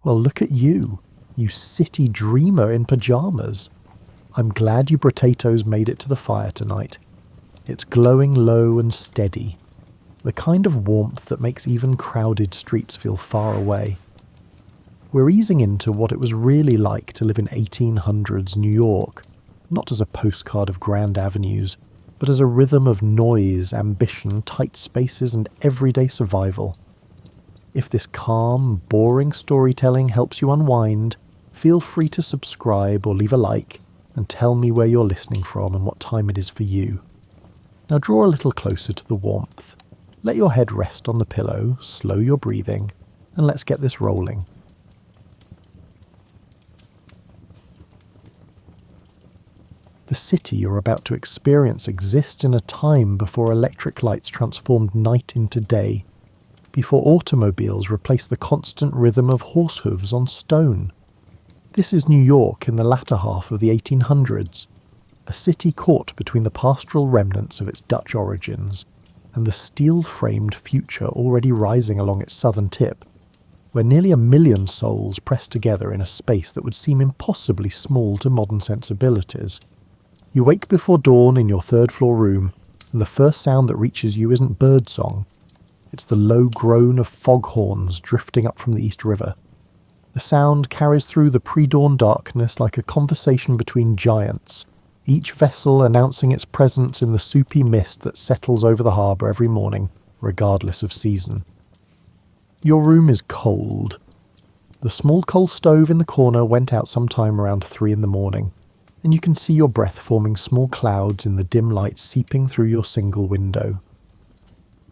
Well, look at you city dreamer in pyjamas. I'm glad you potatoes made it to the fire tonight. It's glowing low and steady, the kind of warmth that makes even crowded streets feel far away. We're easing into what it was really like to live in 1800s New York, not as a postcard of grand avenues, but as a rhythm of noise, ambition, tight spaces, and everyday survival. If this calm, boring storytelling helps you unwind, feel free to subscribe or leave a like, and tell me where you're listening from and what time it is for you. Now draw a little closer to the warmth. Let your head rest on the pillow, slow your breathing, and let's get this rolling. The city you're about to experience exists in a time before electric lights transformed night into day, before automobiles replaced the constant rhythm of horse hooves on stone. This is New York in the latter half of the 1800s, a city caught between the pastoral remnants of its Dutch origins and the steel-framed future already rising along its southern tip, where nearly 1 million souls pressed together in a space that would seem impossibly small to modern sensibilities. You wake before dawn in your third-floor room, and the first sound that reaches you isn't birdsong. It's the low groan of foghorns drifting up from the East River. The sound carries through the pre-dawn darkness like a conversation between giants, each vessel announcing its presence in the soupy mist that settles over the harbour every morning, regardless of season. Your room is cold. The small coal stove in the corner went out sometime around 3 in the morning, and you can see your breath forming small clouds in the dim light seeping through your single window.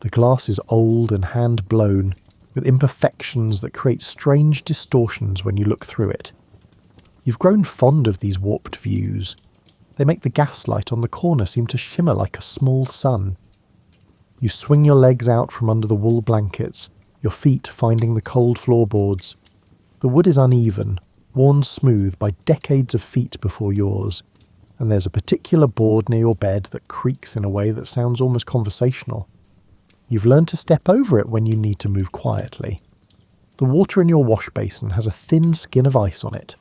The glass is old and hand-blown, with imperfections that create strange distortions when you look through it. You've grown fond of these warped views. They make the gaslight on the corner seem to shimmer like a small sun. You swing your legs out from under the wool blankets, your feet finding the cold floorboards. The wood is uneven, worn smooth by decades of feet before yours, and there's a particular board near your bed that creaks in a way that sounds almost conversational. You've learned to step over it when you need to move quietly. The water in your wash basin has a thin skin of ice on it.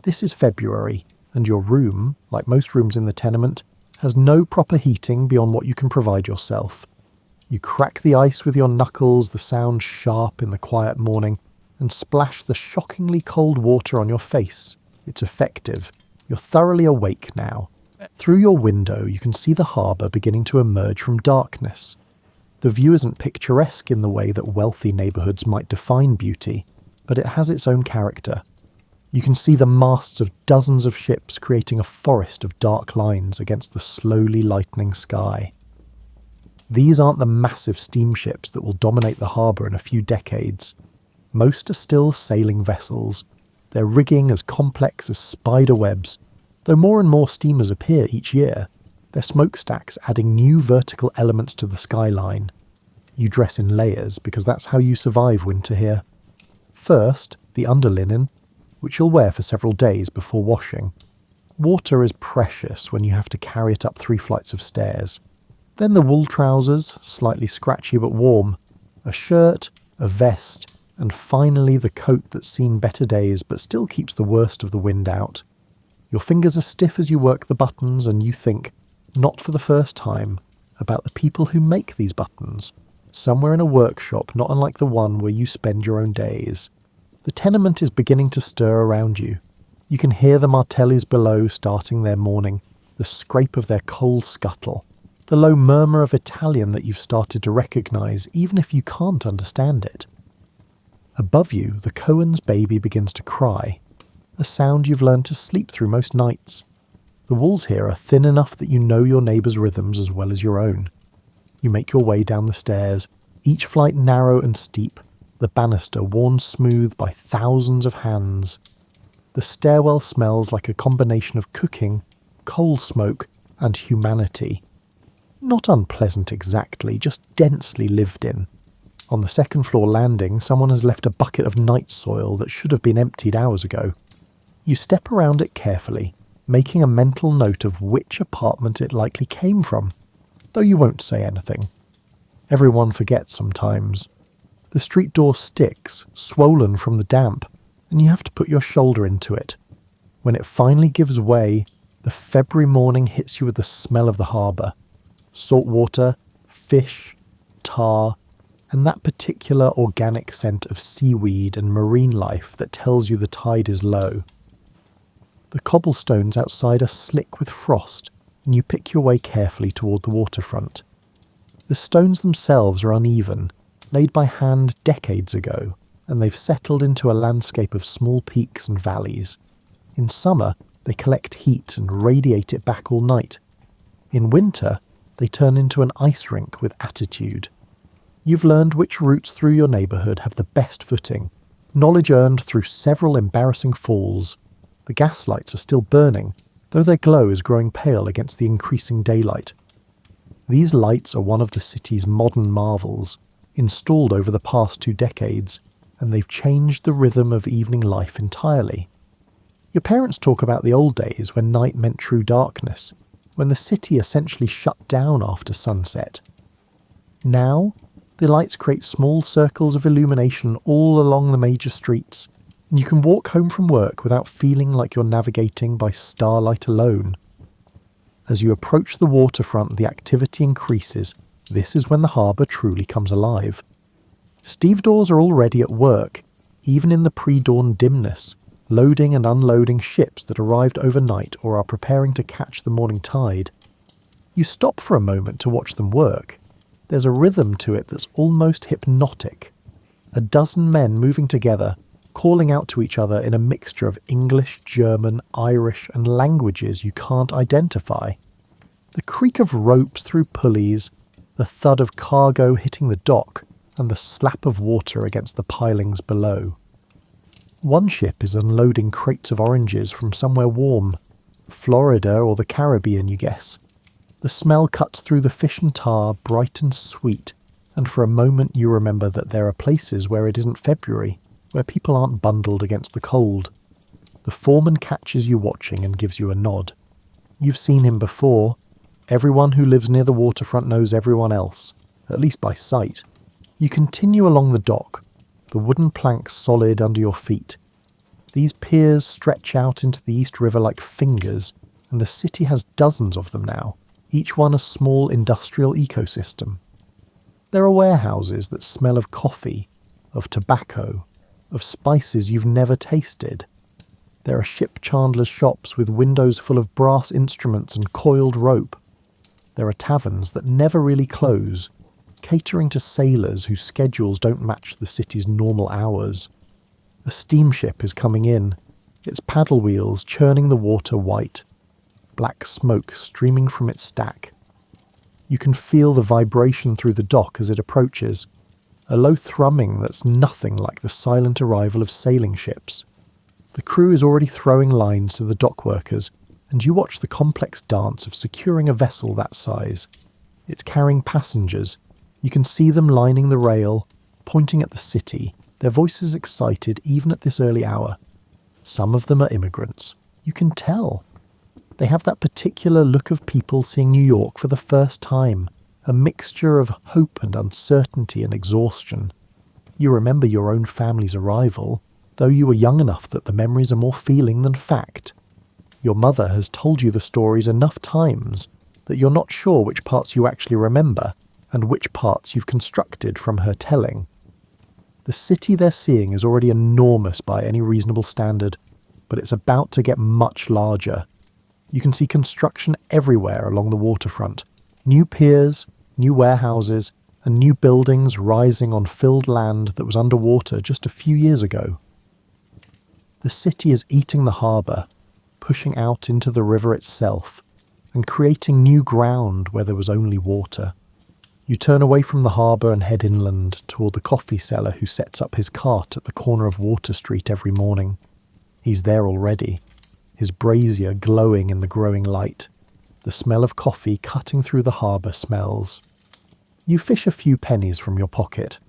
This is February, and your room, like most rooms in the tenement, has no proper heating beyond what you can provide yourself. You crack the ice with your knuckles, the sound sharp in the quiet morning, and splash the shockingly cold water on your face. It's effective. You're thoroughly awake now. Through your window you can see the harbour beginning to emerge from darkness. The view isn't picturesque in the way that wealthy neighbourhoods might define beauty, but it has its own character. You can see the masts of dozens of ships creating a forest of dark lines against the slowly lightening sky. These aren't the massive steamships that will dominate the harbour in a few decades. Most are still sailing vessels, their rigging as complex as spider webs, though more and more steamers appear each year, their smokestacks adding new vertical elements to the skyline. You dress in layers because that's how you survive winter here. First, the underlinen, which you'll wear for several days before washing. Water is precious when you have to carry it up 3 flights of stairs. Then the wool trousers, slightly scratchy but warm, a shirt, a vest, and finally the coat that's seen better days but still keeps the worst of the wind out. Your fingers are stiff as you work the buttons, and you think, not for the first time, about the people who make these buttons, somewhere in a workshop not unlike the one where you spend your own days. The tenement is beginning to stir around you. You can hear the Martellis below starting their morning, the scrape of their coal scuttle, the low murmur of Italian that you've started to recognise even if you can't understand it. Above you, the Cohen's baby begins to cry, a sound you've learned to sleep through most nights. The walls here are thin enough that you know your neighbour's rhythms as well as your own. You make your way down the stairs, each flight narrow and steep, the banister worn smooth by thousands of hands. The stairwell smells like a combination of cooking, coal smoke, and humanity. Not unpleasant exactly, just densely lived in. On the second-floor landing, someone has left a bucket of night soil that should have been emptied hours ago. You step around it carefully, making a mental note of which apartment it likely came from, though you won't say anything. Everyone forgets sometimes. The street door sticks, swollen from the damp, and you have to put your shoulder into it. When it finally gives way, the February morning hits you with the smell of the harbour. Salt water, fish, tar, and that particular organic scent of seaweed and marine life that tells you the tide is low. The cobblestones outside are slick with frost, and you pick your way carefully toward the waterfront. The stones themselves are uneven, laid by hand decades ago, and they've settled into a landscape of small peaks and valleys. In summer, they collect heat and radiate it back all night. In winter, they turn into an ice rink with attitude. You've learned which routes through your neighbourhood have the best footing, knowledge earned through several embarrassing falls. The gas lights are still burning, though their glow is growing pale against the increasing daylight. These lights are one of the city's modern marvels, installed over the past 2 decades, and they've changed the rhythm of evening life entirely. Your parents talk about the old days when night meant true darkness, when the city essentially shut down after sunset. Now, the lights create small circles of illumination all along the major streets, and you can walk home from work without feeling like you're navigating by starlight alone. As you approach the waterfront, the activity increases. This is when the harbour truly comes alive. Stevedores are already at work, even in the pre-dawn dimness, loading and unloading ships that arrived overnight or are preparing to catch the morning tide. You stop for a moment to watch them work. There's a rhythm to it that's almost hypnotic. A dozen men moving together, calling out to each other in a mixture of English, German, Irish, and languages you can't identify. The creak of ropes through pulleys, the thud of cargo hitting the dock, and the slap of water against the pilings below. One ship is unloading crates of oranges from somewhere warm. Florida or the Caribbean, you guess. The smell cuts through the fish and tar, bright and sweet, and for a moment you remember that there are places where it isn't February, where people aren't bundled against the cold. The foreman catches you watching and gives you a nod. You've seen him before. Everyone who lives near the waterfront knows everyone else, at least by sight. You continue along the dock, the wooden planks solid under your feet. These piers stretch out into the East River like fingers, and the city has dozens of them now, each one a small industrial ecosystem. There are warehouses that smell of coffee, of tobacco, of spices you've never tasted. There are ship chandlers' shops with windows full of brass instruments and coiled rope. There are taverns that never really close, catering to sailors whose schedules don't match the city's normal hours. A steamship is coming in, its paddle wheels churning the water white, black smoke streaming from its stack. You can feel the vibration through the dock as it approaches, a low thrumming that's nothing like the silent arrival of sailing ships. The crew is already throwing lines to the dock workers, and you watch the complex dance of securing a vessel that size. It's carrying passengers. You can see them lining the rail, pointing at the city, their voices excited even at this early hour. Some of them are immigrants. You can tell. They have that particular look of people seeing New York for the first time, a mixture of hope and uncertainty and exhaustion. You remember your own family's arrival, though you were young enough that the memories are more feeling than fact. Your mother has told you the stories enough times that you're not sure which parts you actually remember and which parts you've constructed from her telling. The city they're seeing is already enormous by any reasonable standard, but it's about to get much larger. You can see construction everywhere along the waterfront. New piers, new warehouses, and new buildings rising on filled land that was underwater just a few years ago. The city is eating the harbour, pushing out into the river itself, and creating new ground where there was only water. You turn away from the harbour and head inland toward the coffee seller who sets up his cart at the corner of Water Street every morning. He's there already, his brazier glowing in the growing light. The smell of coffee cutting through the harbour smells. You fish a few pennies from your pocket.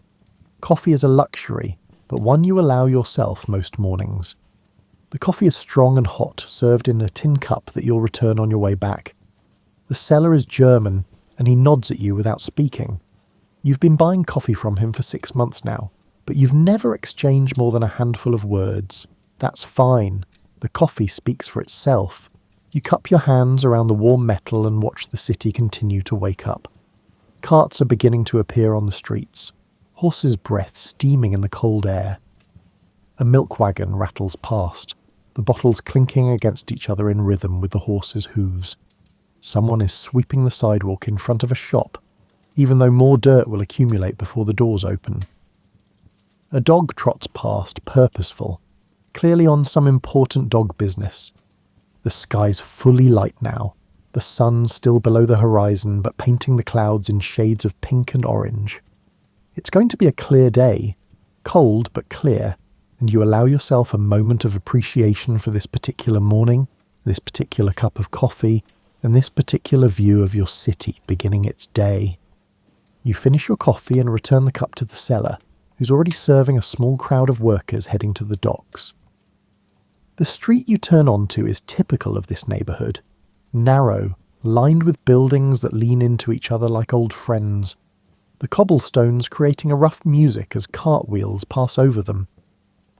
Coffee is a luxury, but one you allow yourself most mornings. The coffee is strong and hot, served in a tin cup that you'll return on your way back. The seller is German, and he nods at you without speaking. You've been buying coffee from him for 6 months now, but you've never exchanged more than a handful of words. That's fine. The coffee speaks for itself. You cup your hands around the warm metal and watch the city continue to wake up. Carts are beginning to appear on the streets, horses' breath steaming in the cold air. A milk wagon rattles past, the bottles clinking against each other in rhythm with the horses' hooves. Someone is sweeping the sidewalk in front of a shop, even though more dirt will accumulate before the doors open. A dog trots past, purposeful, clearly on some important dog business. The sky's fully light now, the sun still below the horizon but painting the clouds in shades of pink and orange. It's going to be a clear day, cold but clear, and you allow yourself a moment of appreciation for this particular morning, this particular cup of coffee, and this particular view of your city beginning its day. You finish your coffee and return the cup to the seller, who's already serving a small crowd of workers heading to the docks. The street you turn onto is typical of this neighbourhood. Narrow, lined with buildings that lean into each other like old friends. The cobblestones creating a rough music as cartwheels pass over them.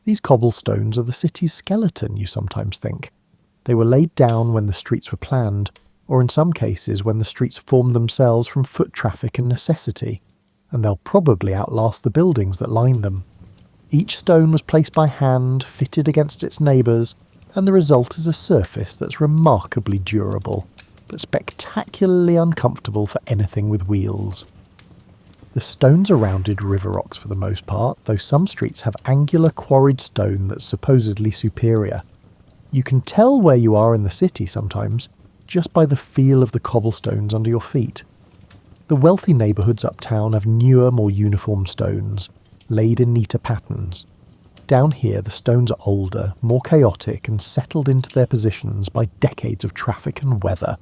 These cobblestones are the city's skeleton, you sometimes think. They were laid down when the streets were planned, or in some cases when the streets formed themselves from foot traffic and necessity, and they'll probably outlast the buildings that line them. Each stone was placed by hand, fitted against its neighbours, and the result is a surface that's remarkably durable, but spectacularly uncomfortable for anything with wheels. The stones are rounded river rocks for the most part, though some streets have angular quarried stone that's supposedly superior. You can tell where you are in the city sometimes, just by the feel of the cobblestones under your feet. The wealthy neighbourhoods uptown have newer, more uniform stones, laid in neater patterns. Down here the stones are older, more chaotic and settled into their positions by decades of traffic and weather.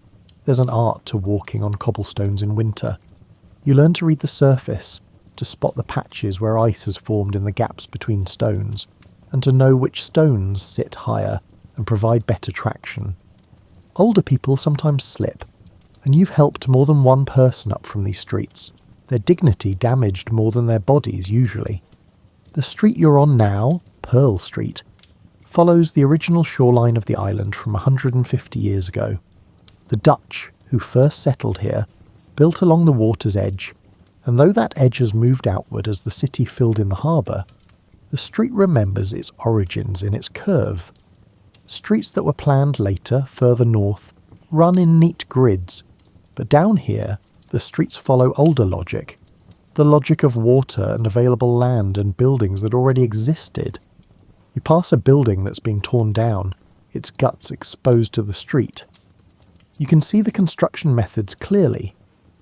There's an art to walking on cobblestones in winter. You learn to read the surface, to spot the patches where ice has formed in the gaps between stones, and to know which stones sit higher and provide better traction. Older people sometimes slip, and you've helped more than one person up from these streets, their dignity damaged more than their bodies usually. The street you're on now, Pearl Street, follows the original shoreline of the island from 150 years ago. The Dutch, who first settled here, built along the water's edge, and though that edge has moved outward as the city filled in the harbour, the street remembers its origins in its curve. Streets that were planned later, further north, run in neat grids, but down here the streets follow older logic, the logic of water and available land and buildings that already existed. You pass a building that's been torn down, its guts exposed to the street. You can see the construction methods clearly.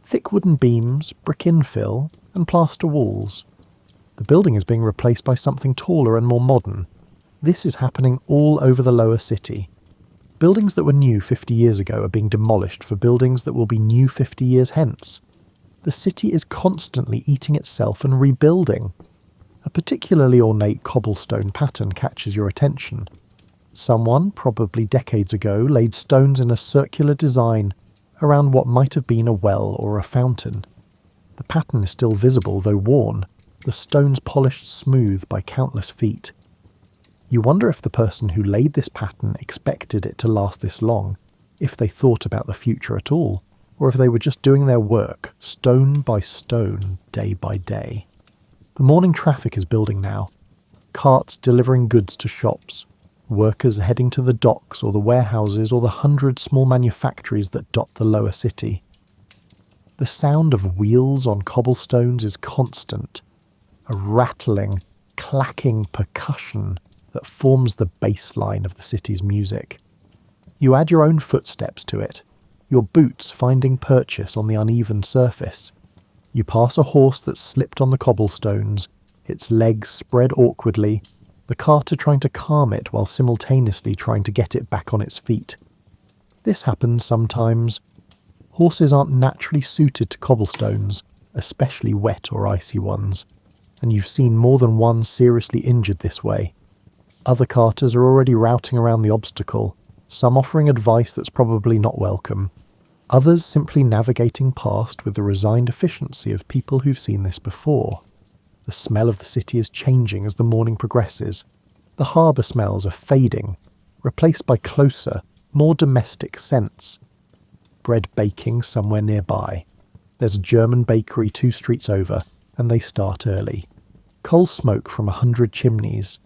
Thick wooden beams, brick infill, and plaster walls. The building is being replaced by something taller and more modern. This is happening all over the lower city. Buildings that were new 50 years ago are being demolished for buildings that will be new 50 years hence. The city is constantly eating itself and rebuilding. A particularly ornate cobblestone pattern catches your attention. Someone, probably decades ago, laid stones in a circular design around what might have been a well or a fountain. The pattern is still visible, though worn, the stones polished smooth by countless feet. You wonder if the person who laid this pattern expected it to last this long, if they thought about the future at all, or if they were just doing their work, stone by stone, day by day. The morning traffic is building now. Carts delivering goods to shops, workers heading to the docks or the warehouses or the 100 small manufactories that dot the lower city. The sound of wheels on cobblestones is constant, a rattling, clacking percussion that forms the bass line of the city's music. You add your own footsteps to it, your boots finding purchase on the uneven surface. You pass a horse that slipped on the cobblestones, its legs spread awkwardly, the carter trying to calm it while simultaneously trying to get it back on its feet. This happens sometimes. Horses aren't naturally suited to cobblestones, especially wet or icy ones, and you've seen more than one seriously injured this way. Other carters are already routing around the obstacle, some offering advice that's probably not welcome, others simply navigating past with the resigned efficiency of people who've seen this before. The smell of the city is changing as the morning progresses. The harbour smells are fading, replaced by closer, more domestic scents. Bread baking somewhere nearby. There's a German bakery 2 streets over, and they start early. Coal smoke from 100 chimneys.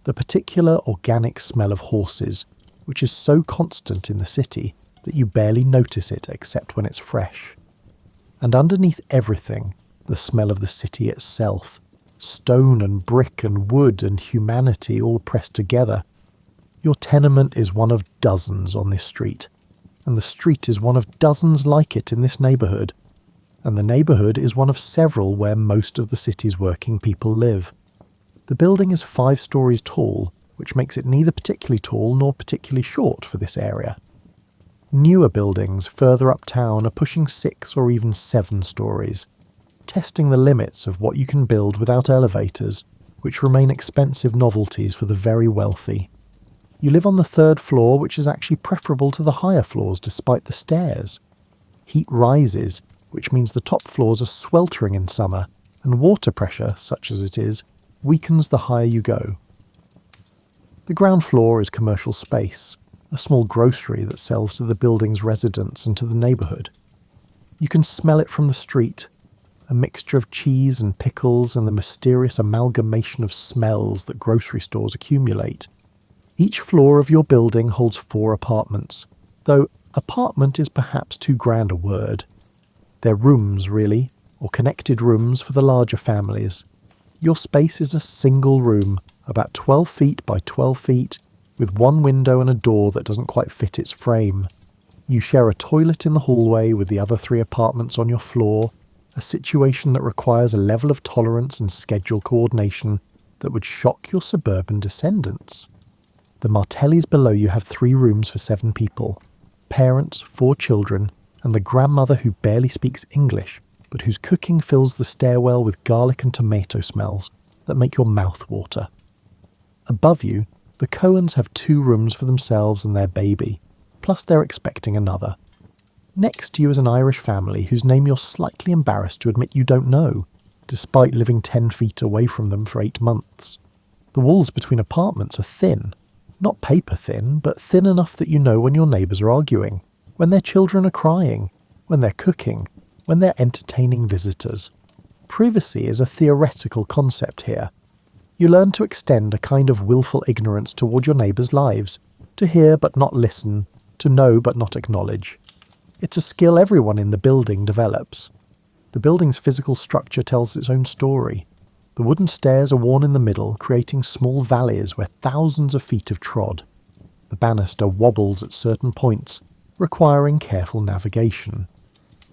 The particular organic smell of horses, which is so constant in the city that you barely notice it except when it's fresh. And underneath everything, the smell of the city itself. Stone and brick and wood and humanity all pressed together. Your tenement is one of dozens on this street, and the street is one of dozens like it in this neighbourhood, and the neighbourhood is one of several where most of the city's working people live. The building is 5 stories tall, which makes it neither particularly tall nor particularly short for this area. Newer buildings further uptown are pushing 6 or even 7 stories, testing the limits of what you can build without elevators, which remain expensive novelties for the very wealthy. You live on the 3rd floor, which is actually preferable to the higher floors despite the stairs. Heat rises, which means the top floors are sweltering in summer, and water pressure, such as it is, weakens the higher you go. The ground floor is commercial space, a small grocery that sells to the building's residents and to the neighbourhood. You can smell it from the street, a mixture of cheese and pickles and the mysterious amalgamation of smells that grocery stores accumulate. Each floor of your building holds 4 apartments, though apartment is perhaps too grand a word. They're rooms, really, or connected rooms for the larger families. Your space is a single room, about 12 feet by 12 feet, with 1 window and a door that doesn't quite fit its frame. You share a toilet in the hallway with the other 3 apartments on your floor, a situation that requires a level of tolerance and schedule coordination that would shock your suburban descendants. The Martellis below you have 3 rooms for 7 people, parents, 4 children, and the grandmother who barely speaks English, but whose cooking fills the stairwell with garlic and tomato smells that make your mouth water. Above you, the Cohens have 2 rooms for themselves and their baby, plus they're expecting another. Next to you is an Irish family whose name you're slightly embarrassed to admit you don't know, despite living 10 feet away from them for 8 months. The walls between apartments are thin. Not paper thin, but thin enough that you know when your neighbours are arguing, when their children are crying, when they're cooking, when they're entertaining visitors. Privacy is a theoretical concept here. You learn to extend a kind of willful ignorance toward your neighbours' lives, to hear but not listen, to know but not acknowledge. It's a skill everyone in the building develops. The building's physical structure tells its own story. The wooden stairs are worn in the middle, creating small valleys where thousands of feet have trod. The banister wobbles at certain points, requiring careful navigation.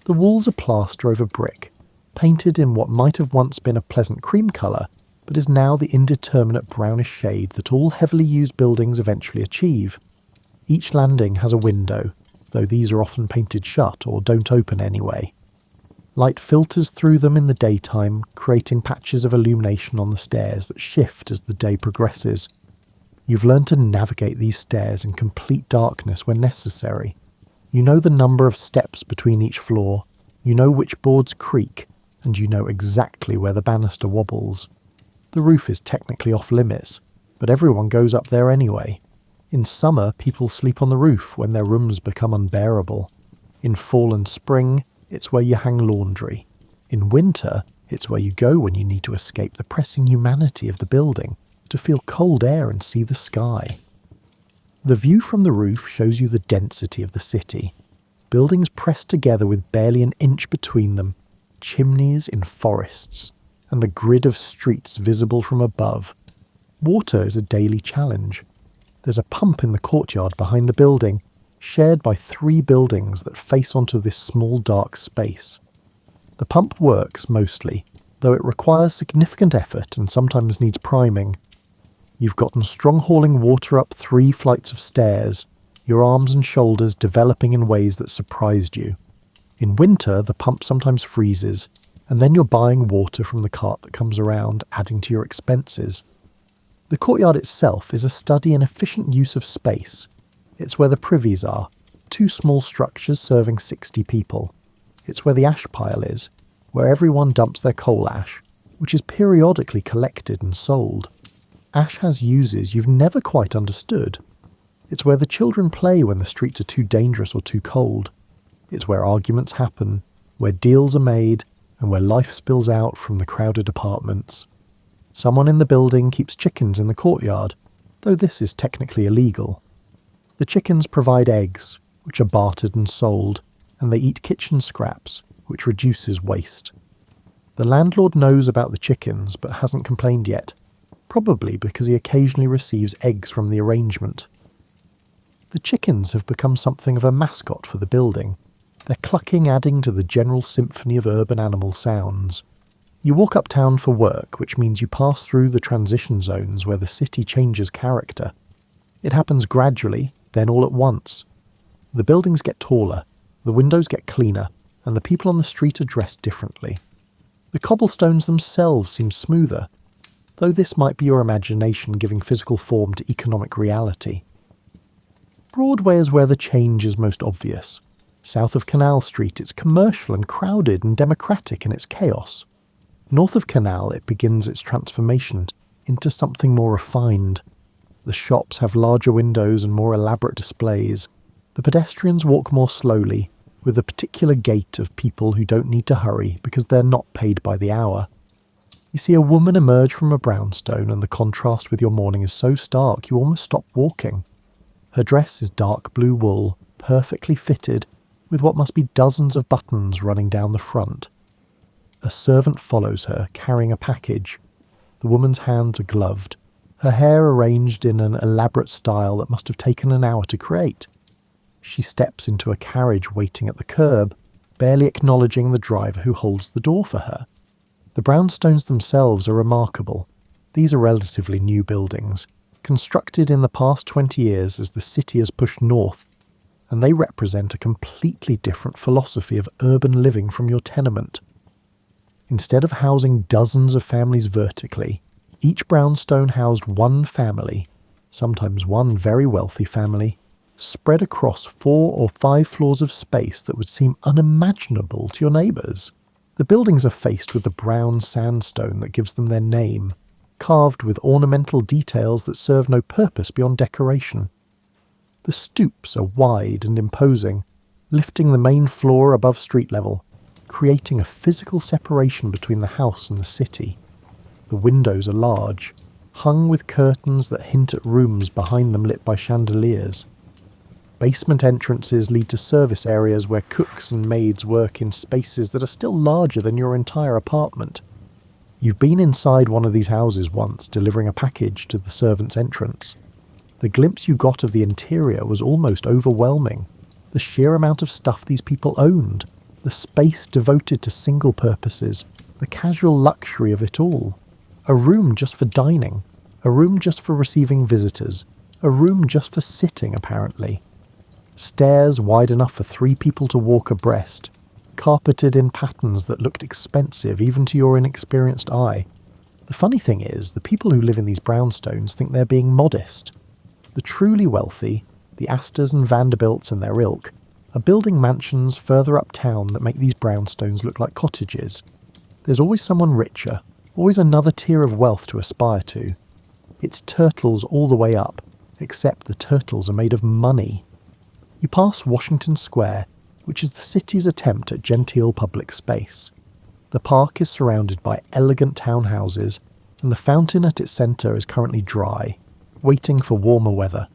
The walls are plaster over brick, painted in what might have once been a pleasant cream colour, but is now the indeterminate brownish shade that all heavily used buildings eventually achieve. Each landing has a window, though these are often painted shut or don't open anyway. Light filters through them in the daytime, creating patches of illumination on the stairs that shift as the day progresses. You've learned to navigate these stairs in complete darkness when necessary. You know the number of steps between each floor, you know which boards creak, and you know exactly where the banister wobbles. The roof is technically off limits, but everyone goes up there anyway. In summer, people sleep on the roof when their rooms become unbearable. In fall and spring, it's where you hang laundry. In winter, it's where you go when you need to escape the pressing humanity of the building, to feel cold air and see the sky. The view from the roof shows you the density of the city. Buildings pressed together with barely an inch between them, chimneys in forests, and the grid of streets visible from above. Water is a daily challenge. There's a pump in the courtyard behind the building, shared by 3 buildings that face onto this small dark space. The pump works mostly, though it requires significant effort and sometimes needs priming. You've gotten strong hauling water up 3 flights of stairs, your arms and shoulders developing in ways that surprised you. In winter, the pump sometimes freezes, and then you're buying water from the cart that comes around, adding to your expenses. The courtyard itself is a study in efficient use of space. It's where the privies are, 2 small structures serving 60 people. It's where the ash pile is, where everyone dumps their coal ash, which is periodically collected and sold. Ash has uses you've never quite understood. It's where the children play when the streets are too dangerous or too cold. It's where arguments happen, where deals are made, and where life spills out from the crowded apartments. Someone in the building keeps chickens in the courtyard, though this is technically illegal. The chickens provide eggs, which are bartered and sold, and they eat kitchen scraps, which reduces waste. The landlord knows about the chickens but hasn't complained yet, probably because he occasionally receives eggs from the arrangement. The chickens have become something of a mascot for the building, their clucking adding to the general symphony of urban animal sounds. You walk uptown for work, which means you pass through the transition zones where the city changes character. It happens gradually, then all at once. The buildings get taller, the windows get cleaner, and the people on the street are dressed differently. The cobblestones themselves seem smoother, though this might be your imagination giving physical form to economic reality. Broadway is where the change is most obvious. South of Canal Street, it's commercial and crowded and democratic in its chaos. North of Canal, it begins its transformation into something more refined. The shops have larger windows and more elaborate displays. The pedestrians walk more slowly, with a particular gait of people who don't need to hurry because they're not paid by the hour. You see a woman emerge from a brownstone and the contrast with your morning is so stark you almost stop walking. Her dress is dark blue wool, perfectly fitted, with what must be dozens of buttons running down the front. A servant follows her, carrying a package. The woman's hands are gloved, her hair arranged in an elaborate style that must have taken an hour to create. She steps into a carriage waiting at the curb, barely acknowledging the driver who holds the door for her. The brownstones themselves are remarkable. These are relatively new buildings, constructed in the past 20 years as the city has pushed north, and they represent a completely different philosophy of urban living from your tenement. Instead of housing dozens of families vertically, each brownstone housed one family, sometimes one very wealthy family, spread across 4 or 5 floors of space that would seem unimaginable to your neighbours. The buildings are faced with the brown sandstone that gives them their name, carved with ornamental details that serve no purpose beyond decoration. The stoops are wide and imposing, lifting the main floor above street level, creating a physical separation between the house and the city. The windows are large, hung with curtains that hint at rooms behind them lit by chandeliers. Basement entrances lead to service areas where cooks and maids work in spaces that are still larger than your entire apartment. You've been inside one of these houses once, delivering a package to the servant's entrance. The glimpse you got of the interior was almost overwhelming. The sheer amount of stuff these people owned, the space devoted to single purposes, the casual luxury of it all. A room just for dining, a room just for receiving visitors, a room just for sitting apparently. Stairs wide enough for 3 people to walk abreast, carpeted in patterns that looked expensive even to your inexperienced eye. The funny thing is, the people who live in these brownstones think they're being modest. The truly wealthy, the Astors and Vanderbilts and their ilk, are building mansions further uptown that make these brownstones look like cottages. There's always someone richer, always another tier of wealth to aspire to. It's turtles all the way up, except the turtles are made of money. You pass Washington Square, which is the city's attempt at genteel public space. The park is surrounded by elegant townhouses, and the fountain at its centre is currently dry, waiting for warmer weather.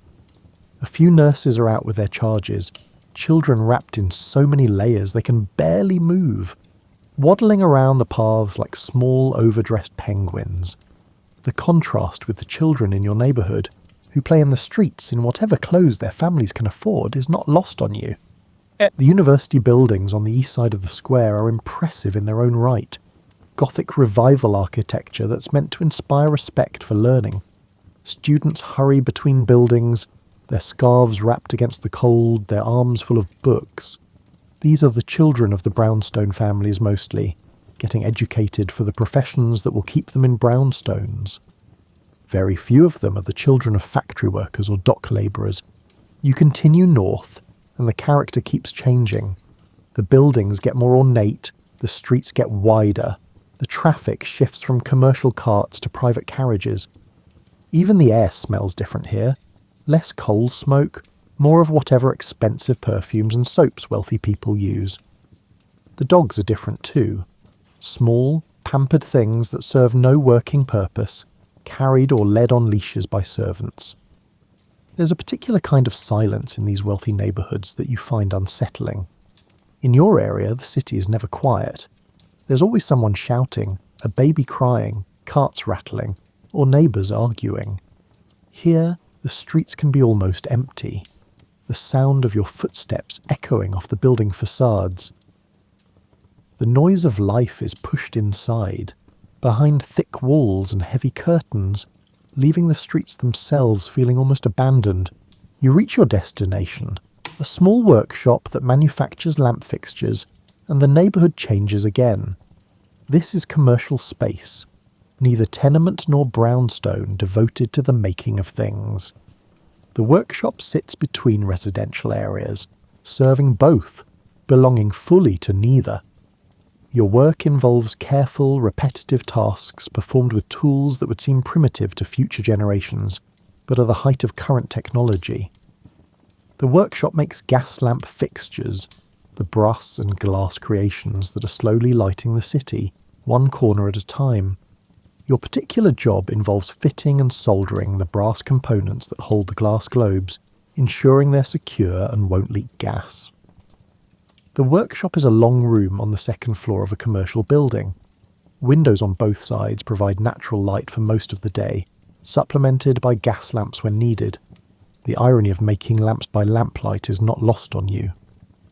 A few nurses are out with their charges, children wrapped in so many layers they can barely move, waddling around the paths like small overdressed penguins. The contrast with the children in your neighbourhood, who play in the streets in whatever clothes their families can afford, is not lost on you. The university buildings on the east side of the square are impressive in their own right. Gothic revival architecture that's meant to inspire respect for learning. Students hurry between buildings, their scarves wrapped against the cold, their arms full of books. These are the children of the brownstone families mostly, getting educated for the professions that will keep them in brownstones. Very few of them are the children of factory workers or dock labourers. You continue north, and the character keeps changing. The buildings get more ornate, the streets get wider, The traffic shifts from commercial carts to private carriages. Even the air smells different here. Less coal smoke, more of whatever expensive perfumes and soaps wealthy people use. The dogs are different too. Small, pampered things that serve no working purpose, carried or led on leashes by servants. There's a particular kind of silence in these wealthy neighbourhoods that you find unsettling. In your area, the city is never quiet. There's always someone shouting, a baby crying, carts rattling, or neighbours arguing. Here, the streets can be almost empty, the sound of your footsteps echoing off the building facades. The noise of life is pushed inside, behind thick walls and heavy curtains, leaving the streets themselves feeling almost abandoned. You reach your destination, a small workshop that manufactures lamp fixtures, and the neighbourhood changes again. This is commercial space, neither tenement nor brownstone devoted to the making of things. The workshop sits between residential areas, serving both, belonging fully to neither. Your work involves careful, repetitive tasks performed with tools that would seem primitive to future generations, but are the height of current technology. The workshop makes gas lamp fixtures, the brass and glass creations that are slowly lighting the city, one corner at a time. Your particular job involves fitting and soldering the brass components that hold the glass globes, ensuring they're secure and won't leak gas. The workshop is a long room on the second floor of a commercial building. Windows on both sides provide natural light for most of the day, supplemented by gas lamps when needed. The irony of making lamps by lamplight is not lost on you.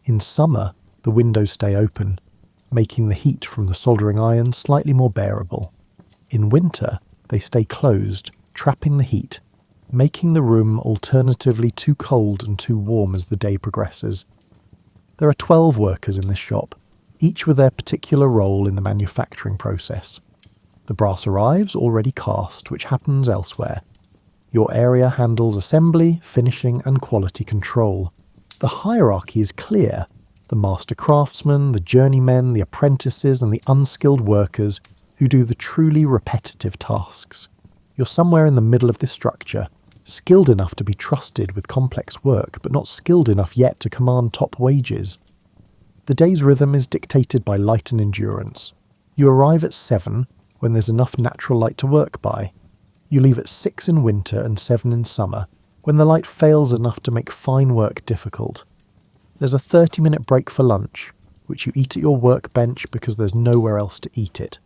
In summer, the windows stay open, making the heat from the soldering iron slightly more bearable. In winter, they stay closed, trapping the heat, making the room alternatively too cold and too warm as the day progresses. There are 12 workers in this shop, each with their particular role in the manufacturing process. The brass arrives already cast, which happens elsewhere. Your area handles assembly, finishing, and quality control. The hierarchy is clear. The master craftsmen, the journeymen, the apprentices, and the unskilled workers who do the truly repetitive tasks. You're somewhere in the middle of this structure, skilled enough to be trusted with complex work, but not skilled enough yet to command top wages. The day's rhythm is dictated by light and endurance. You arrive at 7 when there's enough natural light to work by. You leave at 6 in winter and 7 in summer, when the light fails enough to make fine work difficult. There's a 30-minute break for lunch, which you eat at your workbench because there's nowhere else to eat it.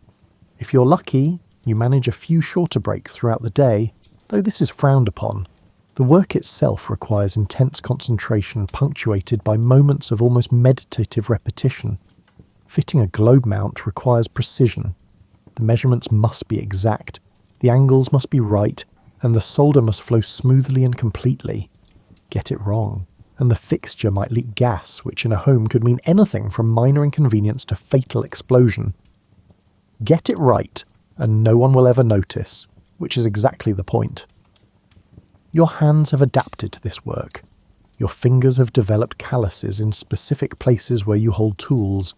If you're lucky, you manage a few shorter breaks throughout the day, though this is frowned upon. The work itself requires intense concentration punctuated by moments of almost meditative repetition. Fitting a globe mount requires precision. The measurements must be exact, the angles must be right, and the solder must flow smoothly and completely. Get it wrong, and the fixture might leak gas, which in a home could mean anything from minor inconvenience to fatal explosion. Get it right, and no one will ever notice, which is exactly the point. Your hands have adapted to this work. Your fingers have developed calluses in specific places where you hold tools.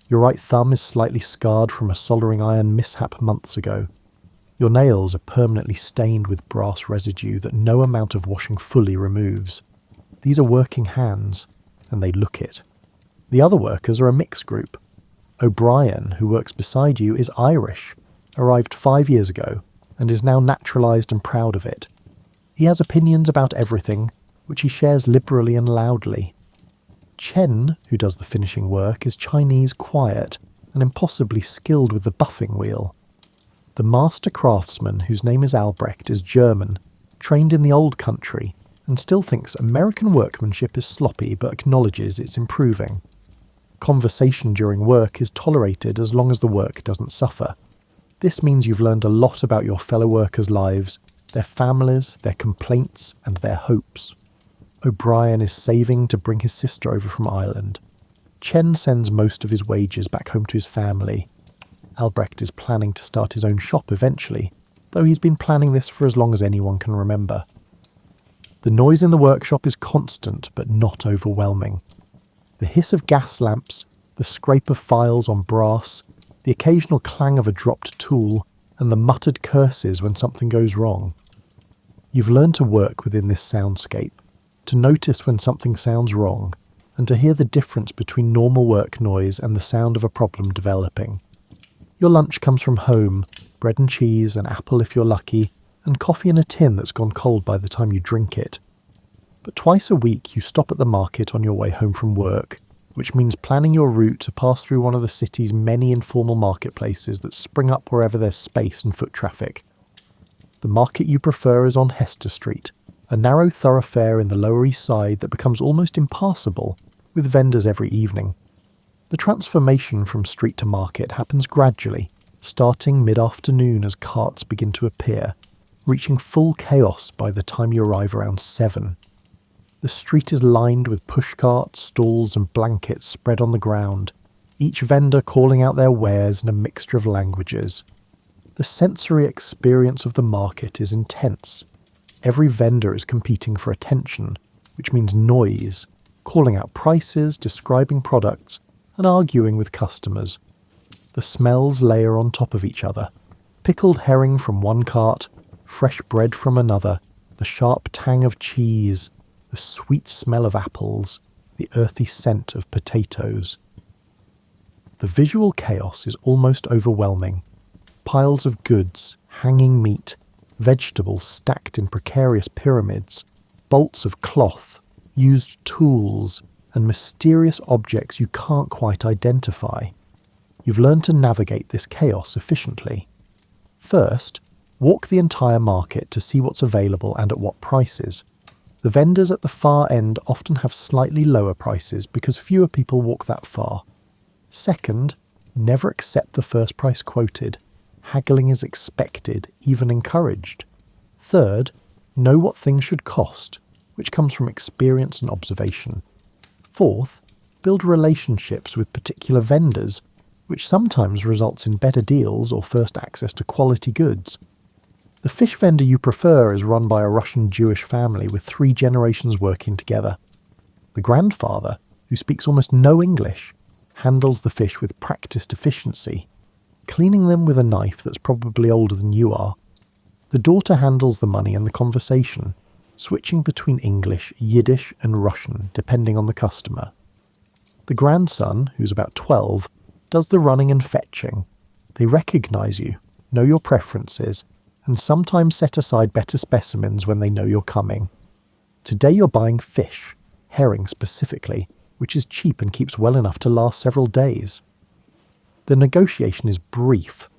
Your right thumb is slightly scarred from a soldering iron mishap months ago. Your nails are permanently stained with brass residue that no amount of washing fully removes. These are working hands, and they look it. The other workers are a mixed group. O'Brien, who works beside you, is Irish, arrived 5 years ago, and is now naturalised and proud of it. He has opinions about everything, which he shares liberally and loudly. Chen, who does the finishing work, is Chinese quiet and impossibly skilled with the buffing wheel. The master craftsman, whose name is Albrecht, is German, trained in the old country, and still thinks American workmanship is sloppy but acknowledges it's improving. Conversation during work is tolerated as long as the work doesn't suffer. This means you've learned a lot about your fellow workers' lives, their families, their complaints, and their hopes. O'Brien is saving to bring his sister over from Ireland. Chen sends most of his wages back home to his family. Albrecht is planning to start his own shop eventually, though he's been planning this for as long as anyone can remember. The noise in the workshop is constant but not overwhelming. The hiss of gas lamps, the scrape of files on brass, the occasional clang of a dropped tool, and the muttered curses when something goes wrong. You've learned to work within this soundscape, to notice when something sounds wrong, and to hear the difference between normal work noise and the sound of a problem developing. Your lunch comes from home, bread and cheese, an apple if you're lucky, and coffee in a tin that's gone cold by the time you drink it. But twice a week you stop at the market on your way home from work, which means planning your route to pass through one of the city's many informal marketplaces that spring up wherever there's space and foot traffic. The market you prefer is on Hester Street, a narrow thoroughfare in the Lower East Side that becomes almost impassable, with vendors every evening. The transformation from street to market happens gradually, starting mid-afternoon as carts begin to appear, reaching full chaos by the time you arrive around 7. The street is lined with pushcarts, stalls and blankets spread on the ground, each vendor calling out their wares in a mixture of languages. The sensory experience of the market is intense. Every vendor is competing for attention, which means noise, calling out prices, describing products, and arguing with customers. The smells layer on top of each other. Pickled herring from one cart, fresh bread from another, the sharp tang of cheese, the sweet smell of apples, the earthy scent of potatoes. The visual chaos is almost overwhelming. Piles of goods, hanging meat, vegetables stacked in precarious pyramids, bolts of cloth, used tools, and mysterious objects you can't quite identify. You've learned to navigate this chaos efficiently. First, walk the entire market to see what's available and at what prices. The vendors at the far end often have slightly lower prices because fewer people walk that far. Second, never accept the first price quoted. Haggling is expected, even encouraged. Third, know what things should cost, which comes from experience and observation. Fourth, build relationships with particular vendors, which sometimes results in better deals or first access to quality goods. The fish vendor you prefer is run by a Russian Jewish family with 3 generations working together. The grandfather, who speaks almost no English, handles the fish with practiced efficiency, cleaning them with a knife that's probably older than you are. The daughter handles the money and the conversation, switching between English, Yiddish and Russian depending on the customer. The grandson, who's about 12, does the running and fetching. They recognise you, know your preferences, and sometimes set aside better specimens when they know you're coming. Today you're buying fish, herring specifically, which is cheap and keeps well enough to last several days. The negotiation is brief,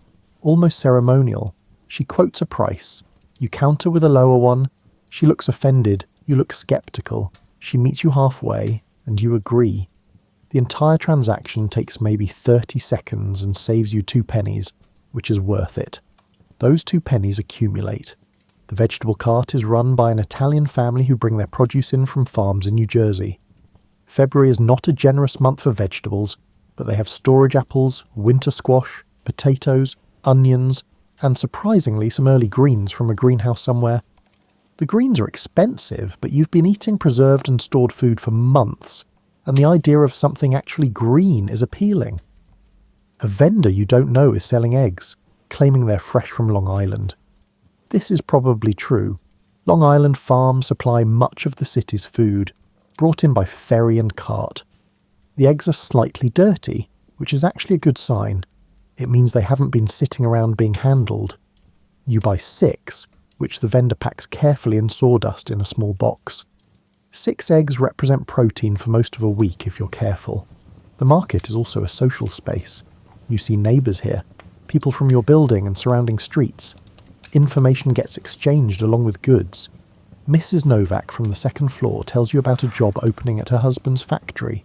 almost ceremonial. She quotes a price. You counter with a lower one. She looks offended. You look sceptical. She meets you halfway, and you agree. The entire transaction takes maybe 30 seconds and saves you 2 pennies, which is worth it. Those 2 pennies accumulate. The vegetable cart is run by an Italian family who bring their produce in from farms in New Jersey. February is not a generous month for vegetables, but they have storage apples, winter squash, potatoes, onions, and surprisingly some early greens from a greenhouse somewhere. The greens are expensive, but you've been eating preserved and stored food for months, and the idea of something actually green is appealing. A vendor you don't know is selling eggs, claiming they're fresh from Long Island. This is probably true. Long Island farms supply much of the city's food, brought in by ferry and cart. The eggs are slightly dirty, which is actually a good sign. It means they haven't been sitting around being handled. You buy 6, which the vendor packs carefully in sawdust in a small box. 6 eggs represent protein for most of a week if you're careful. The market is also a social space. You see neighbours here, people from your building and surrounding streets. Information gets exchanged along with goods. Mrs. Novak from the 2nd floor tells you about a job opening at her husband's factory.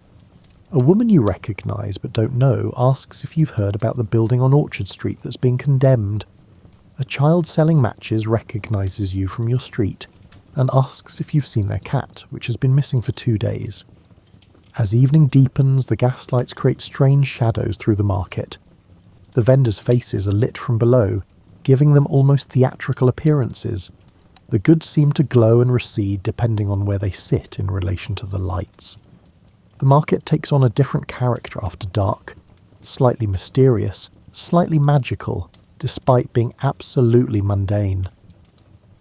A woman you recognise but don't know asks if you've heard about the building on Orchard Street that's been condemned. A child selling matches recognises you from your street and asks if you've seen their cat, which has been missing for 2 days. As evening deepens, the gaslights create strange shadows through the market. The vendors' faces are lit from below, giving them almost theatrical appearances. The goods seem to glow and recede depending on where they sit in relation to the lights. The market takes on a different character after dark, slightly mysterious, slightly magical, despite being absolutely mundane.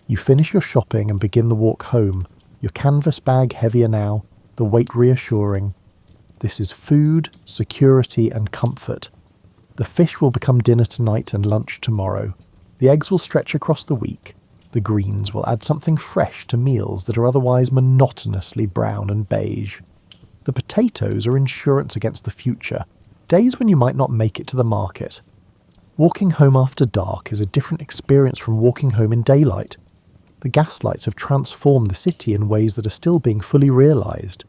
You finish your shopping and begin the walk home, your canvas bag heavier now, the weight reassuring. This is food, security and comfort. The fish will become dinner tonight and lunch tomorrow. The eggs will stretch across the week. The greens will add something fresh to meals that are otherwise monotonously brown and beige. The potatoes are insurance against the future, days when you might not make it to the market. Walking home after dark is a different experience from walking home in daylight. The gaslights have transformed the city in ways that are still being fully realised.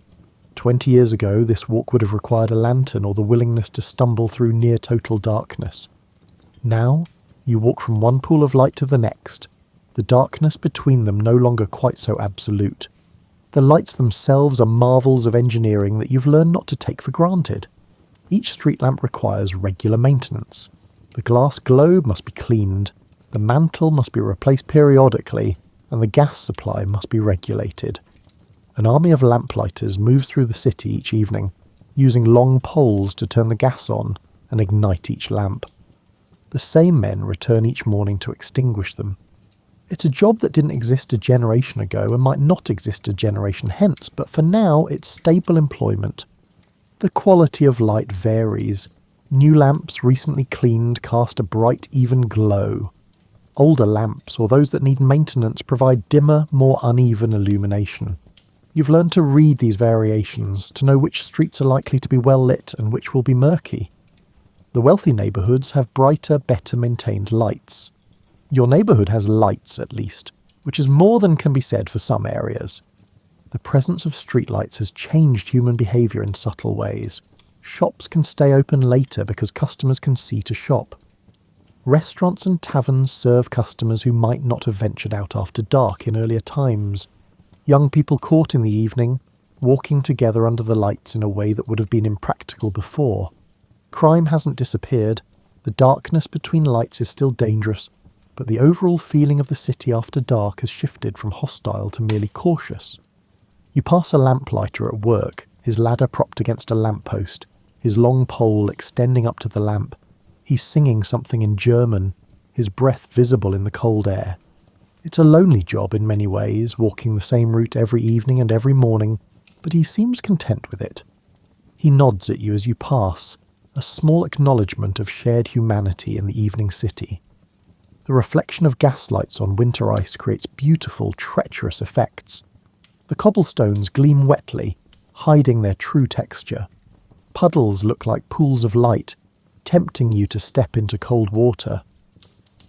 20 years ago, this walk would have required a lantern or the willingness to stumble through near total darkness. Now, you walk from one pool of light to the next, the darkness between them no longer quite so absolute. The lights themselves are marvels of engineering that you've learned not to take for granted. Each street lamp requires regular maintenance. The glass globe must be cleaned, the mantle must be replaced periodically, and the gas supply must be regulated. An army of lamplighters moves through the city each evening, using long poles to turn the gas on and ignite each lamp. The same men return each morning to extinguish them. It's a job that didn't exist a generation ago and might not exist a generation hence, but for now it's stable employment. The quality of light varies. New lamps recently cleaned cast a bright, even glow. Older lamps, or those that need maintenance, provide dimmer, more uneven illumination. You've learned to read these variations, to know which streets are likely to be well lit and which will be murky. The wealthy neighbourhoods have brighter, better maintained lights. Your neighbourhood has lights, at least, which is more than can be said for some areas. The presence of streetlights has changed human behaviour in subtle ways. Shops can stay open later because customers can see to shop. Restaurants and taverns serve customers who might not have ventured out after dark in earlier times. Young people caught in the evening, walking together under the lights in a way that would have been impractical before. Crime hasn't disappeared, the darkness between lights is still dangerous, but the overall feeling of the city after dark has shifted from hostile to merely cautious. You pass a lamplighter at work, his ladder propped against a lamppost, his long pole extending up to the lamp. He's singing something in German, his breath visible in the cold air. It's a lonely job in many ways, walking the same route every evening and every morning, but he seems content with it. He nods at you as you pass, a small acknowledgement of shared humanity in the evening city. The reflection of gaslights on winter ice creates beautiful, treacherous effects. The cobblestones gleam wetly, hiding their true texture. Puddles look like pools of light, tempting you to step into cold water.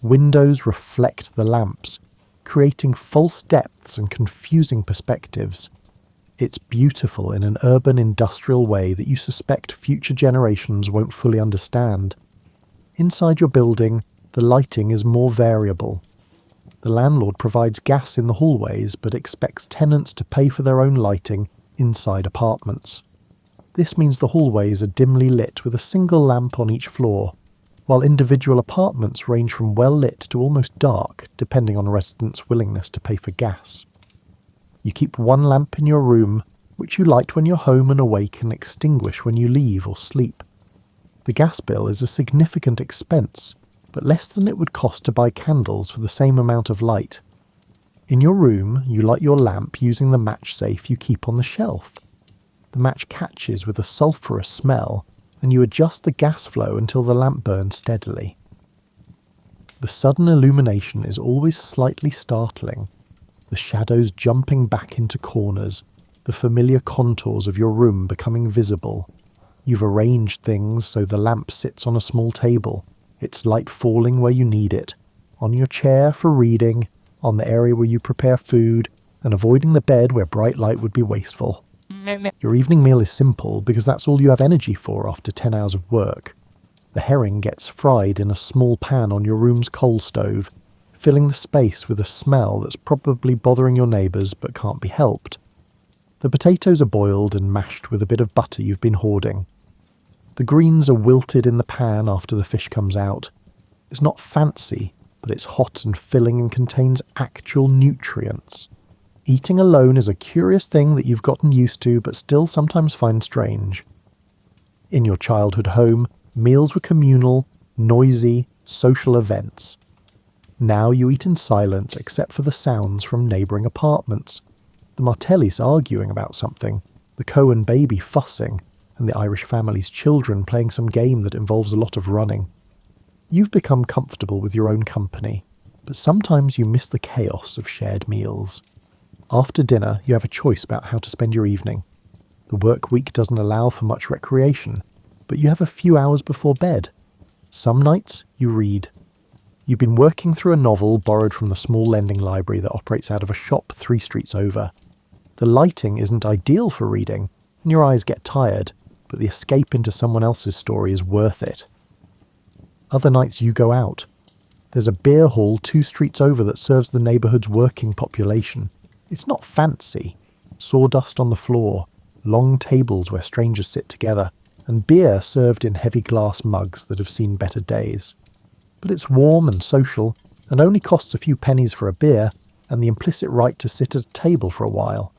Windows reflect the lamps, creating false depths and confusing perspectives. It's beautiful in an urban industrial way that you suspect future generations won't fully understand. Inside your building, the lighting is more variable. The landlord provides gas in the hallways but expects tenants to pay for their own lighting inside apartments. This means the hallways are dimly lit with a single lamp on each floor, while individual apartments range from well lit to almost dark, depending on a resident's willingness to pay for gas. You keep one lamp in your room, which you light when you're home and awake and extinguish when you leave or sleep. The gas bill is a significant expense, but less than it would cost to buy candles for the same amount of light. In your room, you light your lamp using the match safe you keep on the shelf. The match catches with a sulphurous smell, and you adjust the gas flow until the lamp burns steadily. The sudden illumination is always slightly startling, the shadows jumping back into corners, the familiar contours of your room becoming visible. You've arranged things so the lamp sits on a small table, its light falling where you need it, on your chair for reading, on the area where you prepare food, and avoiding the bed where bright light would be wasteful. Your evening meal is simple because that's all you have energy for after 10 hours of work. The herring gets fried in a small pan on your room's coal stove, filling the space with a smell that's probably bothering your neighbours but can't be helped. The potatoes are boiled and mashed with a bit of butter you've been hoarding. The greens are wilted in the pan after the fish comes out. It's not fancy, but it's hot and filling and contains actual nutrients. Eating alone is a curious thing that you've gotten used to but still sometimes find strange. In your childhood home, meals were communal, noisy, social events. Now you eat in silence except for the sounds from neighbouring apartments, the Martellis arguing about something, the Cohen baby fussing, and the Irish family's children playing some game that involves a lot of running. You've become comfortable with your own company, but sometimes you miss the chaos of shared meals. After dinner, you have a choice about how to spend your evening. The work week doesn't allow for much recreation, but you have a few hours before bed. Some nights, you read. You've been working through a novel borrowed from the small lending library that operates out of a shop 3 streets over. The lighting isn't ideal for reading, and your eyes get tired, but the escape into someone else's story is worth it. Other nights you go out. There's a beer hall 2 streets over that serves the neighbourhood's working population. It's not fancy. Sawdust on the floor, long tables where strangers sit together, and beer served in heavy glass mugs that have seen better days. But it's warm and social, and only costs a few pennies for a beer and the implicit right to sit at a table for a while.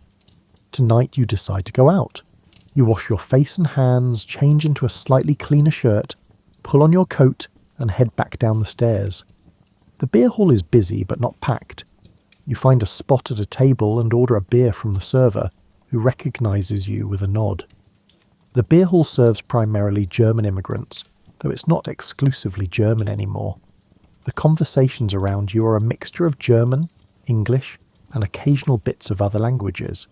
Tonight you decide to go out. You wash your face and hands, change into a slightly cleaner shirt, pull on your coat, and head back down the stairs. The beer hall is busy but not packed. You find a spot at a table and order a beer from the server, who recognises you with a nod. The beer hall serves primarily German immigrants, though it's not exclusively German anymore. The conversations around you are a mixture of German, English, and occasional bits of other languages.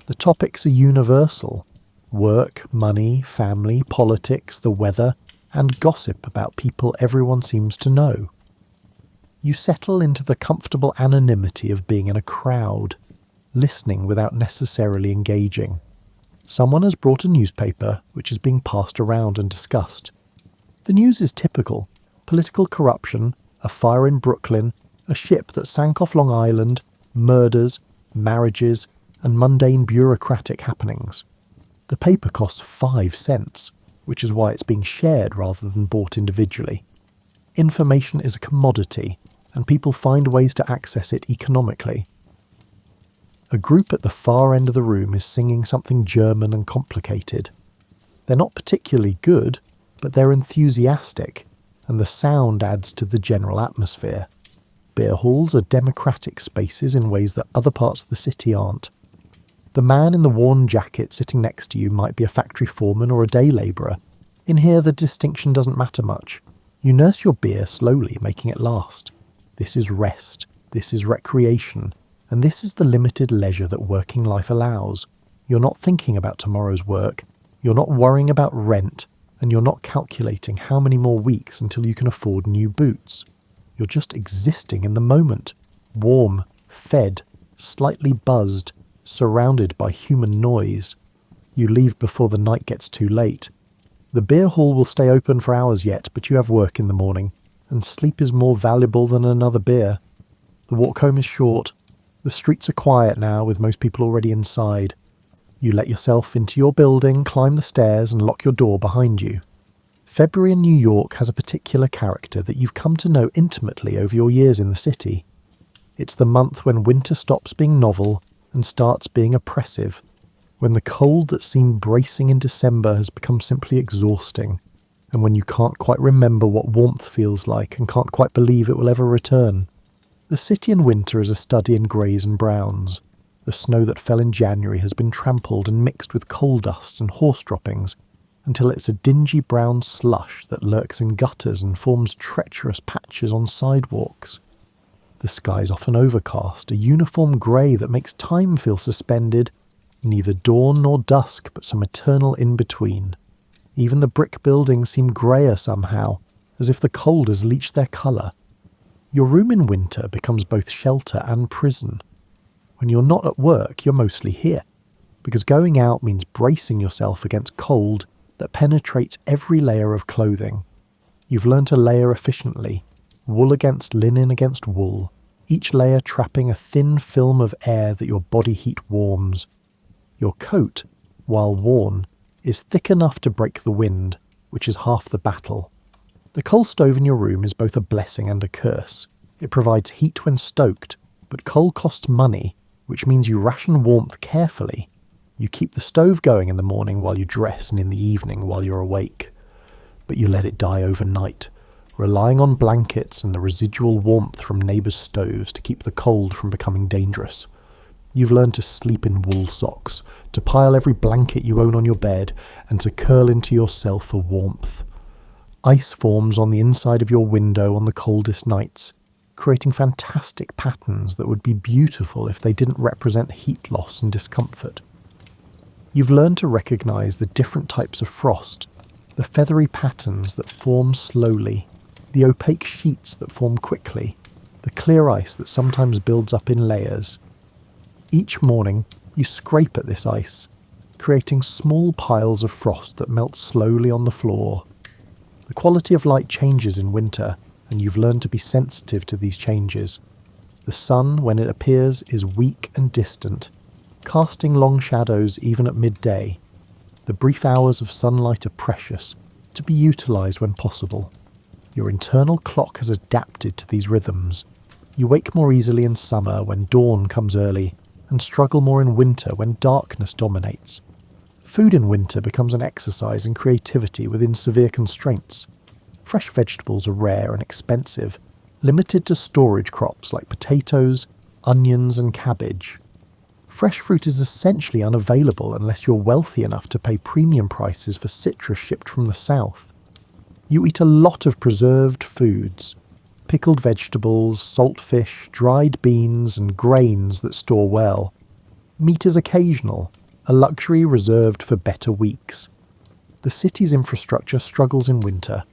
The topics are universal: work, money, family, politics, the weather, and gossip about people everyone seems to know. You settle into the comfortable anonymity of being in a crowd, listening without necessarily engaging. Someone has brought a newspaper which is being passed around and discussed. The news is typical: political corruption, a fire in Brooklyn, a ship that sank off Long Island, murders, marriages, and mundane bureaucratic happenings. The paper costs 5 cents, which is why it's being shared rather than bought individually. Information is a commodity, and people find ways to access it economically. A group at the far end of the room is singing something German and complicated. They're not particularly good, but they're enthusiastic, and the sound adds to the general atmosphere. Beer halls are democratic spaces in ways that other parts of the city aren't. The man in the worn jacket sitting next to you might be a factory foreman or a day labourer. In here the distinction doesn't matter much. You nurse your beer slowly, making it last. This is rest, this is recreation, and this is the limited leisure that working life allows. You're not thinking about tomorrow's work, you're not worrying about rent, and you're not calculating how many more weeks until you can afford new boots. You're just existing in the moment, warm, fed, slightly buzzed, surrounded by human noise. You leave before the night gets too late. The beer hall will stay open for hours yet, but you have work in the morning, and sleep is more valuable than another beer. The walk home is short. The streets are quiet now, with most people already inside. You let yourself into your building, climb the stairs, and lock your door behind you. February in New York has a particular character that you've come to know intimately over your years in the city. It's the month when winter stops being novel and starts being oppressive, when the cold that seemed bracing in December has become simply exhausting, and when you can't quite remember what warmth feels like and can't quite believe it will ever return. The city in winter is a study in greys and browns. The snow that fell in January has been trampled and mixed with coal dust and horse droppings, until it's a dingy brown slush that lurks in gutters and forms treacherous patches on sidewalks. The sky's often overcast, a uniform grey that makes time feel suspended, neither dawn nor dusk, but some eternal in-between. Even the brick buildings seem greyer somehow, as if the cold has leached their colour. Your room in winter becomes both shelter and prison. When you're not at work, you're mostly here, because going out means bracing yourself against cold that penetrates every layer of clothing. You've learned to layer efficiently, wool against linen against wool, each layer trapping a thin film of air that your body heat warms. Your coat, while worn, is thick enough to break the wind, which is half the battle. The coal stove in your room is both a blessing and a curse. It provides heat when stoked, but coal costs money, which means you ration warmth carefully. You keep the stove going in the morning while you dress and in the evening while you're awake. But you let it die overnight, relying on blankets and the residual warmth from neighbours' stoves to keep the cold from becoming dangerous. You've learned to sleep in wool socks, to pile every blanket you own on your bed, and to curl into yourself for warmth. Ice forms on the inside of your window on the coldest nights, creating fantastic patterns that would be beautiful if they didn't represent heat loss and discomfort. You've learned to recognise the different types of frost, the feathery patterns that form slowly, the opaque sheets that form quickly, the clear ice that sometimes builds up in layers. Each morning, you scrape at this ice, creating small piles of frost that melt slowly on the floor. The quality of light changes in winter, and you've learned to be sensitive to these changes. The sun, when it appears, is weak and distant, casting long shadows even at midday. The brief hours of sunlight are precious, to be utilised when possible. Your internal clock has adapted to these rhythms. You wake more easily in summer when dawn comes early, and struggle more in winter when darkness dominates. Food in winter becomes an exercise in creativity within severe constraints. Fresh vegetables are rare and expensive, limited to storage crops like potatoes, onions and cabbage. Fresh fruit is essentially unavailable unless you're wealthy enough to pay premium prices for citrus shipped from the south. You eat a lot of preserved foods, pickled vegetables, salt fish, dried beans and grains that store well. Meat is occasional, a luxury reserved for better weeks. The city's infrastructure struggles in winter.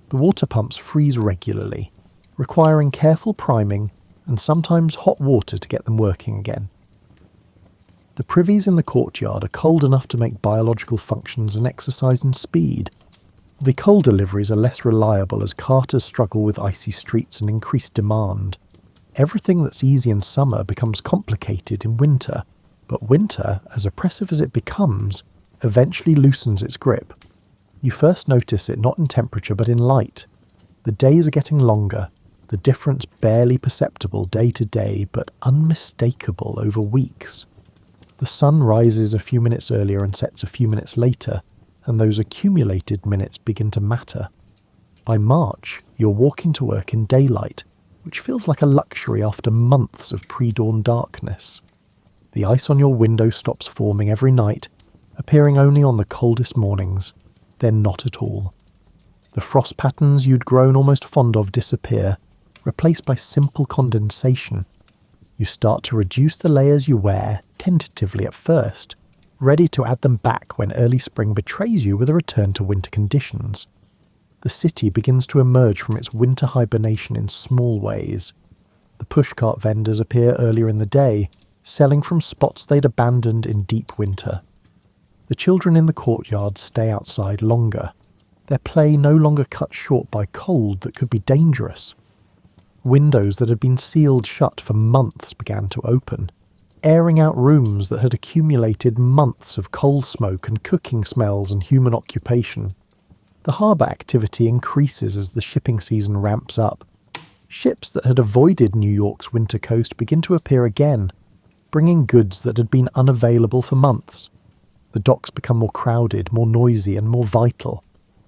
The water pumps freeze regularly, requiring careful priming and sometimes hot water to get them working again. The privies in the courtyard are cold enough to make biological functions an exercise in speed. The coal deliveries are less reliable as carters struggle with icy streets and increased demand. Everything that's easy in summer becomes complicated in winter, but winter, as oppressive as it becomes, eventually loosens its grip. You first notice it not in temperature but in light. The days are getting longer, the difference barely perceptible day to day but unmistakable over weeks. The sun rises a few minutes earlier and sets a few minutes later, and those accumulated minutes begin to matter. By March, you're walking to work in daylight, which feels like a luxury after months of pre-dawn darkness. The ice on your window stops forming every night, appearing only on the coldest mornings, then not at all. The frost patterns you'd grown almost fond of disappear, replaced by simple condensation. You start to reduce the layers you wear, tentatively at first, ready to add them back when early spring betrays you with a return to winter conditions. The city begins to emerge from its winter hibernation in small ways. The pushcart vendors appear earlier in the day, selling from spots they'd abandoned in deep winter. The children in the courtyard stay outside longer, their play no longer cut short by cold that could be dangerous. Windows that had been sealed shut for months began to open, airing out rooms that had accumulated months of coal smoke and cooking smells and human occupation. The harbour activity increases as the shipping season ramps up. Ships that had avoided New York's winter coast begin to appear again, bringing goods that had been unavailable for months. The docks become more crowded, more noisy and more vital.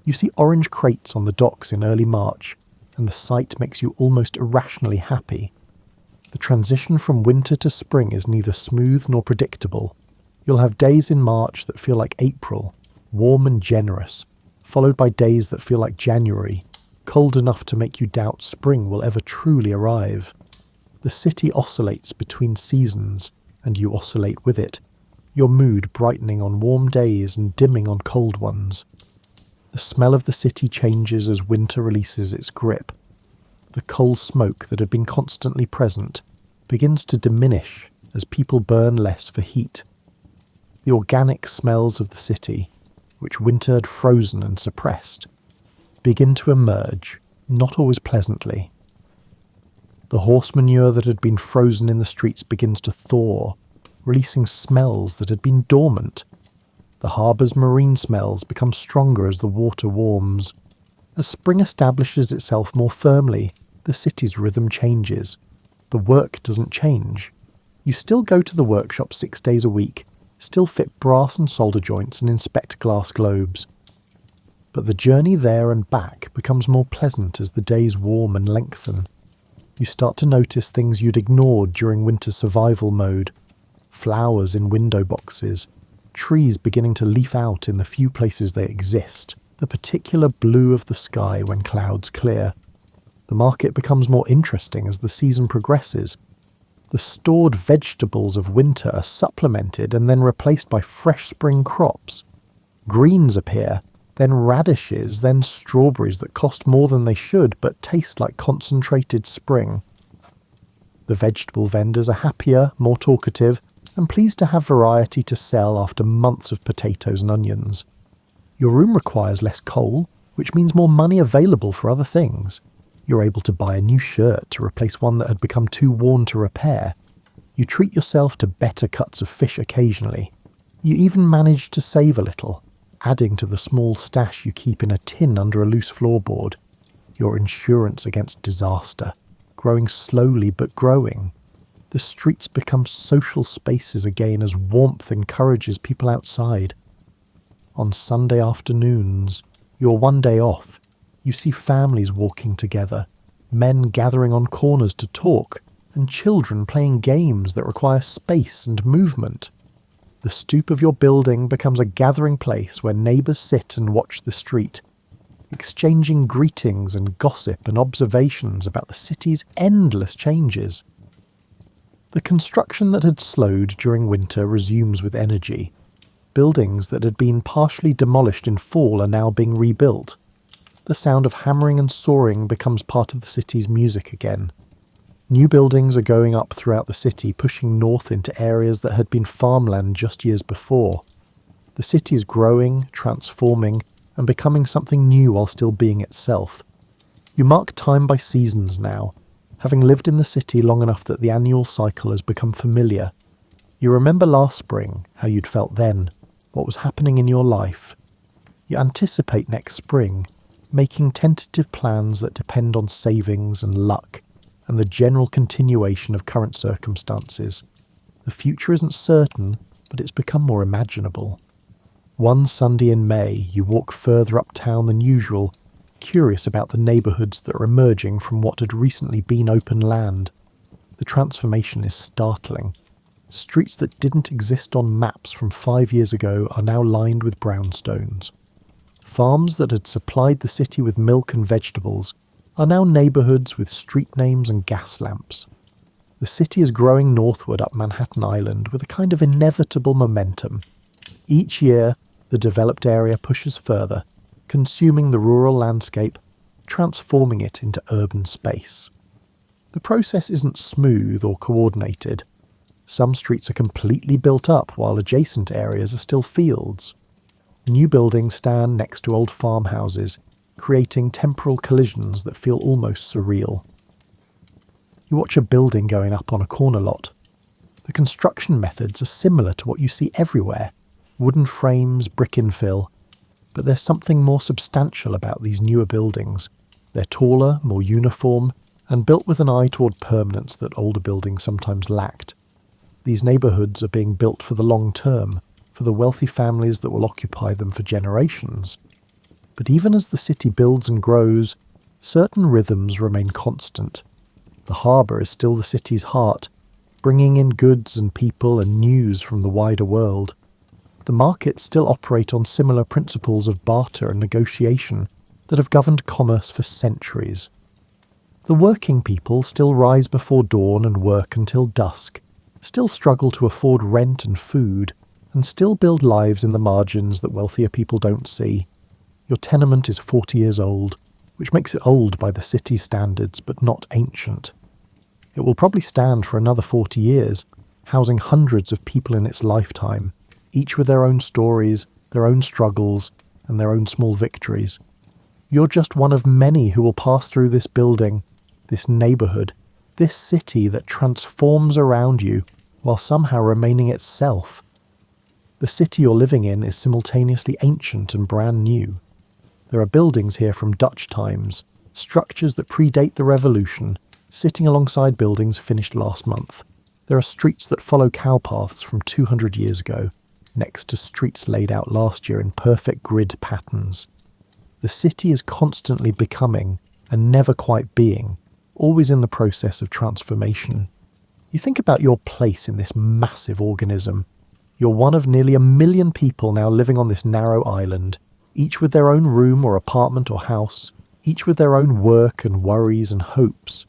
You see orange crates on the docks in early March, and the sight makes you almost irrationally happy. The transition from winter to spring is neither smooth nor predictable. You'll have days in March that feel like April, warm and generous, followed by days that feel like January, cold enough to make you doubt spring will ever truly arrive. The city oscillates between seasons, and you oscillate with it, your mood brightening on warm days and dimming on cold ones. The smell of the city changes as winter releases its grip. The coal smoke that had been constantly present begins to diminish as people burn less for heat. The organic smells of the city, which winter had frozen and suppressed, begin to emerge, not always pleasantly. The horse manure that had been frozen in the streets begins to thaw, releasing smells that had been dormant. The harbour's marine smells become stronger as the water warms. As spring establishes itself more firmly, the city's rhythm changes. The work doesn't change. You still go to the workshop 6 days a week, still fit brass and solder joints and inspect glass globes. but the journey there and back becomes more pleasant as the days warm and lengthen. You start to notice things you'd ignored during winter survival mode. Flowers in window boxes, trees beginning to leaf out in the few places they exist, the particular blue of the sky when clouds clear. The market becomes more interesting as the season progresses. The stored vegetables of winter are supplemented and then replaced by fresh spring crops. Greens appear, then radishes, then strawberries that cost more than they should but taste like concentrated spring. The vegetable vendors are happier, more talkative, and pleased to have variety to sell after months of potatoes and onions. Your room requires less coal, which means more money available for other things. You're able to buy a new shirt to replace one that had become too worn to repair. You treat yourself to better cuts of fish occasionally. You even manage to save a little, adding to the small stash you keep in a tin under a loose floorboard. Your insurance against disaster, growing slowly but growing. The streets become social spaces again as warmth encourages people outside. On Sunday afternoons, your one day off, you see families walking together, men gathering on corners to talk, and children playing games that require space and movement. The stoop of your building becomes a gathering place where neighbours sit and watch the street, exchanging greetings and gossip and observations about the city's endless changes. The construction that had slowed during winter resumes with energy. Buildings that had been partially demolished in fall are now being rebuilt. The sound of hammering and sawing becomes part of the city's music again. New buildings are going up throughout the city, pushing north into areas that had been farmland just years before. The city is growing, transforming, and becoming something new while still being itself. You mark time by seasons now, having lived in the city long enough that the annual cycle has become familiar. You remember last spring, how you'd felt then, what was happening in your life. You anticipate next spring, making tentative plans that depend on savings and luck, and the general continuation of current circumstances. The future isn't certain, but it's become more imaginable. One Sunday in May, you walk further uptown than usual, curious about the neighbourhoods that are emerging from what had recently been open land. The transformation is startling. Streets that didn't exist on maps from 5 years ago are now lined with brownstones. Farms that had supplied the city with milk and vegetables are now neighbourhoods with street names and gas lamps. The city is growing northward up Manhattan Island with a kind of inevitable momentum. Each year, the developed area pushes further, consuming the rural landscape, transforming it into urban space. The process isn't smooth or coordinated. Some streets are completely built up while adjacent areas are still fields. New buildings stand next to old farmhouses, creating temporal collisions that feel almost surreal. You watch a building going up on a corner lot. The construction methods are similar to what you see everywhere: wooden frames, brick infill. But there's something more substantial about these newer buildings. They're taller, more uniform, and built with an eye toward permanence that older buildings sometimes lacked. These neighbourhoods are being built for the long term, for the wealthy families that will occupy them for generations. But even as the city builds and grows, certain rhythms remain constant. The harbour is still the city's heart, bringing in goods and people and news from the wider world. The markets still operate on similar principles of barter and negotiation that have governed commerce for centuries. The working people still rise before dawn and work until dusk, still struggle to afford rent and food, and still build lives in the margins that wealthier people don't see. Your tenement is 40 years old, which makes it old by the city's standards, but not ancient. It will probably stand for another 40 years, housing hundreds of people in its lifetime, each with their own stories, their own struggles, and their own small victories. You're just one of many who will pass through this building, this neighbourhood, this city that transforms around you while somehow remaining itself. The city you're living in is simultaneously ancient and brand new. There are buildings here from Dutch times, structures that predate the revolution, sitting alongside buildings finished last month. There are streets that follow cowpaths from 200 years ago, next to streets laid out last year in perfect grid patterns. The city is constantly becoming and never quite being, always in the process of transformation. You think about your place in this massive organism. You're one of nearly 1 million people now living on this narrow island, each with their own room or apartment or house, each with their own work and worries and hopes.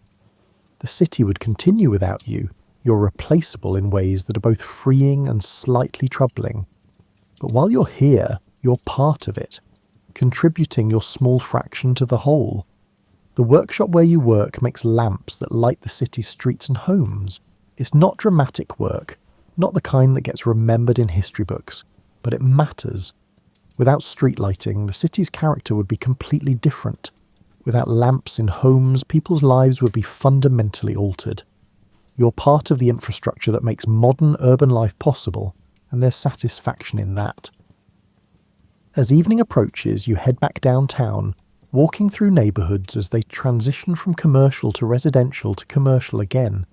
The city would continue without you. You're replaceable in ways that are both freeing and slightly troubling. But while you're here, you're part of it, contributing your small fraction to the whole. The workshop where you work makes lamps that light the city's streets and homes. It's not dramatic work, not the kind that gets remembered in history books, but it matters. Without street lighting, the city's character would be completely different. Without lamps in homes, people's lives would be fundamentally altered. You're part of the infrastructure that makes modern urban life possible, and there's satisfaction in that. As evening approaches, you head back downtown, walking through neighbourhoods as they transition from commercial to residential to commercial again.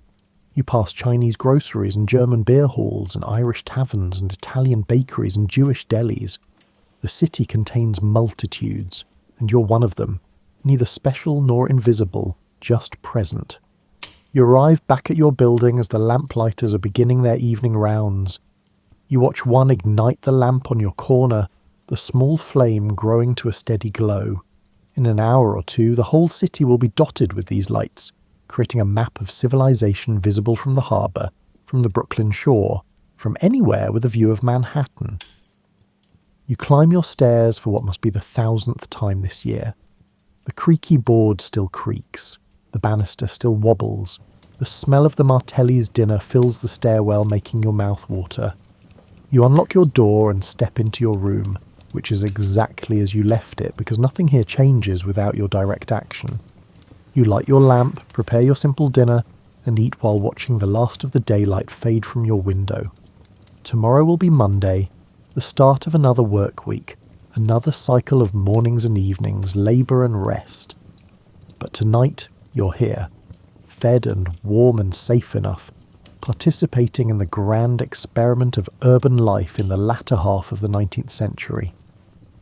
You pass Chinese groceries and German beer halls and Irish taverns and Italian bakeries and Jewish delis. The city contains multitudes, and you're one of them, neither special nor invisible, just present. You arrive back at your building as the lamplighters are beginning their evening rounds. You watch one ignite the lamp on your corner, the small flame growing to a steady glow. In an hour or two, the whole city will be dotted with these lights, creating a map of civilization visible from the harbour, from the Brooklyn shore, from anywhere with a view of Manhattan. You climb your stairs for what must be the 1,000th time this year. The creaky board still creaks. The banister still wobbles. The smell of the Martelli's dinner fills the stairwell, making your mouth water. You unlock your door and step into your room, which is exactly as you left it, because nothing here changes without your direct action. You light your lamp, prepare your simple dinner, and eat while watching the last of the daylight fade from your window. Tomorrow will be Monday, the start of another work week, another cycle of mornings and evenings, labour and rest. But tonight, you're here, fed and warm and safe enough, participating in the grand experiment of urban life in the latter half of the 19th century.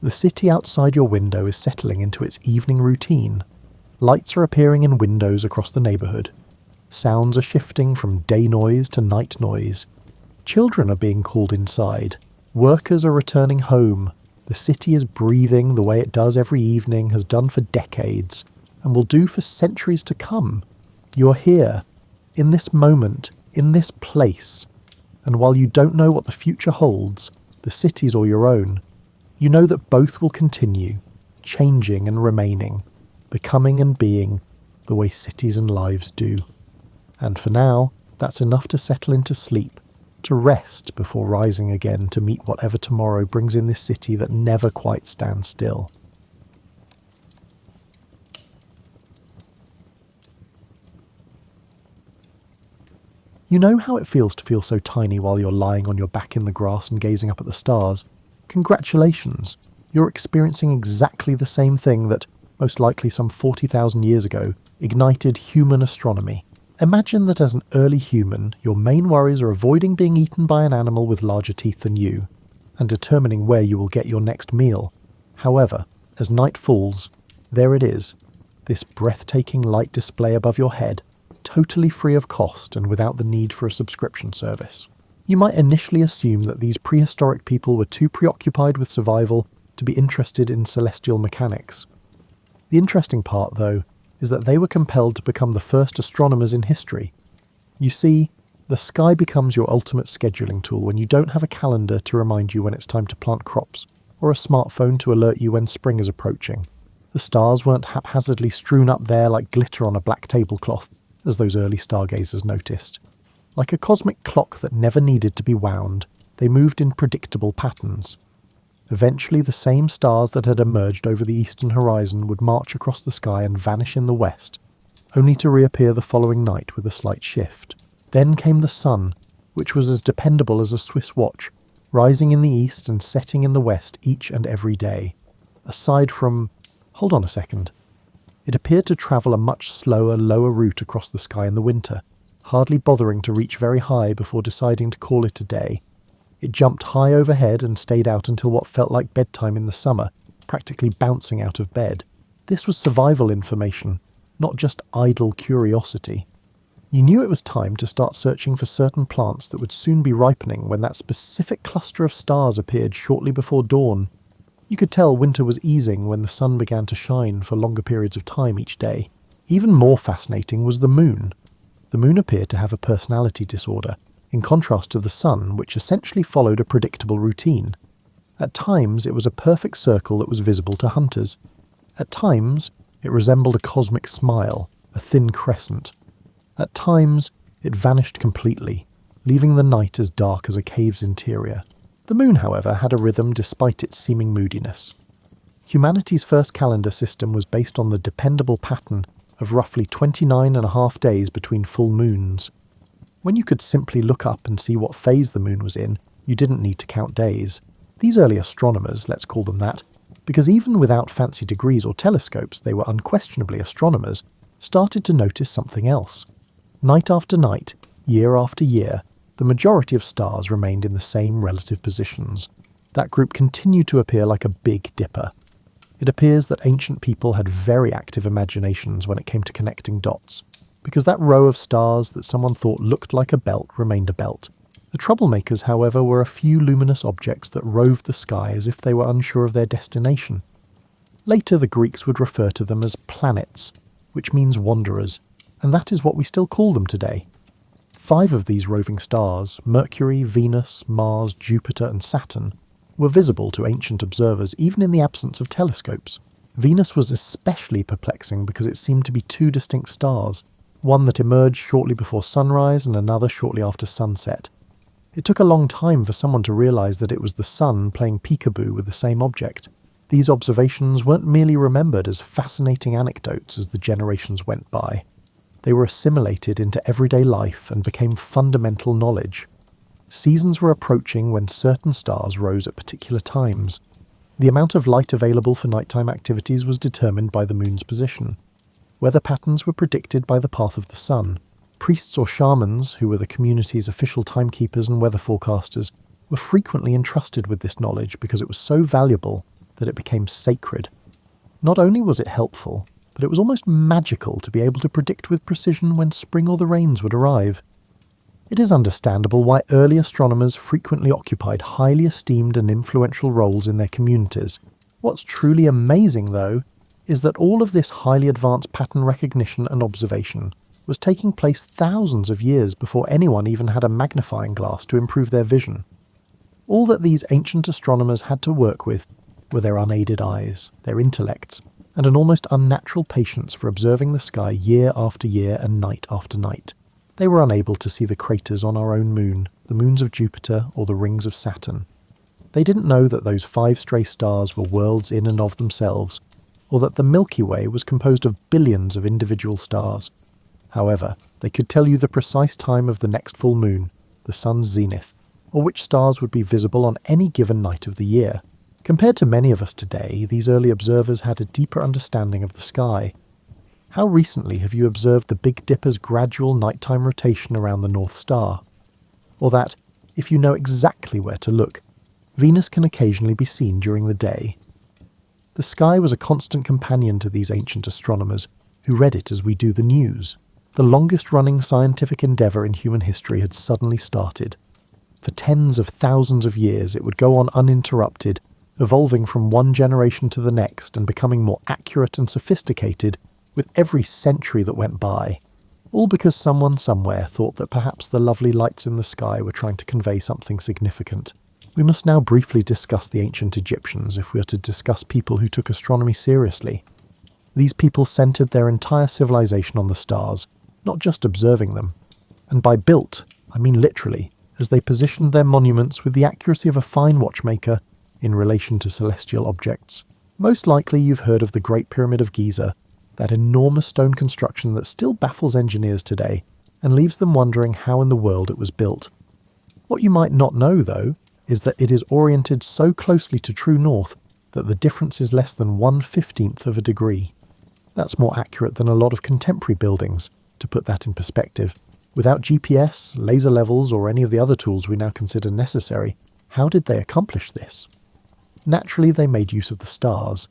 The city outside your window is settling into its evening routine. Lights are appearing in windows across the neighbourhood. Sounds are shifting from day noise to night noise. Children are being called inside. Workers are returning home. The city is breathing the way it does every evening, has done for decades, and will do for centuries to come. You are here, in this moment, in this place, and while you don't know what the future holds, the city's or your own, you know that both will continue, changing and remaining, becoming and being, the way cities and lives do. And for now, that's enough to settle into sleep, to rest before rising again to meet whatever tomorrow brings in this city that never quite stands still. You know how it feels to feel so tiny while you're lying on your back in the grass and gazing up at the stars? Congratulations! You're experiencing exactly the same thing that, most likely some 40,000 years ago, ignited human astronomy. Imagine that as an early human, your main worries are avoiding being eaten by an animal with larger teeth than you, and determining where you will get your next meal. However, as night falls, there it is, this breathtaking light display above your head, totally free of cost and without the need for a subscription service. You might initially assume that these prehistoric people were too preoccupied with survival to be interested in celestial mechanics. The interesting part, though, is that they were compelled to become the first astronomers in history. You see, the sky becomes your ultimate scheduling tool when you don't have a calendar to remind you when it's time to plant crops, or a smartphone to alert you when spring is approaching. The stars weren't haphazardly strewn up there like glitter on a black tablecloth, as those early stargazers noticed. Like a cosmic clock that never needed to be wound, they moved in predictable patterns. Eventually the same stars that had emerged over the eastern horizon would march across the sky and vanish in the west, only to reappear the following night with a slight shift. Then came the sun, which was as dependable as a Swiss watch, rising in the east and setting in the west each and every day. Aside from... hold on a second. It appeared to travel a much slower, lower route across the sky in the winter, hardly bothering to reach very high before deciding to call it a day. It jumped high overhead and stayed out until what felt like bedtime in the summer, practically bouncing out of bed. This was survival information, not just idle curiosity. You knew it was time to start searching for certain plants that would soon be ripening when that specific cluster of stars appeared shortly before dawn. You could tell winter was easing when the sun began to shine for longer periods of time each day. Even more fascinating was the moon. The moon appeared to have a personality disorder, in contrast to the sun, which essentially followed a predictable routine. At times, it was a perfect circle that was visible to hunters. At times, it resembled a cosmic smile, a thin crescent. At times, it vanished completely, leaving the night as dark as a cave's interior. The moon, however, had a rhythm despite its seeming moodiness. Humanity's first calendar system was based on the dependable pattern of roughly 29.5 days between full moons. When you could simply look up and see what phase the moon was in, you didn't need to count days. These early astronomers, let's call them that, because even without fancy degrees or telescopes, they were unquestionably astronomers, started to notice something else. Night after night, year after year, the majority of stars remained in the same relative positions. That group continued to appear like a Big Dipper. It appears that ancient people had very active imaginations when it came to connecting dots, because that row of stars that someone thought looked like a belt remained a belt. The troublemakers, however, were a few luminous objects that roved the sky as if they were unsure of their destination. Later, the Greeks would refer to them as planets, which means wanderers, and that is what we still call them today. 5 of these roving stars, Mercury, Venus, Mars, Jupiter and Saturn, were visible to ancient observers even in the absence of telescopes. Venus was especially perplexing because it seemed to be 2 distinct stars, one that emerged shortly before sunrise and another shortly after sunset. It took a long time for someone to realise that it was the sun playing peekaboo with the same object. These observations weren't merely remembered as fascinating anecdotes as the generations went by. They were assimilated into everyday life and became fundamental knowledge. Seasons were approaching when certain stars rose at particular times. The amount of light available for nighttime activities was determined by the moon's position. Weather patterns were predicted by the path of the sun. Priests or shamans, who were the community's official timekeepers and weather forecasters, were frequently entrusted with this knowledge because it was so valuable that it became sacred. Not only was it helpful, but it was almost magical to be able to predict with precision when spring or the rains would arrive. It is understandable why early astronomers frequently occupied highly esteemed and influential roles in their communities. What's truly amazing, though, is that all of this highly advanced pattern recognition and observation was taking place thousands of years before anyone even had a magnifying glass to improve their vision. All that these ancient astronomers had to work with were their unaided eyes, their intellects, and an almost unnatural patience for observing the sky year after year and night after night. They were unable to see the craters on our own moon, the moons of Jupiter, or the rings of Saturn. They didn't know that those 5 stray stars were worlds in and of themselves, or that the Milky Way was composed of billions of individual stars. However, they could tell you the precise time of the next full moon, the sun's zenith, or which stars would be visible on any given night of the year. Compared to many of us today, these early observers had a deeper understanding of the sky. How recently have you observed the Big Dipper's gradual nighttime rotation around the North Star? Or that, if you know exactly where to look, Venus can occasionally be seen during the day. The sky was a constant companion to these ancient astronomers, who read it as we do the news. The longest-running scientific endeavour in human history had suddenly started. For tens of thousands of years it would go on uninterrupted, evolving from one generation to the next and becoming more accurate and sophisticated with every century that went by, all because someone somewhere thought that perhaps the lovely lights in the sky were trying to convey something significant. We must now briefly discuss the ancient Egyptians if we are to discuss people who took astronomy seriously. These people centered their entire civilization on the stars, not just observing them. And by built, I mean literally, as they positioned their monuments with the accuracy of a fine watchmaker in relation to celestial objects. Most likely you've heard of the Great Pyramid of Giza, that enormous stone construction that still baffles engineers today and leaves them wondering how in the world it was built. What you might not know, though, is that it is oriented so closely to true north that the difference is less than 1/15 of a degree. That's more accurate than a lot of contemporary buildings, to put that in perspective. Without GPS, laser levels, or any of the other tools we now consider necessary, how did they accomplish this? Naturally, they made use of the stars.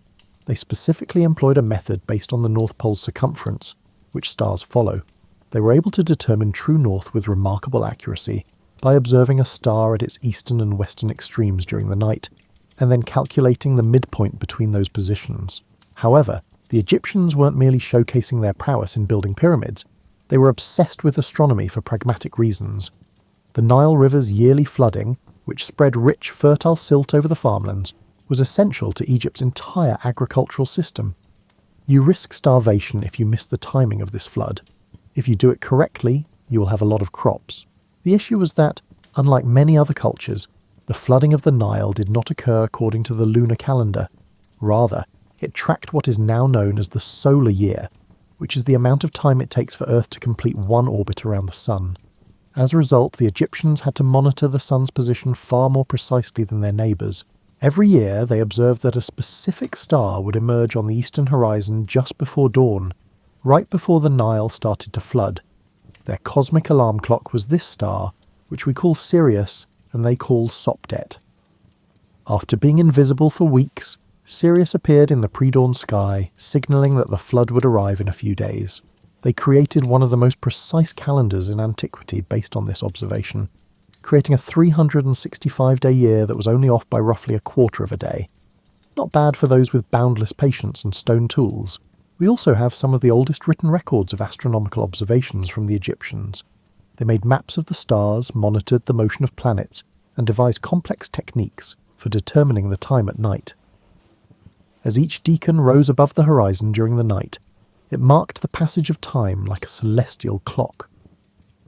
They specifically employed a method based on the North Pole's circumference, which stars follow. They were able to determine true north with remarkable accuracy by observing a star at its eastern and western extremes during the night, and then calculating the midpoint between those positions. However, the Egyptians weren't merely showcasing their prowess in building pyramids, they were obsessed with astronomy for pragmatic reasons. The Nile River's yearly flooding, which spread rich, fertile silt over the farmlands, was essential to Egypt's entire agricultural system. You risk starvation if you miss the timing of this flood. If you do it correctly, you will have a lot of crops. The issue was that, unlike many other cultures, the flooding of the Nile did not occur according to the lunar calendar. Rather, it tracked what is now known as the solar year, which is the amount of time it takes for Earth to complete one orbit around the Sun. As a result, the Egyptians had to monitor the Sun's position far more precisely than their neighbours. Every year, they observed that a specific star would emerge on the eastern horizon just before dawn, right before the Nile started to flood. Their cosmic alarm clock was this star, which we call Sirius, and they call Sopdet. After being invisible for weeks, Sirius appeared in the pre-dawn sky, signalling that the flood would arrive in a few days. They created one of the most precise calendars in antiquity based on this observation, creating a 365-day year that was only off by roughly a quarter of a day. Not bad for those with boundless patience and stone tools. We also have some of the oldest written records of astronomical observations from the Egyptians. They made maps of the stars, monitored the motion of planets, and devised complex techniques for determining the time at night. As each deacon rose above the horizon during the night, it marked the passage of time like a celestial clock.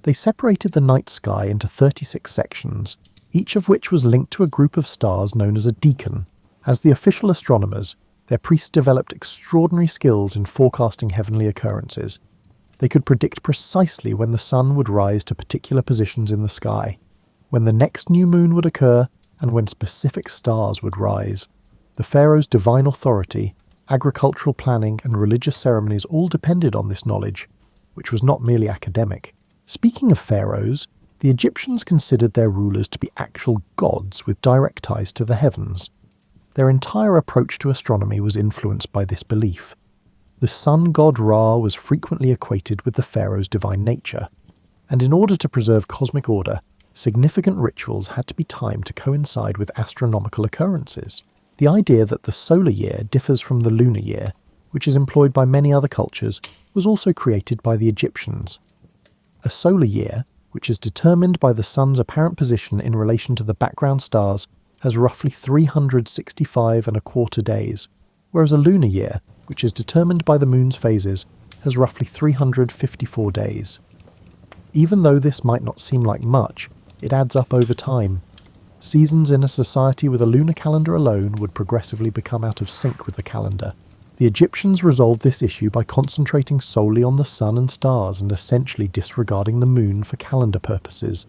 They separated the night sky into 36 sections, each of which was linked to a group of stars known as a deacon. As the official astronomers, their priests developed extraordinary skills in forecasting heavenly occurrences. They could predict precisely when the sun would rise to particular positions in the sky, when the next new moon would occur, and when specific stars would rise. The pharaoh's divine authority, agricultural planning, and religious ceremonies all depended on this knowledge, which was not merely academic. Speaking of pharaohs, the Egyptians considered their rulers to be actual gods with direct ties to the heavens. Their entire approach to astronomy was influenced by this belief. The sun god Ra was frequently equated with the pharaoh's divine nature, and in order to preserve cosmic order, significant rituals had to be timed to coincide with astronomical occurrences. The idea that the solar year differs from the lunar year, which is employed by many other cultures, was also created by the Egyptians. A solar year, which is determined by the sun's apparent position in relation to the background stars, has roughly 365¼ days, whereas a lunar year, which is determined by the moon's phases, has roughly 354 days. Even though this might not seem like much, it adds up over time. Seasons in a society with a lunar calendar alone would progressively become out of sync with the calendar. The Egyptians resolved this issue by concentrating solely on the sun and stars and essentially disregarding the moon for calendar purposes.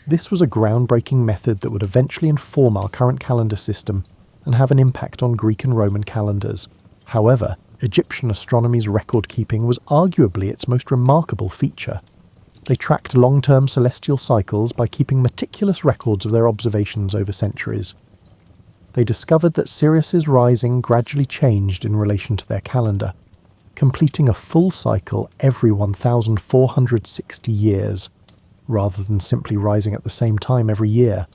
This was a groundbreaking method that would eventually inform our current calendar system and have an impact on Greek and Roman calendars. However, Egyptian astronomy's record-keeping was arguably its most remarkable feature. They tracked long-term celestial cycles by keeping meticulous records of their observations over centuries. They discovered that Sirius's rising gradually changed in relation to their calendar, completing a full cycle every 1,460 years, rather than simply rising at the same time every year.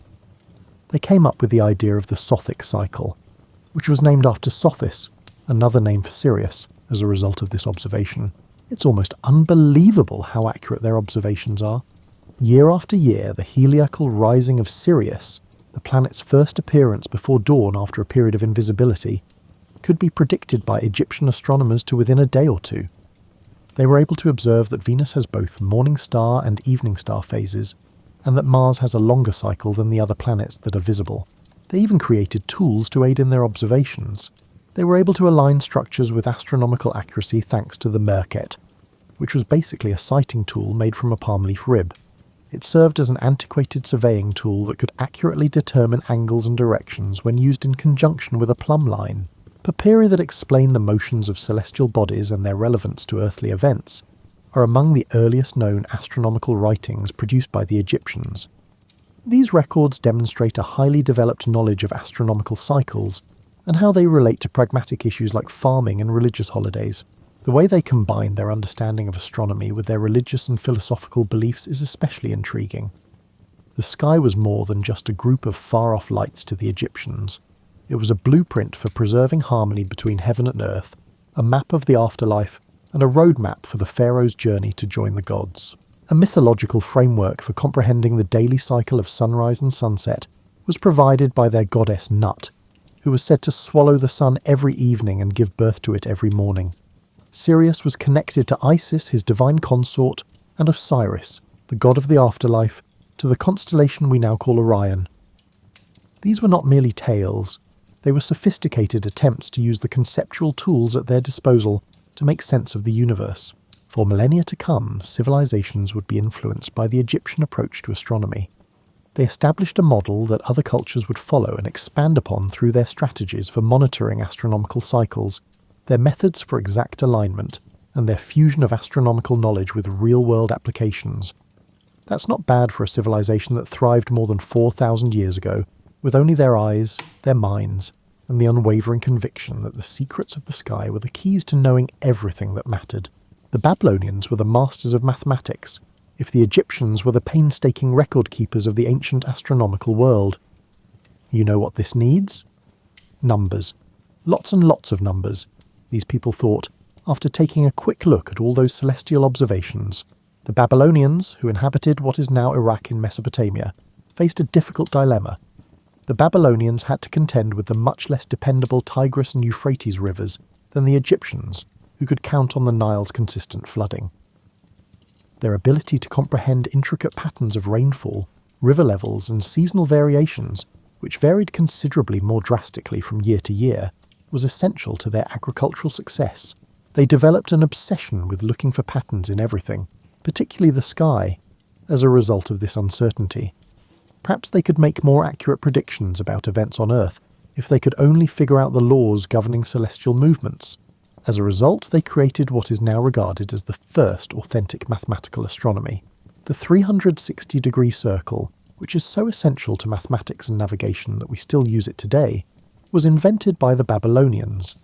They came up with the idea of the Sothic cycle, which was named after Sothis, another name for Sirius, as a result of this observation. It's almost unbelievable how accurate their observations are. Year after year, the heliacal rising of Sirius, the planet's first appearance before dawn after a period of invisibility, could be predicted by Egyptian astronomers to within a day or two. They were able to observe that Venus has both morning star and evening star phases, and that Mars has a longer cycle than the other planets that are visible. They even created tools to aid in their observations. They were able to align structures with astronomical accuracy thanks to the Merket, which was basically a sighting tool made from a palm leaf rib. It served as an antiquated surveying tool that could accurately determine angles and directions when used in conjunction with a plumb line. Papyri that explain the motions of celestial bodies and their relevance to earthly events are among the earliest known astronomical writings produced by the Egyptians. These records demonstrate a highly developed knowledge of astronomical cycles and how they relate to pragmatic issues like farming and religious holidays. The way they combine their understanding of astronomy with their religious and philosophical beliefs is especially intriguing. The sky was more than just a group of far-off lights to the Egyptians. It was a blueprint for preserving harmony between heaven and earth, a map of the afterlife, and a roadmap for the pharaoh's journey to join the gods. A mythological framework for comprehending the daily cycle of sunrise and sunset was provided by their goddess Nut, who was said to swallow the sun every evening and give birth to it every morning. Sirius was connected to Isis, his divine consort, and Osiris, the god of the afterlife, to the constellation we now call Orion. These were not merely tales, they were sophisticated attempts to use the conceptual tools at their disposal to make sense of the universe. For millennia to come, civilizations would be influenced by the Egyptian approach to astronomy. They established a model that other cultures would follow and expand upon through their strategies for monitoring astronomical cycles, their methods for exact alignment, and their fusion of astronomical knowledge with real-world applications. That's not bad for a civilization that thrived more than 4,000 years ago, with only their eyes, their minds, and the unwavering conviction that the secrets of the sky were the keys to knowing everything that mattered. The Babylonians were the masters of mathematics, if the Egyptians were the painstaking record keepers of the ancient astronomical world. You know what this needs? Numbers. Lots and lots of numbers, these people thought, after taking a quick look at all those celestial observations. The Babylonians, who inhabited what is now Iraq in Mesopotamia, faced a difficult dilemma. The Babylonians had to contend with the much less dependable Tigris and Euphrates rivers than the Egyptians, who could count on the Nile's consistent flooding. Their ability to comprehend intricate patterns of rainfall, river levels, and seasonal variations, which varied considerably more drastically from year to year, was essential to their agricultural success. They developed an obsession with looking for patterns in everything, particularly the sky, as a result of this uncertainty. Perhaps they could make more accurate predictions about events on Earth if they could only figure out the laws governing celestial movements. As a result, they created what is now regarded as the first authentic mathematical astronomy. The 360-degree circle, which is so essential to mathematics and navigation that we still use it today, was invented by the Babylonians.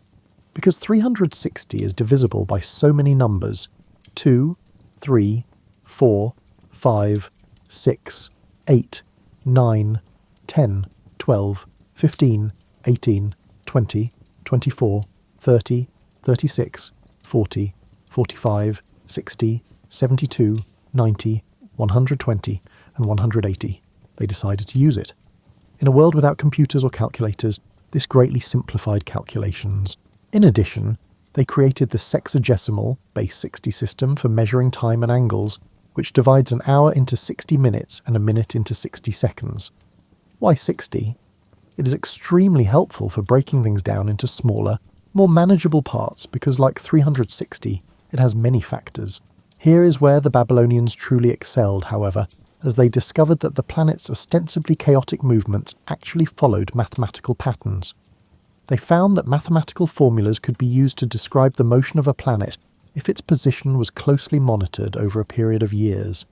Because 360 is divisible by so many numbers, 2, 3, 4, 5, 6, 8, 9, 10, 12, 15, 18, 20, 24, 30, 36, 40, 45, 60, 72, 90, 120, and 180. They decided to use it. In a world without computers or calculators, this greatly simplified calculations. In addition, they created the sexagesimal, base 60 system for measuring time and angles, which divides an hour into 60 minutes and a minute into 60 seconds. Why 60? It is extremely helpful for breaking things down into smaller, more manageable parts because, like 360, it has many factors. Here is where the Babylonians truly excelled, however, as they discovered that the planet's ostensibly chaotic movements actually followed mathematical patterns. They found that mathematical formulas could be used to describe the motion of a planet if its position was closely monitored over a period of years.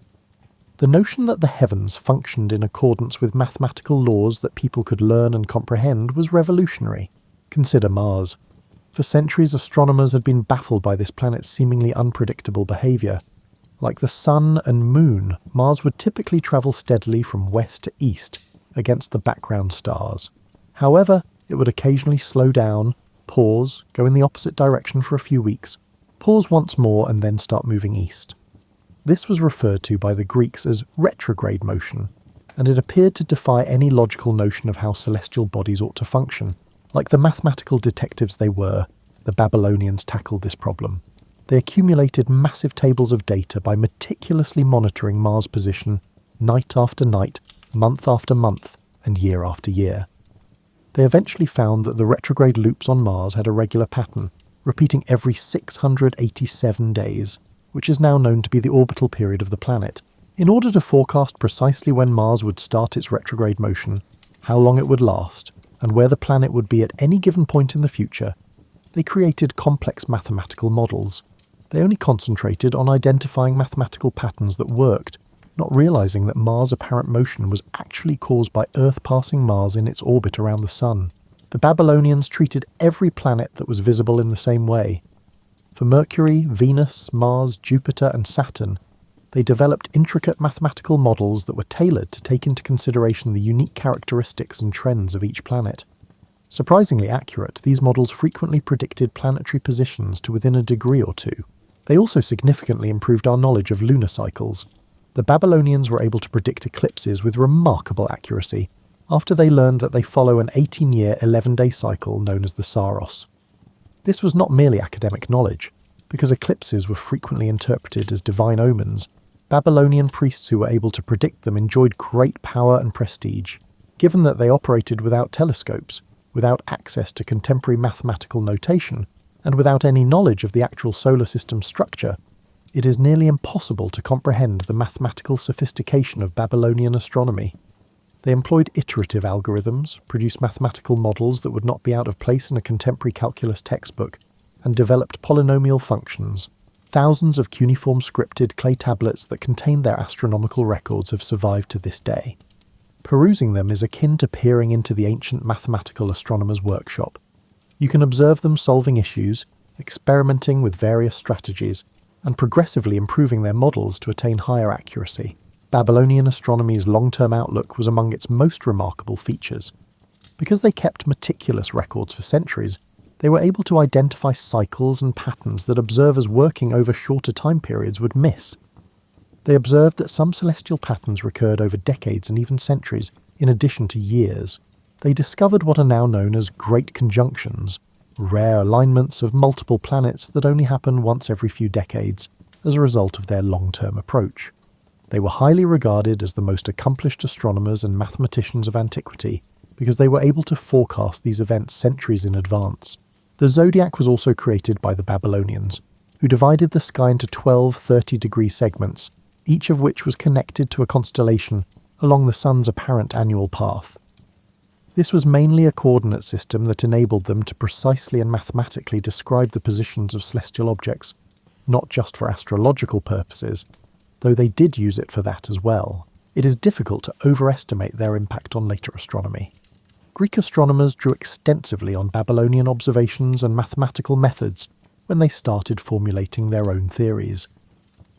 The notion that the heavens functioned in accordance with mathematical laws that people could learn and comprehend was revolutionary. Consider Mars. For centuries, astronomers had been baffled by this planet's seemingly unpredictable behaviour. Like the Sun and Moon, Mars would typically travel steadily from west to east against the background stars. However, it would occasionally slow down, pause, go in the opposite direction for a few weeks, pause once more and then start moving east. This was referred to by the Greeks as retrograde motion, and it appeared to defy any logical notion of how celestial bodies ought to function. Like the mathematical detectives they were, the Babylonians tackled this problem. They accumulated massive tables of data by meticulously monitoring Mars' position night after night, month after month, and year after year. They eventually found that the retrograde loops on Mars had a regular pattern, repeating every 687 days, which is now known to be the orbital period of the planet. In order to forecast precisely when Mars would start its retrograde motion, how long it would last, and where the planet would be at any given point in the future, they created complex mathematical models. They only concentrated on identifying mathematical patterns that worked, not realizing that Mars' apparent motion was actually caused by Earth passing Mars in its orbit around the Sun. The Babylonians treated every planet that was visible in the same way. For Mercury, Venus, Mars, Jupiter, and Saturn, they developed intricate mathematical models that were tailored to take into consideration the unique characteristics and trends of each planet. Surprisingly accurate, these models frequently predicted planetary positions to within a degree or two. They also significantly improved our knowledge of lunar cycles. The Babylonians were able to predict eclipses with remarkable accuracy, after they learned that they follow an 18-year, 11-day cycle known as the Saros. This was not merely academic knowledge. Because eclipses were frequently interpreted as divine omens, Babylonian priests who were able to predict them enjoyed great power and prestige. Given that they operated without telescopes, without access to contemporary mathematical notation, and without any knowledge of the actual solar system structure, it is nearly impossible to comprehend the mathematical sophistication of Babylonian astronomy. They employed iterative algorithms, produced mathematical models that would not be out of place in a contemporary calculus textbook, and developed polynomial functions. Thousands of cuneiform scripted clay tablets that contain their astronomical records have survived to this day. Perusing them is akin to peering into the ancient mathematical astronomer's workshop. You can observe them solving issues, experimenting with various strategies, and progressively improving their models to attain higher accuracy. Babylonian astronomy's long-term outlook was among its most remarkable features. Because they kept meticulous records for centuries, they were able to identify cycles and patterns that observers working over shorter time periods would miss. They observed that some celestial patterns recurred over decades and even centuries, in addition to years. They discovered what are now known as great conjunctions, rare alignments of multiple planets that only happen once every few decades as a result of their long-term approach. They were highly regarded as the most accomplished astronomers and mathematicians of antiquity because they were able to forecast these events centuries in advance. The zodiac was also created by the Babylonians, who divided the sky into 12 30-degree segments, each of which was connected to a constellation along the sun's apparent annual path. This was mainly a coordinate system that enabled them to precisely and mathematically describe the positions of celestial objects, not just for astrological purposes, though they did use it for that as well. It is difficult to overestimate their impact on later astronomy. Greek astronomers drew extensively on Babylonian observations and mathematical methods when they started formulating their own theories.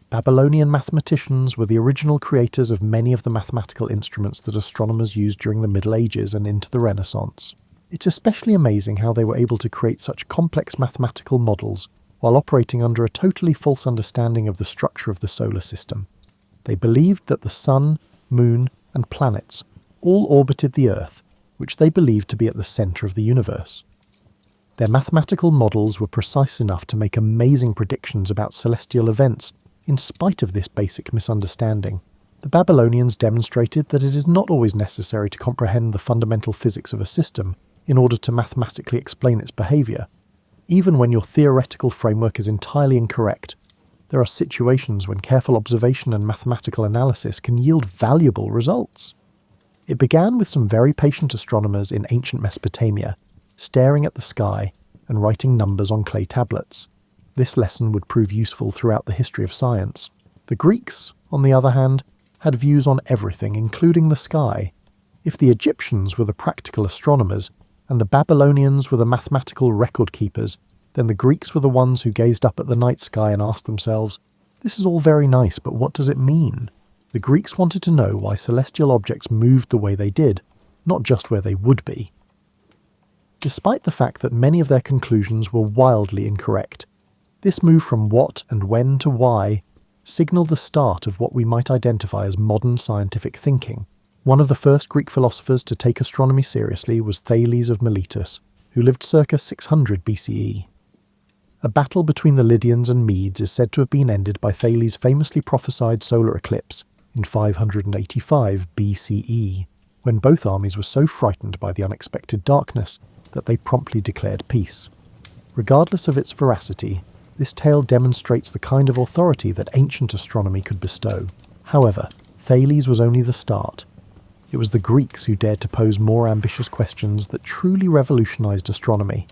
Babylonian mathematicians were the original creators of many of the mathematical instruments that astronomers used during the Middle Ages and into the Renaissance. It's especially amazing how they were able to create such complex mathematical models while operating under a totally false understanding of the structure of the solar system. They believed that the Sun, Moon, and planets all orbited the Earth, which they believed to be at the centre of the universe. Their mathematical models were precise enough to make amazing predictions about celestial events in spite of this basic misunderstanding. The Babylonians demonstrated that it is not always necessary to comprehend the fundamental physics of a system in order to mathematically explain its behaviour. Even when your theoretical framework is entirely incorrect, there are situations when careful observation and mathematical analysis can yield valuable results. It began with some very patient astronomers in ancient Mesopotamia, staring at the sky and writing numbers on clay tablets. This lesson would prove useful throughout the history of science. The Greeks, on the other hand, had views on everything, including the sky. If the Egyptians were the practical astronomers, and the Babylonians were the mathematical record keepers, then the Greeks were the ones who gazed up at the night sky and asked themselves, "This is all very nice, but what does it mean?" The Greeks wanted to know why celestial objects moved the way they did, not just where they would be. Despite the fact that many of their conclusions were wildly incorrect, this move from what and when to why signalled the start of what we might identify as modern scientific thinking. One of the first Greek philosophers to take astronomy seriously was Thales of Miletus, who lived circa 600 BCE. A battle between the Lydians and Medes is said to have been ended by Thales' famously prophesied solar eclipse in 585 BCE, when both armies were so frightened by the unexpected darkness that they promptly declared peace. Regardless of its veracity, this tale demonstrates the kind of authority that ancient astronomy could bestow. However, Thales was only the start. It was the Greeks who dared to pose more ambitious questions that truly revolutionized astronomy.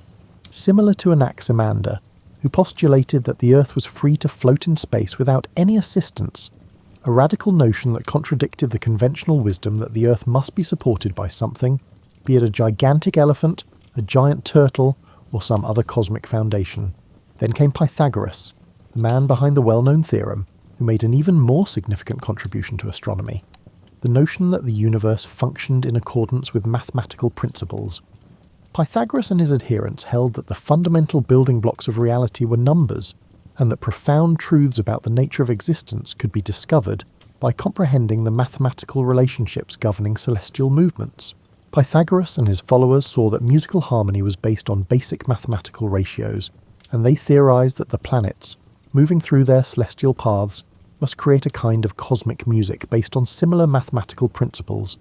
Similar to Anaximander, who postulated that the Earth was free to float in space without any assistance, a radical notion that contradicted the conventional wisdom that the Earth must be supported by something, be it a gigantic elephant, a giant turtle, or some other cosmic foundation. Then came Pythagoras, the man behind the well-known theorem, who made an even more significant contribution to astronomy: the notion that the universe functioned in accordance with mathematical principles. Pythagoras and his adherents held that the fundamental building blocks of reality were numbers, and that profound truths about the nature of existence could be discovered by comprehending the mathematical relationships governing celestial movements. Pythagoras and his followers saw that musical harmony was based on basic mathematical ratios, and they theorized that the planets, moving through their celestial paths, must create a kind of cosmic music based on similar mathematical principles.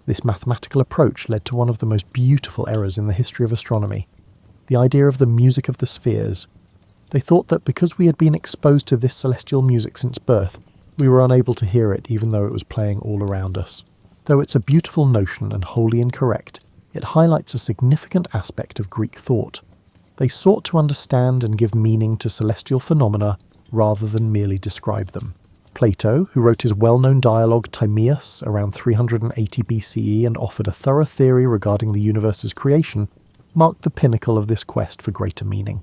This mathematical approach led to one of the most beautiful errors in the history of astronomy: the idea of the music of the spheres. They thought that because we had been exposed to this celestial music since birth, we were unable to hear it even though it was playing all around us. Though it's a beautiful notion and wholly incorrect, it highlights a significant aspect of Greek thought. They sought to understand and give meaning to celestial phenomena rather than merely describe them. Plato, who wrote his well-known dialogue Timaeus around 380 BCE and offered a thorough theory regarding the universe's creation, marked the pinnacle of this quest for greater meaning.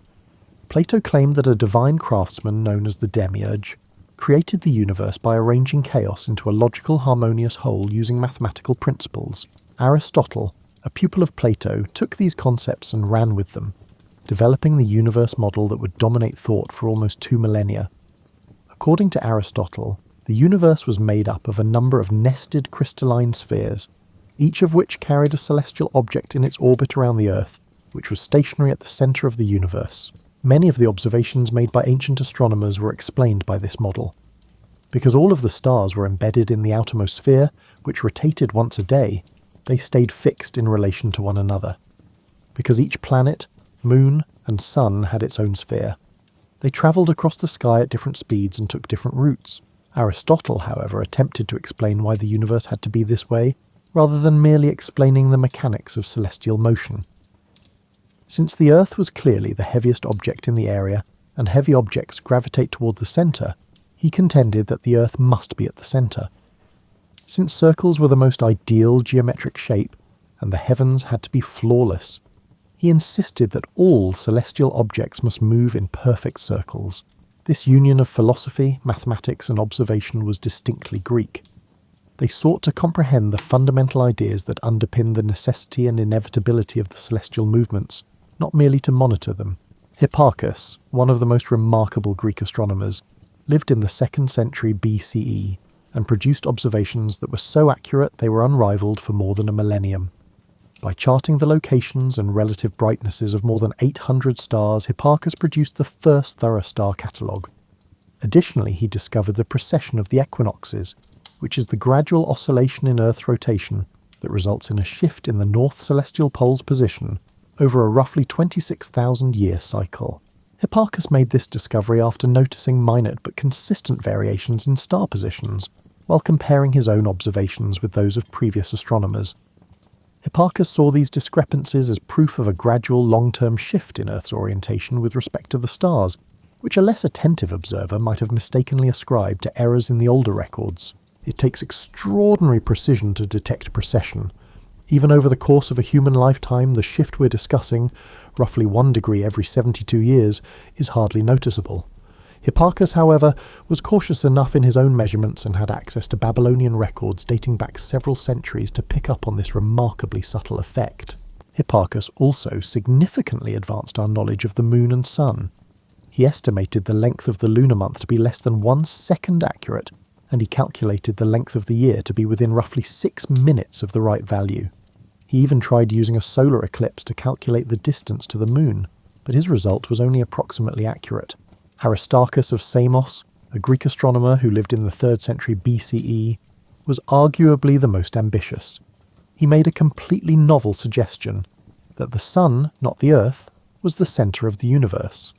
Plato claimed that a divine craftsman known as the demiurge created the universe by arranging chaos into a logical, harmonious whole using mathematical principles. Aristotle, a pupil of Plato, took these concepts and ran with them, developing the universe model that would dominate thought for almost 2 millennia. According to Aristotle, the universe was made up of a number of nested crystalline spheres, each of which carried a celestial object in its orbit around the Earth, which was stationary at the centre of the universe. Many of the observations made by ancient astronomers were explained by this model. Because all of the stars were embedded in the outermost sphere, which rotated once a day, they stayed fixed in relation to one another. Because each planet, moon, and sun had its own sphere, they travelled across the sky at different speeds and took different routes. Aristotle, however, attempted to explain why the universe had to be this way, rather than merely explaining the mechanics of celestial motion. Since the Earth was clearly the heaviest object in the area, and heavy objects gravitate toward the centre, he contended that the Earth must be at the centre. Since circles were the most ideal geometric shape, and the heavens had to be flawless, he insisted that all celestial objects must move in perfect circles. This union of philosophy, mathematics, and observation was distinctly Greek. They sought to comprehend the fundamental ideas that underpin the necessity and inevitability of the celestial movements, not merely to monitor them. Hipparchus, one of the most remarkable Greek astronomers, lived in the 2nd century BCE and produced observations that were so accurate they were unrivaled for more than a millennium. By charting the locations and relative brightnesses of more than 800 stars, Hipparchus produced the first thorough star catalogue. Additionally, he discovered the precession of the equinoxes, which is the gradual oscillation in Earth's rotation that results in a shift in the north celestial pole's position over a roughly 26,000-year cycle. Hipparchus made this discovery after noticing minor but consistent variations in star positions, while comparing his own observations with those of previous astronomers. Hipparchus saw these discrepancies as proof of a gradual long-term shift in Earth's orientation with respect to the stars, which a less attentive observer might have mistakenly ascribed to errors in the older records. It takes extraordinary precision to detect precession. Even over the course of a human lifetime, the shift we're discussing, roughly 1 degree every 72 years, is hardly noticeable. Hipparchus, however, was cautious enough in his own measurements and had access to Babylonian records dating back several centuries to pick up on this remarkably subtle effect. Hipparchus also significantly advanced our knowledge of the moon and sun. He estimated the length of the lunar month to be less than 1 second accurate, and he calculated the length of the year to be within roughly 6 minutes of the right value. He even tried using a solar eclipse to calculate the distance to the moon, but his result was only approximately accurate. Aristarchus of Samos, a Greek astronomer who lived in the 3rd century BCE, was arguably the most ambitious. He made a completely novel suggestion that the sun, not the Earth, was the centre of the universe.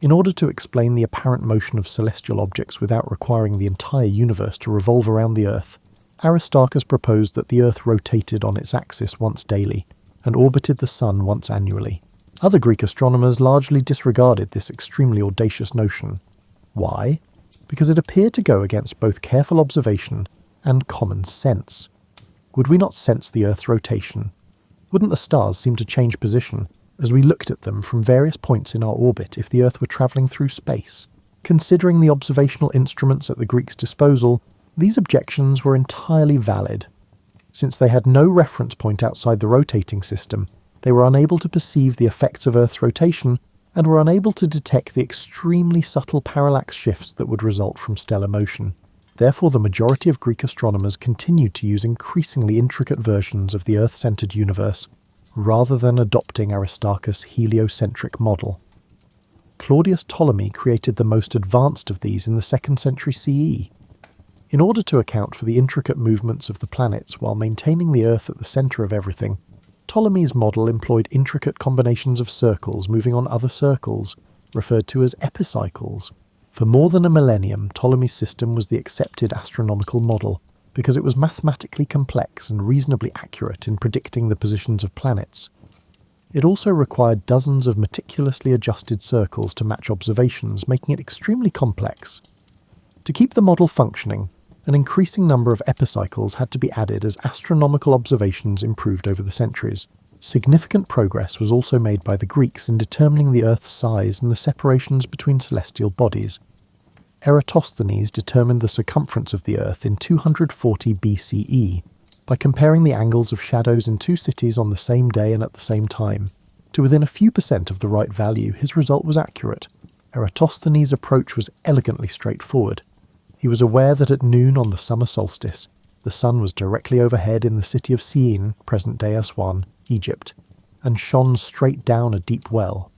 In order to explain the apparent motion of celestial objects without requiring the entire universe to revolve around the Earth, Aristarchus proposed that the Earth rotated on its axis once daily, and orbited the sun once annually. Other Greek astronomers largely disregarded this extremely audacious notion. Why? because it appeared to go against both careful observation and common sense. Would we not sense the Earth's rotation? Wouldn't the stars seem to change position as we looked at them from various points in our orbit if the Earth were travelling through space? Considering the observational instruments at the Greeks' disposal, these objections were entirely valid. Since they had no reference point outside the rotating system, they were unable to perceive the effects of Earth's rotation and were unable to detect the extremely subtle parallax shifts that would result from stellar motion. Therefore, the majority of Greek astronomers continued to use increasingly intricate versions of the Earth-centered universe, rather than adopting Aristarchus' heliocentric model. Claudius Ptolemy created the most advanced of these in the 2nd century CE. In order to account for the intricate movements of the planets while maintaining the Earth at the centre of everything, Ptolemy's model employed intricate combinations of circles moving on other circles, referred to as epicycles. For more than a millennium, Ptolemy's system was the accepted astronomical model because it was mathematically complex and reasonably accurate in predicting the positions of planets. It also required dozens of meticulously adjusted circles to match observations, making it extremely complex. To keep the model functioning, an increasing number of epicycles had to be added as astronomical observations improved over the centuries. Significant progress was also made by the Greeks in determining the Earth's size and the separations between celestial bodies. Eratosthenes determined the circumference of the Earth in 240 BCE by comparing the angles of shadows in two cities on the same day and at the same time. To within a few percent of the right value, his result was accurate. Eratosthenes' approach was elegantly straightforward. He was aware that at noon on the summer solstice, the sun was directly overhead in the city of Syene, present-day Aswan, Egypt, and shone straight down a deep well.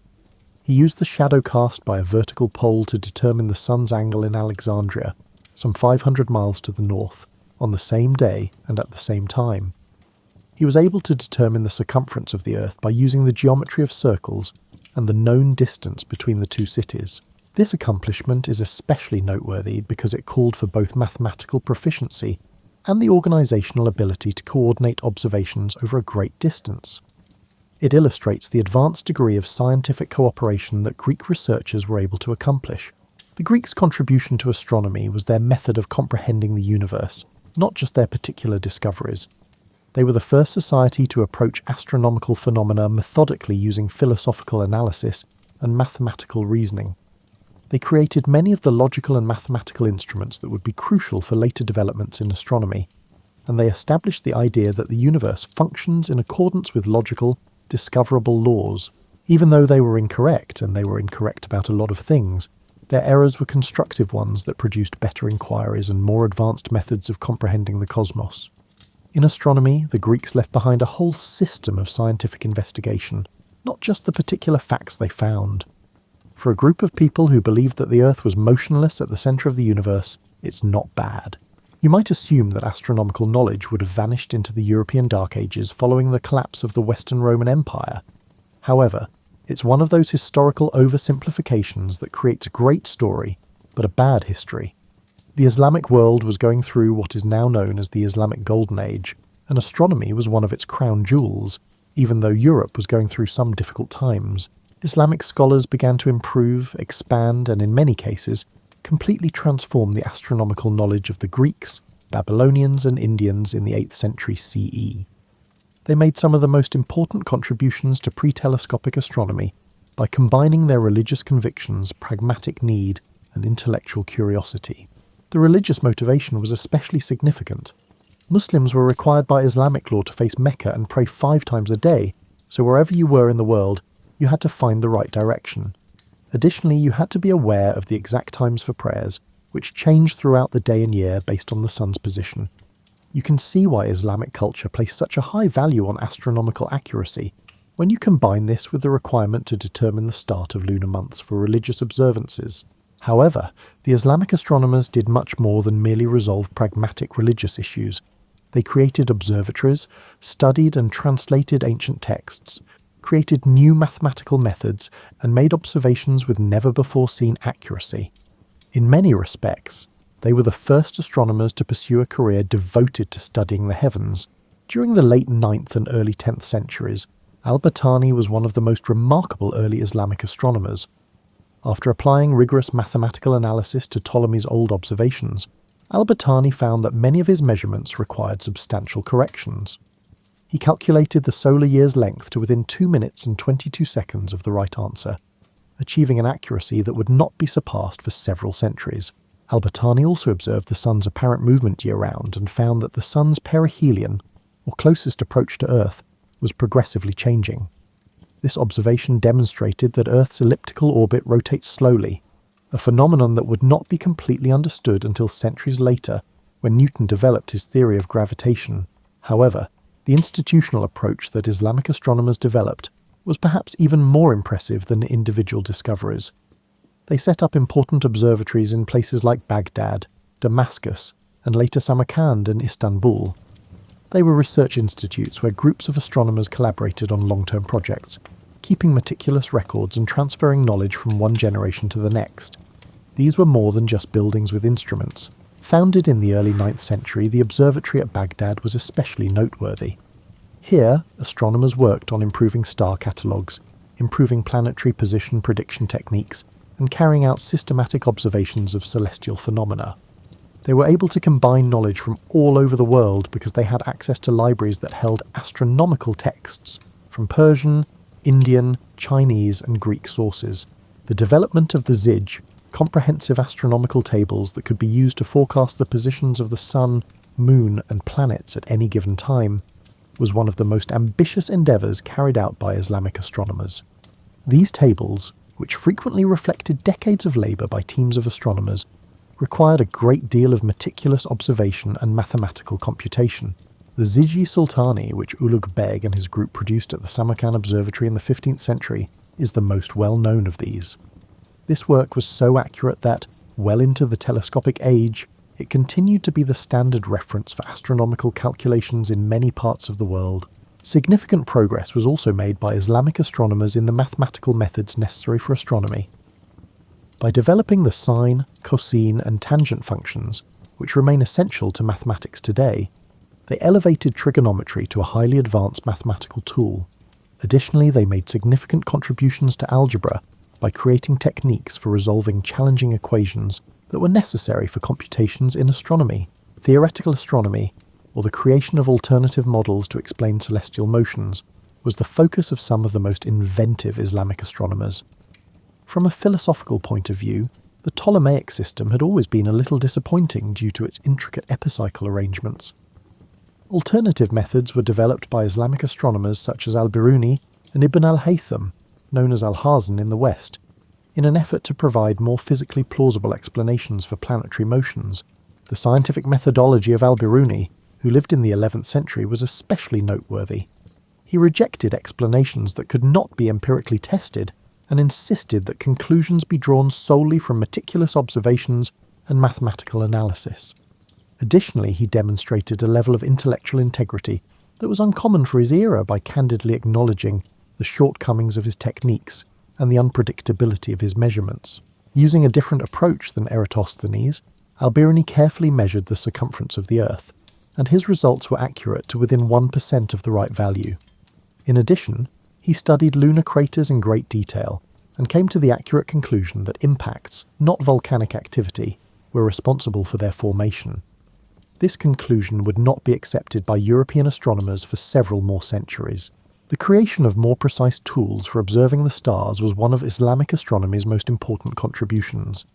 He used the shadow cast by a vertical pole to determine the sun's angle in Alexandria, some 500 miles to the north, on the same day and at the same time. He was able to determine the circumference of the Earth by using the geometry of circles and the known distance between the two cities. This accomplishment is especially noteworthy because it called for both mathematical proficiency and the organisational ability to coordinate observations over a great distance. It illustrates the advanced degree of scientific cooperation that Greek researchers were able to accomplish. The Greeks' contribution to astronomy was their method of comprehending the universe, not just their particular discoveries. They were the first society to approach astronomical phenomena methodically using philosophical analysis and mathematical reasoning. They created many of the logical and mathematical instruments that would be crucial for later developments in astronomy, and they established the idea that the universe functions in accordance with logical, discoverable laws. Even though they were incorrect, and they were incorrect about a lot of things, their errors were constructive ones that produced better inquiries and more advanced methods of comprehending the cosmos. In astronomy, the Greeks left behind a whole system of scientific investigation, not just the particular facts they found. For a group of people who believed that the Earth was motionless at the centre of the universe, it's not bad. You might assume that astronomical knowledge would have vanished into the European Dark Ages following the collapse of the Western Roman Empire. However, it's one of those historical oversimplifications that creates a great story, but a bad history. The Islamic world was going through what is now known as the Islamic Golden Age, and astronomy was one of its crown jewels, even though Europe was going through some difficult times. Islamic scholars began to improve, expand, and in many cases, completely transform the astronomical knowledge of the Greeks, Babylonians, and Indians in the 8th century CE. They made some of the most important contributions to pre-telescopic astronomy by combining their religious convictions, pragmatic need, and intellectual curiosity. The religious motivation was especially significant. Muslims were required by Islamic law to face Mecca and pray 5 times a day, so wherever you were in the world, you had to find the right direction. Additionally, you had to be aware of the exact times for prayers, which changed throughout the day and year based on the sun's position. You can see why Islamic culture placed such a high value on astronomical accuracy when you combine this with the requirement to determine the start of lunar months for religious observances. However, the Islamic astronomers did much more than merely resolve pragmatic religious issues. They created observatories, studied and translated ancient texts, created new mathematical methods, and made observations with never-before-seen accuracy. In many respects, they were the first astronomers to pursue a career devoted to studying the heavens. During the late 9th and early 10th centuries, al-Battani was one of the most remarkable early Islamic astronomers. After applying rigorous mathematical analysis to Ptolemy's old observations, Albertani found that many of his measurements required substantial corrections. He calculated the solar year's length to within 2 minutes and 22 seconds of the right answer, achieving an accuracy that would not be surpassed for several centuries. Albertani also observed the Sun's apparent movement year-round and found that the Sun's perihelion, or closest approach to Earth, was progressively changing. This observation demonstrated that Earth's elliptical orbit rotates slowly, a phenomenon that would not be completely understood until centuries later, when Newton developed his theory of gravitation. However, the institutional approach that Islamic astronomers developed was perhaps even more impressive than individual discoveries. They set up important observatories in places like Baghdad, Damascus, and later Samarkand and Istanbul. They were research institutes where groups of astronomers collaborated on long-term projects, keeping meticulous records and transferring knowledge from one generation to the next. These were more than just buildings with instruments. Founded in the early 9th century, the observatory at Baghdad was especially noteworthy. Here, astronomers worked on improving star catalogues, improving planetary position prediction techniques, and carrying out systematic observations of celestial phenomena. They were able to combine knowledge from all over the world because they had access to libraries that held astronomical texts from Persian, Indian, Chinese, and Greek sources. The development of the Zij, comprehensive astronomical tables that could be used to forecast the positions of the Sun, Moon, and planets at any given time, was one of the most ambitious endeavours carried out by Islamic astronomers. These tables, which frequently reflected decades of labour by teams of astronomers, required a great deal of meticulous observation and mathematical computation. The Zij-i Sultani, which Ulugh Beg and his group produced at the Samarkand Observatory in the 15th century, is the most well-known of these. This work was so accurate that, well into the telescopic age, it continued to be the standard reference for astronomical calculations in many parts of the world. Significant progress was also made by Islamic astronomers in the mathematical methods necessary for astronomy. By developing the sine, cosine, and tangent functions, which remain essential to mathematics today, they elevated trigonometry to a highly advanced mathematical tool. Additionally, they made significant contributions to algebra by creating techniques for resolving challenging equations that were necessary for computations in astronomy. Theoretical astronomy, or the creation of alternative models to explain celestial motions, was the focus of some of the most inventive Islamic astronomers. From a philosophical point of view, the Ptolemaic system had always been a little disappointing due to its intricate epicycle arrangements. Alternative methods were developed by Islamic astronomers such as al-Biruni and Ibn al-Haytham, known as al-Hazan in the West, in an effort to provide more physically plausible explanations for planetary motions. The scientific methodology of al-Biruni, who lived in the 11th century, was especially noteworthy. He rejected explanations that could not be empirically tested and insisted that conclusions be drawn solely from meticulous observations and mathematical analysis. Additionally, he demonstrated a level of intellectual integrity that was uncommon for his era by candidly acknowledging the shortcomings of his techniques and the unpredictability of his measurements. Using a different approach than Eratosthenes, al-Biruni carefully measured the circumference of the Earth, and his results were accurate to within 1% of the right value. In addition, he studied lunar craters in great detail and came to the accurate conclusion that impacts, not volcanic activity, were responsible for their formation. This conclusion would not be accepted by European astronomers for several more centuries. The creation of more precise tools for observing the stars was one of Islamic astronomy's most important contributions.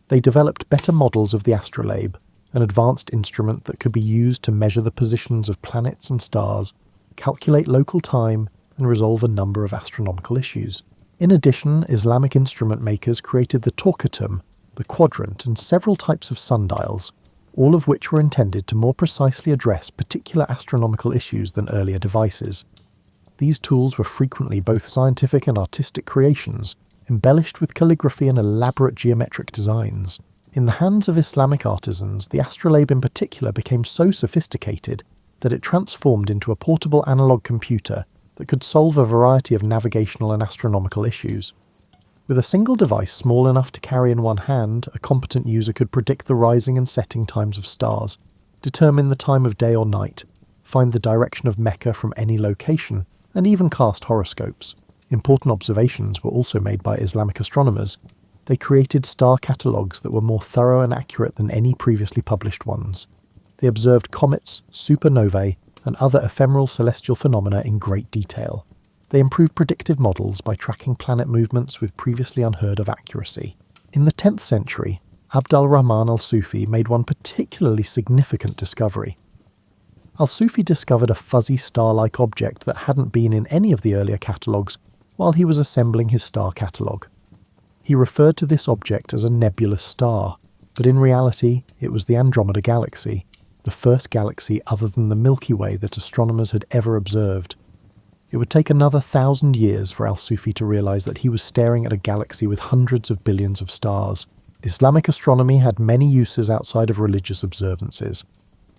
They developed better models of the astrolabe, an advanced instrument that could be used to measure the positions of planets and stars, calculate local time, and resolve a number of astronomical issues. In addition, Islamic instrument makers created the torquetum, the quadrant, and several types of sundials, all of which were intended to more precisely address particular astronomical issues than earlier devices. These tools were frequently both scientific and artistic creations, embellished with calligraphy and elaborate geometric designs. In the hands of Islamic artisans, the astrolabe in particular became so sophisticated that it transformed into a portable analog computer that could solve a variety of navigational and astronomical issues. With a single device small enough to carry in one hand, a competent user could predict the rising and setting times of stars, determine the time of day or night, find the direction of Mecca from any location, and even cast horoscopes. Important observations were also made by Islamic astronomers, They created star catalogues that were more thorough and accurate than any previously published ones. They observed comets, supernovae, and other ephemeral celestial phenomena in great detail. They improved predictive models by tracking planet movements with previously unheard of accuracy. In the 10th century, Abd al-Rahman al-Sufi made one particularly significant discovery. Al-Sufi discovered a fuzzy star-like object that hadn't been in any of the earlier catalogues while he was assembling his star catalogue. He referred to this object as a nebulous star, but in reality it was the Andromeda Galaxy, the first galaxy other than the Milky Way that astronomers had ever observed. It would take another 1,000 years for Al-Sufi to realise that he was staring at a galaxy with hundreds of billions of stars. Islamic astronomy had many uses outside of religious observances.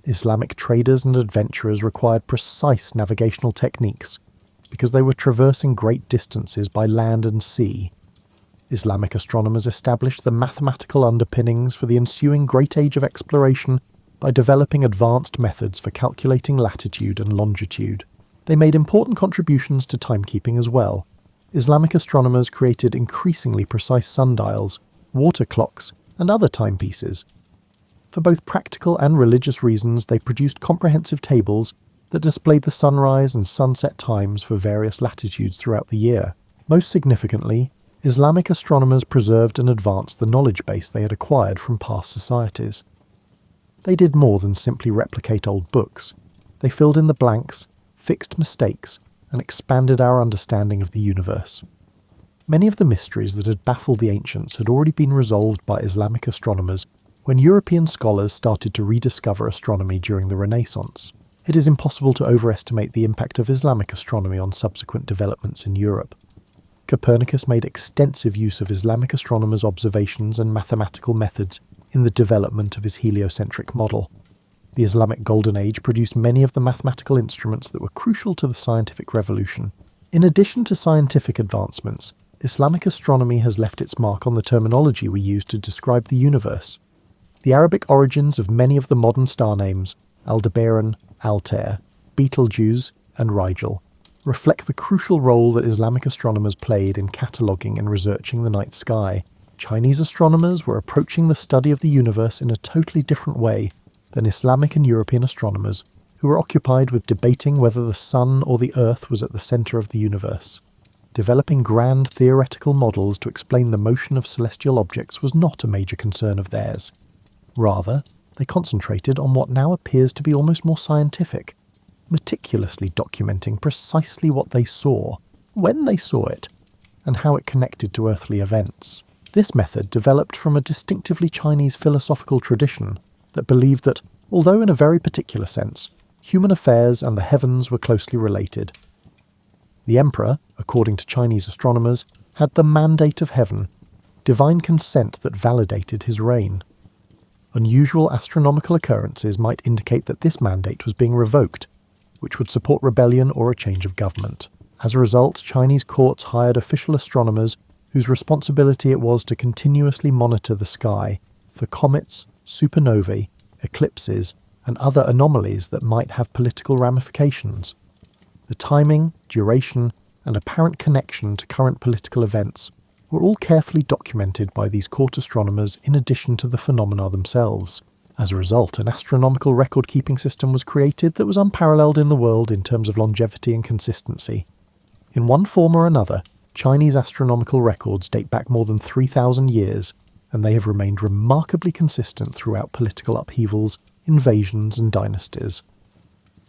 Islamic traders and adventurers required precise navigational techniques because they were traversing great distances by land and sea. Islamic astronomers established the mathematical underpinnings for the ensuing great age of exploration by developing advanced methods for calculating latitude and longitude. They made important contributions to timekeeping as well. Islamic astronomers created increasingly precise sundials, water clocks, and other timepieces. For both practical and religious reasons, they produced comprehensive tables that displayed the sunrise and sunset times for various latitudes throughout the year. Most significantly, Islamic astronomers preserved and advanced the knowledge base they had acquired from past societies. They did more than simply replicate old books. They filled in the blanks, fixed mistakes, and expanded our understanding of the universe. Many of the mysteries that had baffled the ancients had already been resolved by Islamic astronomers when European scholars started to rediscover astronomy during the Renaissance. It is impossible to overestimate the impact of Islamic astronomy on subsequent developments in Europe. Copernicus made extensive use of Islamic astronomers' observations and mathematical methods in the development of his heliocentric model. The Islamic Golden Age produced many of the mathematical instruments that were crucial to the scientific revolution. In addition to scientific advancements, Islamic astronomy has left its mark on the terminology we use to describe the universe. The Arabic origins of many of the modern star names, Aldebaran, Altair, Betelgeuse, and Rigel, reflect the crucial role that Islamic astronomers played in cataloguing and researching the night sky. Chinese astronomers were approaching the study of the universe in a totally different way than Islamic and European astronomers, who were occupied with debating whether the sun or the earth was at the centre of the universe. Developing grand theoretical models to explain the motion of celestial objects was not a major concern of theirs. Rather, they concentrated on what now appears to be almost more scientific, meticulously documenting precisely what they saw, when they saw it, and how it connected to earthly events. This method developed from a distinctively Chinese philosophical tradition that believed that, although in a very particular sense, human affairs and the heavens were closely related. The emperor, according to Chinese astronomers, had the mandate of heaven, divine consent that validated his reign. Unusual astronomical occurrences might indicate that this mandate was being revoked, which would support rebellion or a change of government. As a result, Chinese courts hired official astronomers whose responsibility it was to continuously monitor the sky for comets, supernovae, eclipses, and other anomalies that might have political ramifications. The timing, duration, and apparent connection to current political events were all carefully documented by these court astronomers in addition to the phenomena themselves. As a result, an astronomical record-keeping system was created that was unparalleled in the world in terms of longevity and consistency. In one form or another, Chinese astronomical records date back more than 3,000 years, and they have remained remarkably consistent throughout political upheavals, invasions, and dynasties.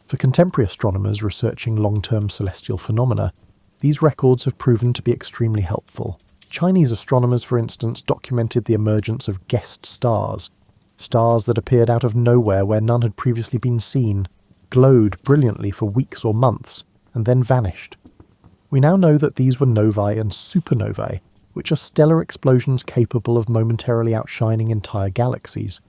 For contemporary astronomers researching long-term celestial phenomena, these records have proven to be extremely helpful. Chinese astronomers, for instance, documented the emergence of guest stars, stars that appeared out of nowhere where none had previously been seen, glowed brilliantly for weeks or months, and then vanished. We now know that these were novae and supernovae, which are stellar explosions capable of momentarily outshining entire galaxies.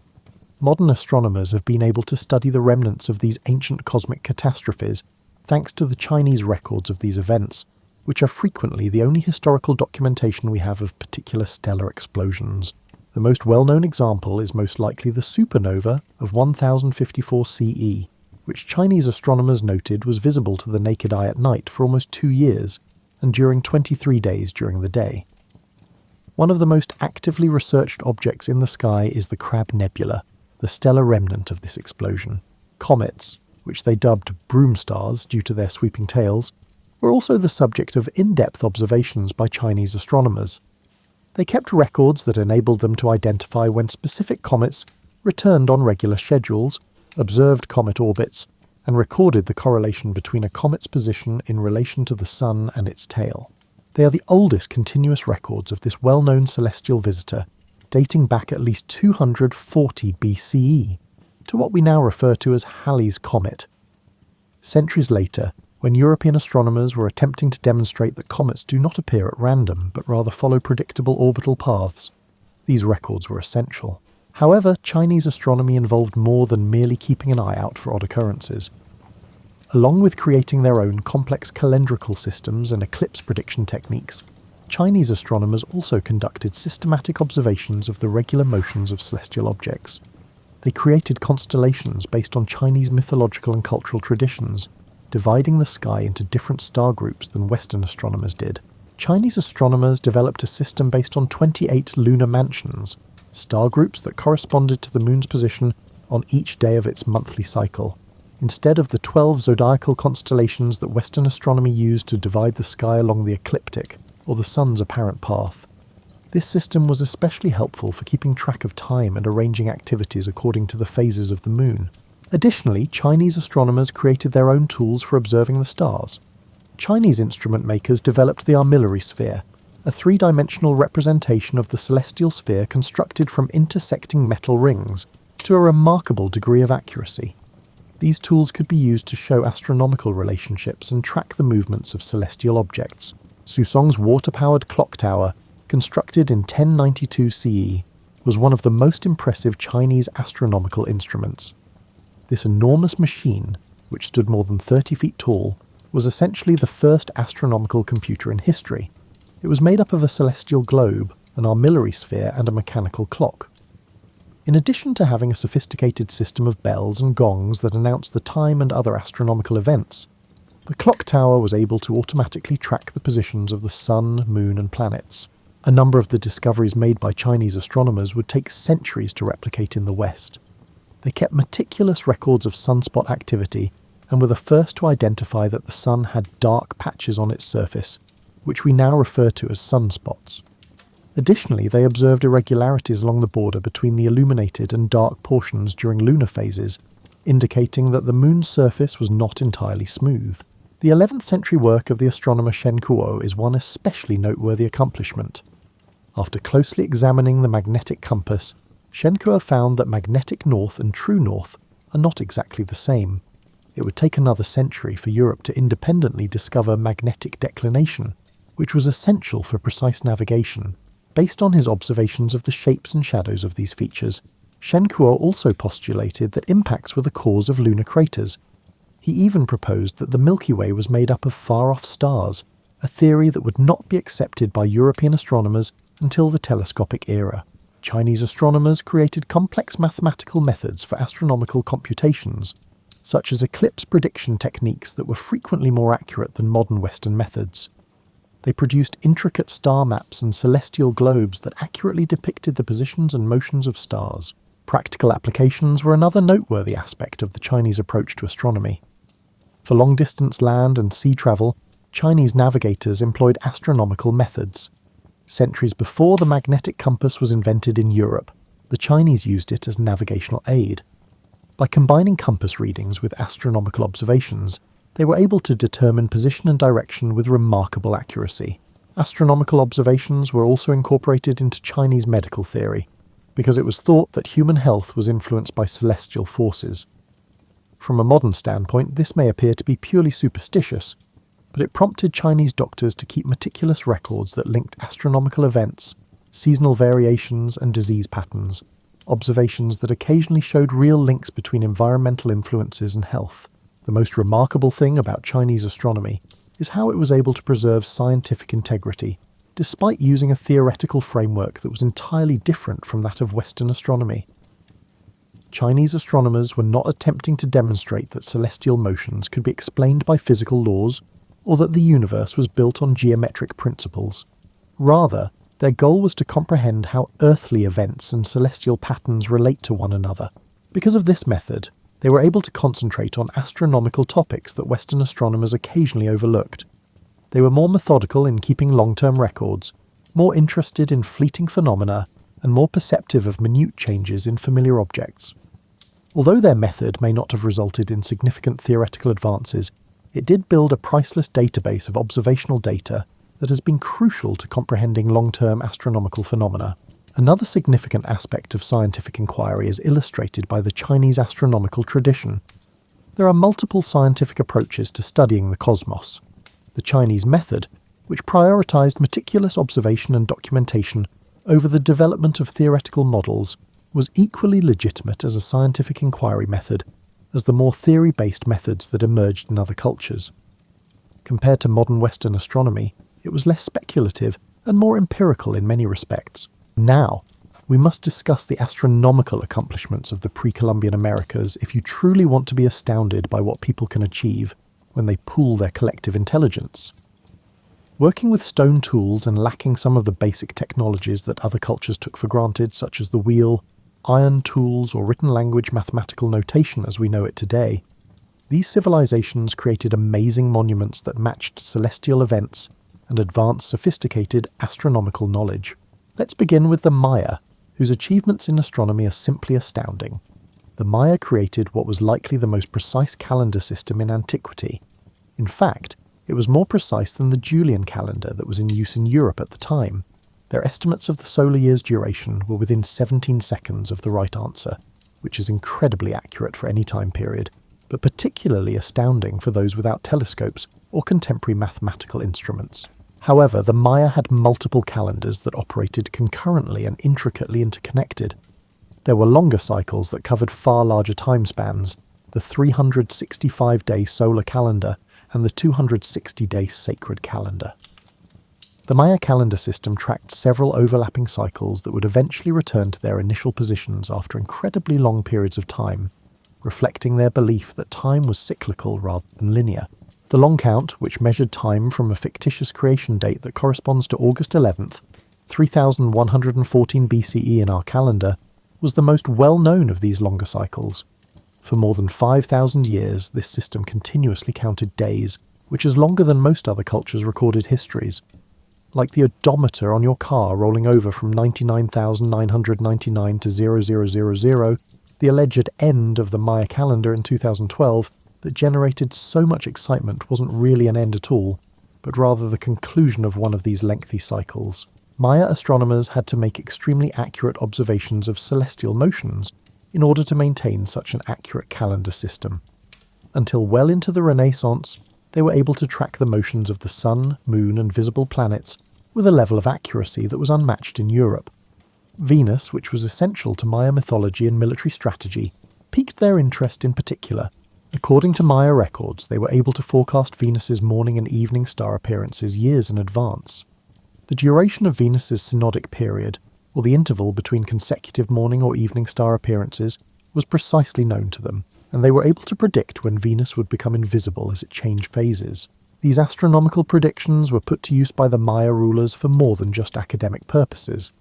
Modern astronomers have been able to study the remnants of these ancient cosmic catastrophes thanks to the Chinese records of these events, which are frequently the only historical documentation we have of particular stellar explosions. The most well-known example is most likely the supernova of 1054 CE, which Chinese astronomers noted was visible to the naked eye at night for almost 2 years, and during 23 days during the day. One of the most actively researched objects in the sky is the Crab Nebula, the stellar remnant of this explosion. Comets, which they dubbed broom stars due to their sweeping tails, were also the subject of in-depth observations by Chinese astronomers. They kept records that enabled them to identify when specific comets returned on regular schedules, observed comet orbits, and recorded the correlation between a comet's position in relation to the Sun and its tail. They are the oldest continuous records of this well-known celestial visitor, dating back at least 240 BCE, to what we now refer to as Halley's Comet. Centuries later, when European astronomers were attempting to demonstrate that comets do not appear at random, but rather follow predictable orbital paths, these records were essential. However, Chinese astronomy involved more than merely keeping an eye out for odd occurrences. Along with creating their own complex calendrical systems and eclipse prediction techniques, Chinese astronomers also conducted systematic observations of the regular motions of celestial objects. They created constellations based on Chinese mythological and cultural traditions, dividing the sky into different star groups than Western astronomers did. Chinese astronomers developed a system based on 28 lunar mansions, star groups that corresponded to the moon's position on each day of its monthly cycle, instead of the 12 zodiacal constellations that Western astronomy used to divide the sky along the ecliptic, or the sun's apparent path. This system was especially helpful for keeping track of time and arranging activities according to the phases of the moon. Additionally, Chinese astronomers created their own tools for observing the stars. Chinese instrument makers developed the armillary sphere, a three-dimensional representation of the celestial sphere constructed from intersecting metal rings, to a remarkable degree of accuracy. These tools could be used to show astronomical relationships and track the movements of celestial objects. Susong's water-powered clock tower, constructed in 1092 CE, was one of the most impressive Chinese astronomical instruments. This enormous machine, which stood more than 30 feet tall, was essentially the first astronomical computer in history. It was made up of a celestial globe, an armillary sphere, and a mechanical clock. In addition to having a sophisticated system of bells and gongs that announced the time and other astronomical events, the clock tower was able to automatically track the positions of the sun, moon, and planets. A number of the discoveries made by Chinese astronomers would take centuries to replicate in the West. They kept meticulous records of sunspot activity and were the first to identify that the sun had dark patches on its surface, which we now refer to as sunspots. Additionally, they observed irregularities along the border between the illuminated and dark portions during lunar phases, indicating that the moon's surface was not entirely smooth. The 11th century work of the astronomer Shen Kuo is one especially noteworthy accomplishment. After closely examining the magnetic compass, Shen Kuo found that magnetic north and true north are not exactly the same. It would take another century for Europe to independently discover magnetic declination, which was essential for precise navigation. Based on his observations of the shapes and shadows of these features, Shen Kuo also postulated that impacts were the cause of lunar craters. He even proposed that the Milky Way was made up of far-off stars, a theory that would not be accepted by European astronomers until the telescopic era. Chinese astronomers created complex mathematical methods for astronomical computations, such as eclipse prediction techniques that were frequently more accurate than modern Western methods. They produced intricate star maps and celestial globes that accurately depicted the positions and motions of stars. Practical applications were another noteworthy aspect of the Chinese approach to astronomy. For long-distance land and sea travel, Chinese navigators employed astronomical methods. Centuries before the magnetic compass was invented in Europe, the Chinese used it as navigational aid. By combining compass readings with astronomical observations, they were able to determine position and direction with remarkable accuracy. Astronomical observations were also incorporated into Chinese medical theory, because it was thought that human health was influenced by celestial forces. From a modern standpoint, this may appear to be purely superstitious, but it prompted Chinese doctors to keep meticulous records that linked astronomical events, seasonal variations, and disease patterns, observations that occasionally showed real links between environmental influences and health. The most remarkable thing about Chinese astronomy is how it was able to preserve scientific integrity, despite using a theoretical framework that was entirely different from that of Western astronomy. Chinese astronomers were not attempting to demonstrate that celestial motions could be explained by physical laws, or that the universe was built on geometric principles. Rather, Their goal was to comprehend how earthly events and celestial patterns relate to one another. Because of this method, they were able to concentrate on astronomical topics that Western astronomers occasionally overlooked. They were more methodical in keeping long-term records, more interested in fleeting phenomena, and more perceptive of minute changes in familiar objects. Although their method may not have resulted in significant theoretical advances, it did build a priceless database of observational data that has been crucial to comprehending long-term astronomical phenomena. Another significant aspect of scientific inquiry is illustrated by the Chinese astronomical tradition. There are multiple scientific approaches to studying the cosmos. The Chinese method, which prioritized meticulous observation and documentation over the development of theoretical models, was equally legitimate as a scientific inquiry method as the more theory-based methods that emerged in other cultures. Compared to modern Western astronomy, it was less speculative and more empirical in many respects. Now, we must discuss the astronomical accomplishments of the pre-Columbian Americas if you truly want to be astounded by what people can achieve when they pool their collective intelligence. Working with stone tools and lacking some of the basic technologies that other cultures took for granted, such as the wheel, iron tools, or written language mathematical notation as we know it today, these civilizations created amazing monuments that matched celestial events and advanced sophisticated astronomical knowledge. Let's begin with the Maya, whose achievements in astronomy are simply astounding. The Maya created what was likely the most precise calendar system in antiquity. In fact, it was more precise than the Julian calendar that was in use in Europe at the time. Their estimates of the solar year's duration were within 17 seconds of the right answer, which is incredibly accurate for any time period, but particularly astounding for those without telescopes or contemporary mathematical instruments. However, the Maya had multiple calendars that operated concurrently and intricately interconnected. There were longer cycles that covered far larger time spans, the 365-day solar calendar and the 260-day sacred calendar. The Maya calendar system tracked several overlapping cycles that would eventually return to their initial positions after incredibly long periods of time, reflecting their belief that time was cyclical rather than linear. The long count, which measured time from a fictitious creation date that corresponds to August 11th, 3114 BCE in our calendar, was the most well-known of these longer cycles. For more than 5,000 years, this system continuously counted days, which is longer than most other cultures' recorded histories. Like the odometer on your car rolling over from 99,999 to 0000, the alleged end of the Maya calendar in 2012 that generated so much excitement wasn't really an end at all, but rather the conclusion of one of these lengthy cycles. Maya astronomers had to make extremely accurate observations of celestial motions in order to maintain such an accurate calendar system. Until well into the Renaissance, they were able to track the motions of the sun, moon, and visible planets with a level of accuracy that was unmatched in Europe. Venus, which was essential to Maya mythology and military strategy, piqued their interest in particular. According to Maya records, they were able to forecast Venus's morning and evening star appearances years in advance. The duration of Venus's synodic period, or the interval between consecutive morning or evening star appearances, was precisely known to them, and they were able to predict when Venus would become invisible as it changed phases. These astronomical predictions were put to use by the Maya rulers for more than just academic purposes.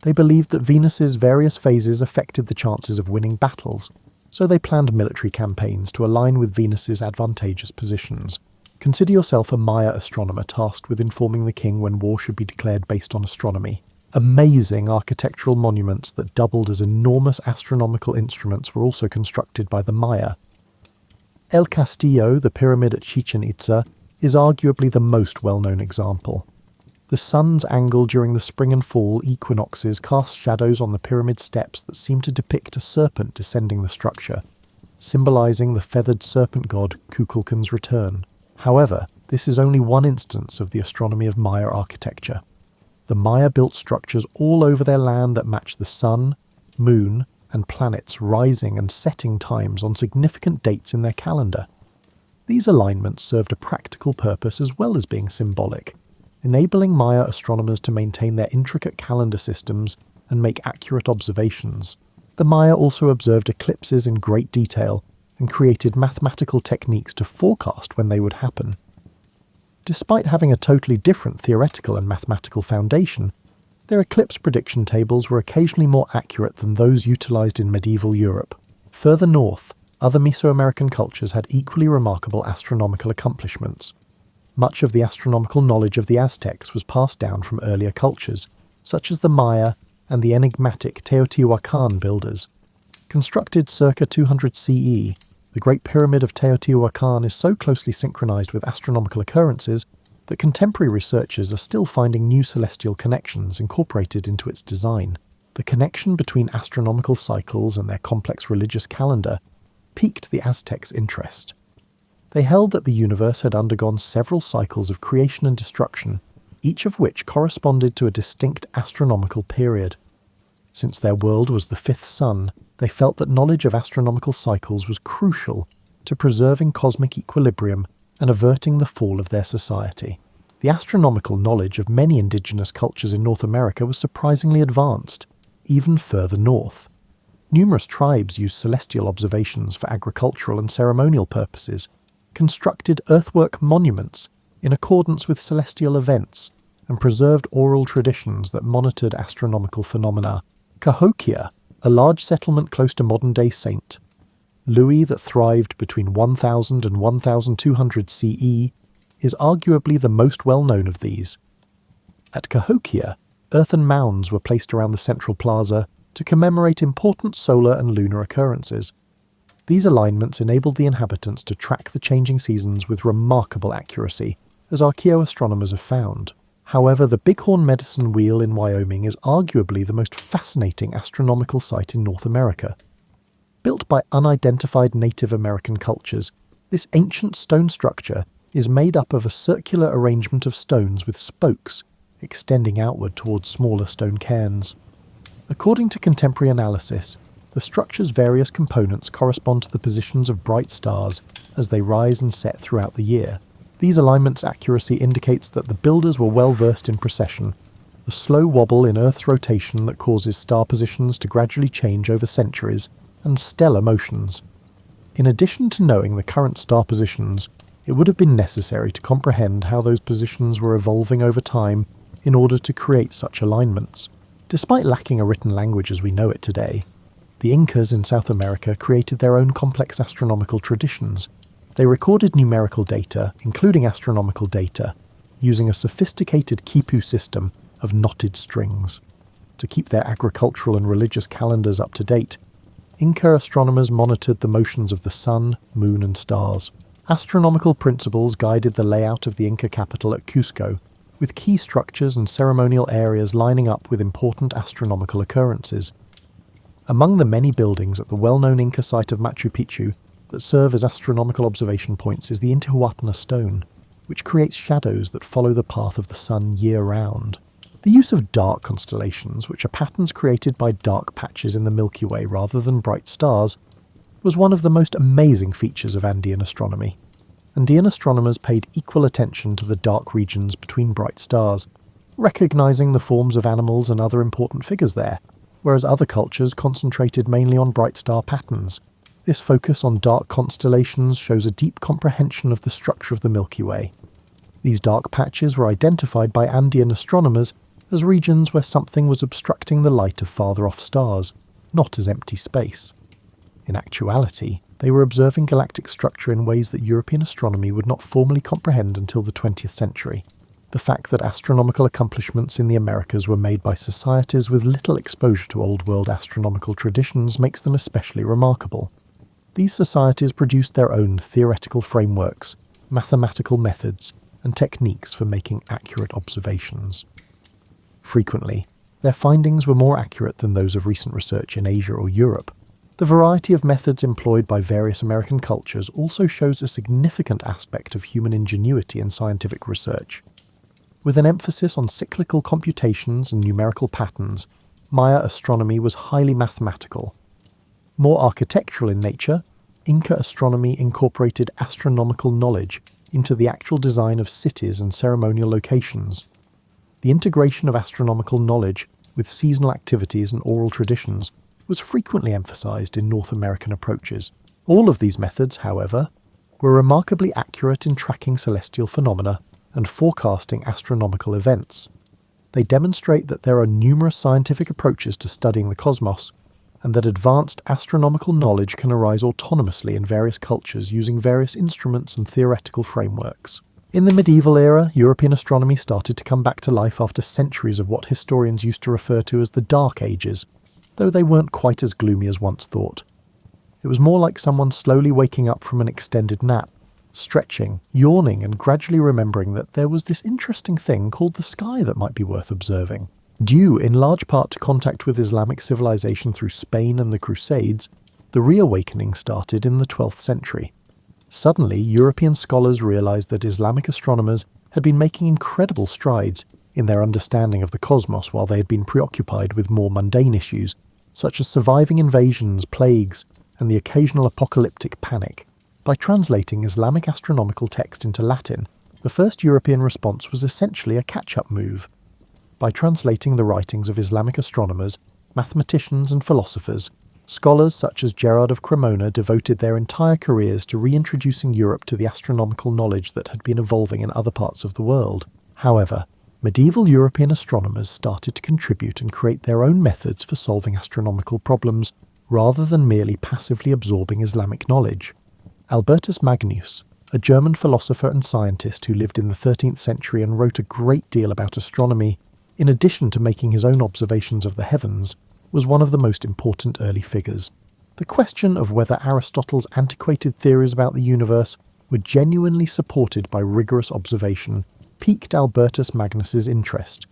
They believed that Venus's various phases affected the chances of winning battles, so they planned military campaigns to align with Venus's advantageous positions. Consider yourself a Maya astronomer tasked with informing the king when war should be declared based on astronomy. Amazing architectural monuments that doubled as enormous astronomical instruments were also constructed by the Maya. El Castillo, the pyramid at Chichen Itza, is arguably the most well-known example. The sun's angle during the spring and fall equinoxes cast shadows on the pyramid steps that seem to depict a serpent descending the structure, symbolizing the feathered serpent god Kukulkan's return. However, this is only one instance of the astronomy of Maya architecture. The Maya built structures all over their land that match the sun, moon, and planets' rising and setting times on significant dates in their calendar. These alignments served a practical purpose as well as being symbolic, enabling Maya astronomers to maintain their intricate calendar systems and make accurate observations. The Maya also observed eclipses in great detail and created mathematical techniques to forecast when they would happen. Despite having a totally different theoretical and mathematical foundation, Their eclipse prediction tables were occasionally more accurate than those utilised in medieval Europe. Further north, other Mesoamerican cultures had equally remarkable astronomical accomplishments. Much of the astronomical knowledge of the Aztecs was passed down from earlier cultures, such as the Maya and the enigmatic Teotihuacan builders. Constructed circa 200 CE, the Great Pyramid of Teotihuacan is so closely synchronized with astronomical occurrences that contemporary researchers are still finding new celestial connections incorporated into its design. The connection between astronomical cycles and their complex religious calendar piqued the Aztecs' interest. They held that the universe had undergone several cycles of creation and destruction, each of which corresponded to a distinct astronomical period. Since their world was the fifth sun, they felt that knowledge of astronomical cycles was crucial to preserving cosmic equilibrium and averting the fall of their society. The astronomical knowledge of many indigenous cultures in North America was surprisingly advanced, even further north. Numerous tribes used celestial observations for agricultural and ceremonial purposes, constructed earthwork monuments in accordance with celestial events, and preserved oral traditions that monitored astronomical phenomena. Cahokia, a large settlement close to modern-day St. Louis that thrived between 1000 and 1200 CE, is arguably the most well-known of these. At Cahokia, earthen mounds were placed around the central plaza to commemorate important solar and lunar occurrences. These alignments enabled the inhabitants to track the changing seasons with remarkable accuracy, as archaeoastronomers have found. However, the Bighorn Medicine Wheel in Wyoming is arguably the most fascinating astronomical site in North America. Built by unidentified Native American cultures, this ancient stone structure is made up of a circular arrangement of stones with spokes extending outward towards smaller stone cairns. According to contemporary analysis, the structure's various components correspond to the positions of bright stars as they rise and set throughout the year. These alignments' accuracy indicates that the builders were well versed in precession, the slow wobble in Earth's rotation that causes star positions to gradually change over centuries, and stellar motions. In addition to knowing the current star positions, it would have been necessary to comprehend how those positions were evolving over time in order to create such alignments. Despite lacking a written language as we know it today, the Incas in South America created their own complex astronomical traditions. They recorded numerical data, including astronomical data, using a sophisticated quipu system of knotted strings. To keep their agricultural and religious calendars up to date, Inca astronomers monitored the motions of the sun, moon, and stars. Astronomical principles guided the layout of the Inca capital at Cusco, with key structures and ceremonial areas lining up with important astronomical occurrences. Among the many buildings at the well-known Inca site of Machu Picchu that serve as astronomical observation points is the Intihuatana stone, which creates shadows that follow the path of the sun year-round. The use of dark constellations, which are patterns created by dark patches in the Milky Way rather than bright stars, was one of the most amazing features of Andean astronomy. Andean astronomers paid equal attention to the dark regions between bright stars, recognizing the forms of animals and other important figures there, whereas other cultures concentrated mainly on bright star patterns. This focus on dark constellations shows a deep comprehension of the structure of the Milky Way. These dark patches were identified by Andean astronomers as regions where something was obstructing the light of farther-off stars, not as empty space. In actuality, they were observing galactic structure in ways that European astronomy would not formally comprehend until the 20th century. The fact that astronomical accomplishments in the Americas were made by societies with little exposure to Old World astronomical traditions makes them especially remarkable. These societies produced their own theoretical frameworks, mathematical methods, and techniques for making accurate observations. Frequently, their findings were more accurate than those of recent research in Asia or Europe. The variety of methods employed by various American cultures also shows a significant aspect of human ingenuity in scientific research. With an emphasis on cyclical computations and numerical patterns, Maya astronomy was highly mathematical. More architectural in nature, Inca astronomy incorporated astronomical knowledge into the actual design of cities and ceremonial locations. The integration of astronomical knowledge with seasonal activities and oral traditions was frequently emphasized in North American approaches. All of these methods, however, were remarkably accurate in tracking celestial phenomena and forecasting astronomical events. They demonstrate that there are numerous scientific approaches to studying the cosmos, and that advanced astronomical knowledge can arise autonomously in various cultures using various instruments and theoretical frameworks. In the medieval era, European astronomy started to come back to life after centuries of what historians used to refer to as the Dark Ages, though they weren't quite as gloomy as once thought. It was more like someone slowly waking up from an extended nap, stretching, yawning, and gradually remembering that there was this interesting thing called the sky that might be worth observing. Due in large part to contact with Islamic civilization through Spain and the Crusades, the reawakening started in the 12th century. Suddenly, European scholars realized that Islamic astronomers had been making incredible strides in their understanding of the cosmos while they had been preoccupied with more mundane issues, such as surviving invasions, plagues, and the occasional apocalyptic panic. By translating Islamic astronomical text into Latin, the first European response was essentially a catch-up move. By translating the writings of Islamic astronomers, mathematicians and philosophers, scholars such as Gerard of Cremona devoted their entire careers to reintroducing Europe to the astronomical knowledge that had been evolving in other parts of the world. However, medieval European astronomers started to contribute and create their own methods for solving astronomical problems, rather than merely passively absorbing Islamic knowledge. Albertus Magnus, a German philosopher and scientist who lived in the 13th century and wrote a great deal about astronomy, in addition to making his own observations of the heavens, was one of the most important early figures. The question of whether Aristotle's antiquated theories about the universe were genuinely supported by rigorous observation piqued Albertus Magnus's interest.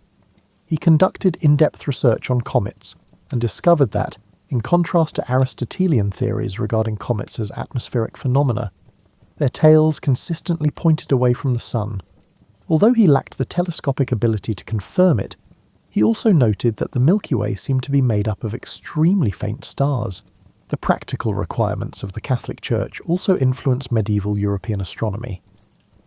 He conducted in-depth research on comets and discovered that, in contrast to Aristotelian theories regarding comets as atmospheric phenomena, their tails consistently pointed away from the sun. Although he lacked the telescopic ability to confirm it, he also noted that the Milky Way seemed to be made up of extremely faint stars. The practical requirements of the Catholic Church also influenced medieval European astronomy.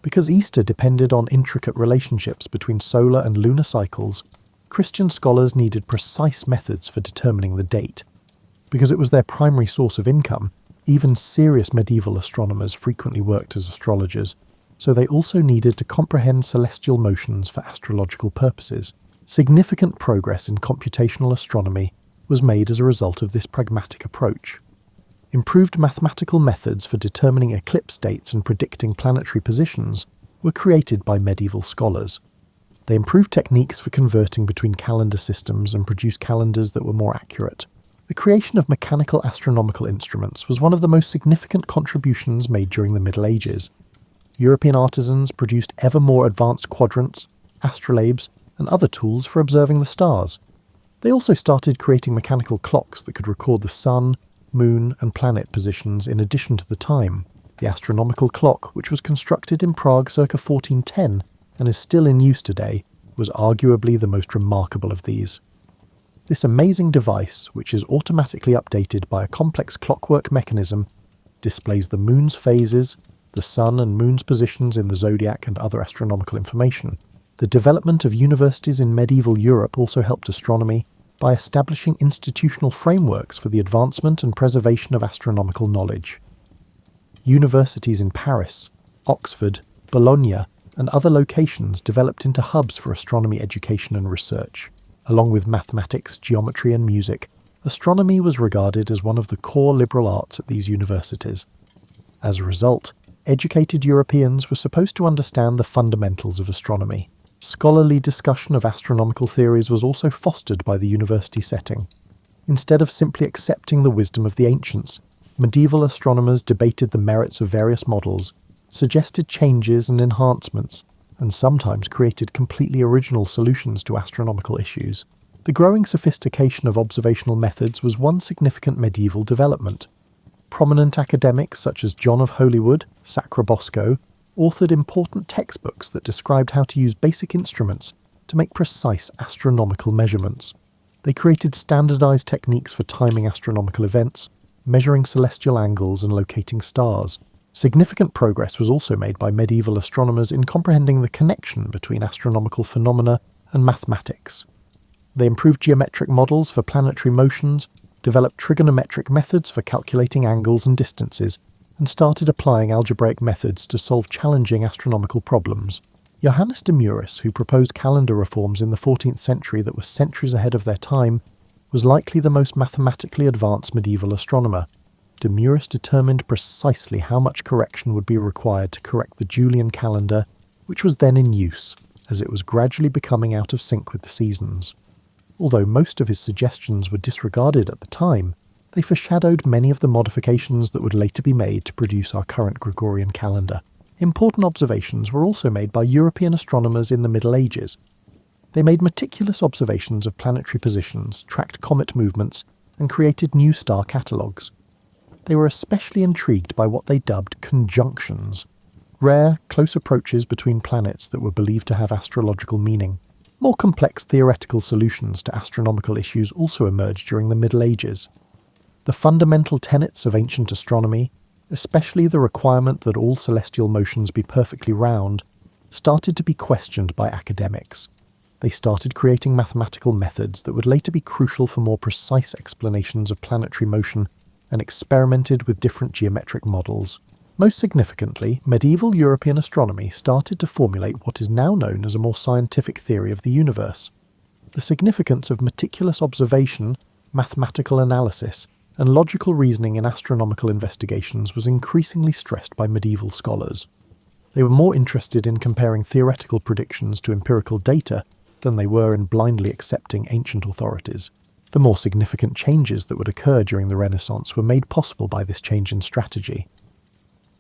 Because Easter depended on intricate relationships between solar and lunar cycles, Christian scholars needed precise methods for determining the date. Because it was their primary source of income, even serious medieval astronomers frequently worked as astrologers, so they also needed to comprehend celestial motions for astrological purposes. Significant progress in computational astronomy was made as a result of this pragmatic approach. Improved mathematical methods for determining eclipse dates and predicting planetary positions were created by medieval scholars. They improved techniques for converting between calendar systems and produced calendars that were more accurate. The creation of mechanical astronomical instruments was one of the most significant contributions made during the Middle Ages. European artisans produced ever more advanced quadrants, astrolabes, and other tools for observing the stars. They also started creating mechanical clocks that could record the sun, moon, and planet positions in addition to the time. The astronomical clock, which was constructed in Prague circa 1410 and is still in use today, was arguably the most remarkable of these. This amazing device, which is automatically updated by a complex clockwork mechanism, displays the moon's phases, the sun and moon's positions in the zodiac and other astronomical information. The development of universities in medieval Europe also helped astronomy by establishing institutional frameworks for the advancement and preservation of astronomical knowledge. Universities in Paris, Oxford, Bologna, and other locations developed into hubs for astronomy education and research. Along with mathematics, geometry, and music, astronomy was regarded as one of the core liberal arts at these universities. As a result, educated Europeans were supposed to understand the fundamentals of astronomy. Scholarly discussion of astronomical theories was also fostered by the university setting. Instead of simply accepting the wisdom of the ancients, medieval astronomers debated the merits of various models, suggested changes and enhancements, and sometimes created completely original solutions to astronomical issues. The growing sophistication of observational methods was one significant medieval development. Prominent academics such as John of Holywood, Sacrobosco, authored important textbooks that described how to use basic instruments to make precise astronomical measurements. They created standardized techniques for timing astronomical events, measuring celestial angles and locating stars. Significant progress was also made by medieval astronomers in comprehending the connection between astronomical phenomena and mathematics. They improved geometric models for planetary motions, developed trigonometric methods for calculating angles and distances, and started applying algebraic methods to solve challenging astronomical problems. Johannes de Muris, who proposed calendar reforms in the 14th century that were centuries ahead of their time, was likely the most mathematically advanced medieval astronomer. De Muris determined precisely how much correction would be required to correct the Julian calendar, which was then in use, as it was gradually becoming out of sync with the seasons. Although most of his suggestions were disregarded at the time, they foreshadowed many of the modifications that would later be made to produce our current Gregorian calendar. Important observations were also made by European astronomers in the Middle Ages. They made meticulous observations of planetary positions, tracked comet movements, and created new star catalogues. They were especially intrigued by what they dubbed conjunctions, rare, close approaches between planets that were believed to have astrological meaning. More complex theoretical solutions to astronomical issues also emerged during the Middle Ages. The fundamental tenets of ancient astronomy, especially the requirement that all celestial motions be perfectly round, started to be questioned by academics. They started creating mathematical methods that would later be crucial for more precise explanations of planetary motion, and experimented with different geometric models. Most significantly, medieval European astronomy started to formulate what is now known as a more scientific theory of the universe. The significance of meticulous observation, mathematical analysis, and logical reasoning in astronomical investigations was increasingly stressed by medieval scholars. They were more interested in comparing theoretical predictions to empirical data than they were in blindly accepting ancient authorities. The more significant changes that would occur during the Renaissance were made possible by this change in strategy.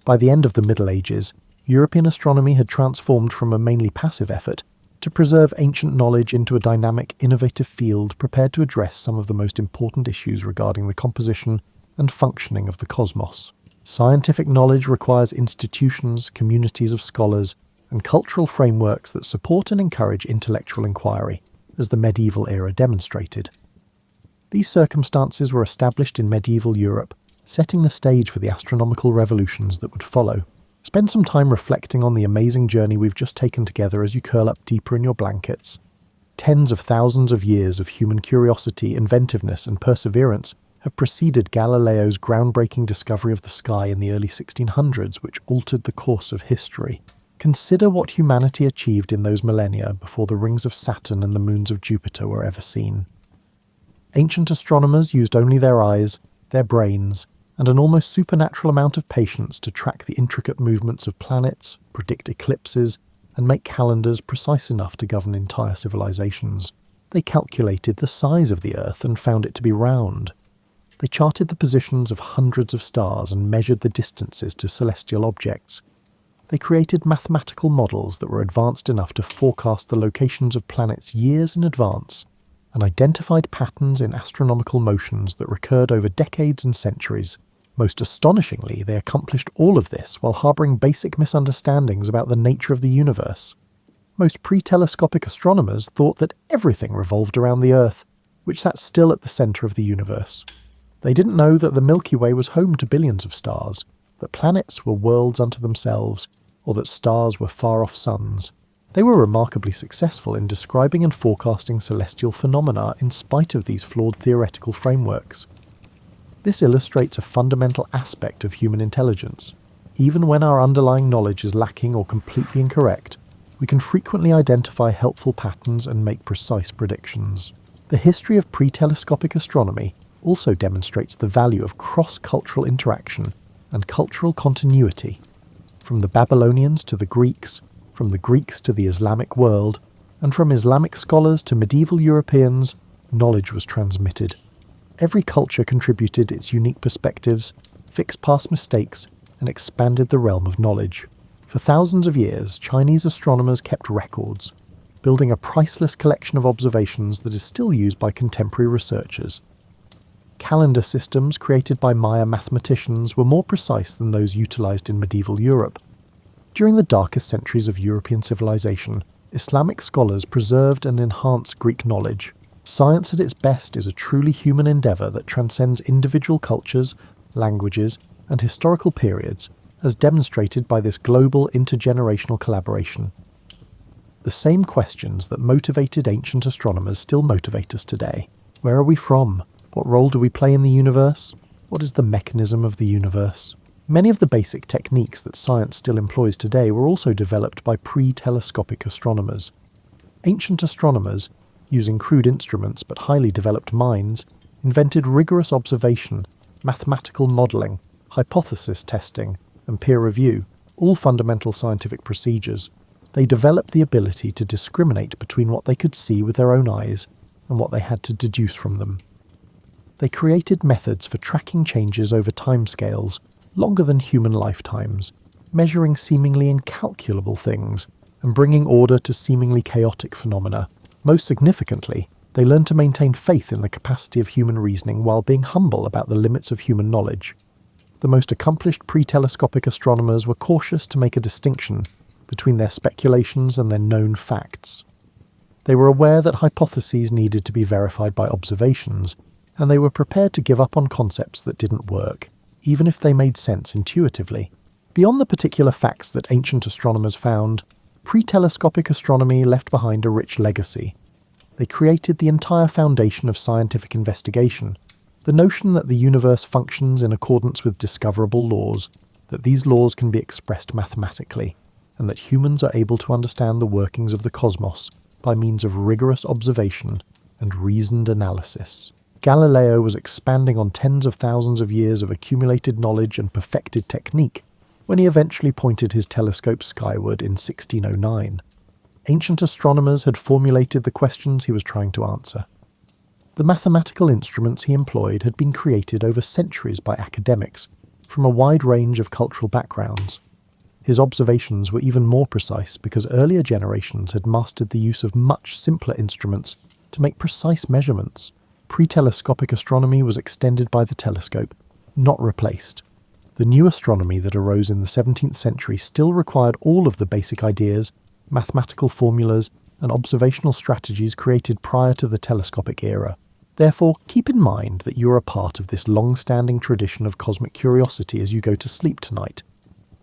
By the end of the Middle Ages, European astronomy had transformed from a mainly passive effort to preserve ancient knowledge into a dynamic, innovative field prepared to address some of the most important issues regarding the composition and functioning of the cosmos. Scientific knowledge requires institutions, communities of scholars, and cultural frameworks that support and encourage intellectual inquiry, as the medieval era demonstrated. These circumstances were established in medieval Europe, setting the stage for the astronomical revolutions that would follow. Spend some time reflecting on the amazing journey we've just taken together as you curl up deeper in your blankets. Tens of thousands of years of human curiosity, inventiveness, and perseverance have preceded Galileo's groundbreaking discovery of the sky in the early 1600s, which altered the course of history. Consider what humanity achieved in those millennia before the rings of Saturn and the moons of Jupiter were ever seen. Ancient astronomers used only their eyes, their brains, and an almost supernatural amount of patience to track the intricate movements of planets, predict eclipses, and make calendars precise enough to govern entire civilizations. They calculated the size of the Earth and found it to be round. They charted the positions of hundreds of stars and measured the distances to celestial objects. They created mathematical models that were advanced enough to forecast the locations of planets years in advance, and identified patterns in astronomical motions that recurred over decades and centuries. Most astonishingly, they accomplished all of this while harboring basic misunderstandings about the nature of the universe. Most pre-telescopic astronomers thought that everything revolved around the Earth, which sat still at the centre of the universe. They didn't know that the Milky Way was home to billions of stars, that planets were worlds unto themselves, or that stars were far-off suns. They were remarkably successful in describing and forecasting celestial phenomena in spite of these flawed theoretical frameworks. This illustrates a fundamental aspect of human intelligence. Even when our underlying knowledge is lacking or completely incorrect, we can frequently identify helpful patterns and make precise predictions. The history of pre-telescopic astronomy also demonstrates the value of cross-cultural interaction and cultural continuity. From the Babylonians to the Greeks, from the Greeks to the Islamic world, and from Islamic scholars to medieval Europeans, knowledge was transmitted. Every culture contributed its unique perspectives, fixed past mistakes, and expanded the realm of knowledge. For thousands of years, Chinese astronomers kept records, building a priceless collection of observations that is still used by contemporary researchers. Calendar systems created by Maya mathematicians were more precise than those utilized in medieval Europe. During the darkest centuries of European civilization, Islamic scholars preserved and enhanced Greek knowledge. Science at its best is a truly human endeavour that transcends individual cultures, languages, and historical periods, as demonstrated by this global intergenerational collaboration. The same questions that motivated ancient astronomers still motivate us today. Where are we from? What role do we play in the universe? What is the mechanism of the universe? Many of the basic techniques that science still employs today were also developed by pre-telescopic astronomers. Ancient astronomers, using crude instruments but highly developed minds, invented rigorous observation, mathematical modelling, hypothesis testing, and peer review, all fundamental scientific procedures. They developed the ability to discriminate between what they could see with their own eyes and what they had to deduce from them. They created methods for tracking changes over timescales longer than human lifetimes, measuring seemingly incalculable things and bringing order to seemingly chaotic phenomena. Most significantly, they learned to maintain faith in the capacity of human reasoning while being humble about the limits of human knowledge. The most accomplished pre-telescopic astronomers were cautious to make a distinction between their speculations and their known facts. They were aware that hypotheses needed to be verified by observations, and they were prepared to give up on concepts that didn't work, even if they made sense intuitively. Beyond the particular facts that ancient astronomers found, pre-telescopic astronomy left behind a rich legacy. They created the entire foundation of scientific investigation, the notion that the universe functions in accordance with discoverable laws, that these laws can be expressed mathematically, and that humans are able to understand the workings of the cosmos by means of rigorous observation and reasoned analysis. Galileo was expanding on tens of thousands of years of accumulated knowledge and perfected technique when he eventually pointed his telescope skyward in 1609. Ancient astronomers had formulated the questions he was trying to answer. The mathematical instruments he employed had been created over centuries by academics from a wide range of cultural backgrounds. His observations were even more precise because earlier generations had mastered the use of much simpler instruments to make precise measurements. Pre-telescopic astronomy was extended by the telescope, not replaced. The new astronomy that arose in the 17th century still required all of the basic ideas, mathematical formulas, and observational strategies created prior to the telescopic era. Therefore, keep in mind that you are a part of this long-standing tradition of cosmic curiosity as you go to sleep tonight.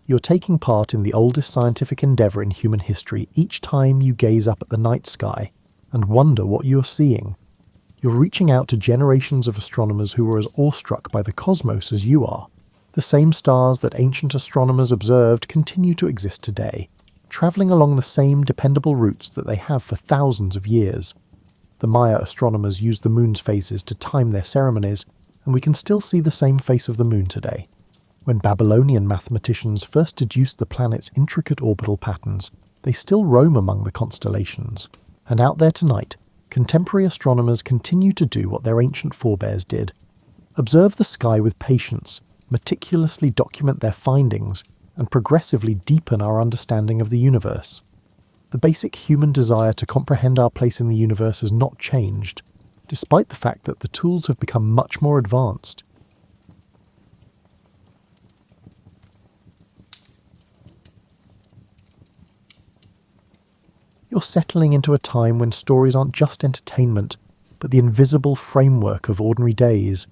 You're taking part in the oldest scientific endeavour in human history each time you gaze up at the night sky and wonder what you're seeing. You're reaching out to generations of astronomers who were as awestruck by the cosmos as you are. The same stars that ancient astronomers observed continue to exist today, travelling along the same dependable routes that they have for thousands of years. The Maya astronomers used the moon's phases to time their ceremonies, and we can still see the same face of the moon today. When Babylonian mathematicians first deduced the planet's intricate orbital patterns, they still roam among the constellations. And out there tonight, contemporary astronomers continue to do what their ancient forebears did. Observe the sky with patience, meticulously document their findings, and progressively deepen our understanding of the universe. The basic human desire to comprehend our place in the universe has not changed, despite the fact that the tools have become much more advanced. You're settling into a time when stories aren't just entertainment, but the invisible framework of ordinary days.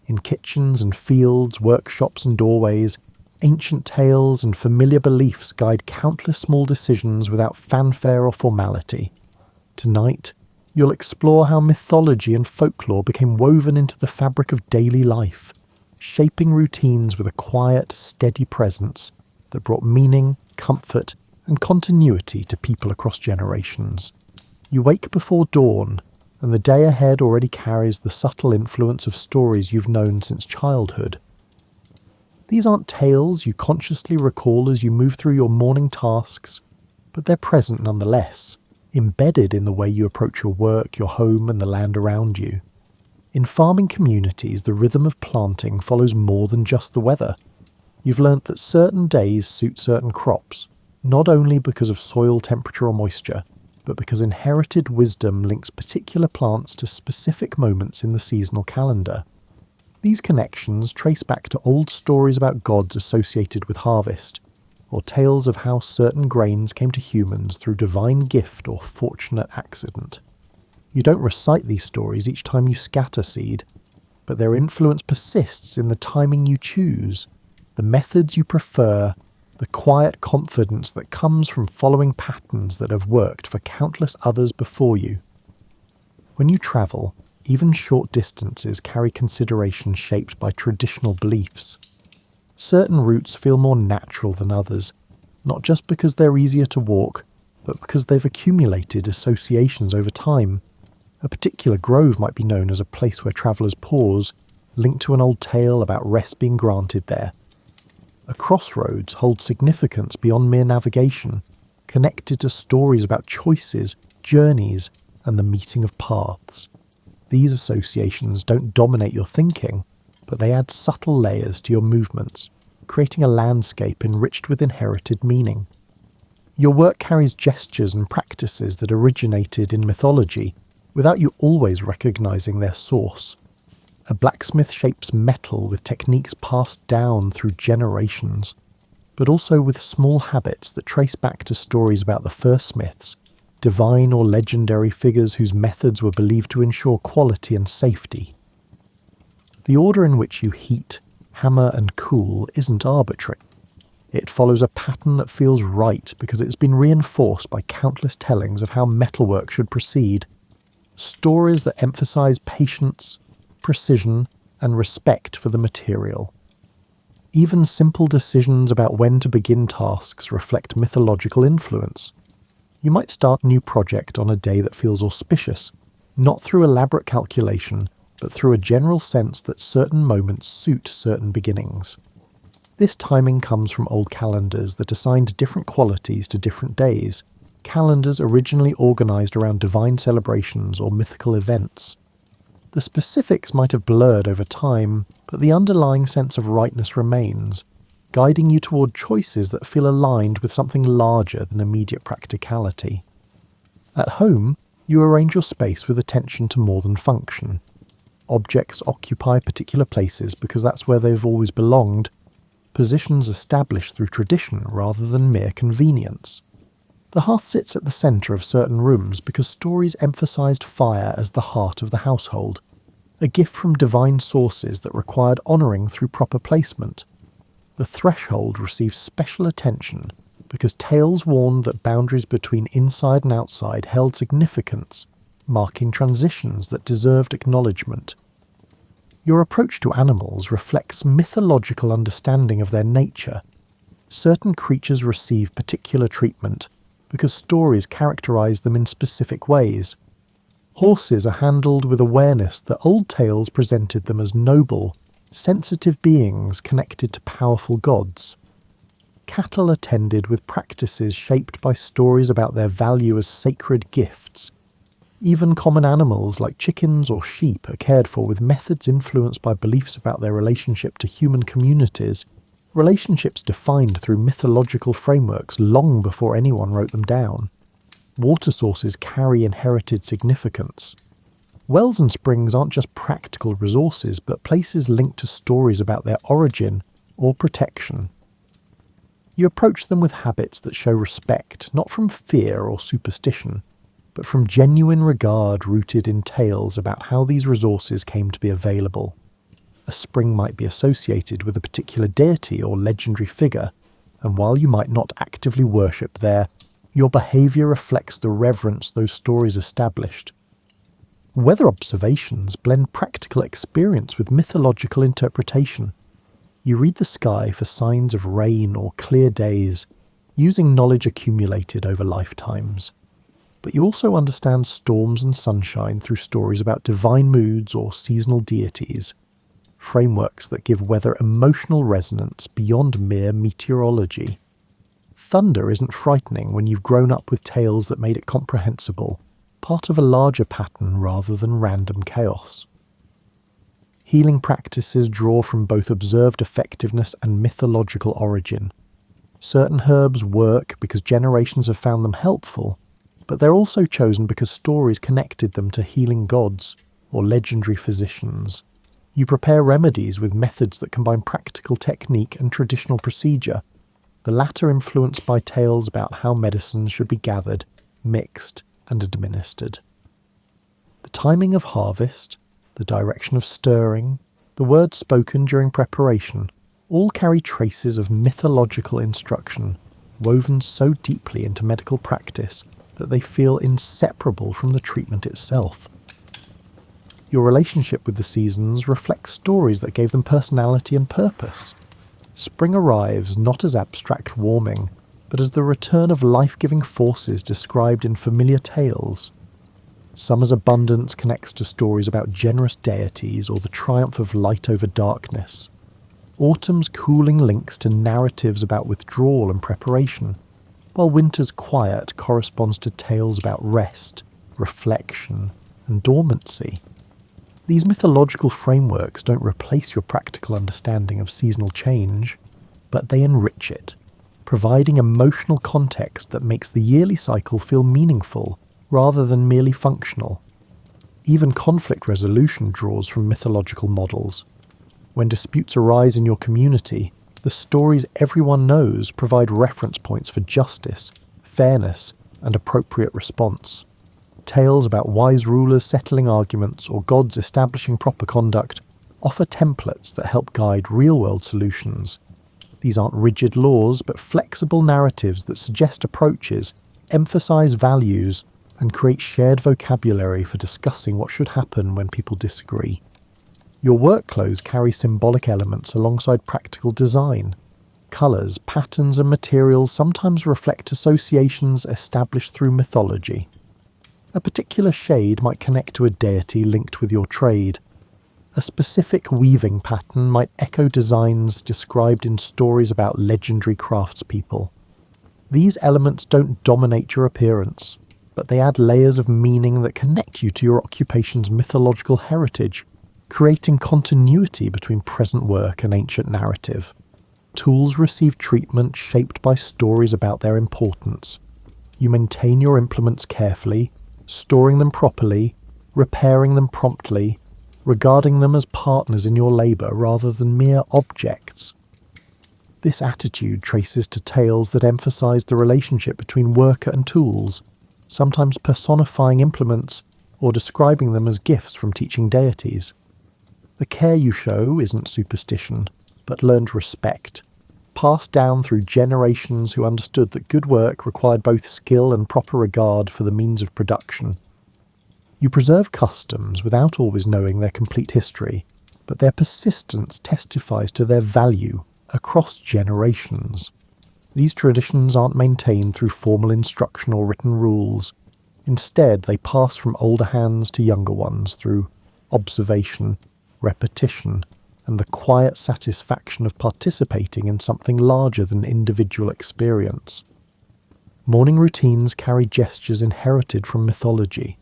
In kitchens and fields, workshops and doorways, ancient tales and familiar beliefs guide countless small decisions without fanfare or formality. Tonight, you'll explore how mythology and folklore became woven into the fabric of daily life, shaping routines with a quiet, steady presence that brought meaning, comfort, and continuity to people across generations. You wake before dawn, and the day ahead already carries the subtle influence of stories you've known since childhood. These aren't tales you consciously recall as you move through your morning tasks, but they're present nonetheless, embedded in the way you approach your work, your home, and the land around you. In farming communities, the rhythm of planting follows more than just the weather. You've learnt that certain days suit certain crops, not only because of soil temperature or moisture, but because inherited wisdom links particular plants to specific moments in the seasonal calendar. These connections trace back to old stories about gods associated with harvest, or tales of how certain grains came to humans through divine gift or fortunate accident. You don't recite these stories each time you scatter seed, but their influence persists in the timing you choose, the methods you prefer, the quiet confidence that comes from following patterns that have worked for countless others before you. When you travel, even short distances carry considerations shaped by traditional beliefs. Certain routes feel more natural than others, not just because they're easier to walk, but because they've accumulated associations over time. A particular grove might be known as a place where travellers pause, linked to an old tale about rest being granted there. A crossroads holds significance beyond mere navigation, connected to stories about choices, journeys, and the meeting of paths. These associations don't dominate your thinking, but they add subtle layers to your movements, creating a landscape enriched with inherited meaning. Your work carries gestures and practices that originated in mythology, without you always recognizing their source. A blacksmith shapes metal with techniques passed down through generations, but also with small habits that trace back to stories about the first smiths, divine or legendary figures whose methods were believed to ensure quality and safety. The order in which you heat, hammer and cool isn't arbitrary. It follows a pattern that feels right because it's been reinforced by countless tellings of how metalwork should proceed. Stories that emphasize patience, precision, and respect for the material. Even simple decisions about when to begin tasks reflect mythological influence. You might start a new project on a day that feels auspicious, not through elaborate calculation, but through a general sense that certain moments suit certain beginnings. This timing comes from old calendars that assigned different qualities to different days, calendars originally organised around divine celebrations or mythical events. The specifics might have blurred over time, but the underlying sense of rightness remains, guiding you toward choices that feel aligned with something larger than immediate practicality. At home, you arrange your space with attention to more than function. Objects occupy particular places because that's where they've always belonged, positions established through tradition rather than mere convenience. The hearth sits at the centre of certain rooms because stories emphasised fire as the heart of the household, a gift from divine sources that required honouring through proper placement. The threshold receives special attention because tales warned that boundaries between inside and outside held significance, marking transitions that deserved acknowledgement. Your approach to animals reflects mythological understanding of their nature. Certain creatures receive particular treatment because stories characterise them in specific ways. Horses are handled with awareness that old tales presented them as noble, sensitive beings connected to powerful gods. Cattle are tended with practices shaped by stories about their value as sacred gifts. Even common animals like chickens or sheep are cared for with methods influenced by beliefs about their relationship to human communities, relationships defined through mythological frameworks long before anyone wrote them down. Water sources carry inherited significance. Wells and springs aren't just practical resources, but places linked to stories about their origin or protection. You approach them with habits that show respect, not from fear or superstition, but from genuine regard rooted in tales about how these resources came to be available. A spring might be associated with a particular deity or legendary figure, and while you might not actively worship there, your behaviour reflects the reverence those stories established. Weather observations blend practical experience with mythological interpretation. You read the sky for signs of rain or clear days, using knowledge accumulated over lifetimes. But you also understand storms and sunshine through stories about divine moods or seasonal deities, frameworks that give weather emotional resonance beyond mere meteorology. Thunder isn't frightening when you've grown up with tales that made it comprehensible, part of a larger pattern rather than random chaos. Healing practices draw from both observed effectiveness and mythological origin. Certain herbs work because generations have found them helpful, but they're also chosen because stories connected them to healing gods or legendary physicians. You prepare remedies with methods that combine practical technique and traditional procedure, the latter influenced by tales about how medicines should be gathered, mixed, and administered. The timing of harvest, the direction of stirring, the words spoken during preparation, all carry traces of mythological instruction, woven so deeply into medical practice that they feel inseparable from the treatment itself. Your relationship with the seasons reflects stories that gave them personality and purpose. Spring arrives not as abstract warming, but as the return of life-giving forces described in familiar tales. Summer's abundance connects to stories about generous deities or the triumph of light over darkness. Autumn's cooling links to narratives about withdrawal and preparation, while winter's quiet corresponds to tales about rest, reflection, and dormancy. These mythological frameworks don't replace your practical understanding of seasonal change, but they enrich it, providing emotional context that makes the yearly cycle feel meaningful rather than merely functional. Even conflict resolution draws from mythological models. When disputes arise in your community, the stories everyone knows provide reference points for justice, fairness, and appropriate response. Tales about wise rulers settling arguments or gods establishing proper conduct offer templates that help guide real-world solutions. These aren't rigid laws, but flexible narratives that suggest approaches, emphasize values, and create shared vocabulary for discussing what should happen when people disagree. Your work clothes carry symbolic elements alongside practical design. Colours, patterns, and materials sometimes reflect associations established through mythology. A particular shade might connect to a deity linked with your trade. A specific weaving pattern might echo designs described in stories about legendary craftspeople. These elements don't dominate your appearance, but they add layers of meaning that connect you to your occupation's mythological heritage, creating continuity between present work and ancient narrative. Tools receive treatment shaped by stories about their importance. You maintain your implements carefully, storing them properly, repairing them promptly, regarding them as partners in your labour rather than mere objects. This attitude traces to tales that emphasise the relationship between worker and tools, sometimes personifying implements or describing them as gifts from teaching deities. The care you show isn't superstition, but learned respect, passed down through generations who understood that good work required both skill and proper regard for the means of production. You preserve customs without always knowing their complete history, but their persistence testifies to their value across generations. These traditions aren't maintained through formal instruction or written rules. Instead, they pass from older hands to younger ones through observation, repetition, and the quiet satisfaction of participating in something larger than individual experience. Morning routines carry gestures inherited from mythology.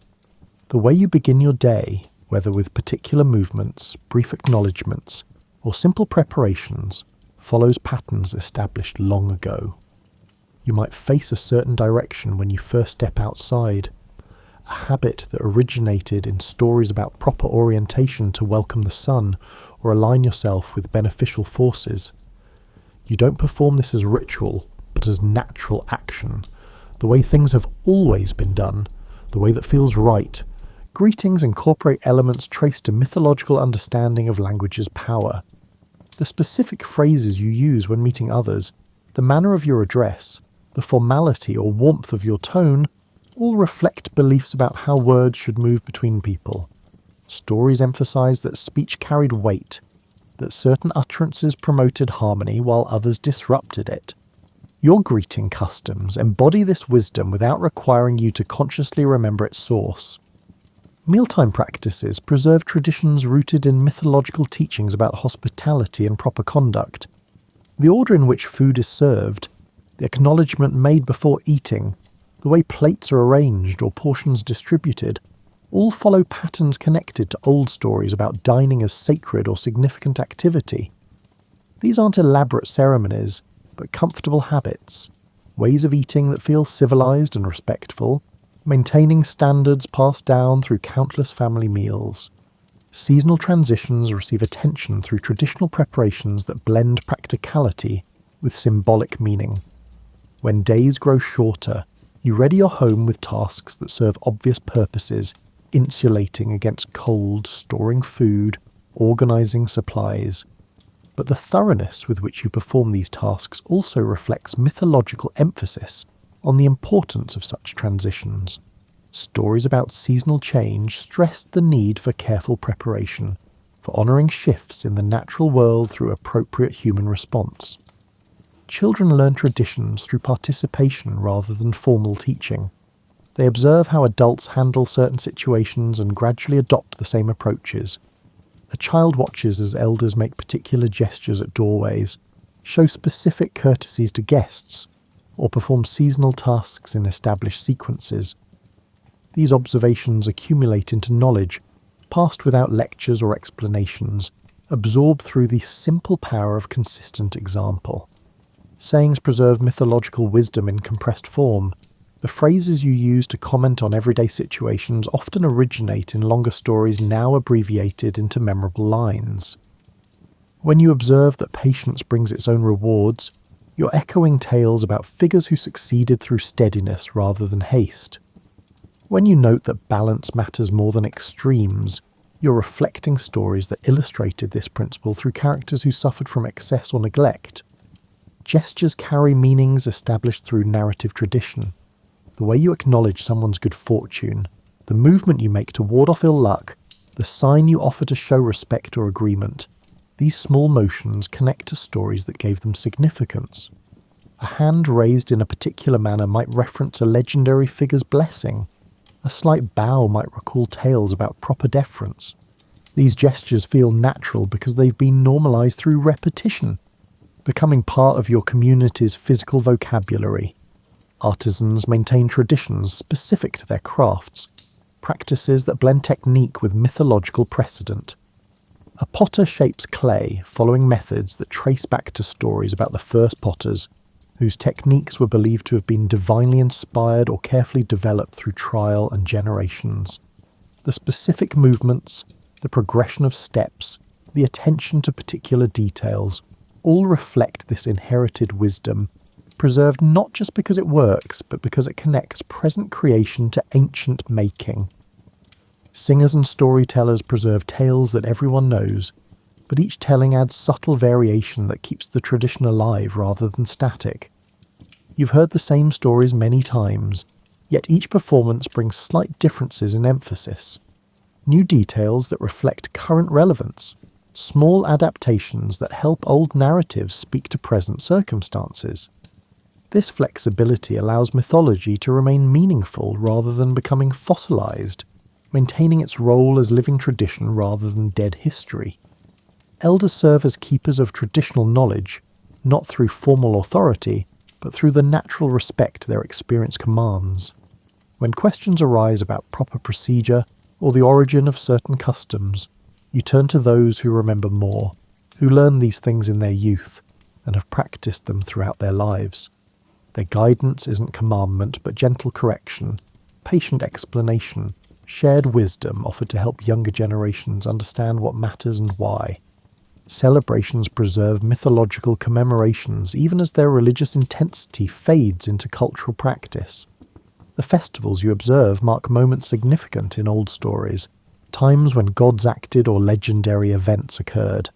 The way you begin your day, whether with particular movements, brief acknowledgements, or simple preparations, follows patterns established long ago. You might face a certain direction when you first step outside, a habit that originated in stories about proper orientation to welcome the sun or align yourself with beneficial forces. You don't perform this as ritual, but as natural action, the way things have always been done, the way that feels right. Greetings incorporate elements traced to mythological understanding of language's power. The specific phrases you use when meeting others, the manner of your address, the formality or warmth of your tone, all reflect beliefs about how words should move between people. Stories emphasize that speech carried weight, that certain utterances promoted harmony while others disrupted it. Your greeting customs embody this wisdom without requiring you to consciously remember its source. Mealtime practices preserve traditions rooted in mythological teachings about hospitality and proper conduct. The order in which food is served, the acknowledgement made before eating, the way plates are arranged or portions distributed, all follow patterns connected to old stories about dining as sacred or significant activity. These aren't elaborate ceremonies, but comfortable habits, ways of eating that feel civilized and respectful, maintaining standards passed down through countless family meals. Seasonal transitions receive attention through traditional preparations that blend practicality with symbolic meaning. When days grow shorter, you ready your home with tasks that serve obvious purposes, insulating against cold, storing food, organizing supplies. But the thoroughness with which you perform these tasks also reflects mythological emphasis on the importance of such transitions. Stories about seasonal change stressed the need for careful preparation, for honouring shifts in the natural world through appropriate human response. Children learn traditions through participation rather than formal teaching. They observe how adults handle certain situations and gradually adopt the same approaches. A child watches as elders make particular gestures at doorways, show specific courtesies to guests, or perform seasonal tasks in established sequences. These observations accumulate into knowledge, passed without lectures or explanations, absorbed through the simple power of consistent example. Sayings preserve mythological wisdom in compressed form. The phrases you use to comment on everyday situations often originate in longer stories now abbreviated into memorable lines. When you observe that patience brings its own rewards, you're echoing tales about figures who succeeded through steadiness rather than haste. When you note that balance matters more than extremes, you're reflecting stories that illustrated this principle through characters who suffered from excess or neglect. Gestures carry meanings established through narrative tradition. The way you acknowledge someone's good fortune, the movement you make to ward off ill luck, the sign you offer to show respect or agreement, these small motions connect to stories that gave them significance. A hand raised in a particular manner might reference a legendary figure's blessing. A slight bow might recall tales about proper deference. These gestures feel natural because they've been normalized through repetition, becoming part of your community's physical vocabulary. Artisans maintain traditions specific to their crafts, practices that blend technique with mythological precedent. A potter shapes clay following methods that trace back to stories about the first potters, whose techniques were believed to have been divinely inspired or carefully developed through trial and generations. The specific movements, the progression of steps, the attention to particular details, all reflect this inherited wisdom, preserved not just because it works, but because it connects present creation to ancient making. Singers and storytellers preserve tales that everyone knows, but each telling adds subtle variation that keeps the tradition alive rather than static. You've heard the same stories many times, yet each performance brings slight differences in emphasis. New details that reflect current relevance, small adaptations that help old narratives speak to present circumstances. This flexibility allows mythology to remain meaningful rather than becoming fossilized, maintaining its role as living tradition rather than dead history. Elders serve as keepers of traditional knowledge, not through formal authority, but through the natural respect their experience commands. When questions arise about proper procedure or the origin of certain customs, you turn to those who remember more, who learned these things in their youth and have practiced them throughout their lives. Their guidance isn't commandment but gentle correction, patient explanation, shared wisdom offered to help younger generations understand what matters and why. Celebrations preserve mythological commemorations even as their religious intensity fades into cultural practice. The festivals you observe mark moments significant in old stories, times when gods acted or legendary events occurred.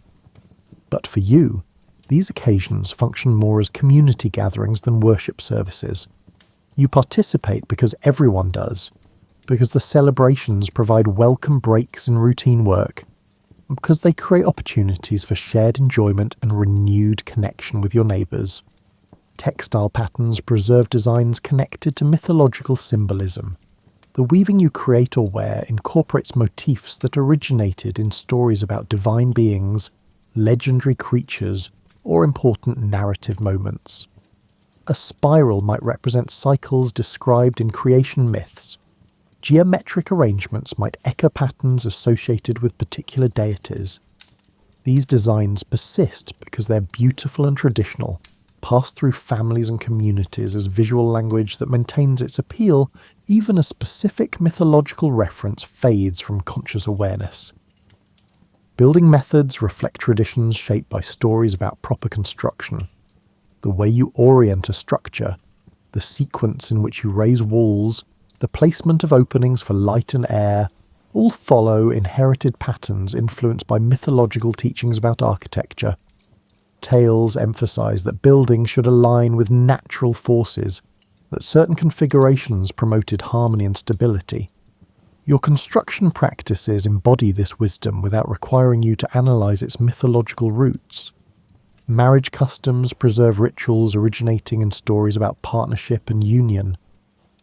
But for you, these occasions function more as community gatherings than worship services. You participate because everyone does, because the celebrations provide welcome breaks in routine work, and because they create opportunities for shared enjoyment and renewed connection with your neighbours. Textile patterns preserve designs connected to mythological symbolism. The weaving you create or wear incorporates motifs that originated in stories about divine beings, legendary creatures, or important narrative moments. A spiral might represent cycles described in creation myths. Geometric arrangements might echo patterns associated with particular deities. These designs persist because they're beautiful and traditional, passed through families and communities as visual language that maintains its appeal even as specific mythological reference fades from conscious awareness. Building methods reflect traditions shaped by stories about proper construction. The way you orient a structure, the sequence in which you raise walls, the placement of openings for light and air, all follow inherited patterns influenced by mythological teachings about architecture. Tales emphasize that buildings should align with natural forces, that certain configurations promoted harmony and stability. Your construction practices embody this wisdom without requiring you to analyse its mythological roots. Marriage customs preserve rituals originating in stories about partnership and union.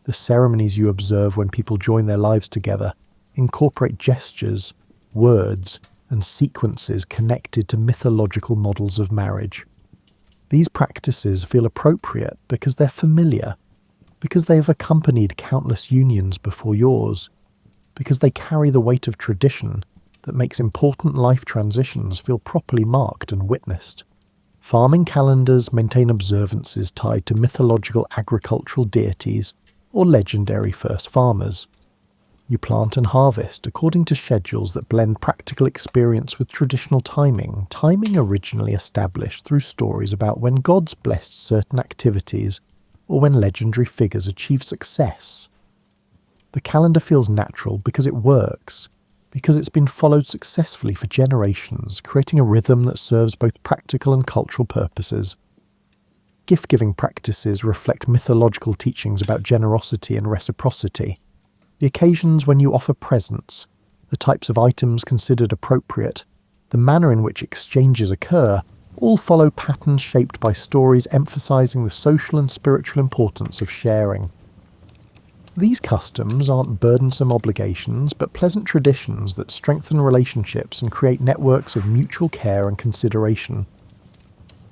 The ceremonies you observe when people join their lives together incorporate gestures, words, and sequences connected to mythological models of marriage. These practices feel appropriate because they're familiar, because they have accompanied countless unions before yours, because they carry the weight of tradition that makes important life transitions feel properly marked and witnessed. Farming calendars maintain observances tied to mythological agricultural deities or legendary first farmers. You plant and harvest according to schedules that blend practical experience with traditional timing originally established through stories about when gods blessed certain activities or when legendary figures achieved success. The calendar feels natural because it works, because it's been followed successfully for generations, creating a rhythm that serves both practical and cultural purposes. Gift-giving practices reflect mythological teachings about generosity and reciprocity. The occasions when you offer presents, the types of items considered appropriate, the manner in which exchanges occur, all follow patterns shaped by stories emphasizing the social and spiritual importance of sharing. These customs aren't burdensome obligations, but pleasant traditions that strengthen relationships and create networks of mutual care and consideration.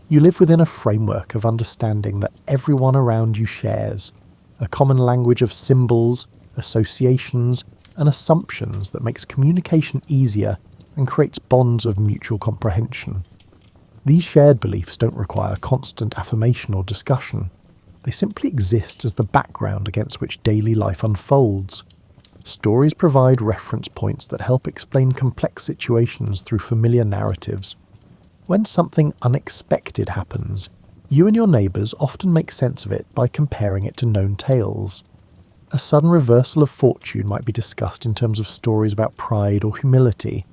You live within a framework of understanding that everyone around you shares, a common language of symbols, associations, and assumptions that makes communication easier and creates bonds of mutual comprehension. These shared beliefs don't require constant affirmation or discussion. They simply exist as the background against which daily life unfolds. Stories provide reference points that help explain complex situations through familiar narratives. When something unexpected happens, you and your neighbours often make sense of it by comparing it to known tales. A sudden reversal of fortune might be discussed in terms of stories about pride or humility.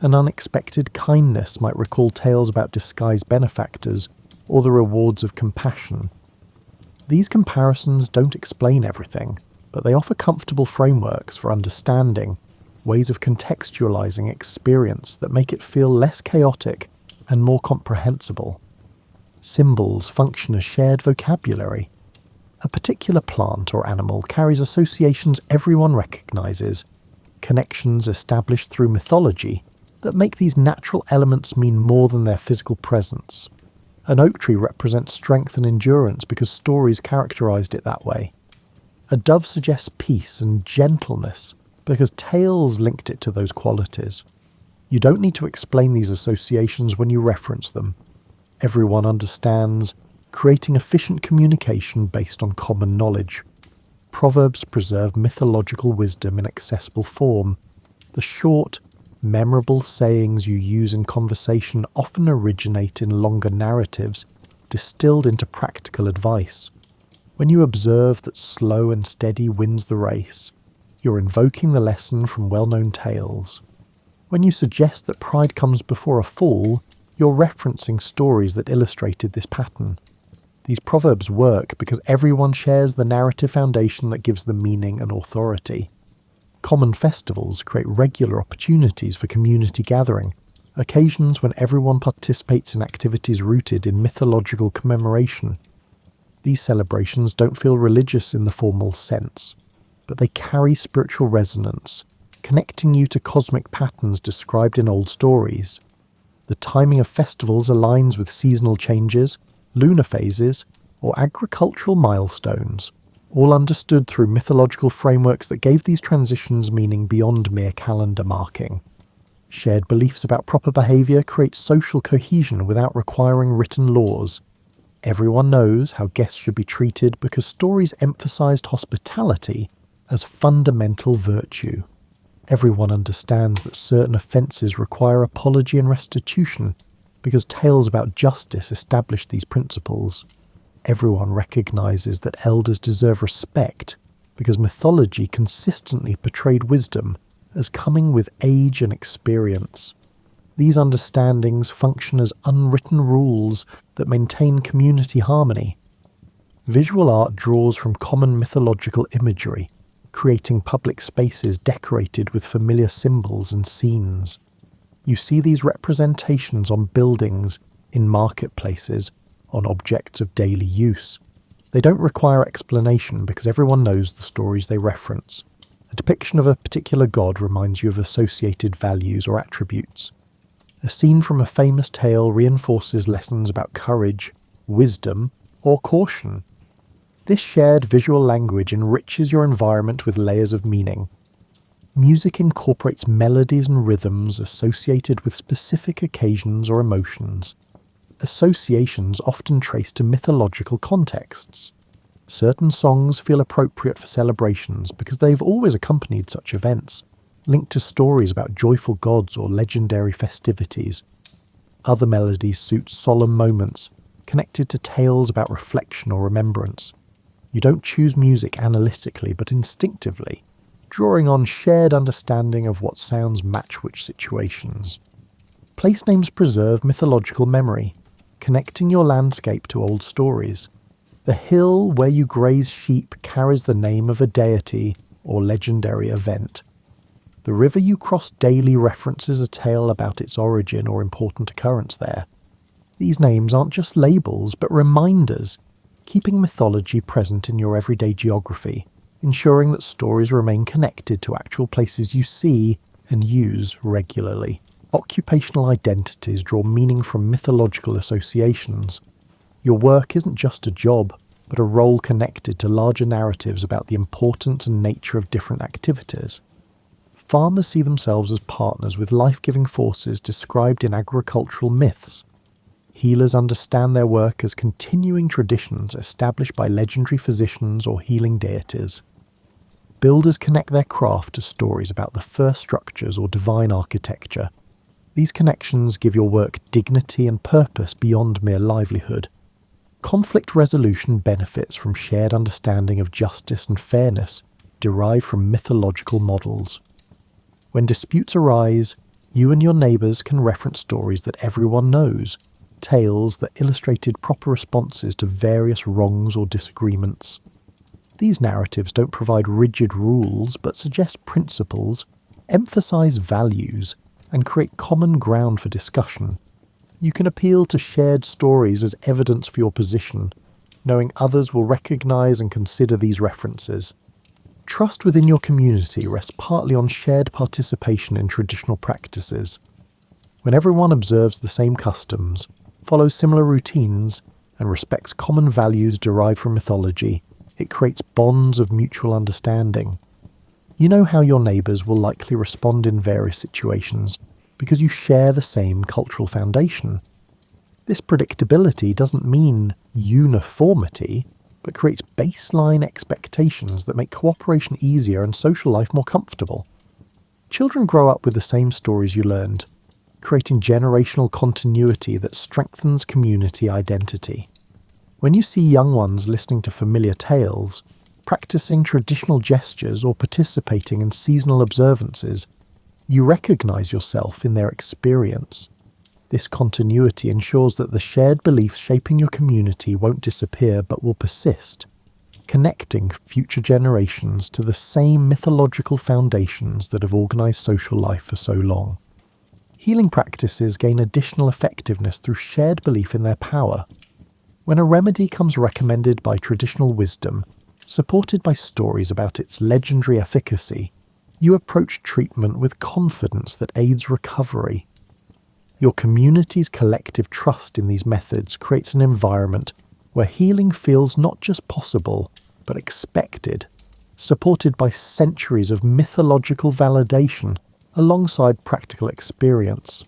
An unexpected kindness might recall tales about disguised benefactors or the rewards of compassion. These comparisons don't explain everything, but they offer comfortable frameworks for understanding, ways of contextualizing experience that make it feel less chaotic and more comprehensible. Symbols function as shared vocabulary. A particular plant or animal carries associations everyone recognizes, connections established through mythology that make these natural elements mean more than their physical presence. An oak tree represents strength and endurance because stories characterized it that way. A dove suggests peace and gentleness because tales linked it to those qualities. You don't need to explain these associations when you reference them. Everyone understands, creating efficient communication based on common knowledge. Proverbs preserve mythological wisdom in accessible form. The short, memorable sayings you use in conversation often originate in longer narratives, distilled into practical advice. When you observe that slow and steady wins the race, you're invoking the lesson from well-known tales. When you suggest that pride comes before a fall, you're referencing stories that illustrated this pattern. These proverbs work because everyone shares the narrative foundation that gives them meaning and authority. Common festivals create regular opportunities for community gathering, occasions when everyone participates in activities rooted in mythological commemoration. These celebrations don't feel religious in the formal sense, but they carry spiritual resonance, connecting you to cosmic patterns described in old stories. The timing of festivals aligns with seasonal changes, lunar phases, or agricultural milestones, all understood through mythological frameworks that gave these transitions meaning beyond mere calendar marking. Shared beliefs about proper behaviour create social cohesion without requiring written laws. Everyone knows how guests should be treated because stories emphasised hospitality as fundamental virtue. Everyone understands that certain offences require apology and restitution because tales about justice established these principles. Everyone recognises that elders deserve respect because mythology consistently portrayed wisdom as coming with age and experience. These understandings function as unwritten rules that maintain community harmony. Visual art draws from common mythological imagery, creating public spaces decorated with familiar symbols and scenes. You see these representations on buildings, in marketplaces, on objects of daily use. They don't require explanation because everyone knows the stories they reference. A depiction of a particular god reminds you of associated values or attributes. A scene from a famous tale reinforces lessons about courage, wisdom, or caution. This shared visual language enriches your environment with layers of meaning. Music incorporates melodies and rhythms associated with specific occasions or emotions. Associations often trace to mythological contexts. Certain songs feel appropriate for celebrations because they've always accompanied such events, linked to stories about joyful gods or legendary festivities. Other melodies suit solemn moments, connected to tales about reflection or remembrance. You don't choose music analytically but instinctively, drawing on shared understanding of what sounds match which situations. Place names preserve mythological memory, connecting your landscape to old stories. The hill where you graze sheep carries the name of a deity or legendary event. The river you cross daily references a tale about its origin or important occurrence there. These names aren't just labels but reminders, keeping mythology present in your everyday geography, ensuring that stories remain connected to actual places you see and use regularly. Occupational identities draw meaning from mythological associations. Your work isn't just a job, but a role connected to larger narratives about the importance and nature of different activities. Farmers see themselves as partners with life-giving forces described in agricultural myths. Healers understand their work as continuing traditions established by legendary physicians or healing deities. Builders connect their craft to stories about the first structures or divine architecture. These connections give your work dignity and purpose beyond mere livelihood. Conflict resolution benefits from shared understanding of justice and fairness derived from mythological models. When disputes arise, you and your neighbours can reference stories that everyone knows, tales that illustrated proper responses to various wrongs or disagreements. These narratives don't provide rigid rules but suggest principles, emphasise values, and create common ground for discussion. You can appeal to shared stories as evidence for your position, knowing others will recognise and consider these references. Trust within your community rests partly on shared participation in traditional practices. When everyone observes the same customs, follows similar routines, and respects common values derived from mythology, it creates bonds of mutual understanding. You know how your neighbours will likely respond in various situations because you share the same cultural foundation. This predictability doesn't mean uniformity, but creates baseline expectations that make cooperation easier and social life more comfortable. Children grow up with the same stories you learned, creating generational continuity that strengthens community identity. When you see young ones listening to familiar tales, practicing traditional gestures or participating in seasonal observances, you recognise yourself in their experience. This continuity ensures that the shared beliefs shaping your community won't disappear but will persist, connecting future generations to the same mythological foundations that have organised social life for so long. Healing practices gain additional effectiveness through shared belief in their power. When a remedy comes recommended by traditional wisdom, supported by stories about its legendary efficacy, you approach treatment with confidence that aids recovery. Your community's collective trust in these methods creates an environment where healing feels not just possible, but expected, supported by centuries of mythological validation alongside practical experience.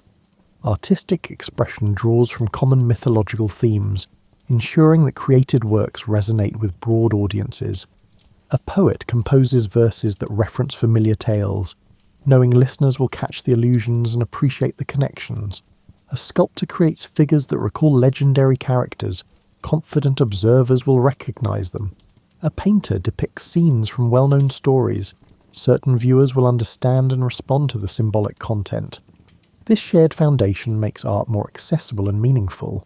Artistic expression draws from common mythological themes, ensuring that created works resonate with broad audiences. A poet composes verses that reference familiar tales, knowing listeners will catch the allusions and appreciate the connections. A sculptor creates figures that recall legendary characters, confident observers will recognise them. A painter depicts scenes from well-known stories, certain viewers will understand and respond to the symbolic content. This shared foundation makes art more accessible and meaningful.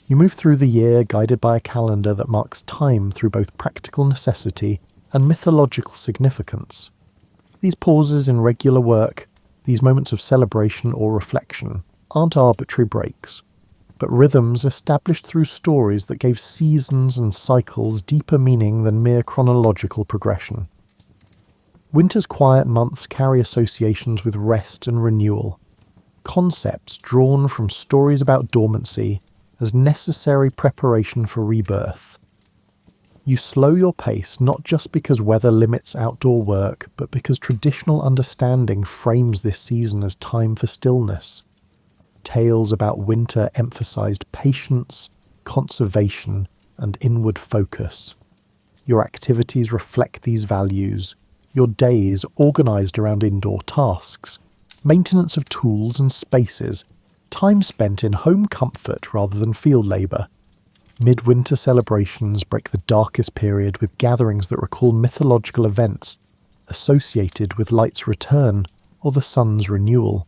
You move through the year guided by a calendar that marks time through both practical necessity and mythological significance. These pauses in regular work, these moments of celebration or reflection, aren't arbitrary breaks, but rhythms established through stories that gave seasons and cycles deeper meaning than mere chronological progression. Winter's quiet months carry associations with rest and renewal, concepts drawn from stories about dormancy as necessary preparation for rebirth. You slow your pace not just because weather limits outdoor work, but because traditional understanding frames this season as time for stillness. Tales about winter emphasized patience, conservation, and inward focus. Your activities reflect these values, your days organized around indoor tasks, maintenance of tools and spaces, time spent in home comfort rather than field labour. Midwinter celebrations break the darkest period with gatherings that recall mythological events associated with light's return or the sun's renewal.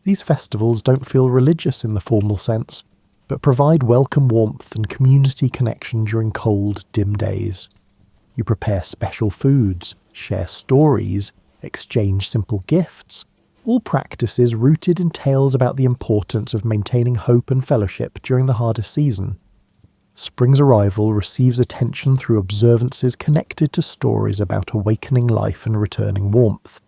These festivals don't feel religious in the formal sense, but provide welcome warmth and community connection during cold, dim days. You prepare special foods, share stories, exchange simple gifts, all practices rooted in tales about the importance of maintaining hope and fellowship during the hardest season. Spring's arrival receives attention through observances connected to stories about awakening life and returning warmth.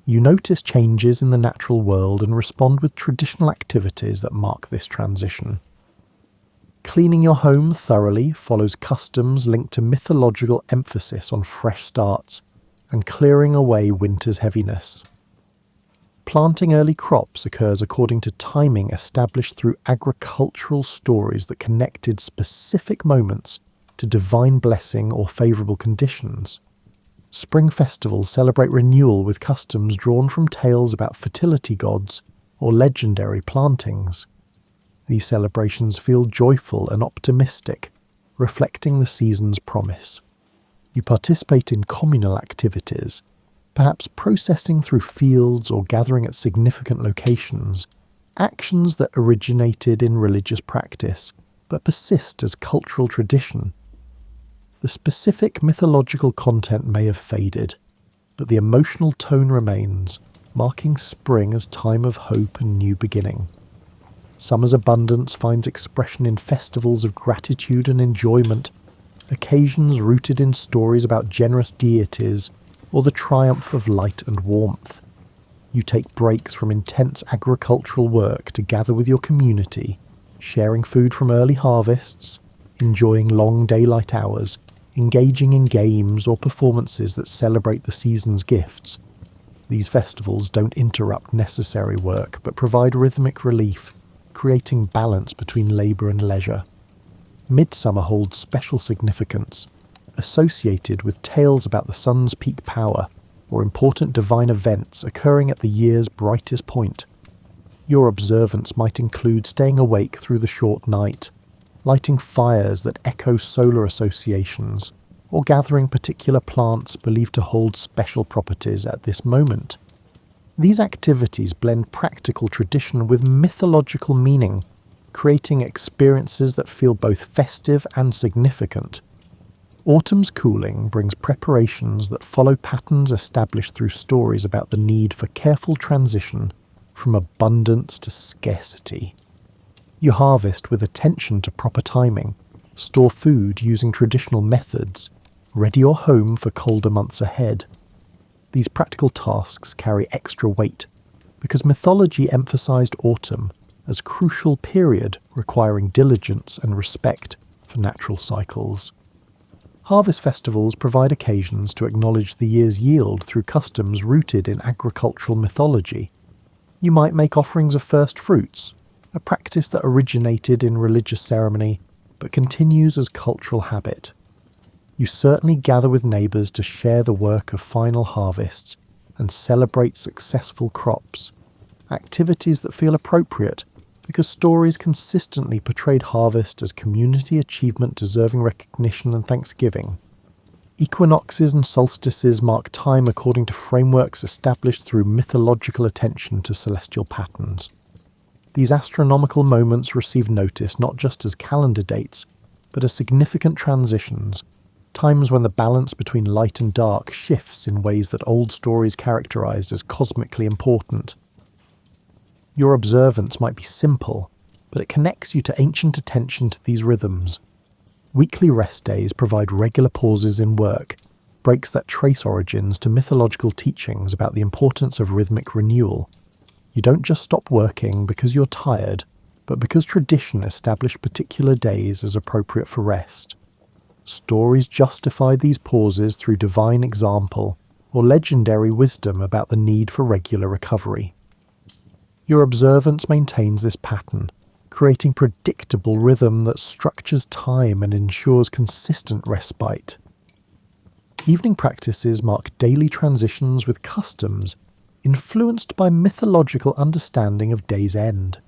You notice changes in the natural world and respond with traditional activities that mark this transition. Cleaning your home thoroughly follows customs linked to mythological emphasis on fresh starts and clearing away winter's heaviness. Planting early crops occurs according to timing established through agricultural stories that connected specific moments to divine blessing or favourable conditions. Spring festivals celebrate renewal with customs drawn from tales about fertility gods or legendary plantings. These celebrations feel joyful and optimistic, reflecting the season's promise. You participate in communal activities, perhaps processing through fields or gathering at significant locations, actions that originated in religious practice but persist as cultural tradition. The specific mythological content may have faded, but the emotional tone remains, marking spring as time of hope and new beginning. Summer's abundance finds expression in festivals of gratitude and enjoyment, occasions rooted in stories about generous deities or the triumph of light and warmth. You take breaks from intense agricultural work to gather with your community, sharing food from early harvests, enjoying long daylight hours, engaging in games or performances that celebrate the season's gifts. These festivals don't interrupt necessary work but provide rhythmic relief, creating balance between labour and leisure. Midsummer holds special significance, associated with tales about the sun's peak power or important divine events occurring at the year's brightest point. Your observance might include staying awake through the short night, lighting fires that echo solar associations, or gathering particular plants believed to hold special properties at this moment. These activities blend practical tradition with mythological meaning, creating experiences that feel both festive and significant. Autumn's cooling brings preparations that follow patterns established through stories about the need for careful transition from abundance to scarcity. You harvest with attention to proper timing, store food using traditional methods, ready your home for colder months ahead. These practical tasks carry extra weight because mythology emphasized autumn as a crucial period requiring diligence and respect for natural cycles. Harvest festivals provide occasions to acknowledge the year's yield through customs rooted in agricultural mythology. You might make offerings of first fruits, a practice that originated in religious ceremony but continues as cultural habit. You certainly gather with neighbours to share the work of final harvests and celebrate successful crops, activities that feel appropriate because stories consistently portrayed harvest as community achievement deserving recognition and thanksgiving. Equinoxes and solstices mark time according to frameworks established through mythological attention to celestial patterns. These astronomical moments receive notice not just as calendar dates, but as significant transitions, times when the balance between light and dark shifts in ways that old stories characterized as cosmically important. Your observance might be simple, but it connects you to ancient attention to these rhythms. Weekly rest days provide regular pauses in work, breaks that trace origins to mythological teachings about the importance of rhythmic renewal. You don't just stop working because you're tired, but because tradition established particular days as appropriate for rest. Stories justify these pauses through divine example or legendary wisdom about the need for regular recovery. Your observance maintains this pattern, creating predictable rhythm that structures time and ensures consistent respite. Evening practices mark daily transitions with customs influenced by mythological understanding of day's end.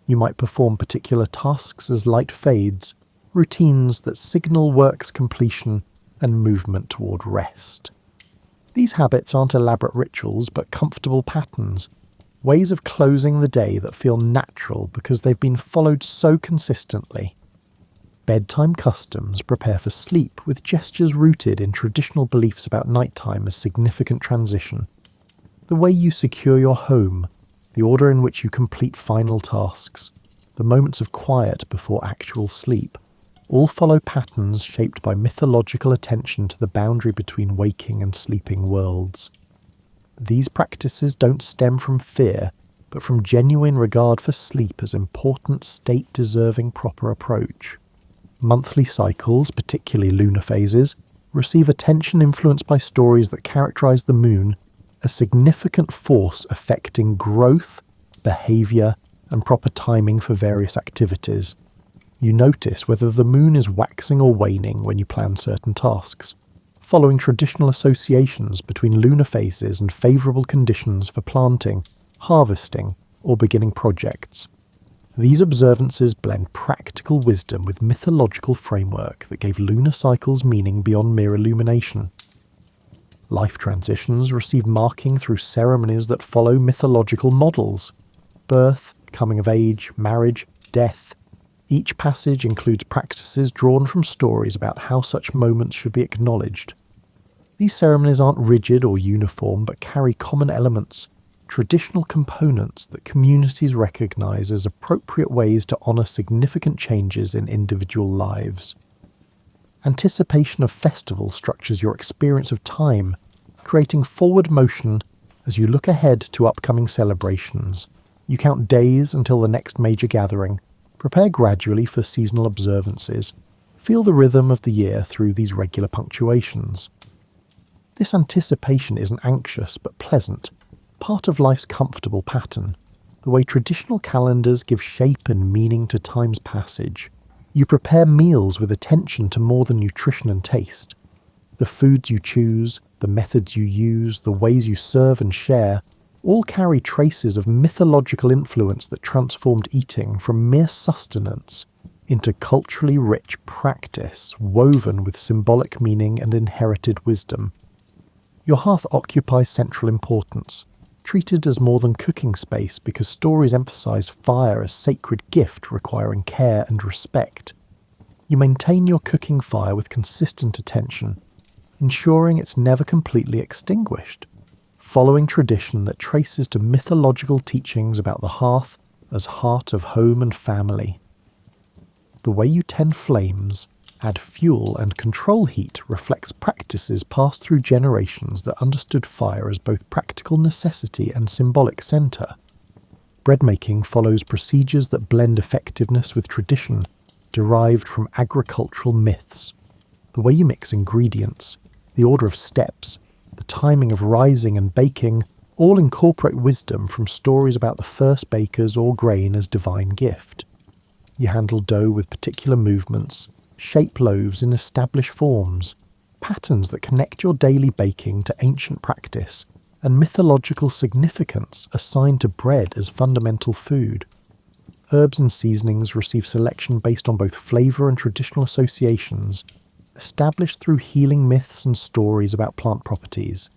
You might perform particular tasks as light fades, routines that signal work's completion and movement toward rest. These habits aren't elaborate rituals but comfortable patterns, ways of closing the day that feel natural because they've been followed so consistently. Bedtime customs prepare for sleep with gestures rooted in traditional beliefs about nighttime as significant transition. The way you secure your home, the order in which you complete final tasks, the moments of quiet before actual sleep, all follow patterns shaped by mythological attention to the boundary between waking and sleeping worlds. These practices don't stem from fear, but from genuine regard for sleep as important state-deserving proper approach. Monthly cycles, particularly lunar phases, receive attention influenced by stories that characterize the moon as a significant force affecting growth, behavior, and proper timing for various activities. You notice whether the moon is waxing or waning when you plan certain tasks, following traditional associations between lunar phases and favourable conditions for planting, harvesting, or beginning projects. These observances blend practical wisdom with mythological framework that gave lunar cycles meaning beyond mere illumination. Life transitions receive marking through ceremonies that follow mythological models. Birth, coming of age, marriage, death. Each passage includes practices drawn from stories about how such moments should be acknowledged. These ceremonies aren't rigid or uniform but carry common elements, traditional components that communities recognise as appropriate ways to honour significant changes in individual lives. Anticipation of festival structures your experience of time, creating forward motion as you look ahead to upcoming celebrations. You count days until the next major gathering, prepare gradually for seasonal observances, feel the rhythm of the year through these regular punctuations. This anticipation isn't anxious but pleasant, part of life's comfortable pattern, the way traditional calendars give shape and meaning to time's passage. You prepare meals with attention to more than nutrition and taste. The foods you choose, the methods you use, the ways you serve and share, all carry traces of mythological influence that transformed eating from mere sustenance into culturally rich practice woven with symbolic meaning and inherited wisdom. Your hearth occupies central importance, treated as more than cooking space because stories emphasized fire as sacred gift requiring care and respect. You maintain your cooking fire with consistent attention, ensuring it's never completely extinguished, following tradition that traces to mythological teachings about the hearth as heart of home and family. The way you tend flames, add fuel and control heat reflects practices passed through generations that understood fire as both practical necessity and symbolic centre. Bread making follows procedures that blend effectiveness with tradition, derived from agricultural myths. The way you mix ingredients, the order of steps, the timing of rising and baking, all incorporate wisdom from stories about the first bakers or grain as divine gift. You handle dough with particular movements, shape loaves in established forms, patterns that connect your daily baking to ancient practice and mythological significance assigned to bread as fundamental food. Herbs and seasonings receive selection based on both flavour and traditional associations, established through healing myths and stories about plant properties.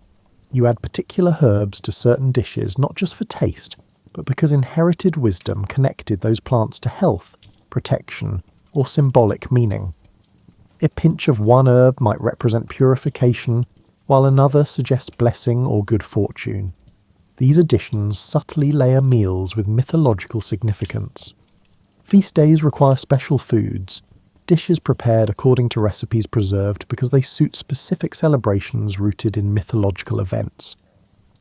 You add particular herbs to certain dishes not just for taste, but because inherited wisdom connected those plants to health, protection, or symbolic meaning. A pinch of one herb might represent purification, while another suggests blessing or good fortune. These additions subtly layer meals with mythological significance. Feast days require special foods, dishes prepared according to recipes preserved because they suit specific celebrations rooted in mythological events.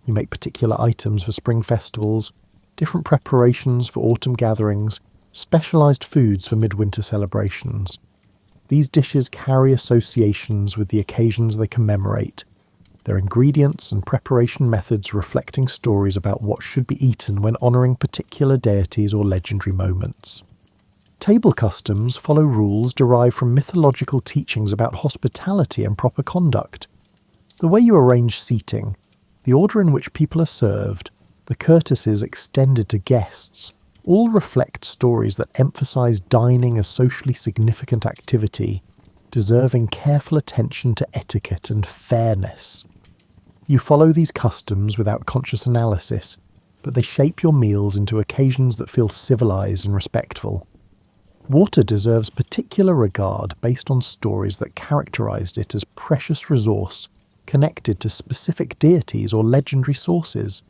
You make particular items for spring festivals, different preparations for autumn gatherings, specialised foods for midwinter celebrations. These dishes carry associations with the occasions they commemorate, their ingredients and preparation methods reflecting stories about what should be eaten when honouring particular deities or legendary moments. Table customs follow rules derived from mythological teachings about hospitality and proper conduct. The way you arrange seating, the order in which people are served, the courtesies extended to guests, all reflect stories that emphasise dining as socially significant activity, deserving careful attention to etiquette and fairness. You follow these customs without conscious analysis, but they shape your meals into occasions that feel civilised and respectful. Water deserves particular regard based on stories that characterised it as precious resource connected to specific deities or legendary sources.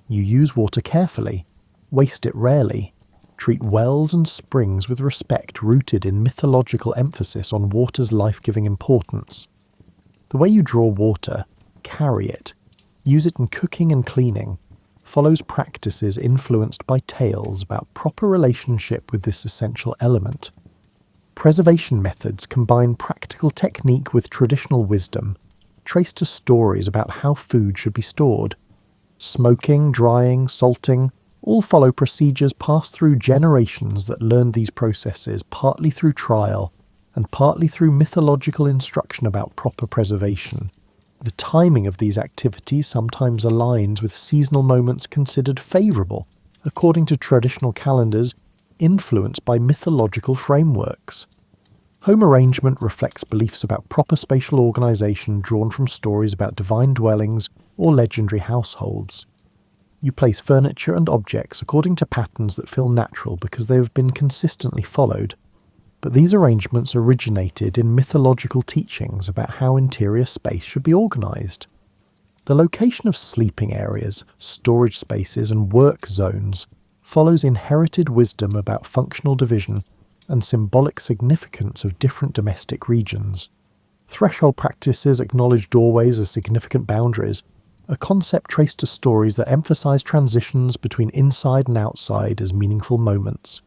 You use water carefully, waste it rarely, treat wells and springs with respect rooted in mythological emphasis on water's life-giving importance. The way you draw water, carry it, use it in cooking and cleaning, follows practices influenced by tales about proper relationship with this essential element. Preservation methods combine practical technique with traditional wisdom, traced to stories about how food should be stored. Smoking, drying, salting, all follow procedures passed through generations that learned these processes partly through trial and partly through mythological instruction about proper preservation. The timing of these activities sometimes aligns with seasonal moments considered favourable, according to traditional calendars, influenced by mythological frameworks. Home arrangement reflects beliefs about proper spatial organisation drawn from stories about divine dwellings or legendary households. You place furniture and objects according to patterns that feel natural because they have been consistently followed. But these arrangements originated in mythological teachings about how interior space should be organised. The location of sleeping areas, storage spaces and work zones follows inherited wisdom about functional division and symbolic significance of different domestic regions. Threshold practices acknowledge doorways as significant boundaries, a concept traced to stories that emphasise transitions between inside and outside as meaningful moments.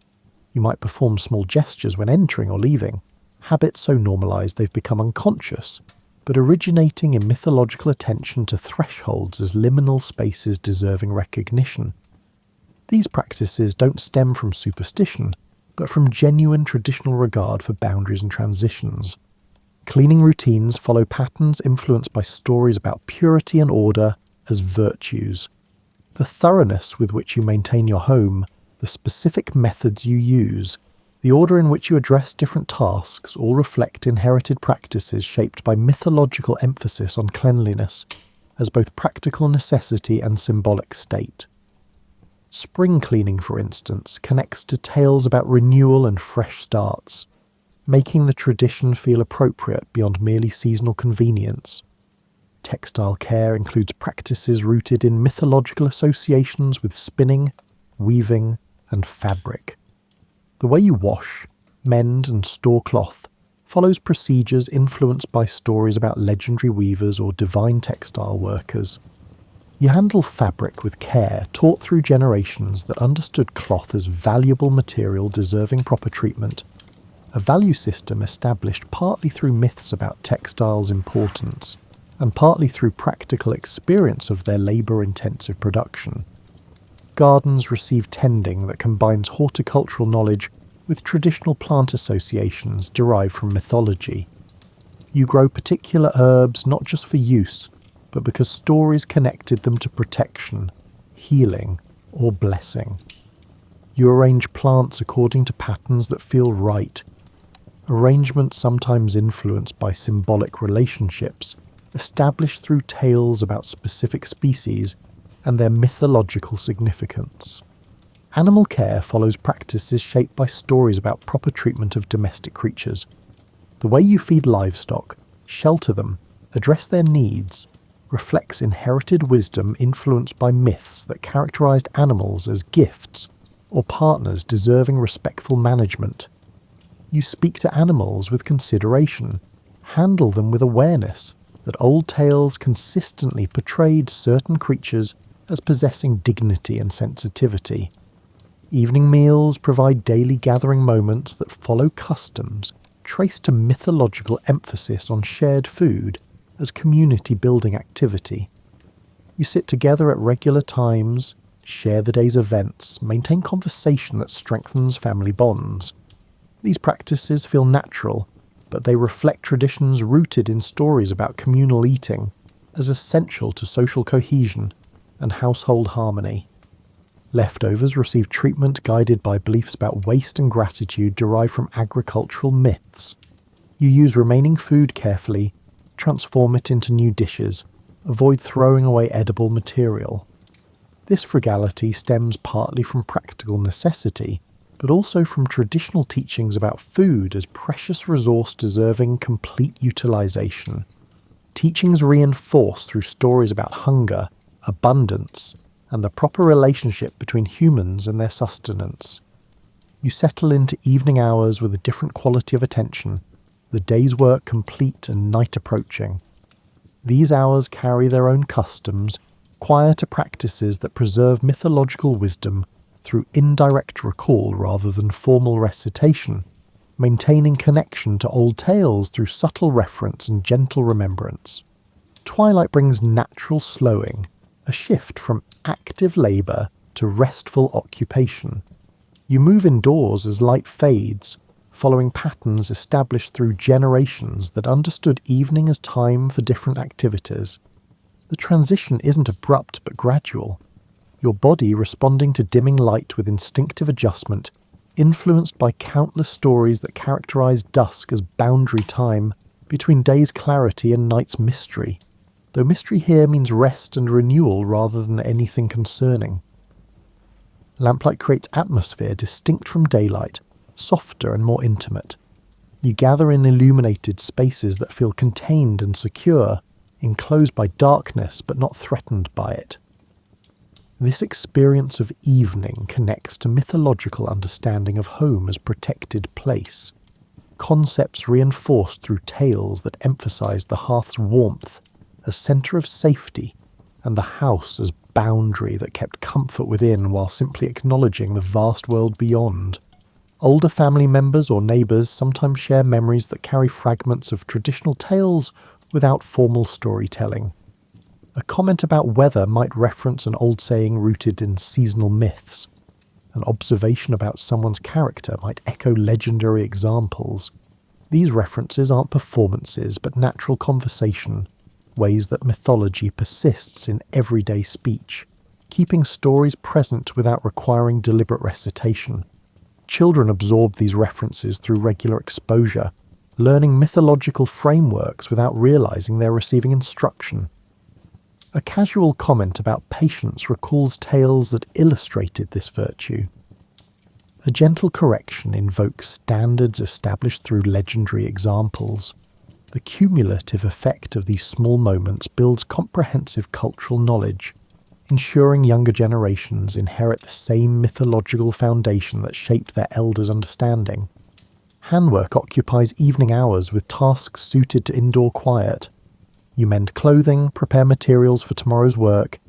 You might perform small gestures when entering or leaving, habits so normalised they've become unconscious, but originating in mythological attention to thresholds as liminal spaces deserving recognition. These practices don't stem from superstition, but from genuine traditional regard for boundaries and transitions. Cleaning routines follow patterns influenced by stories about purity and order as virtues. The thoroughness with which you maintain your home, the specific methods you use, the order in which you address different tasks all reflect inherited practices shaped by mythological emphasis on cleanliness as both practical necessity and symbolic state. Spring cleaning, for instance, connects to tales about renewal and fresh starts, making the tradition feel appropriate beyond merely seasonal convenience. Textile care includes practices rooted in mythological associations with spinning, weaving, and fabric. The way you wash, mend, and store cloth follows procedures influenced by stories about legendary weavers or divine textile workers. You handle fabric with care, taught through generations that understood cloth as valuable material deserving proper treatment, a value system established partly through myths about textiles' importance, and partly through practical experience of their labour-intensive production. Gardens receive tending that combines horticultural knowledge with traditional plant associations derived from mythology. You grow particular herbs not just for use, but because stories connected them to protection, healing, or blessing. You arrange plants according to patterns that feel right, arrangements sometimes influenced by symbolic relationships, established through tales about specific species and their mythological significance. Animal care follows practices shaped by stories about proper treatment of domestic creatures. The way you feed livestock, shelter them, address their needs, reflects inherited wisdom influenced by myths that characterized animals as gifts or partners deserving respectful management. You speak to animals with consideration, handle them with awareness that old tales consistently portrayed certain creatures as possessing dignity and sensitivity. Evening meals provide daily gathering moments that follow customs traced to mythological emphasis on shared food as community-building activity. You sit together at regular times, share the day's events, maintain conversation that strengthens family bonds. These practices feel natural, but they reflect traditions rooted in stories about communal eating as essential to social cohesion and household harmony. Leftovers receive treatment guided by beliefs about waste and gratitude derived from agricultural myths. You use remaining food carefully, transform it into new dishes, avoid throwing away edible material. This frugality stems partly from practical necessity, but also from traditional teachings about food as precious resource deserving complete utilization. Teachings reinforced through stories about hunger, abundance, and the proper relationship between humans and their sustenance. You settle into evening hours with a different quality of attention, the day's work complete and night approaching. These hours carry their own customs, quieter practices that preserve mythological wisdom through indirect recall rather than formal recitation, maintaining connection to old tales through subtle reference and gentle remembrance. Twilight brings natural slowing, a shift from active labour to restful occupation. You move indoors as light fades, following patterns established through generations that understood evening as time for different activities. The transition isn't abrupt but gradual, your body responding to dimming light with instinctive adjustment, influenced by countless stories that characterize dusk as boundary time between day's clarity and night's mystery, though mystery here means rest and renewal rather than anything concerning. Lamplight creates atmosphere distinct from daylight, softer and more intimate. You gather in illuminated spaces that feel contained and secure, enclosed by darkness but not threatened by it. This experience of evening connects to mythological understanding of home as protected place, concepts reinforced through tales that emphasize the hearth's warmth as centre of safety and the house as boundary that kept comfort within while simply acknowledging the vast world beyond. Older family members or neighbours sometimes share memories that carry fragments of traditional tales without formal storytelling. A comment about weather might reference an old saying rooted in seasonal myths. An observation about someone's character might echo legendary examples. These references aren't performances but natural conversation, ways that mythology persists in everyday speech, keeping stories present without requiring deliberate recitation. Children absorb these references through regular exposure, learning mythological frameworks without realizing they're receiving instruction. A casual comment about patience recalls tales that illustrated this virtue. A gentle correction invokes standards established through legendary examples. The cumulative effect of these small moments builds comprehensive cultural knowledge, ensuring younger generations inherit the same mythological foundation that shaped their elders' understanding. Handwork occupies evening hours with tasks suited to indoor quiet. You mend clothing, prepare materials for tomorrow's work,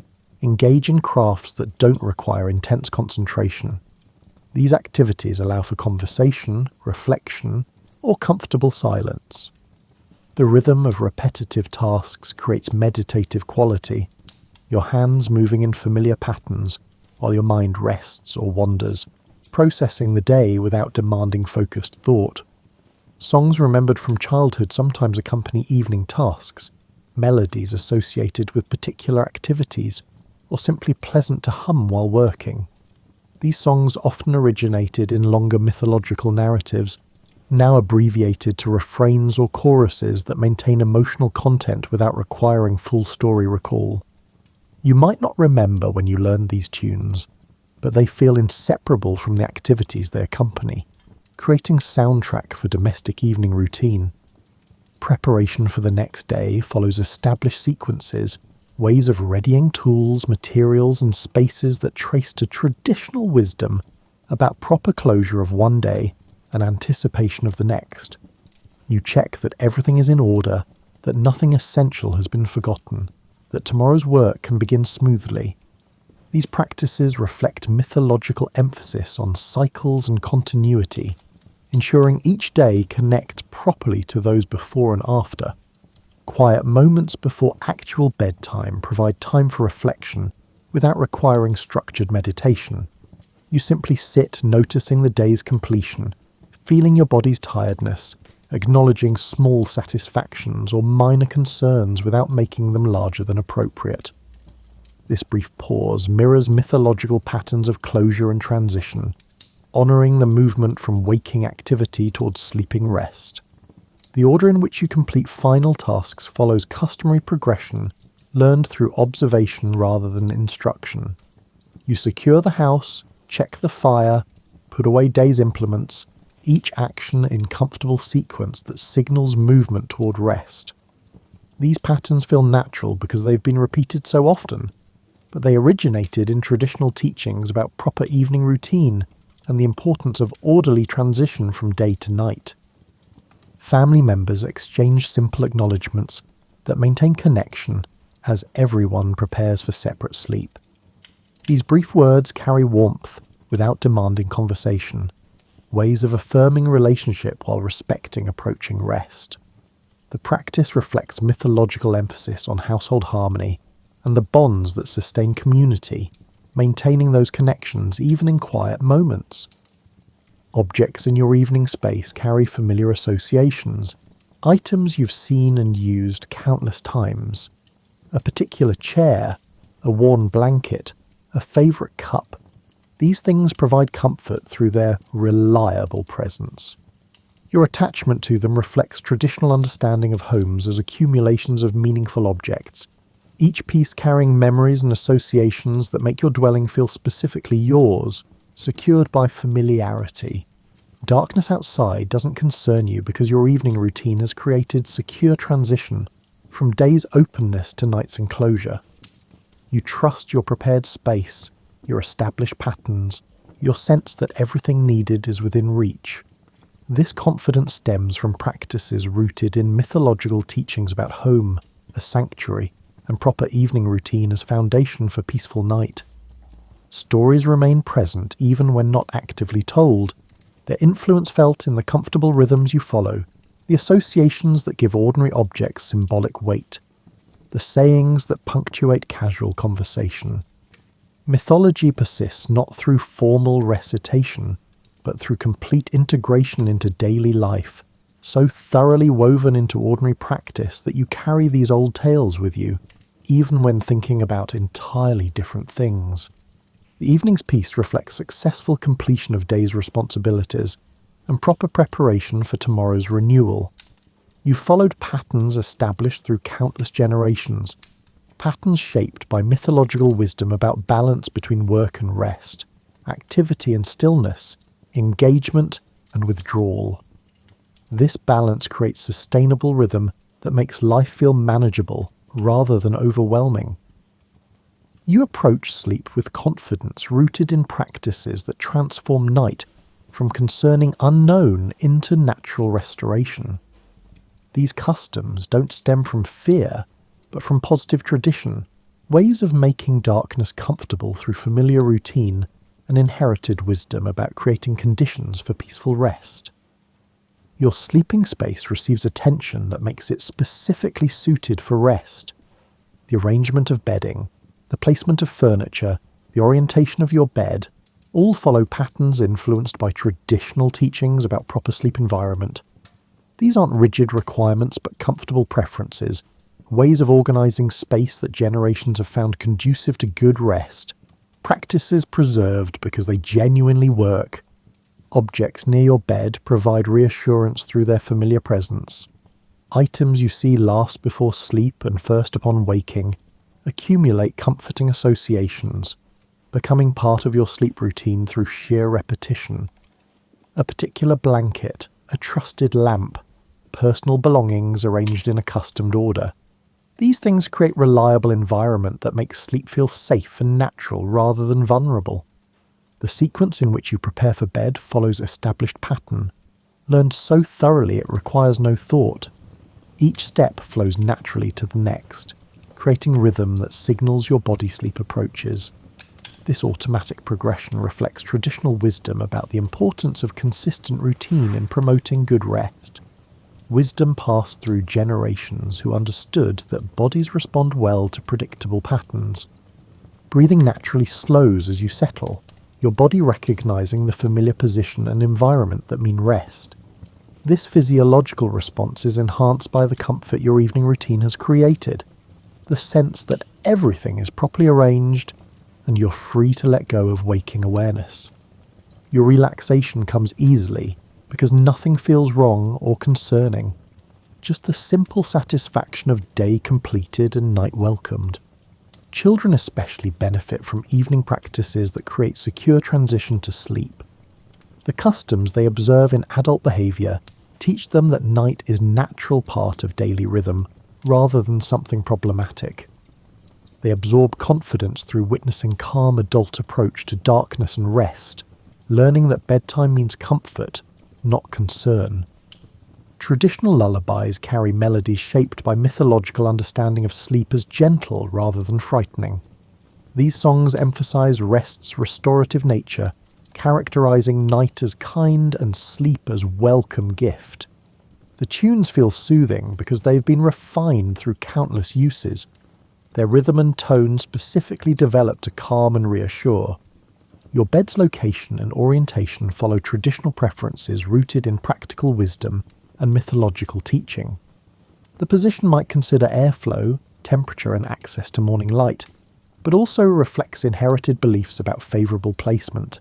engage in crafts that don't require intense concentration. These activities allow for conversation, reflection, or comfortable silence. The rhythm of repetitive tasks creates meditative quality, your hands moving in familiar patterns while your mind rests or wanders, processing the day without demanding focused thought. Songs remembered from childhood sometimes accompany evening tasks, melodies associated with particular activities, or simply pleasant to hum while working. These songs often originated in longer mythological narratives, now abbreviated to refrains or choruses that maintain emotional content without requiring full story recall. You might not remember when you learned these tunes, but they feel inseparable from the activities they accompany, creating soundtrack for domestic evening routine. Preparation for the next day follows established sequences, ways of readying tools, materials, and spaces that trace to traditional wisdom about proper closure of one day and anticipation of the next. You check that everything is in order, that nothing essential has been forgotten, that tomorrow's work can begin smoothly. These practices reflect mythological emphasis on cycles and continuity, ensuring each day connect properly to those before and after. Quiet moments before actual bedtime provide time for reflection without requiring structured meditation. You simply sit noticing the day's completion, feeling your body's tiredness, acknowledging small satisfactions or minor concerns without making them larger than appropriate. This brief pause mirrors mythological patterns of closure and transition, honouring the movement from waking activity towards sleeping rest. The order in which you complete final tasks follows customary progression learned through observation rather than instruction. You secure the house, check the fire, put away day's implements, each action in comfortable sequence that signals movement toward rest. These patterns feel natural because they've been repeated so often, but they originated in traditional teachings about proper evening routine and the importance of orderly transition from day to night. Family members exchange simple acknowledgements that maintain connection as everyone prepares for separate sleep. These brief words carry warmth without demanding conversation, ways of affirming relationship while respecting approaching rest. The practice reflects mythological emphasis on household harmony and the bonds that sustain community, maintaining those connections even in quiet moments. Objects in your evening space carry familiar associations, items you've seen and used countless times. A particular chair, a worn blanket, a favourite cup. These things provide comfort through their reliable presence. Your attachment to them reflects traditional understanding of homes as accumulations of meaningful objects, each piece carrying memories and associations that make your dwelling feel specifically yours, secured by familiarity. Darkness outside doesn't concern you because your evening routine has created secure transition from day's openness to night's enclosure. You trust your prepared space, your established patterns, your sense that everything needed is within reach. This confidence stems from practices rooted in mythological teachings about home, a sanctuary, and proper evening routine as foundation for peaceful night. Stories remain present even when not actively told, their influence felt in the comfortable rhythms you follow, the associations that give ordinary objects symbolic weight, the sayings that punctuate casual conversation. Mythology persists not through formal recitation, but through complete integration into daily life, so thoroughly woven into ordinary practice that you carry these old tales with you, even when thinking about entirely different things. The evening's piece reflects successful completion of day's responsibilities and proper preparation for tomorrow's renewal. You followed patterns established through countless generations, patterns shaped by mythological wisdom about balance between work and rest, activity and stillness, engagement and withdrawal. This balance creates sustainable rhythm that makes life feel manageable rather than overwhelming. You approach sleep with confidence rooted in practices that transform night from concerning unknown into natural restoration. These customs don't stem from fear, but from positive tradition, ways of making darkness comfortable through familiar routine and inherited wisdom about creating conditions for peaceful rest. Your sleeping space receives attention that makes it specifically suited for rest. The arrangement of bedding, the placement of furniture, the orientation of your bed, all follow patterns influenced by traditional teachings about proper sleep environment. These aren't rigid requirements but comfortable preferences, ways of organising space that generations have found conducive to good rest, practices preserved because they genuinely work. Objects near your bed provide reassurance through their familiar presence. Items you see last before sleep and first upon waking accumulate comforting associations, becoming part of your sleep routine through sheer repetition. A particular blanket, a trusted lamp, personal belongings arranged in accustomed order. These things create reliable environment that makes sleep feel safe and natural rather than vulnerable. The sequence in which you prepare for bed follows established pattern, learned so thoroughly it requires no thought. Each step flows naturally to the next, creating rhythm that signals your body sleep approaches. This automatic progression reflects traditional wisdom about the importance of consistent routine in promoting good rest. Wisdom passed through generations who understood that bodies respond well to predictable patterns. Breathing naturally slows as you settle, your body recognizing the familiar position and environment that mean rest. This physiological response is enhanced by the comfort your evening routine has created, the sense that everything is properly arranged and you're free to let go of waking awareness. Your relaxation comes easily because nothing feels wrong or concerning, just the simple satisfaction of day completed and night welcomed. Children especially benefit from evening practices that create secure transition to sleep. The customs they observe in adult behaviour teach them that night is natural part of daily rhythm rather than something problematic. They absorb confidence through witnessing calm adult approach to darkness and rest, learning that bedtime means comfort, not concern. Traditional lullabies carry melodies shaped by mythological understanding of sleep as gentle rather than frightening. These songs emphasize rest's restorative nature, characterizing night as kind and sleep as welcome gift. The tunes feel soothing because they've been refined through countless uses, their rhythm and tone specifically developed to calm and reassure. Your bed's location and orientation follow traditional preferences rooted in practical wisdom and mythological teaching. The position might consider airflow, temperature and access to morning light, but also reflects inherited beliefs about favourable placement.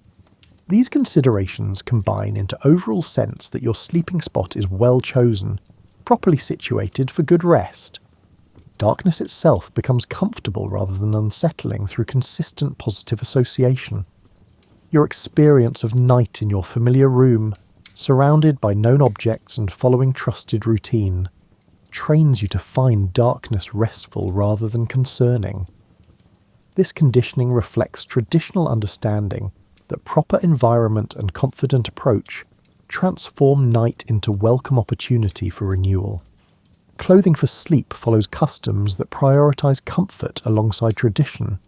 These considerations combine into overall sense that your sleeping spot is well chosen, properly situated for good rest. Darkness itself becomes comfortable rather than unsettling through consistent positive association. Your experience of night in your familiar room, surrounded by known objects and following trusted routine, trains you to find darkness restful rather than concerning. This conditioning reflects traditional understanding that proper environment and confident approach transform night into welcome opportunity for renewal. Clothing for sleep follows customs that prioritize comfort alongside tradition.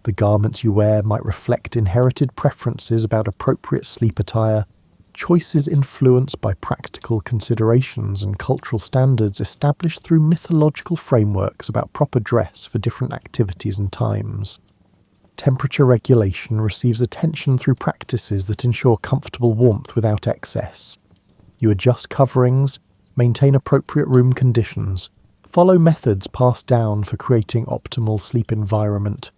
The garments you wear might reflect inherited preferences about appropriate sleep attire, choices influenced by practical considerations and cultural standards established through mythological frameworks about proper dress for different activities and times. Temperature regulation receives attention through practices that ensure comfortable warmth without excess. You adjust coverings, maintain appropriate room conditions, follow methods passed down for creating optimal sleep environment.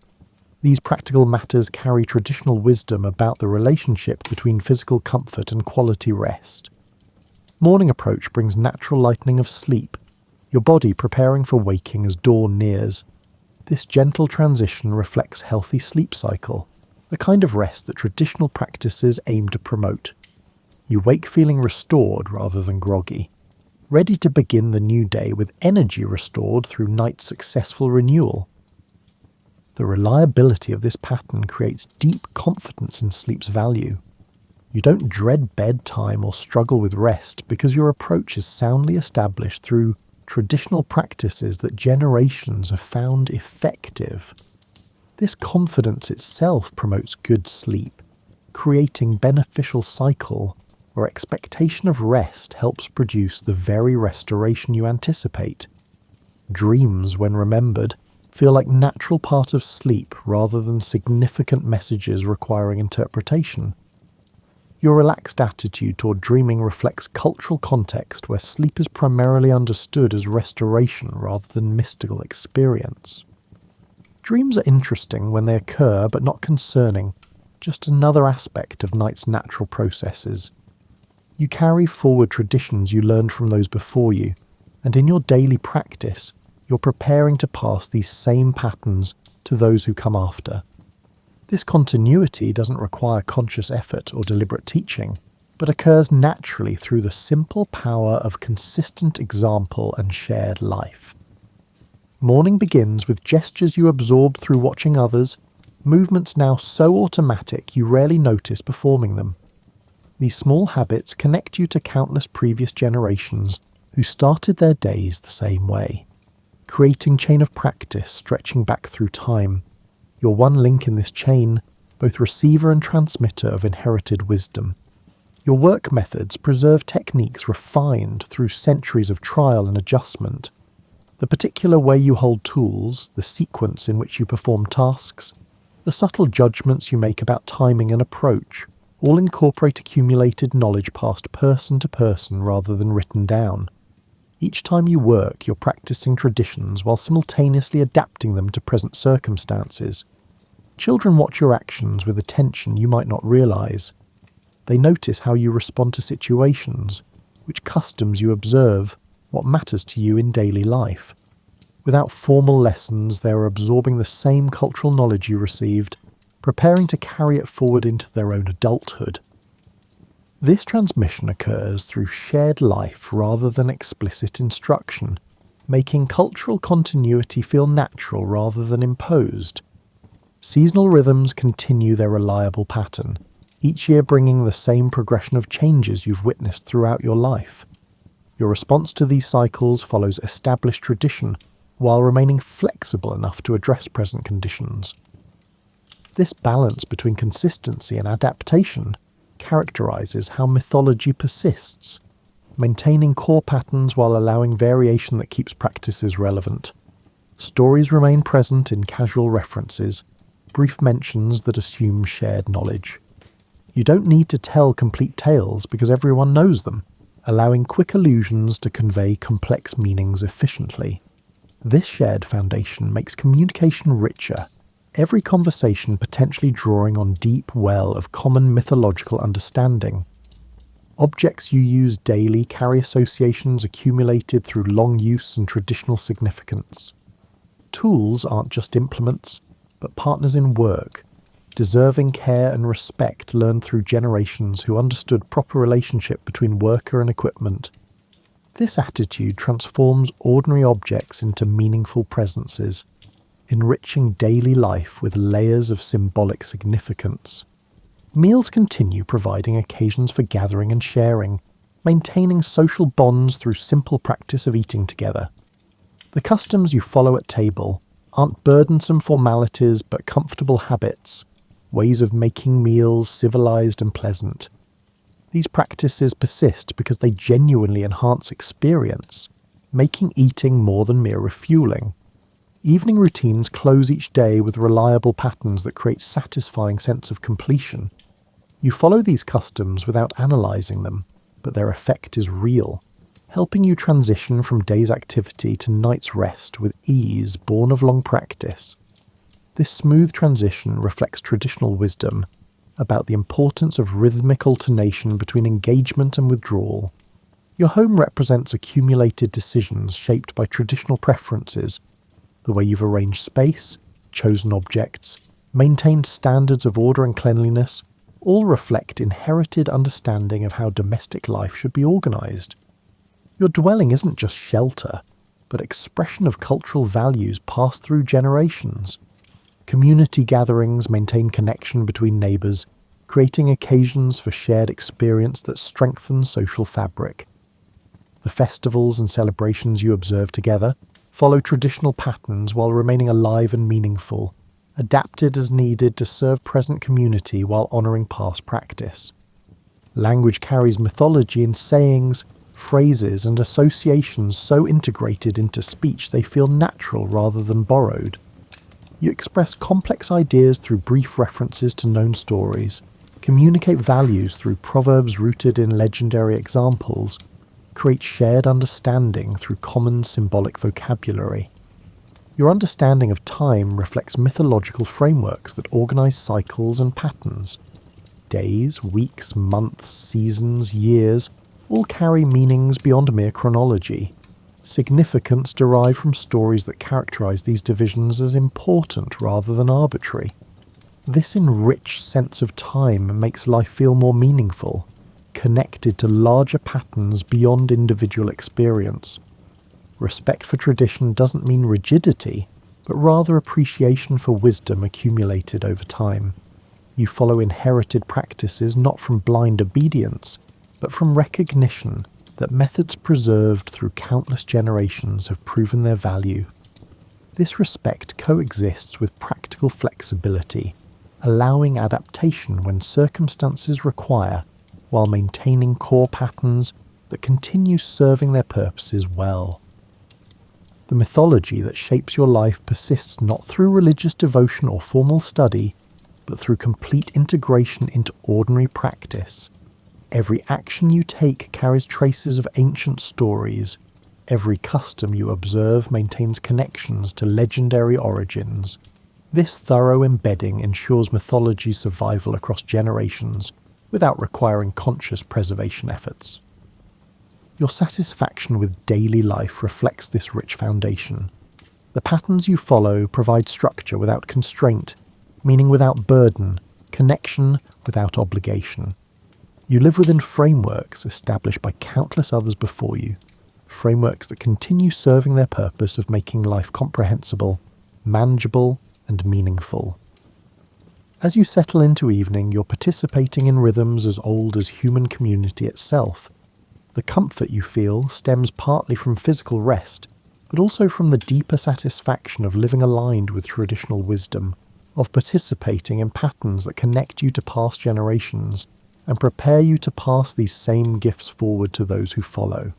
These practical matters carry traditional wisdom about the relationship between physical comfort and quality rest. Morning approach brings natural lightening of sleep, your body preparing for waking as dawn nears. This gentle transition reflects healthy sleep cycle, the kind of rest that traditional practices aim to promote. You wake feeling restored rather than groggy, ready to begin the new day with energy restored through night's successful renewal. The reliability of this pattern creates deep confidence in sleep's value. You don't dread bedtime or struggle with rest because your approach is soundly established through traditional practices that generations have found effective. This confidence itself promotes good sleep, creating beneficial cycle where expectation of rest helps produce the very restoration you anticipate. Dreams, when remembered, feel like natural part of sleep rather than significant messages requiring interpretation. Your relaxed attitude toward dreaming reflects cultural context where sleep is primarily understood as restoration rather than mystical experience. Dreams are interesting when they occur but not concerning, just another aspect of night's natural processes. You carry forward traditions you learned from those before you, and in your daily practice, you're preparing to pass these same patterns to those who come after. This continuity doesn't require conscious effort or deliberate teaching. but occurs naturally through the simple power of consistent example and shared life. Morning begins with gestures you absorb through watching others, movements now so automatic you rarely notice performing them. These small habits connect you to countless previous generations who started their days the same way, creating chain of practice stretching back through time. You're one link in this chain, both receiver and transmitter of inherited wisdom. Your work methods preserve techniques refined through centuries of trial and adjustment. The particular way you hold tools, the sequence in which you perform tasks, the subtle judgments you make about timing and approach, all incorporate accumulated knowledge passed person to person rather than written down. Each time you work, you're practicing traditions while simultaneously adapting them to present circumstances. Children watch your actions with attention you might not realize. They notice how you respond to situations, which customs you observe, what matters to you in daily life. Without formal lessons, they are absorbing the same cultural knowledge you received, preparing to carry it forward into their own adulthood. This transmission occurs through shared life rather than explicit instruction, making cultural continuity feel natural rather than imposed. Seasonal rhythms continue their reliable pattern, each year bringing the same progression of changes you've witnessed throughout your life. Your response to these cycles follows established tradition, while remaining flexible enough to address present conditions. This balance between consistency and adaptation characterizes how mythology persists, maintaining core patterns while allowing variation that keeps practices relevant. Stories remain present in casual references, brief mentions that assume shared knowledge. You don't need to tell complete tales because everyone knows them, allowing quick allusions to convey complex meanings efficiently. This shared foundation makes communication richer, every conversation potentially drawing on deep well of common mythological understanding. Objects you use daily carry associations accumulated through long use and traditional significance. Tools aren't just implements, but partners in work, deserving care and respect learned through generations who understood proper relationship between worker and equipment. This attitude transforms ordinary objects into meaningful presences, enriching daily life with layers of symbolic significance. Meals continue providing occasions for gathering and sharing, maintaining social bonds through simple practice of eating together. The customs you follow at table aren't burdensome formalities but comfortable habits, ways of making meals civilized and pleasant. These practices persist because they genuinely enhance experience, making eating more than mere refueling. Evening routines close each day with reliable patterns that create satisfying sense of completion. You follow these customs without analysing them, but their effect is real, helping you transition from day's activity to night's rest with ease born of long practice. This smooth transition reflects traditional wisdom about the importance of rhythmic alternation between engagement and withdrawal. Your home represents accumulated decisions shaped by traditional preferences, the way you've arranged space, chosen objects, maintained standards of order and cleanliness, all reflect inherited understanding of how domestic life should be organised. Your dwelling isn't just shelter, but expression of cultural values passed through generations. Community gatherings maintain connection between neighbours, creating occasions for shared experience that strengthen social fabric. The festivals and celebrations you observe together follow traditional patterns while remaining alive and meaningful, adapted as needed to serve present community while honouring past practice. Language carries mythology in sayings, phrases and associations so integrated into speech they feel natural rather than borrowed. You express complex ideas through brief references to known stories, communicate values through proverbs rooted in legendary examples, create shared understanding through common symbolic vocabulary. Your understanding of time reflects mythological frameworks that organise cycles and patterns. Days, weeks, months, seasons, years all carry meanings beyond mere chronology. Significance derived from stories that characterise these divisions as important rather than arbitrary. This enriched sense of time makes life feel more meaningful, connected to larger patterns beyond individual experience. Respect for tradition doesn't mean rigidity, but rather appreciation for wisdom accumulated over time. You follow inherited practices not from blind obedience, but from recognition that methods preserved through countless generations have proven their value. This respect coexists with practical flexibility, allowing adaptation when circumstances require, while maintaining core patterns that continue serving their purposes well. The mythology that shapes your life persists not through religious devotion or formal study, but through complete integration into ordinary practice. Every action you take carries traces of ancient stories. Every custom you observe maintains connections to legendary origins. This thorough embedding ensures mythology's survival across generations without requiring conscious preservation efforts. Your satisfaction with daily life reflects this rich foundation. The patterns you follow provide structure without constraint, meaning without burden, connection without obligation. You live within frameworks established by countless others before you, frameworks that continue serving their purpose of making life comprehensible, manageable, and meaningful. As you settle into evening, you're participating in rhythms as old as human community itself. The comfort you feel stems partly from physical rest, but also from the deeper satisfaction of living aligned with traditional wisdom, of participating in patterns that connect you to past generations and prepare you to pass these same gifts forward to those who follow.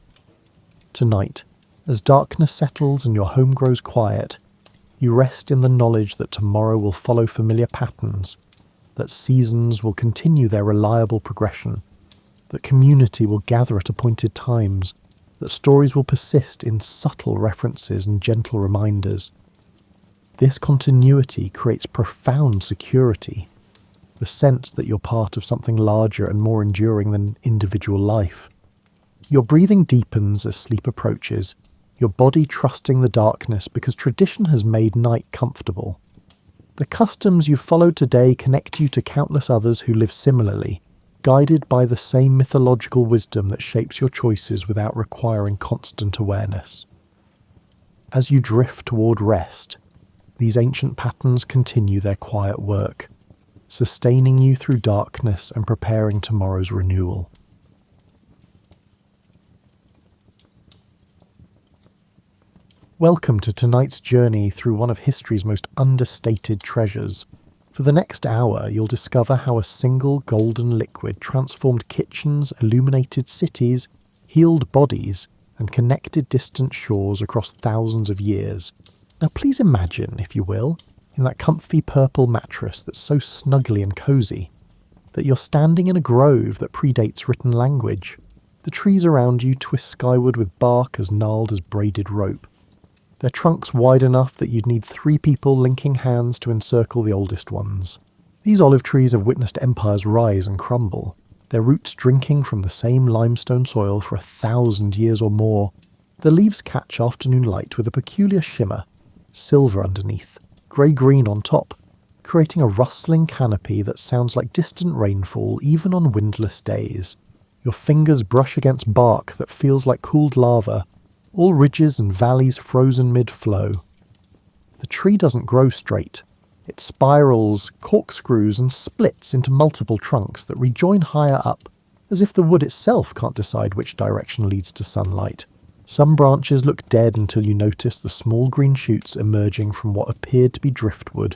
Tonight, as darkness settles and your home grows quiet, you rest in the knowledge that tomorrow will follow familiar patterns, that seasons will continue their reliable progression, that community will gather at appointed times, that stories will persist in subtle references and gentle reminders. This continuity creates profound security, the sense that you're part of something larger and more enduring than individual life. Your breathing deepens as sleep approaches, your body trusting the darkness because tradition has made night comfortable. The customs you've followed today connect you to countless others who live similarly, guided by the same mythological wisdom that shapes your choices without requiring constant awareness. As you drift toward rest, these ancient patterns continue their quiet work, sustaining you through darkness and preparing tomorrow's renewal. Welcome to tonight's journey through one of history's most understated treasures. For the next hour, you'll discover how a single golden liquid transformed kitchens, illuminated cities, healed bodies, and connected distant shores across thousands of years. Now please imagine, if you will, in that comfy purple mattress that's so snuggly and cosy, that you're standing in a grove that predates written language. The trees around you twist skyward with bark as gnarled as braided rope. Their trunks wide enough that you'd need 3 people linking hands to encircle the oldest ones. These olive trees have witnessed empires rise and crumble, their roots drinking from the same limestone soil for 1,000 years or more. The leaves catch afternoon light with a peculiar shimmer, silver underneath, grey-green on top, creating a rustling canopy that sounds like distant rainfall even on windless days. Your fingers brush against bark that feels like cooled lava, all ridges and valleys frozen mid-flow. The tree doesn't grow straight. It spirals, corkscrews, and splits into multiple trunks that rejoin higher up, as if the wood itself can't decide which direction leads to sunlight. Some branches look dead until you notice the small green shoots emerging from what appeared to be driftwood.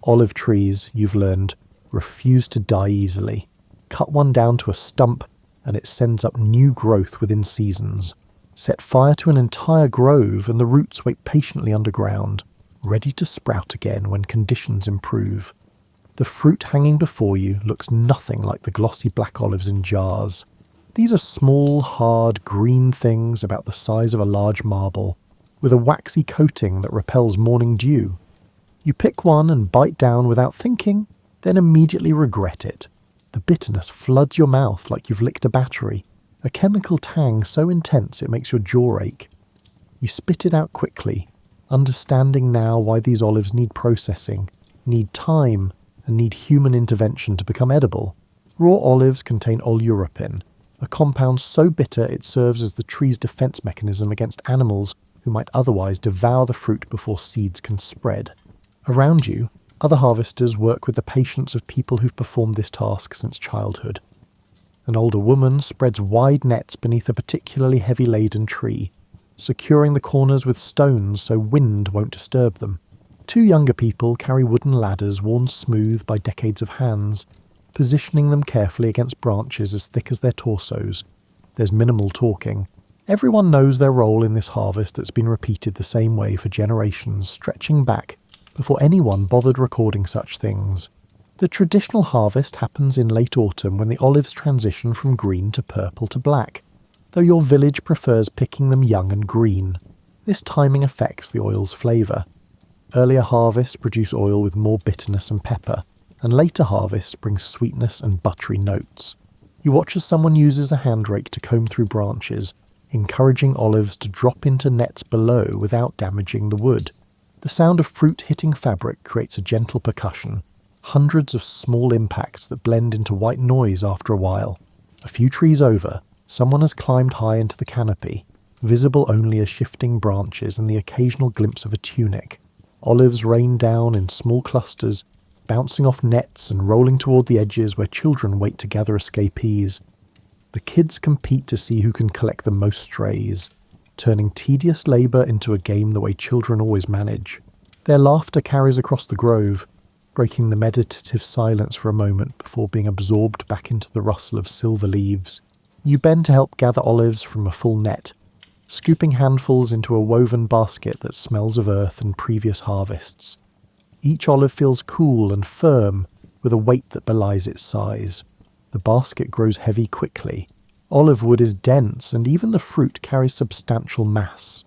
Olive trees, you've learned, refuse to die easily. Cut one down to a stump, and it sends up new growth within seasons. Set fire to an entire grove and the roots wait patiently underground, ready to sprout again when conditions improve. The fruit hanging before you looks nothing like the glossy black olives in jars. These are small, hard, green things about the size of a large marble, with a waxy coating that repels morning dew. You pick one and bite down without thinking, then immediately regret it. The bitterness floods your mouth like you've licked a battery, a chemical tang so intense it makes your jaw ache. You spit it out quickly, understanding now why these olives need processing, need time, and need human intervention to become edible. Raw olives contain oleuropein, a compound so bitter it serves as the tree's defense mechanism against animals who might otherwise devour the fruit before seeds can spread. Around you, other harvesters work with the patience of people who've performed this task since childhood. An older woman spreads wide nets beneath a particularly heavy-laden tree, securing the corners with stones so wind won't disturb them. Two younger people carry wooden ladders worn smooth by decades of hands, positioning them carefully against branches as thick as their torsos. There's minimal talking. Everyone knows their role in this harvest that's been repeated the same way for generations, stretching back before anyone bothered recording such things. The traditional harvest happens in late autumn when the olives transition from green to purple to black, though your village prefers picking them young and green. This timing affects the oil's flavour. Earlier harvests produce oil with more bitterness and pepper, and later harvests bring sweetness and buttery notes. You watch as someone uses a hand rake to comb through branches, encouraging olives to drop into nets below without damaging the wood. The sound of fruit hitting fabric creates a gentle percussion, hundreds of small impacts that blend into white noise after a while. A few trees over, someone has climbed high into the canopy, visible only as shifting branches and the occasional glimpse of a tunic. Olives rain down in small clusters, bouncing off nets and rolling toward the edges where children wait to gather escapees. The kids compete to see who can collect the most strays, turning tedious labour into a game the way children always manage. Their laughter carries across the grove, breaking the meditative silence for a moment before being absorbed back into the rustle of silver leaves. You bend to help gather olives from a full net, scooping handfuls into a woven basket that smells of earth and previous harvests. Each olive feels cool and firm, with a weight that belies its size. The basket grows heavy quickly. Olive wood is dense, and even the fruit carries substantial mass.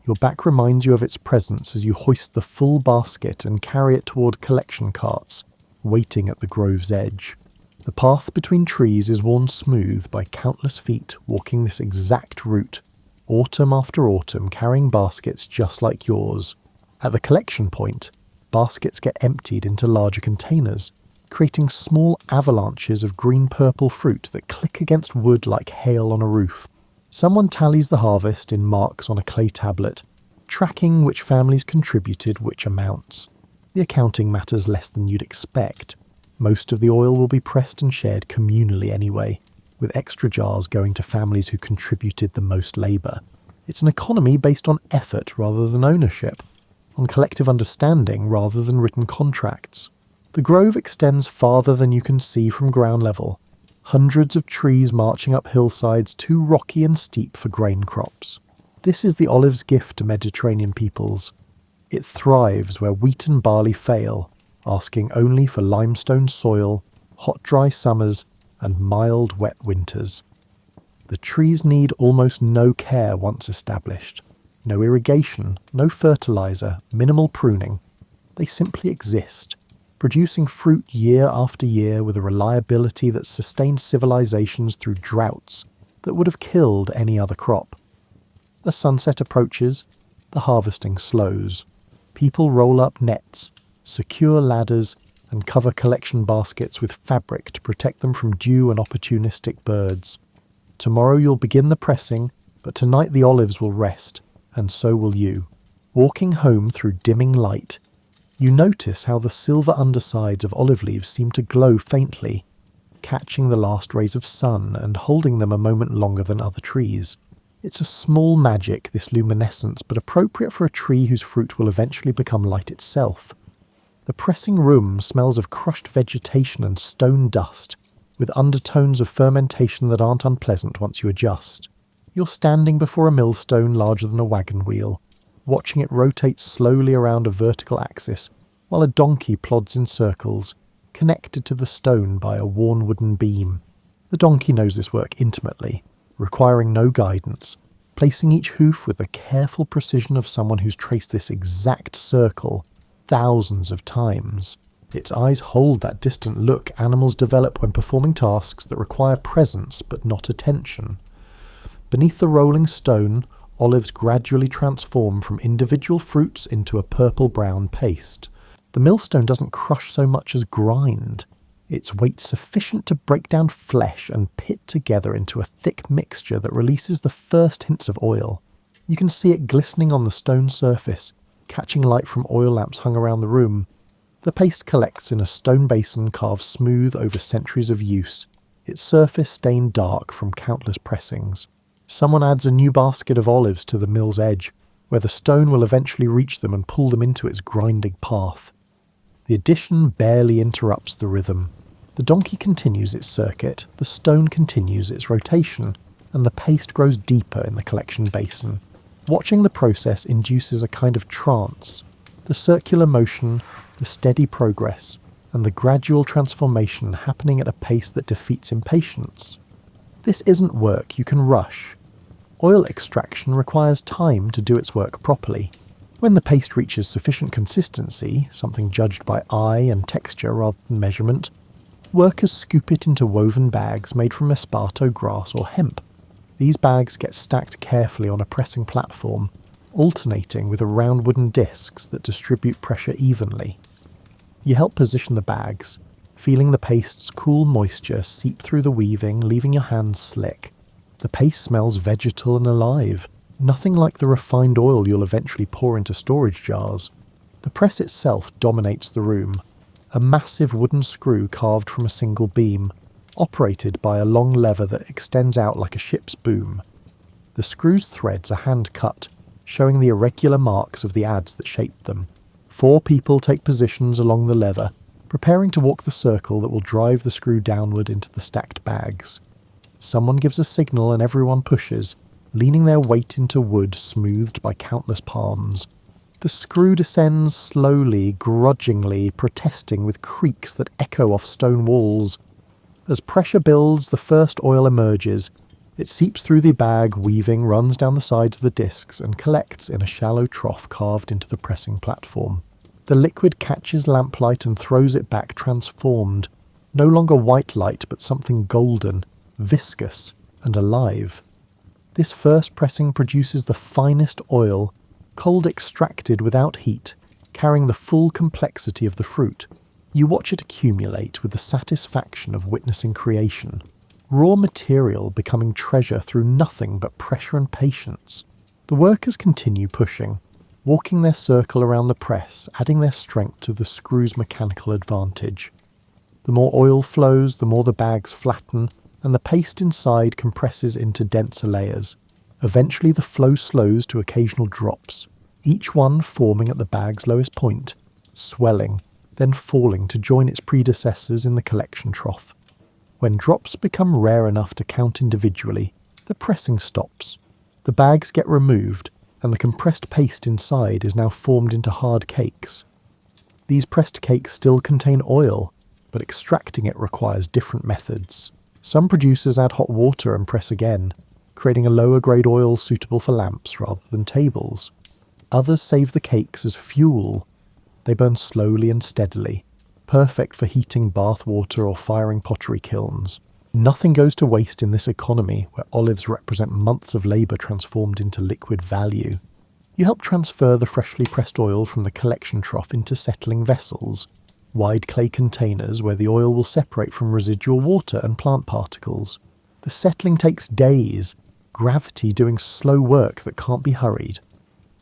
Your back reminds you of its presence as you hoist the full basket and carry it toward collection carts, waiting at the grove's edge. The path between trees is worn smooth by countless feet walking this exact route, autumn after autumn, carrying baskets just like yours. At the collection point, baskets get emptied into larger containers, creating small avalanches of green-purple fruit that click against wood like hail on a roof. Someone tallies the harvest in marks on a clay tablet, tracking which families contributed which amounts. The accounting matters less than you'd expect. Most of the oil will be pressed and shared communally anyway, with extra jars going to families who contributed the most labour. It's an economy based on effort rather than ownership, on collective understanding rather than written contracts. The grove extends farther than you can see from ground level, hundreds of trees marching up hillsides too rocky and steep for grain crops. This is the olive's gift to Mediterranean peoples. It thrives where wheat and barley fail, asking only for limestone soil, hot dry summers, and mild wet winters. The trees need almost no care once established. No irrigation, no fertilizer, minimal pruning. They simply exist, producing fruit year after year with a reliability that sustained civilizations through droughts that would have killed any other crop. As sunset approaches, the harvesting slows. People roll up nets, secure ladders, and cover collection baskets with fabric to protect them from dew and opportunistic birds. Tomorrow you'll begin the pressing, but tonight the olives will rest, and so will you. Walking home through dimming light, you notice how the silver undersides of olive leaves seem to glow faintly, catching the last rays of sun and holding them a moment longer than other trees. It's a small magic, this luminescence, but appropriate for a tree whose fruit will eventually become light itself. The pressing room smells of crushed vegetation and stone dust, with undertones of fermentation that aren't unpleasant once you adjust. You're standing before a millstone larger than a wagon wheel, watching it rotate slowly around a vertical axis, while a donkey plods in circles, connected to the stone by a worn wooden beam. The donkey knows this work intimately, requiring no guidance, placing each hoof with the careful precision of someone who's traced this exact circle thousands of times. Its eyes hold that distant look animals develop when performing tasks that require presence but not attention. Beneath the rolling stone, olives gradually transform from individual fruits into a purple-brown paste. The millstone doesn't crush so much as grind. its weight sufficient to break down flesh and pit together into a thick mixture that releases the first hints of oil. You can see it glistening on the stone surface, catching light from oil lamps hung around the room. The paste collects in a stone basin carved smooth over centuries of use, its surface stained dark from countless pressings. Someone adds a new basket of olives to the mill's edge, where the stone will eventually reach them and pull them into its grinding path. The addition barely interrupts the rhythm. The donkey continues its circuit, the stone continues its rotation, and the paste grows deeper in the collection basin. Watching the process induces a kind of trance. The circular motion, the steady progress, and the gradual transformation happening at a pace that defeats impatience. This isn't work you can rush. Oil extraction requires time to do its work properly. When the paste reaches sufficient consistency, something judged by eye and texture rather than measurement, workers scoop it into woven bags made from esparto grass or hemp. These bags get stacked carefully on a pressing platform, alternating with round wooden discs that distribute pressure evenly. You help position the bags, feeling the paste's cool moisture seep through the weaving, leaving your hands slick. The paste smells vegetal and alive, nothing like the refined oil you'll eventually pour into storage jars. The press itself dominates the room, a massive wooden screw carved from a single beam, operated by a long lever that extends out like a ship's boom. The screw's threads are hand-cut, showing the irregular marks of the adze that shaped them. 4 people take positions along the lever, preparing to walk the circle that will drive the screw downward into the stacked bags. Someone gives a signal and everyone pushes, leaning their weight into wood smoothed by countless palms. The screw descends slowly, grudgingly, protesting with creaks that echo off stone walls. As pressure builds, the first oil emerges. It seeps through the bag, weaving, runs down the sides of the discs, and collects in a shallow trough carved into the pressing platform. The liquid catches lamplight and throws it back transformed, no longer white light but something golden, viscous, and alive. This first pressing produces the finest oil, cold extracted without heat, carrying the full complexity of the fruit. You watch it accumulate with the satisfaction of witnessing creation. Raw material becoming treasure through nothing but pressure and patience. The workers continue pushing, walking their circle around the press, adding their strength to the screw's mechanical advantage. The more oil flows, the more the bags flatten, and the paste inside compresses into denser layers. Eventually the flow slows to occasional drops, each one forming at the bag's lowest point, swelling, then falling to join its predecessors in the collection trough. When drops become rare enough to count individually, the pressing stops. The bags get removed, and the compressed paste inside is now formed into hard cakes. These pressed cakes still contain oil, but extracting it requires different methods. Some producers add hot water and press again, creating a lower grade oil suitable for lamps rather than tables. Others save the cakes as fuel. They burn slowly and steadily, perfect for heating bath water or firing pottery kilns. Nothing goes to waste in this economy where olives represent months of labour transformed into liquid value. You help transfer the freshly pressed oil from the collection trough into settling vessels, wide clay containers where the oil will separate from residual water and plant particles. The settling takes days, gravity doing slow work that can't be hurried.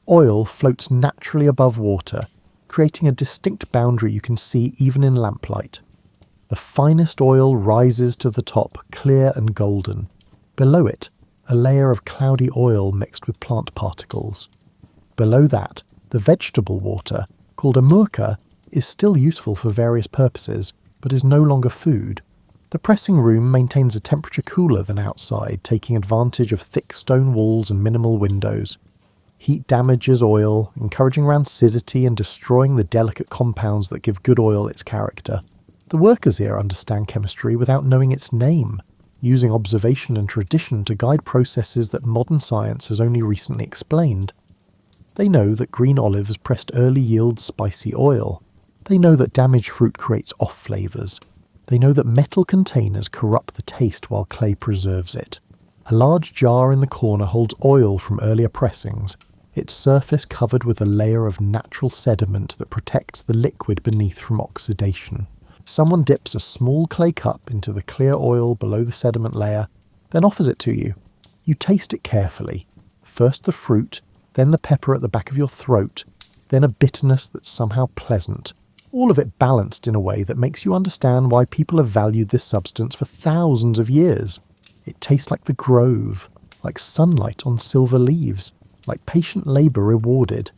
Oil floats naturally above water, creating a distinct boundary you can see even in lamplight. The finest oil rises to the top, clear and golden. Below it, a layer of cloudy oil mixed with plant particles. Below that, the vegetable water, called amurca, is still useful for various purposes, but is no longer food. The pressing room maintains a temperature cooler than outside, taking advantage of thick stone walls and minimal windows. Heat damages oil, encouraging rancidity and destroying the delicate compounds that give good oil its character. The workers here understand chemistry without knowing its name, using observation and tradition to guide processes that modern science has only recently explained. They know that green olives pressed early yield spicy oil. They know that damaged fruit creates off flavours. They know that metal containers corrupt the taste while clay preserves it. A large jar in the corner holds oil from earlier pressings, its surface covered with a layer of natural sediment that protects the liquid beneath from oxidation. Someone dips a small clay cup into the clear oil below the sediment layer, then offers it to you. You taste it carefully. First the fruit, then the pepper at the back of your throat, then a bitterness that's somehow pleasant, all of it balanced in a way that makes you understand why people have valued this substance for thousands of years. It tastes like the grove, like sunlight on silver leaves, like patient labour rewarded.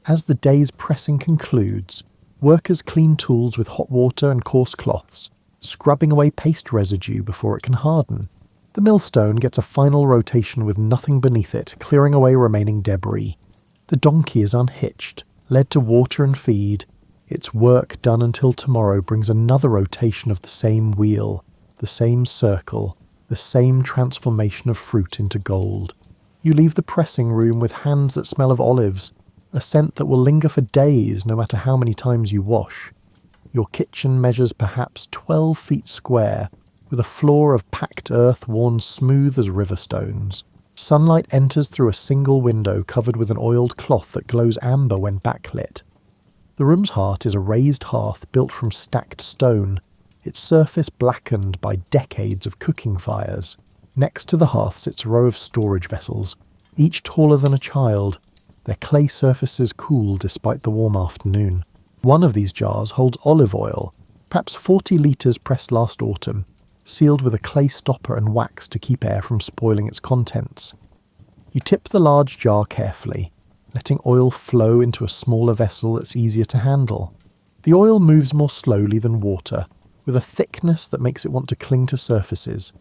As the day's pressing concludes, workers clean tools with hot water and coarse cloths, scrubbing away paste residue before it can harden. The millstone gets a final rotation with nothing beneath it, clearing away remaining debris. The donkey is unhitched, led to water and feed. Its work done until tomorrow brings another rotation of the same wheel, the same circle, the same transformation of fruit into gold. You leave the pressing room with hands that smell of olives, a scent that will linger for days no matter how many times you wash. Your kitchen measures perhaps 12 feet square, with a floor of packed earth worn smooth as river stones. Sunlight enters through a single window covered with an oiled cloth that glows amber when backlit. The room's heart is a raised hearth built from stacked stone, its surface blackened by decades of cooking fires. Next to the hearth sits a row of storage vessels, each taller than a child, their clay surfaces cool despite the warm afternoon. One of these jars holds olive oil, perhaps 40 litres pressed last autumn, sealed with a clay stopper and wax to keep air from spoiling its contents. You tip the large jar carefully, letting oil flow into a smaller vessel that's easier to handle. The oil moves more slowly than water, with a thickness that makes it want to cling to surfaces.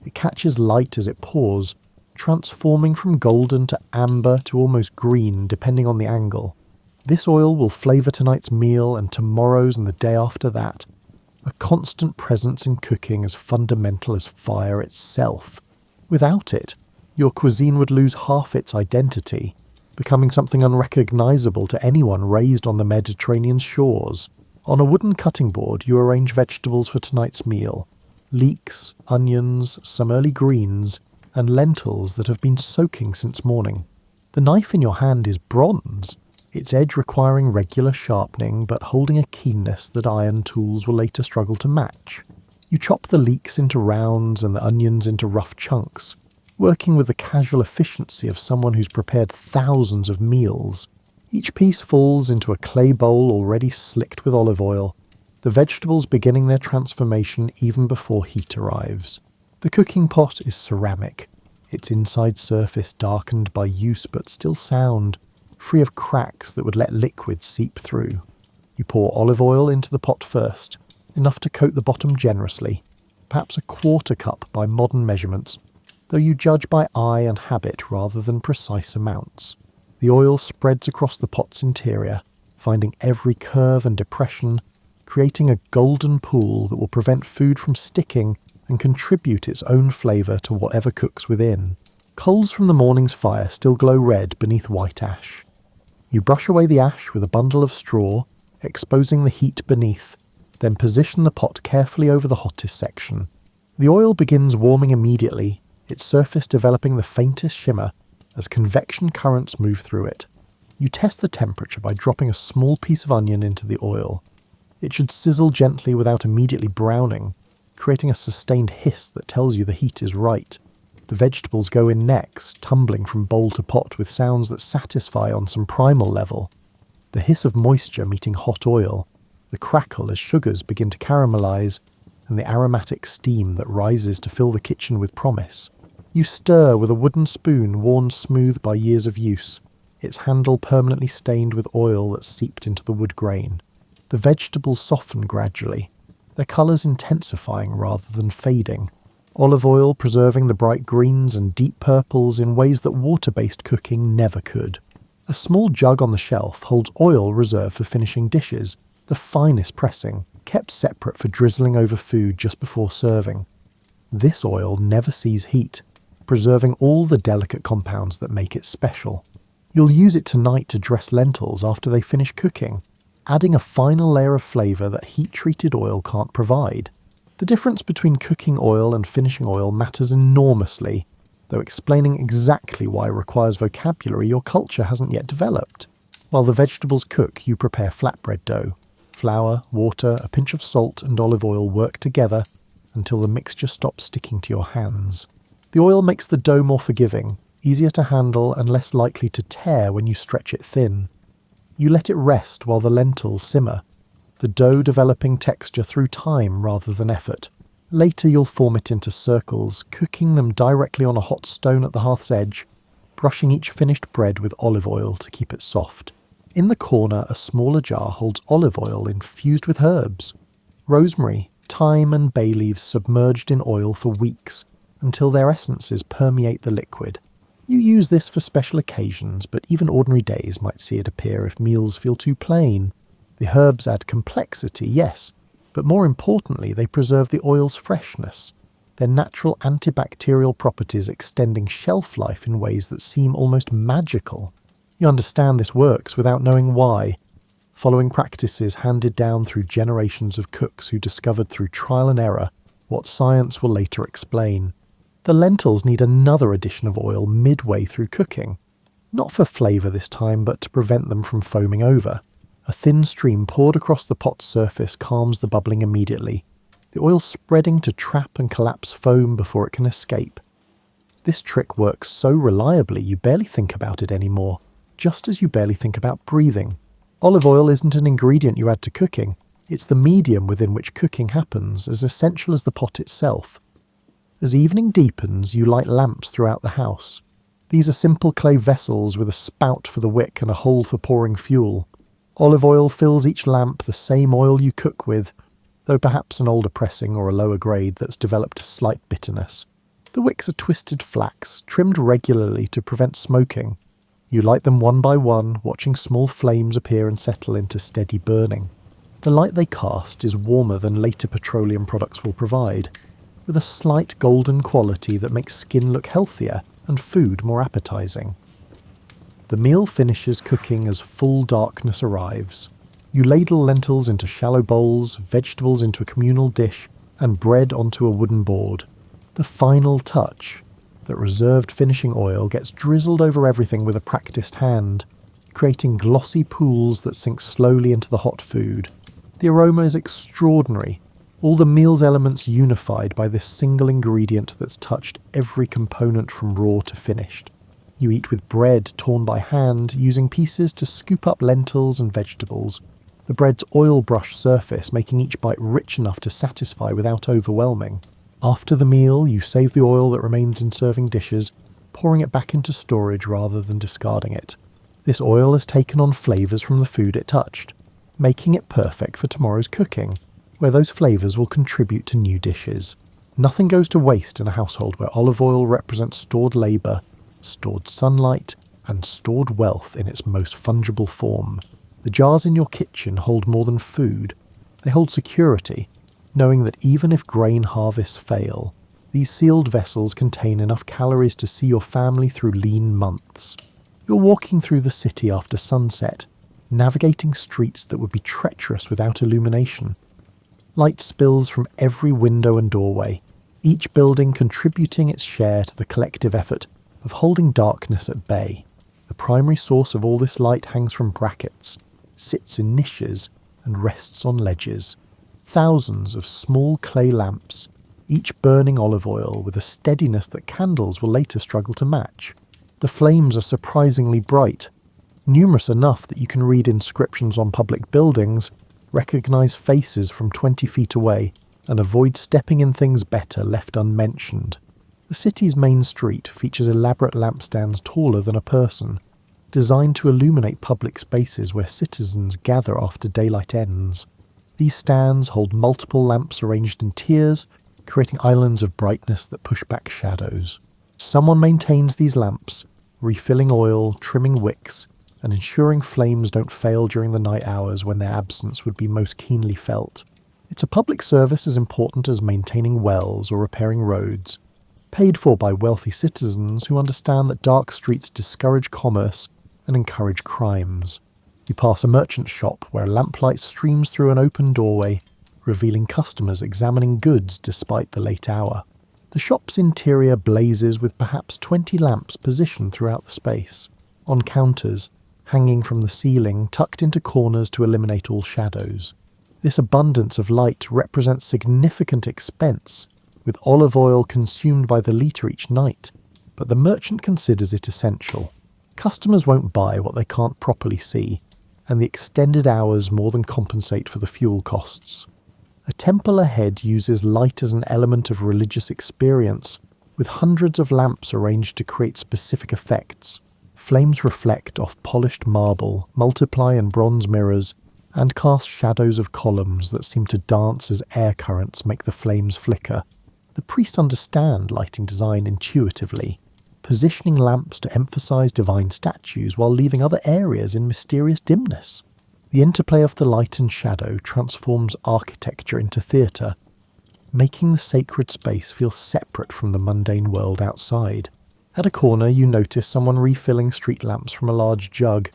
It catches light as it pours, transforming from golden to amber to almost green depending on the angle. This oil will flavour tonight's meal and tomorrow's and the day after that. A constant presence in cooking as fundamental as fire itself. Without it, your cuisine would lose half its identity, becoming something unrecognisable to anyone raised on the Mediterranean shores. On a wooden cutting board, you arrange vegetables for tonight's meal. Leeks, onions, some early greens, and lentils that have been soaking since morning. The knife in your hand is bronze, its edge requiring regular sharpening but holding a keenness that iron tools will later struggle to match. You chop the leeks into rounds and the onions into rough chunks, working with the casual efficiency of someone who's prepared thousands of meals. Each piece falls into a clay bowl already slicked with olive oil, the vegetables beginning their transformation even before heat arrives. The cooking pot is ceramic, its inside surface darkened by use but still sound, free of cracks that would let liquid seep through. You pour olive oil into the pot first, enough to coat the bottom generously, perhaps a quarter cup by modern measurements, though you judge by eye and habit rather than precise amounts. The oil spreads across the pot's interior, finding every curve and depression, creating a golden pool that will prevent food from sticking and contribute its own flavour to whatever cooks within. Coals from the morning's fire still glow red beneath white ash. You brush away the ash with a bundle of straw, exposing the heat beneath, then position the pot carefully over the hottest section. The oil begins warming immediately, its surface developing the faintest shimmer as convection currents move through it. You test the temperature by dropping a small piece of onion into the oil. It should sizzle gently without immediately browning, creating a sustained hiss that tells you the heat is right. The vegetables go in next, tumbling from bowl to pot with sounds that satisfy on some primal level. The hiss of moisture meeting hot oil, the crackle as sugars begin to caramelize, and the aromatic steam that rises to fill the kitchen with promise. You stir with a wooden spoon worn smooth by years of use, its handle permanently stained with oil that seeped into the wood grain. The vegetables soften gradually, their colours intensifying rather than fading, olive oil preserving the bright greens and deep purples in ways that water-based cooking never could. A small jug on the shelf holds oil reserved for finishing dishes, the finest pressing, kept separate for drizzling over food just before serving. This oil never sees heat, preserving all the delicate compounds that make it special. You'll use it tonight to dress lentils after they finish cooking, adding a final layer of flavour that heat-treated oil can't provide. The difference between cooking oil and finishing oil matters enormously, though explaining exactly why requires vocabulary your culture hasn't yet developed. While the vegetables cook, you prepare flatbread dough. Flour, water, a pinch of salt and olive oil work together until the mixture stops sticking to your hands. The oil makes the dough more forgiving, easier to handle and less likely to tear when you stretch it thin. You let it rest while the lentils simmer, the dough developing texture through time rather than effort. Later you'll form it into circles, cooking them directly on a hot stone at the hearth's edge, brushing each finished bread with olive oil to keep it soft. In the corner, a smaller jar holds olive oil infused with herbs. Rosemary, thyme and bay leaves submerged in oil for weeks until their essences permeate the liquid. You use this for special occasions, but even ordinary days might see it appear if meals feel too plain. The herbs add complexity, yes, but more importantly they preserve the oil's freshness, their natural antibacterial properties extending shelf life in ways that seem almost magical. You understand this works without knowing why, following practices handed down through generations of cooks who discovered through trial and error what science will later explain. The lentils need another addition of oil midway through cooking, not for flavour this time, but to prevent them from foaming over. A thin stream poured across the pot's surface calms the bubbling immediately, the oil spreading to trap and collapse foam before it can escape. This trick works so reliably you barely think about it anymore, just as you barely think about breathing. Olive oil isn't an ingredient you add to cooking, it's the medium within which cooking happens, as essential as the pot itself. As evening deepens, you light lamps throughout the house. These are simple clay vessels with a spout for the wick and a hole for pouring fuel. Olive oil fills each lamp the same oil you cook with, though perhaps an older pressing or a lower grade that's developed a slight bitterness. The wicks are twisted flax, trimmed regularly to prevent smoking. You light them one by one, watching small flames appear and settle into steady burning. The light they cast is warmer than later petroleum products will provide, with a slight golden quality that makes skin look healthier and food more appetizing. The meal finishes cooking as full darkness arrives. You ladle lentils into shallow bowls, vegetables into a communal dish, and bread onto a wooden board. The final touch, that reserved finishing oil, gets drizzled over everything with a practiced hand, creating glossy pools that sink slowly into the hot food. The aroma is extraordinary, all the meal's elements unified by this single ingredient that's touched every component from raw to finished. You eat with bread torn by hand, using pieces to scoop up lentils and vegetables, the bread's oil-brush surface making each bite rich enough to satisfy without overwhelming. After the meal, you save the oil that remains in serving dishes, pouring it back into storage rather than discarding it. This oil has taken on flavours from the food it touched, making it perfect for tomorrow's cooking, where those flavours will contribute to new dishes. Nothing goes to waste in a household where olive oil represents stored labour, stored sunlight, and stored wealth in its most fungible form. The jars in your kitchen hold more than food. They hold security, knowing that even if grain harvests fail, these sealed vessels contain enough calories to see your family through lean months. You're walking through the city after sunset, navigating streets that would be treacherous without illumination. Light spills from every window and doorway, each building contributing its share to the collective effort of holding darkness at bay. The primary source of all this light hangs from brackets, sits in niches, and rests on ledges. Thousands of small clay lamps, each burning olive oil with a steadiness that candles will later struggle to match. The flames are surprisingly bright, numerous enough that you can read inscriptions on public buildings, recognise faces from 20 feet away, and avoid stepping in things better left unmentioned. The city's main street features elaborate lampstands taller than a person, designed to illuminate public spaces where citizens gather after daylight ends. These stands hold multiple lamps arranged in tiers, creating islands of brightness that push back shadows. Someone maintains these lamps, refilling oil, trimming wicks, and ensuring flames don't fail during the night hours when their absence would be most keenly felt. It's a public service as important as maintaining wells or repairing roads, paid for by wealthy citizens who understand that dark streets discourage commerce and encourage crimes. You pass a merchant shop where lamplight streams through an open doorway, revealing customers examining goods despite the late hour. The shop's interior blazes with perhaps 20 lamps positioned throughout the space, on counters, hanging from the ceiling, tucked into corners to eliminate all shadows. This abundance of light represents significant expense, with olive oil consumed by the litre each night, but the merchant considers it essential. Customers won't buy what they can't properly see, and the extended hours more than compensate for the fuel costs. A temple ahead uses light as an element of religious experience, with hundreds of lamps arranged to create specific effects. Flames reflect off polished marble, multiply in bronze mirrors, and cast shadows of columns that seem to dance as air currents make the flames flicker. The priests understand lighting design intuitively, positioning lamps to emphasize divine statues while leaving other areas in mysterious dimness. The interplay of the light and shadow transforms architecture into theatre, making the sacred space feel separate from the mundane world outside. At a corner, you notice someone refilling street lamps from a large jug,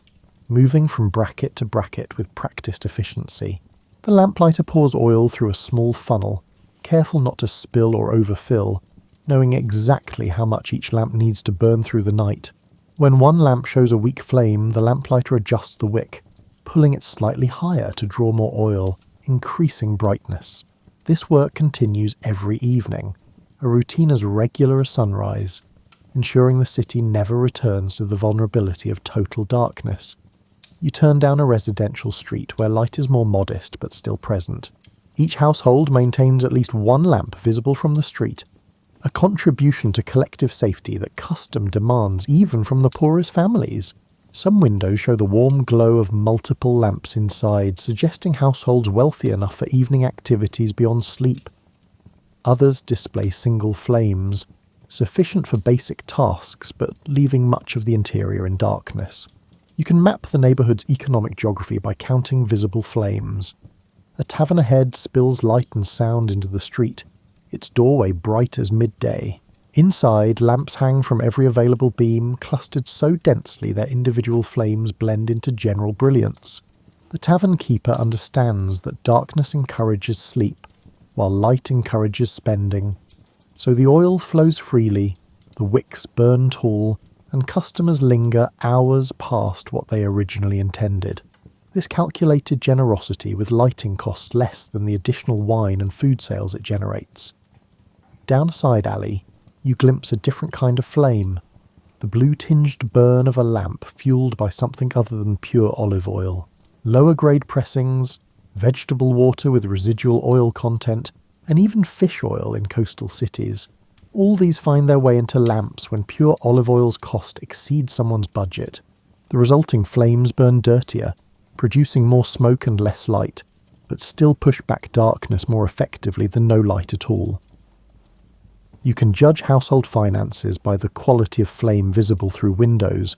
moving from bracket to bracket with practiced efficiency. The lamplighter pours oil through a small funnel, careful not to spill or overfill, knowing exactly how much each lamp needs to burn through the night. When one lamp shows a weak flame, the lamplighter adjusts the wick, pulling it slightly higher to draw more oil, increasing brightness. This work continues every evening, a routine as regular as sunrise, ensuring the city never returns to the vulnerability of total darkness. You turn down a residential street where light is more modest but still present. Each household maintains at least one lamp visible from the street, a contribution to collective safety that custom demands even from the poorest families. Some windows show the warm glow of multiple lamps inside, suggesting households wealthy enough for evening activities beyond sleep. Others display single flames, sufficient for basic tasks but leaving much of the interior in darkness. You can map the neighbourhood's economic geography by counting visible flames. A tavern ahead spills light and sound into the street, its doorway bright as midday. Inside, lamps hang from every available beam, clustered so densely their individual flames blend into general brilliance. The tavern keeper understands that darkness encourages sleep, while light encourages spending. So the oil flows freely, the wicks burn tall, and customers linger hours past what they originally intended. This calculated generosity with lighting costs less than the additional wine and food sales it generates. Down a side alley, you glimpse a different kind of flame, the blue-tinged burn of a lamp fueled by something other than pure olive oil. Lower-grade pressings, vegetable water with residual oil content, and even fish oil in coastal cities. All these find their way into lamps when pure olive oil's cost exceeds someone's budget. The resulting flames burn dirtier, producing more smoke and less light, but still push back darkness more effectively than no light at all. You can judge household finances by the quality of flame visible through windows.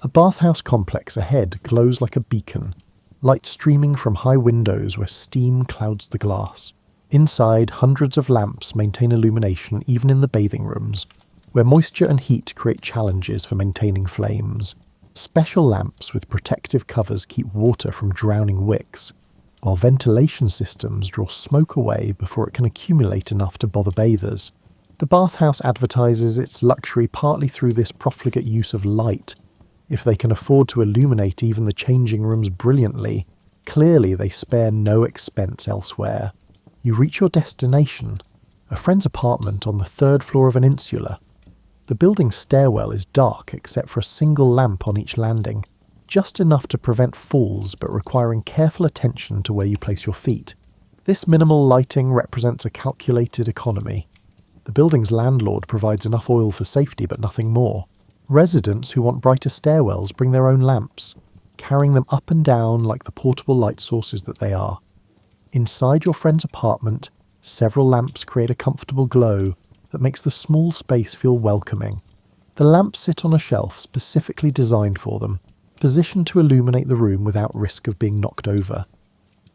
A bathhouse complex ahead glows like a beacon, light streaming from high windows where steam clouds the glass. Inside, hundreds of lamps maintain illumination even in the bathing rooms, where moisture and heat create challenges for maintaining flames. Special lamps with protective covers keep water from drowning wicks, while ventilation systems draw smoke away before it can accumulate enough to bother bathers. The bathhouse advertises its luxury partly through this profligate use of light. If they can afford to illuminate even the changing rooms brilliantly, clearly they spare no expense elsewhere. You reach your destination, a friend's apartment on the third floor of an insula. The building's stairwell is dark except for a single lamp on each landing, just enough to prevent falls but requiring careful attention to where you place your feet. This minimal lighting represents a calculated economy. The building's landlord provides enough oil for safety but nothing more. Residents who want brighter stairwells bring their own lamps, carrying them up and down like the portable light sources that they are. Inside your friend's apartment, several lamps create a comfortable glow that makes the small space feel welcoming. The lamps sit on a shelf specifically designed for them, positioned to illuminate the room without risk of being knocked over.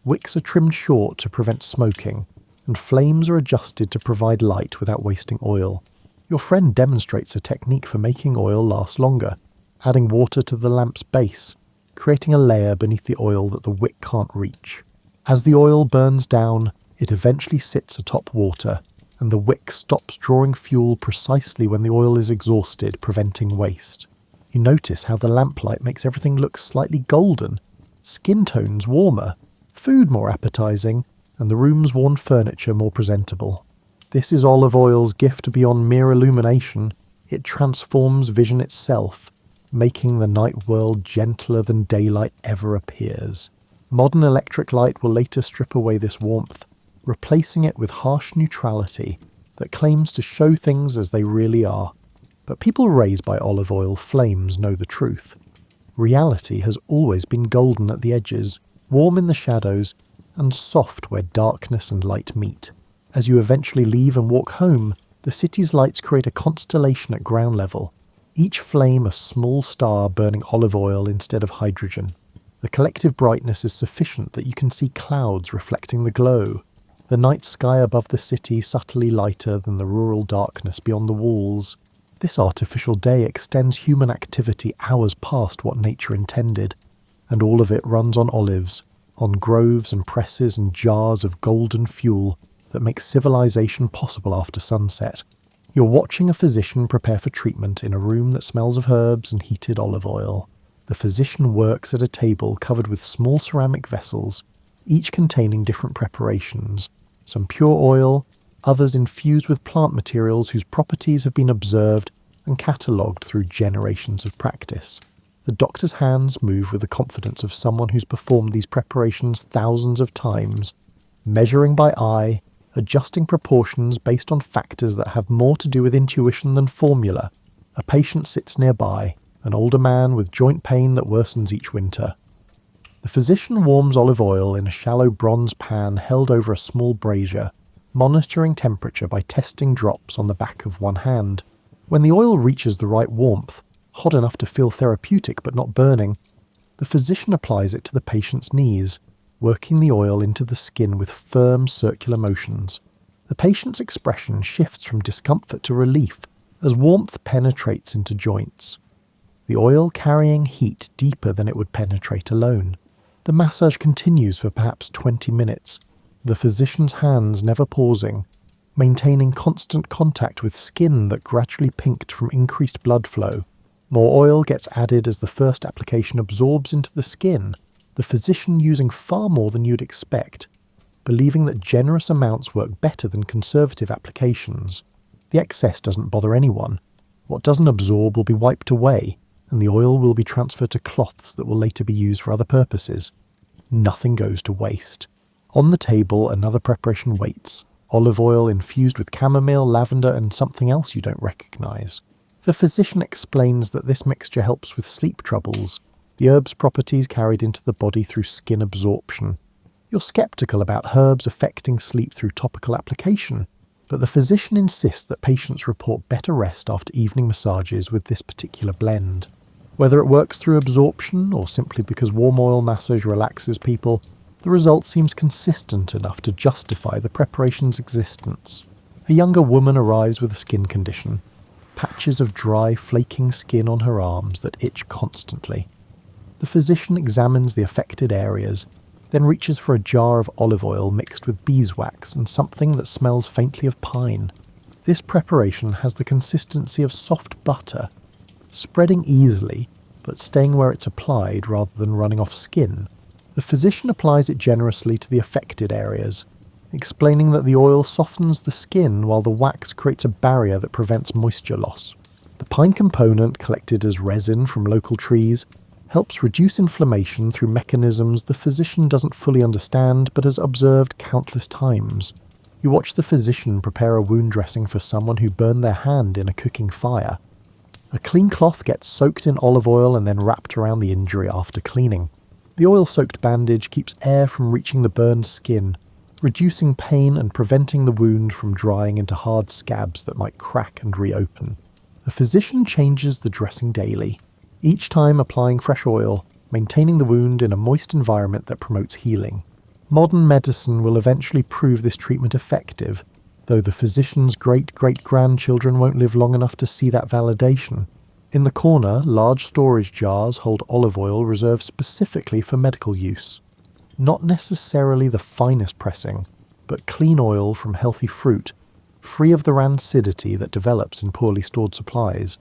Wicks are trimmed short to prevent smoking, and flames are adjusted to provide light without wasting oil. Your friend demonstrates a technique for making oil last longer, adding water to the lamp's base, creating a layer beneath the oil that the wick can't reach. As the oil burns down, it eventually sits atop water, and the wick stops drawing fuel precisely when the oil is exhausted, preventing waste. You notice how the lamplight makes everything look slightly golden, skin tones warmer, food more appetizing, and the room's worn furniture more presentable. This is olive oil's gift beyond mere illumination. It transforms vision itself, making the night world gentler than daylight ever appears. Modern electric light will later strip away this warmth, replacing it with harsh neutrality that claims to show things as they really are. But people raised by olive oil flames know the truth. Reality has always been golden at the edges, warm in the shadows, and soft where darkness and light meet. As you eventually leave and walk home, the city's lights create a constellation at ground level, each flame a small star burning olive oil instead of hydrogen. The collective brightness is sufficient that you can see clouds reflecting the glow, the night sky above the city subtly lighter than the rural darkness beyond the walls. This artificial day extends human activity hours past what nature intended, and all of it runs on olives, on groves and presses and jars of golden fuel that makes civilization possible after sunset. You're watching a physician prepare for treatment in a room that smells of herbs and heated olive oil. The physician works at a table covered with small ceramic vessels, each containing different preparations, some pure oil, others infused with plant materials whose properties have been observed and catalogued through generations of practice. The doctor's hands move with the confidence of someone who's performed these preparations thousands of times, measuring by eye, adjusting proportions based on factors that have more to do with intuition than formula. A patient sits nearby, an older man with joint pain that worsens each winter. The physician warms olive oil in a shallow bronze pan held over a small brazier, monitoring temperature by testing drops on the back of one hand. When the oil reaches the right warmth, hot enough to feel therapeutic but not burning, the physician applies it to the patient's knees, working the oil into the skin with firm circular motions. The patient's expression shifts from discomfort to relief as warmth penetrates into joints, the oil carrying heat deeper than it would penetrate alone. The massage continues for perhaps 20 minutes, the physician's hands never pausing, maintaining constant contact with skin that gradually pinked from increased blood flow. More oil gets added as the first application absorbs into the skin, the physician using far more than you'd expect, believing that generous amounts work better than conservative applications. The excess doesn't bother anyone. What doesn't absorb will be wiped away, and the oil will be transferred to cloths that will later be used for other purposes. Nothing goes to waste. On the table, another preparation waits. Olive oil infused with chamomile, lavender, and something else you don't recognize. The physician explains that this mixture helps with sleep troubles, the herb's properties carried into the body through skin absorption. You're skeptical about herbs affecting sleep through topical application, but the physician insists that patients report better rest after evening massages with this particular blend. Whether it works through absorption or simply because warm oil massage relaxes people, the result seems consistent enough to justify the preparation's existence. A younger woman arrives with a skin condition, patches of dry, flaking skin on her arms that itch constantly. The physician examines the affected areas, then reaches for a jar of olive oil mixed with beeswax and something that smells faintly of pine. This preparation has the consistency of soft butter, spreading easily, but staying where it's applied rather than running off skin. The physician applies it generously to the affected areas, explaining that the oil softens the skin while the wax creates a barrier that prevents moisture loss. The pine component, collected as resin from local trees, helps reduce inflammation through mechanisms the physician doesn't fully understand but has observed countless times. You watch the physician prepare a wound dressing for someone who burned their hand in a cooking fire. A clean cloth gets soaked in olive oil and then wrapped around the injury after cleaning. The oil-soaked bandage keeps air from reaching the burned skin, reducing pain and preventing the wound from drying into hard scabs that might crack and reopen. The physician changes the dressing daily, each time applying fresh oil, maintaining the wound in a moist environment that promotes healing. Modern medicine will eventually prove this treatment effective, though the physician's great-great-grandchildren won't live long enough to see that validation. In the corner, large storage jars hold olive oil reserved specifically for medical use. Not necessarily the finest pressing, but clean oil from healthy fruit, free of the rancidity that develops in poorly stored supplies.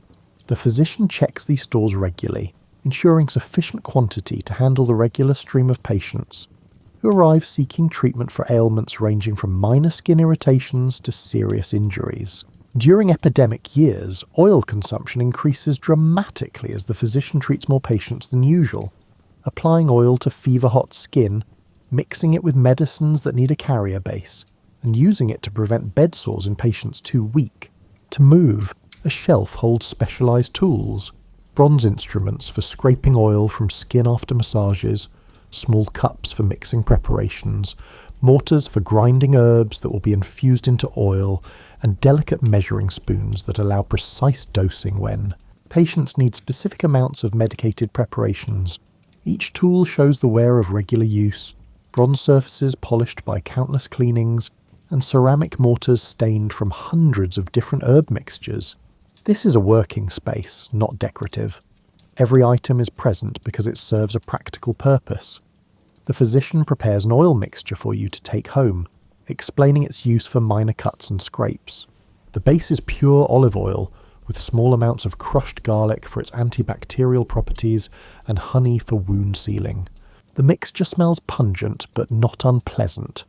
The physician checks these stores regularly, ensuring sufficient quantity to handle the regular stream of patients. who arrive seeking treatment for ailments ranging from minor skin irritations to serious injuries. During epidemic years, oil consumption increases dramatically as the physician treats more patients than usual, applying oil to fever-hot skin, mixing it with medicines that need a carrier base, and using it to prevent bed sores in patients too weak. To move, a shelf holds specialised tools, bronze instruments for scraping oil from skin after massages, small cups for mixing preparations, mortars for grinding herbs that will be infused into oil, and delicate measuring spoons that allow precise dosing when patients need specific amounts of medicated preparations. Each tool shows the wear of regular use, bronze surfaces polished by countless cleanings, and ceramic mortars stained from hundreds of different herb mixtures. This is a working space, not decorative. Every item is present because it serves a practical purpose. The physician prepares an oil mixture for you to take home, explaining its use for minor cuts and scrapes. The base is pure olive oil, with small amounts of crushed garlic for its antibacterial properties and honey for wound sealing. The mixture smells pungent but not unpleasant,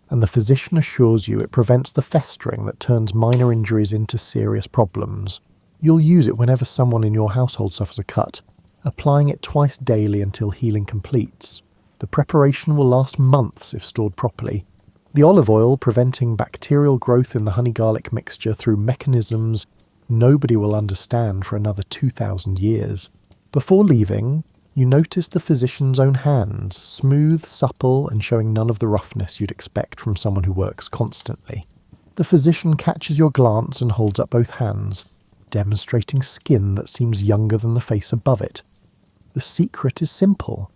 and the physician assures you it prevents the festering that turns minor injuries into serious problems. You'll use it whenever someone in your household suffers a cut, applying it twice daily until healing completes. The preparation will last months if stored properly. The olive oil preventing bacterial growth in the honey-garlic mixture through mechanisms nobody will understand for another 2,000 years. Before leaving, you notice the physician's own hands, smooth, supple, and showing none of the roughness you'd expect from someone who works constantly. The physician catches your glance and holds up both hands, demonstrating skin that seems younger than the face above it. The secret is simple.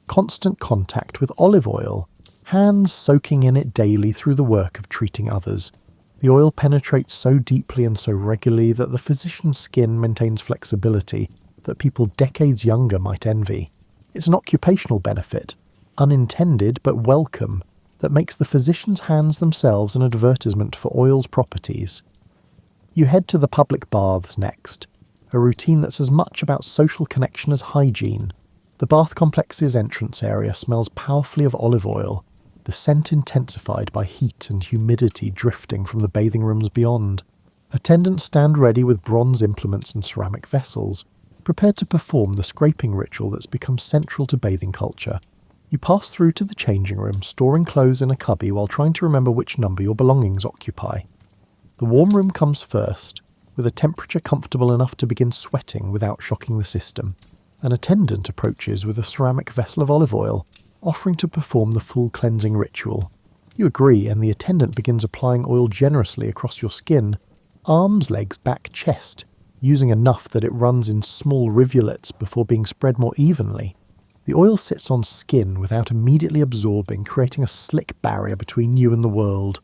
Constant contact with olive oil, hands soaking in it daily through the work of treating others. The oil penetrates so deeply and so regularly that the physician's skin maintains flexibility that people decades younger might envy. It's an occupational benefit, unintended but welcome, that makes the physician's hands themselves an advertisement for oil's properties. You head to the public baths next, a routine that's as much about social connection as hygiene. The bath complex's entrance area smells powerfully of olive oil, the scent intensified by heat and humidity drifting from the bathing rooms beyond. Attendants stand ready with bronze implements and ceramic vessels, prepared to perform the scraping ritual that's become central to bathing culture. You pass through to the changing room, storing clothes in a cubby while trying to remember which number your belongings occupy. The warm room comes first, with a temperature comfortable enough to begin sweating without shocking the system. An attendant approaches with a ceramic vessel of olive oil, offering to perform the full cleansing ritual. You agree, and the attendant begins applying oil generously across your skin, arms, legs, back, chest, using enough that it runs in small rivulets before being spread more evenly. The oil sits on skin without immediately absorbing, creating a slick barrier between you and the world.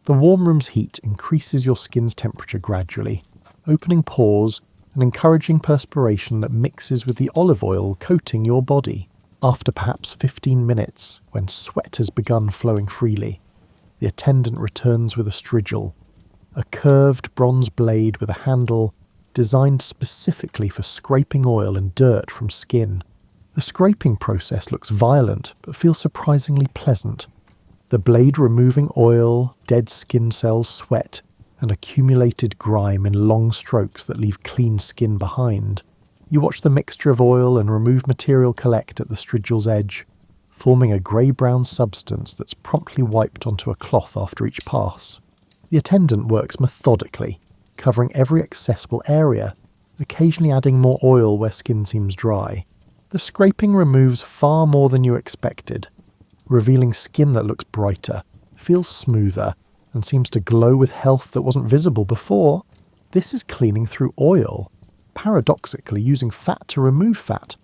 The warm room's heat increases your skin's temperature gradually, opening pores and encouraging perspiration that mixes with the olive oil coating your body. After perhaps 15 minutes, when sweat has begun flowing freely, the attendant returns with a strigil, a curved bronze blade with a handle designed specifically for scraping oil and dirt from skin. The scraping process looks violent, but feels surprisingly pleasant. The blade removing oil, dead skin cells, sweat, and accumulated grime in long strokes that leave clean skin behind. You watch the mixture of oil and remove material collect at the strigil's edge, forming a grey-brown substance that's promptly wiped onto a cloth after each pass. The attendant works methodically, covering every accessible area, occasionally adding more oil where skin seems dry. The scraping removes far more than you expected, revealing skin that looks brighter, feels smoother, and seems to glow with health that wasn't visible before. This is cleaning through oil, paradoxically using fat to remove fat,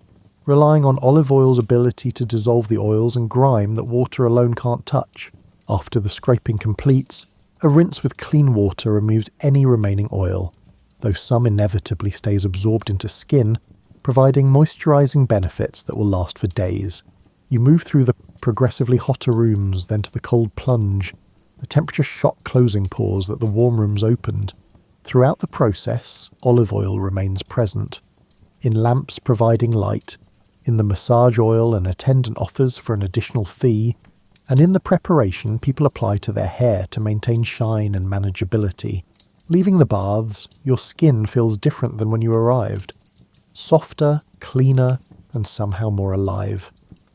relying on olive oil's ability to dissolve the oils and grime that water alone can't touch. After the scraping completes, a rinse with clean water removes any remaining oil, though some inevitably stays absorbed into skin, providing moisturizing benefits that will last for days. You move through the progressively hotter rooms, then to the cold plunge, the temperature shock closing pores that the warm rooms opened. Throughout the process, olive oil remains present, in lamps providing light, in the massage oil an attendant offers for an additional fee, and in the preparation people apply to their hair to maintain shine and manageability. Leaving the baths, your skin feels different than when you arrived. Softer, cleaner, and somehow more alive.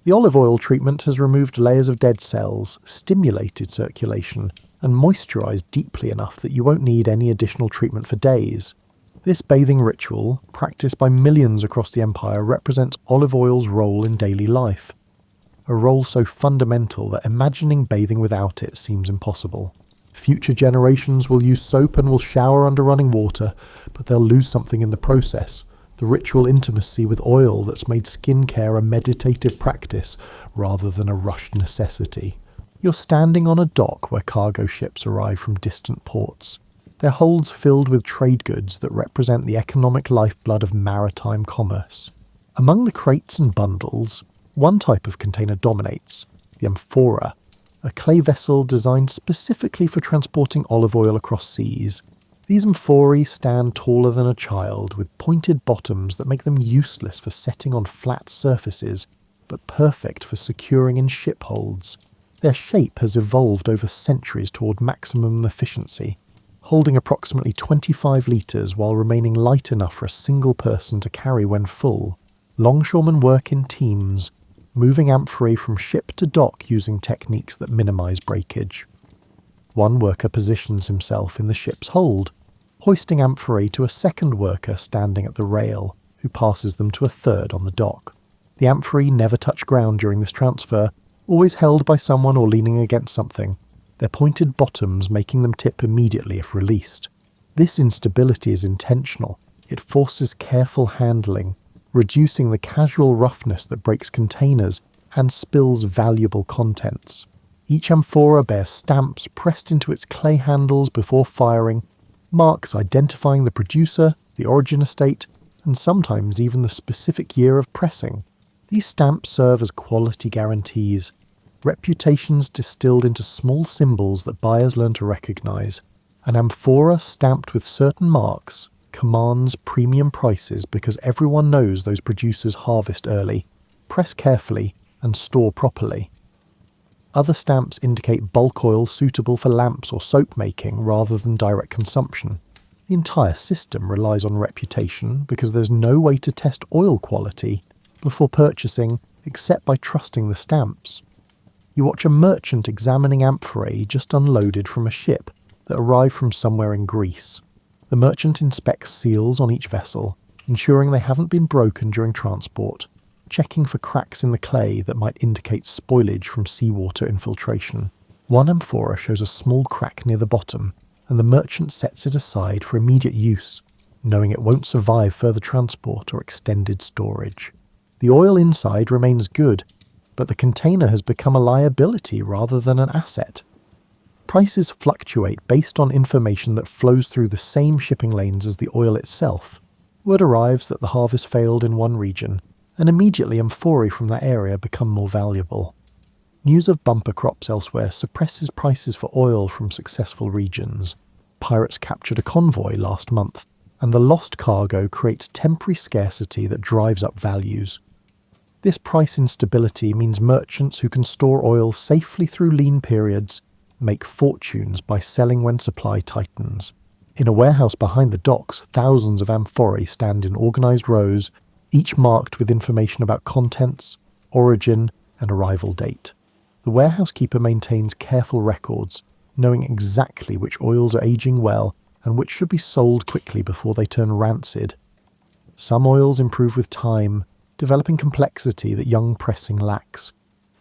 The olive oil treatment has removed layers of dead cells, stimulated circulation, and moisturized deeply enough that you won't need any additional treatment for days. This bathing ritual, practiced by millions across the empire, represents olive oil's role in daily life. A role so fundamental that imagining bathing without it seems impossible. Future generations will use soap and will shower under running water, but they'll lose something in the process. The ritual intimacy with oil that's made skincare a meditative practice rather than a rushed necessity. You're standing on a dock where cargo ships arrive from distant ports. Their holds filled with trade goods that represent the economic lifeblood of maritime commerce. Among the crates and bundles, one type of container dominates, the amphora, a clay vessel designed specifically for transporting olive oil across seas. These amphorae stand taller than a child, with pointed bottoms that make them useless for setting on flat surfaces, but perfect for securing in ship holds. Their shape has evolved over centuries toward maximum efficiency, holding approximately 25 litres while remaining light enough for a single person to carry when full. Longshoremen work in teams, moving amphorae from ship to dock using techniques that minimise breakage. One worker positions himself in the ship's hold, hoisting amphorae to a second worker standing at the rail, who passes them to a third on the dock. The amphorae never touch ground during this transfer, always held by someone or leaning against something, their pointed bottoms making them tip immediately if released. This instability is intentional. It forces careful handling, reducing the casual roughness that breaks containers and spills valuable contents. Each amphora bears stamps pressed into its clay handles before firing, marks identifying the producer, the origin estate, and sometimes even the specific year of pressing. These stamps serve as quality guarantees, reputations distilled into small symbols that buyers learn to recognize. An amphora stamped with certain marks commands premium prices because everyone knows those producers harvest early, press carefully, and store properly. Other stamps indicate bulk oil suitable for lamps or soap making rather than direct consumption. The entire system relies on reputation because there's no way to test oil quality before purchasing except by trusting the stamps. You watch a merchant examining amphorae just unloaded from a ship that arrived from somewhere in Greece. The merchant inspects seals on each vessel, ensuring they haven't been broken during transport, checking for cracks in the clay that might indicate spoilage from seawater infiltration. One amphora shows a small crack near the bottom, and the merchant sets it aside for immediate use, knowing it won't survive further transport or extended storage. The oil inside remains good, but the container has become a liability rather than an asset. Prices fluctuate based on information that flows through the same shipping lanes as the oil itself. Word arrives that the harvest failed in one region, and immediately amphorae from that area become more valuable. News of bumper crops elsewhere suppresses prices for oil from successful regions. Pirates captured a convoy last month, and the lost cargo creates temporary scarcity that drives up values. This price instability means merchants who can store oil safely through lean periods make fortunes by selling when supply tightens. In a warehouse behind the docks, thousands of amphorae stand in organised rows, each marked with information about contents, origin, and arrival date. The warehouse keeper maintains careful records, knowing exactly which oils are aging well and which should be sold quickly before they turn rancid. Some oils improve with time, developing complexity that young pressing lacks.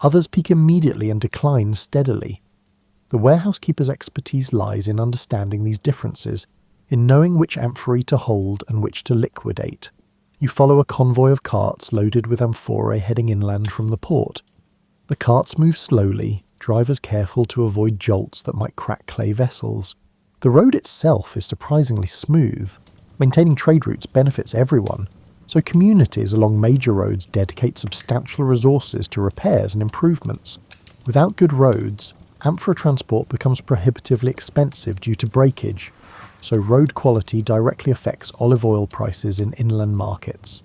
Others peak immediately and decline steadily. The warehouse keeper's expertise lies in understanding these differences, in knowing which amphorae to hold and which to liquidate. You follow a convoy of carts loaded with amphorae heading inland from the port. The carts move slowly, drivers careful to avoid jolts that might crack clay vessels. The road itself is surprisingly smooth. Maintaining trade routes benefits everyone, so communities along major roads dedicate substantial resources to repairs and improvements. Without good roads, amphora transport becomes prohibitively expensive due to breakage, so road quality directly affects olive oil prices in inland markets.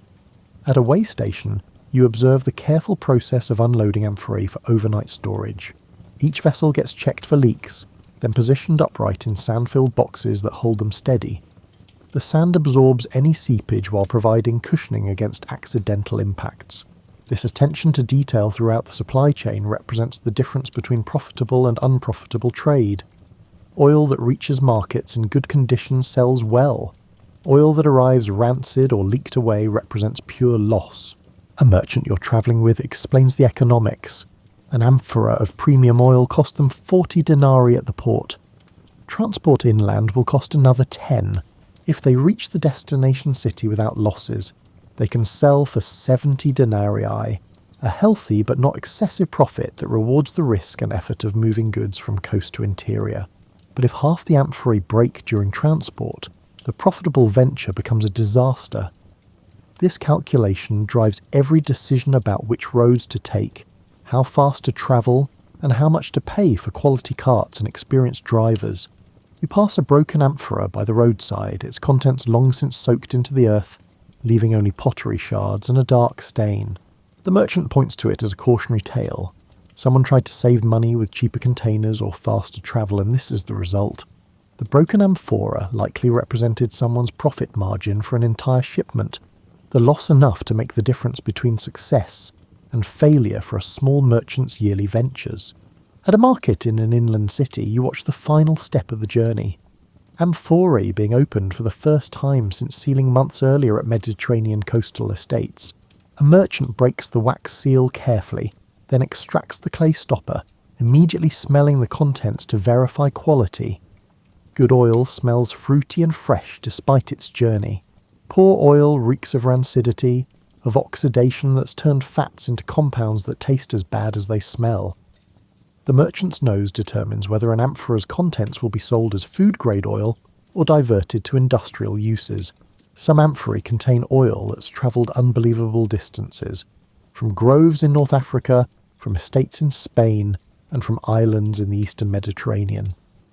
At a way station, you observe the careful process of unloading amphorae for overnight storage. Each vessel gets checked for leaks, then positioned upright in sand-filled boxes that hold them steady. The sand absorbs any seepage while providing cushioning against accidental impacts. This attention to detail throughout the supply chain represents the difference between profitable and unprofitable trade. Oil that reaches markets in good condition sells well. Oil that arrives rancid or leaked away represents pure loss. A merchant you're travelling with explains the economics. An amphora of premium oil cost them 40 denarii at the port. Transport inland will cost another 10. If they reach the destination city without losses, they can sell for 70 denarii, a healthy but not excessive profit that rewards the risk and effort of moving goods from coast to interior. But if half the amphorae break during transport, the profitable venture becomes a disaster. This calculation drives every decision about which roads to take, how fast to travel, and how much to pay for quality carts and experienced drivers. You pass a broken amphora by the roadside, its contents long since soaked into the earth, leaving only pottery shards and a dark stain. The merchant points to it as a cautionary tale. Someone tried to save money with cheaper containers or faster travel, and this is the result. The broken amphora likely represented someone's profit margin for an entire shipment, the loss enough to make the difference between success and failure for a small merchant's yearly ventures. At a market in an inland city, you watch the final step of the journey. Amphorae being opened for the first time since sealing months earlier at Mediterranean coastal estates. A merchant breaks the wax seal carefully, then extracts the clay stopper, immediately smelling the contents to verify quality. Good oil smells fruity and fresh despite its journey. Poor oil reeks of rancidity, of oxidation that's turned fats into compounds that taste as bad as they smell. The merchant's nose determines whether an amphora's contents will be sold as food-grade oil or diverted to industrial uses. Some amphorae contain oil that's travelled unbelievable distances, from groves in North Africa, from estates in Spain, and from islands in the eastern Mediterranean.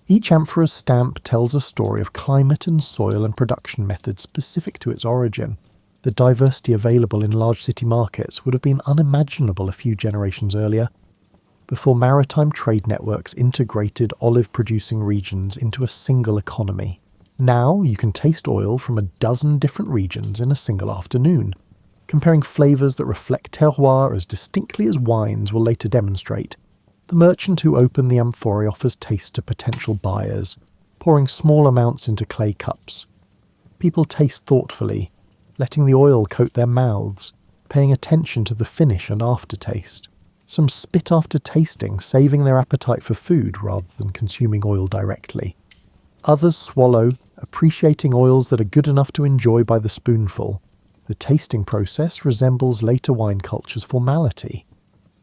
Each amphora's stamp tells a story of climate and soil and production methods specific to its origin. The diversity available in large city markets would have been unimaginable a few generations earlier, before maritime trade networks integrated olive-producing regions into a single economy. Now you can taste oil from a dozen different regions in a single afternoon. Comparing flavours that reflect terroir as distinctly as wines will later demonstrate. The merchant who opened the amphorae offers taste to potential buyers, pouring small amounts into clay cups. People taste thoughtfully, letting the oil coat their mouths, paying attention to the finish and aftertaste. Some spit after tasting, saving their appetite for food rather than consuming oil directly. Others swallow, appreciating oils that are good enough to enjoy by the spoonful. The tasting process resembles later wine culture's formality,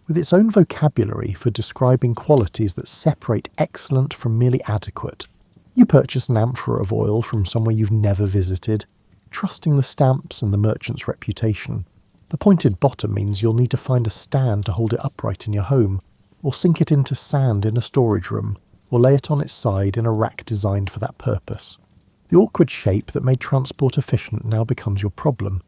with its own vocabulary for describing qualities that separate excellent from merely adequate. You purchase an amphora of oil from somewhere you've never visited, trusting the stamps and the merchant's reputation. The pointed bottom means you'll need to find a stand to hold it upright in your home, or sink it into sand in a storage room, or lay it on its side in a rack designed for that purpose. The awkward shape that made transport efficient now becomes your problem,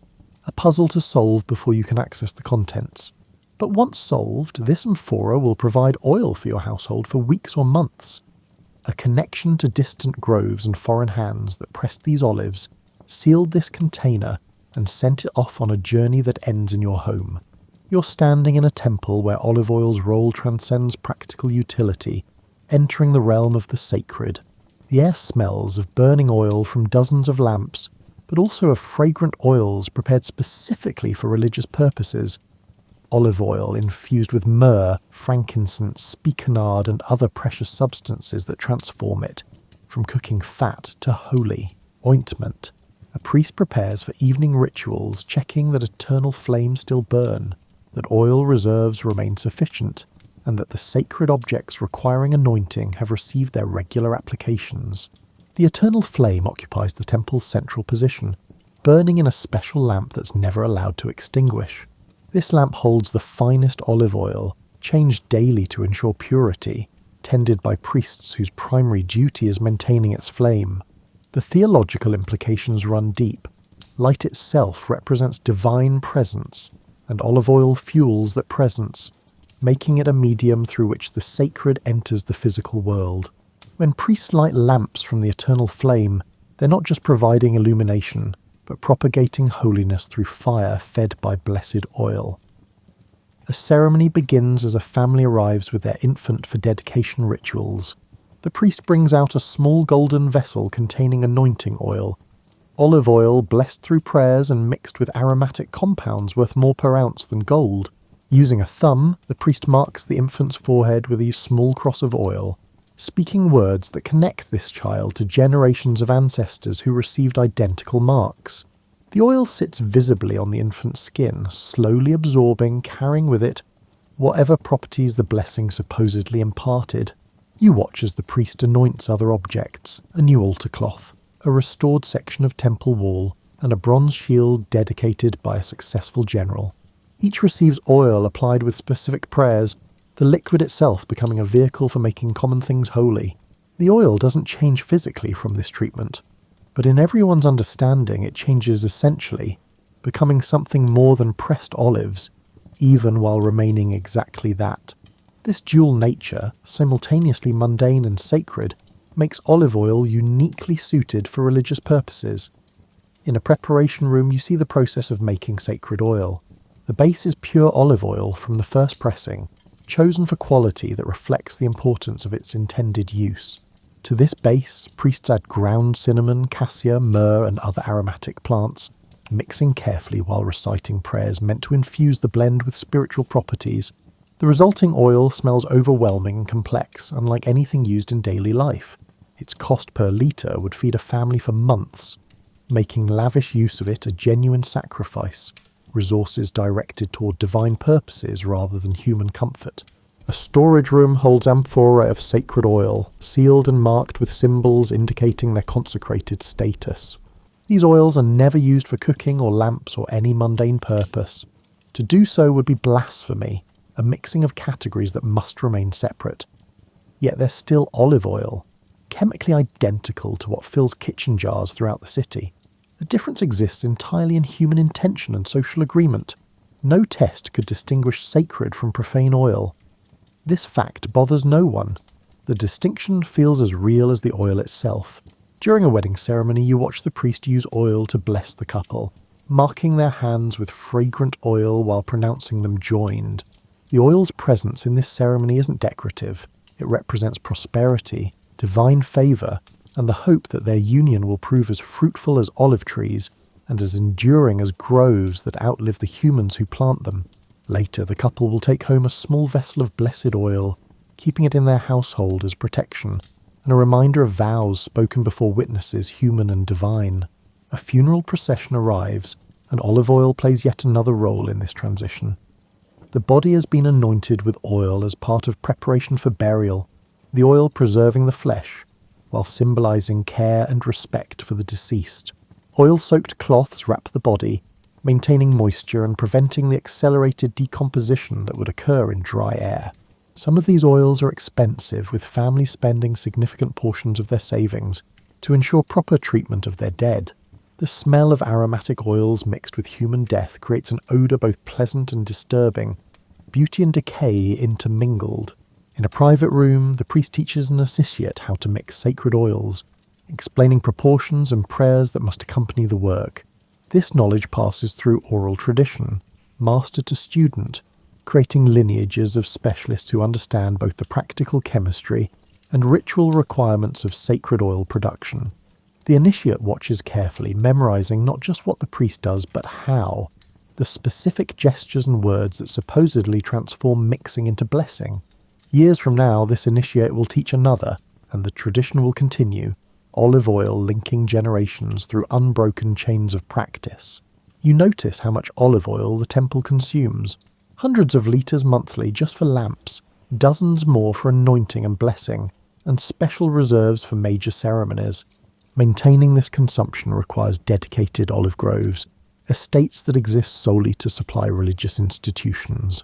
a puzzle to solve before you can access the contents. But once solved, this amphora will provide oil for your household for weeks or months. A connection to distant groves and foreign hands that pressed these olives, sealed this container, and sent it off on a journey that ends in your home. You're standing in a temple where olive oil's role transcends practical utility, entering the realm of the sacred. The air smells of burning oil from dozens of lamps, but also of fragrant oils prepared specifically for religious purposes. Olive oil infused with myrrh, frankincense, spikenard, and other precious substances that transform it, from cooking fat to holy ointment. A priest prepares for evening rituals, checking that eternal flames still burn, that oil reserves remain sufficient, and that the sacred objects requiring anointing have received their regular applications. The eternal flame occupies the temple's central position, burning in a special lamp that's never allowed to extinguish. This lamp holds the finest olive oil, changed daily to ensure purity, tended by priests whose primary duty is maintaining its flame. The theological implications run deep. Light itself represents divine presence, and olive oil fuels that presence. making it a medium through which the sacred enters the physical world. When priests light lamps from the eternal flame, they're not just providing illumination, but propagating holiness through fire fed by blessed oil. A ceremony begins as a family arrives with their infant for dedication rituals. The priest brings out a small golden vessel containing anointing oil. Olive oil blessed through prayers and mixed with aromatic compounds worth more per ounce than gold. Using a thumb, the priest marks the infant's forehead with a small cross of oil, speaking words that connect this child to generations of ancestors who received identical marks. The oil sits visibly on the infant's skin, slowly absorbing, carrying with it whatever properties the blessing supposedly imparted. You watch as the priest anoints other objects, a new altar cloth, a restored section of temple wall, and a bronze shield dedicated by a successful general. Each receives oil applied with specific prayers, the liquid itself becoming a vehicle for making common things holy. The oil doesn't change physically from this treatment, but in everyone's understanding it changes essentially, becoming something more than pressed olives, even while remaining exactly that. This dual nature, simultaneously mundane and sacred, makes olive oil uniquely suited for religious purposes. In a preparation room you see the process of making sacred oil. The base is pure olive oil from the first pressing, chosen for quality that reflects the importance of its intended use. To this base, priests add ground cinnamon, cassia, myrrh and other aromatic plants, mixing carefully while reciting prayers meant to infuse the blend with spiritual properties. The resulting oil smells overwhelming and complex, unlike anything used in daily life. Its cost per litre would feed a family for months, making lavish use of it a genuine sacrifice, resources directed toward divine purposes rather than human comfort. A storage room holds amphorae of sacred oil, sealed and marked with symbols indicating their consecrated status. These oils are never used for cooking or lamps or any mundane purpose. To do so would be blasphemy, a mixing of categories that must remain separate. Yet they're still olive oil, chemically identical to what fills kitchen jars throughout the city. The difference exists entirely in human intention and social agreement. No test could distinguish sacred from profane oil. This fact bothers no one. The distinction feels as real as the oil itself. During a wedding ceremony, you watch the priest use oil to bless the couple, marking their hands with fragrant oil while pronouncing them joined. The oil's presence in this ceremony isn't decorative. It represents prosperity, divine favour, and the hope that their union will prove as fruitful as olive trees and as enduring as groves that outlive the humans who plant them. Later, the couple will take home a small vessel of blessed oil, keeping it in their household as protection, and a reminder of vows spoken before witnesses human and divine. A funeral procession arrives, and olive oil plays yet another role in this transition. The body has been anointed with oil as part of preparation for burial, the oil preserving the flesh, while symbolising care and respect for the deceased. Oil-soaked cloths wrap the body, maintaining moisture and preventing the accelerated decomposition that would occur in dry air. Some of these oils are expensive, with families spending significant portions of their savings to ensure proper treatment of their dead. The smell of aromatic oils mixed with human death creates an odour both pleasant and disturbing, beauty and decay intermingled. In a private room, the priest teaches an initiate how to mix sacred oils, explaining proportions and prayers that must accompany the work. This knowledge passes through oral tradition, master to student, creating lineages of specialists who understand both the practical chemistry and ritual requirements of sacred oil production. The initiate watches carefully, memorizing not just what the priest does, but how, the specific gestures and words that supposedly transform mixing into blessing. Years from now, this initiate will teach another, and the tradition will continue, olive oil linking generations through unbroken chains of practice. You notice how much olive oil the temple consumes. Hundreds of litres monthly just for lamps, dozens more for anointing and blessing, and special reserves for major ceremonies. Maintaining this consumption requires dedicated olive groves, estates that exist solely to supply religious institutions.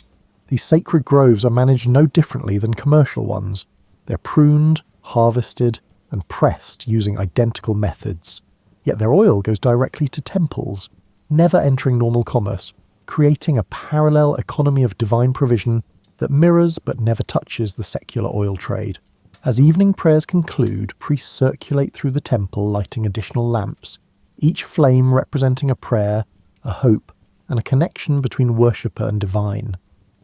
These sacred groves are managed no differently than commercial ones. They're pruned, harvested, and pressed using identical methods. Yet their oil goes directly to temples, never entering normal commerce, creating a parallel economy of divine provision that mirrors but never touches the secular oil trade. As evening prayers conclude, priests circulate through the temple lighting additional lamps, each flame representing a prayer, a hope, and a connection between worshipper and divine.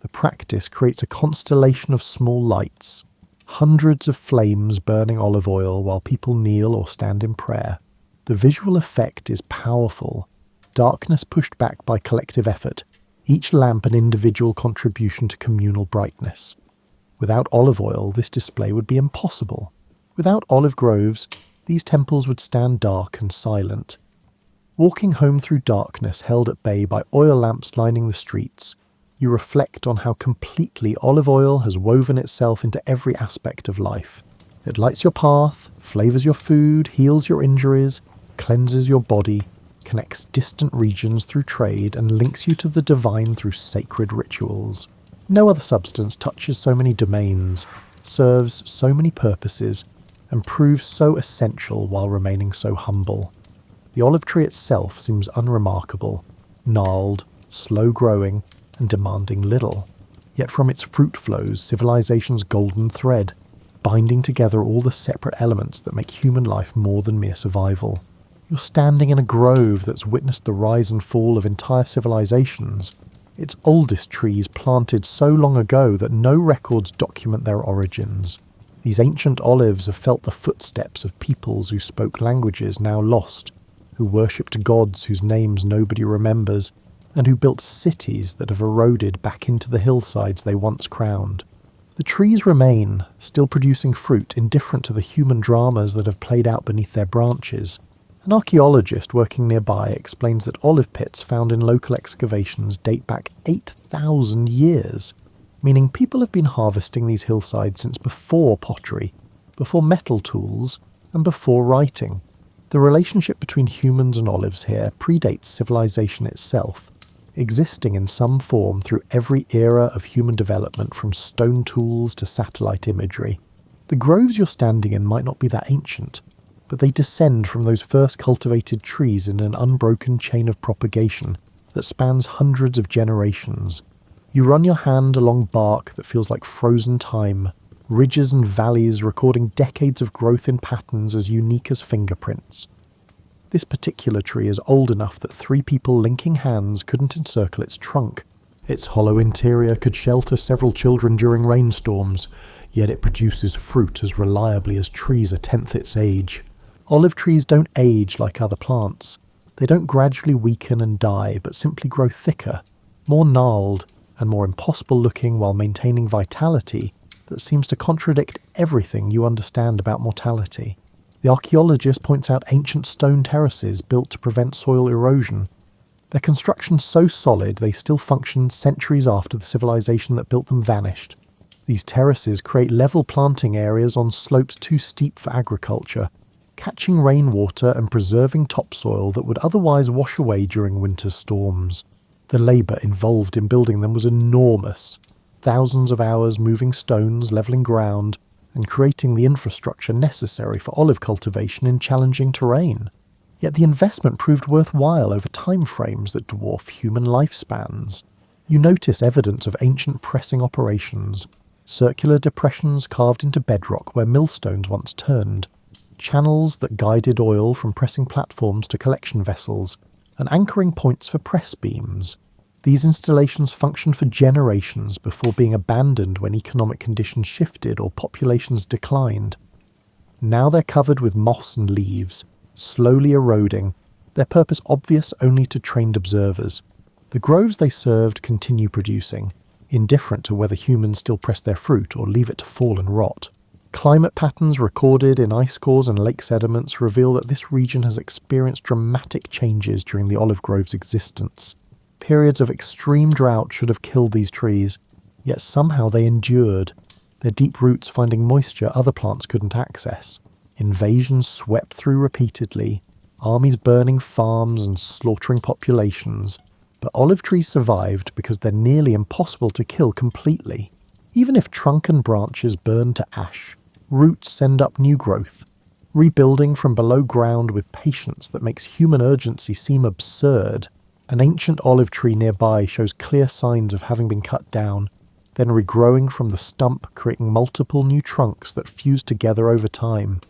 The practice creates a constellation of small lights, hundreds of flames burning olive oil while people kneel or stand in prayer. The visual effect is powerful, darkness pushed back by collective effort, each lamp an individual contribution to communal brightness. Without olive oil, this display would be impossible. Without olive groves, these temples would stand dark and silent. Walking home through darkness held at bay by oil lamps lining the streets, you reflect on how completely olive oil has woven itself into every aspect of life. It lights your path, flavours your food, heals your injuries, cleanses your body, connects distant regions through trade, and links you to the divine through sacred rituals. No other substance touches so many domains, serves so many purposes, and proves so essential while remaining so humble. The olive tree itself seems unremarkable, gnarled, slow-growing, and demanding little. Yet from its fruit flows civilization's golden thread, binding together all the separate elements that make human life more than mere survival. You're standing in a grove that's witnessed the rise and fall of entire civilizations, its oldest trees planted so long ago that no records document their origins. These ancient olives have felt the footsteps of peoples who spoke languages now lost, who worshipped gods whose names nobody remembers, and who built cities that have eroded back into the hillsides they once crowned. The trees remain, still producing fruit indifferent to the human dramas that have played out beneath their branches. An archaeologist working nearby explains that olive pits found in local excavations date back 8,000 years, meaning people have been harvesting these hillsides since before pottery, before metal tools, and before writing. The relationship between humans and olives here predates civilization itself, existing in some form through every era of human development from stone tools to satellite imagery. The groves you're standing in might not be that ancient, but they descend from those first cultivated trees in an unbroken chain of propagation that spans hundreds of generations. You run your hand along bark that feels like frozen time, ridges and valleys recording decades of growth in patterns as unique as fingerprints. This particular tree is old enough that 3 people linking hands couldn't encircle its trunk. Its hollow interior could shelter several children during rainstorms, yet it produces fruit as reliably as trees a tenth its age. Olive trees don't age like other plants. They don't gradually weaken and die, but simply grow thicker, more gnarled, and more impossible looking while maintaining vitality that seems to contradict everything you understand about mortality. The archaeologist points out ancient stone terraces built to prevent soil erosion. Their construction so solid they still function centuries after the civilization that built them vanished. These terraces create level planting areas on slopes too steep for agriculture, catching rainwater and preserving topsoil that would otherwise wash away during winter storms. The labour involved in building them was enormous. Thousands of hours moving stones, levelling ground, and creating the infrastructure necessary for olive cultivation in challenging terrain. Yet the investment proved worthwhile over time frames that dwarf human lifespans. You notice evidence of ancient pressing operations, circular depressions carved into bedrock where millstones once turned, channels that guided oil from pressing platforms to collection vessels, and anchoring points for press beams. These installations functioned for generations before being abandoned when economic conditions shifted or populations declined. Now they're covered with moss and leaves, slowly eroding, their purpose obvious only to trained observers. The groves they served continue producing, indifferent to whether humans still press their fruit or leave it to fall and rot. Climate patterns recorded in ice cores and lake sediments reveal that this region has experienced dramatic changes during the olive grove's existence. Periods of extreme drought should have killed these trees, yet somehow they endured, their deep roots finding moisture other plants couldn't access. Invasions swept through repeatedly, armies burning farms and slaughtering populations, but olive trees survived because they're nearly impossible to kill completely. Even if trunk and branches burn to ash, roots send up new growth, rebuilding from below ground with patience that makes human urgency seem absurd. An ancient olive tree nearby shows clear signs of having been cut down, then regrowing from the stump, creating multiple new trunks that fuse together over time.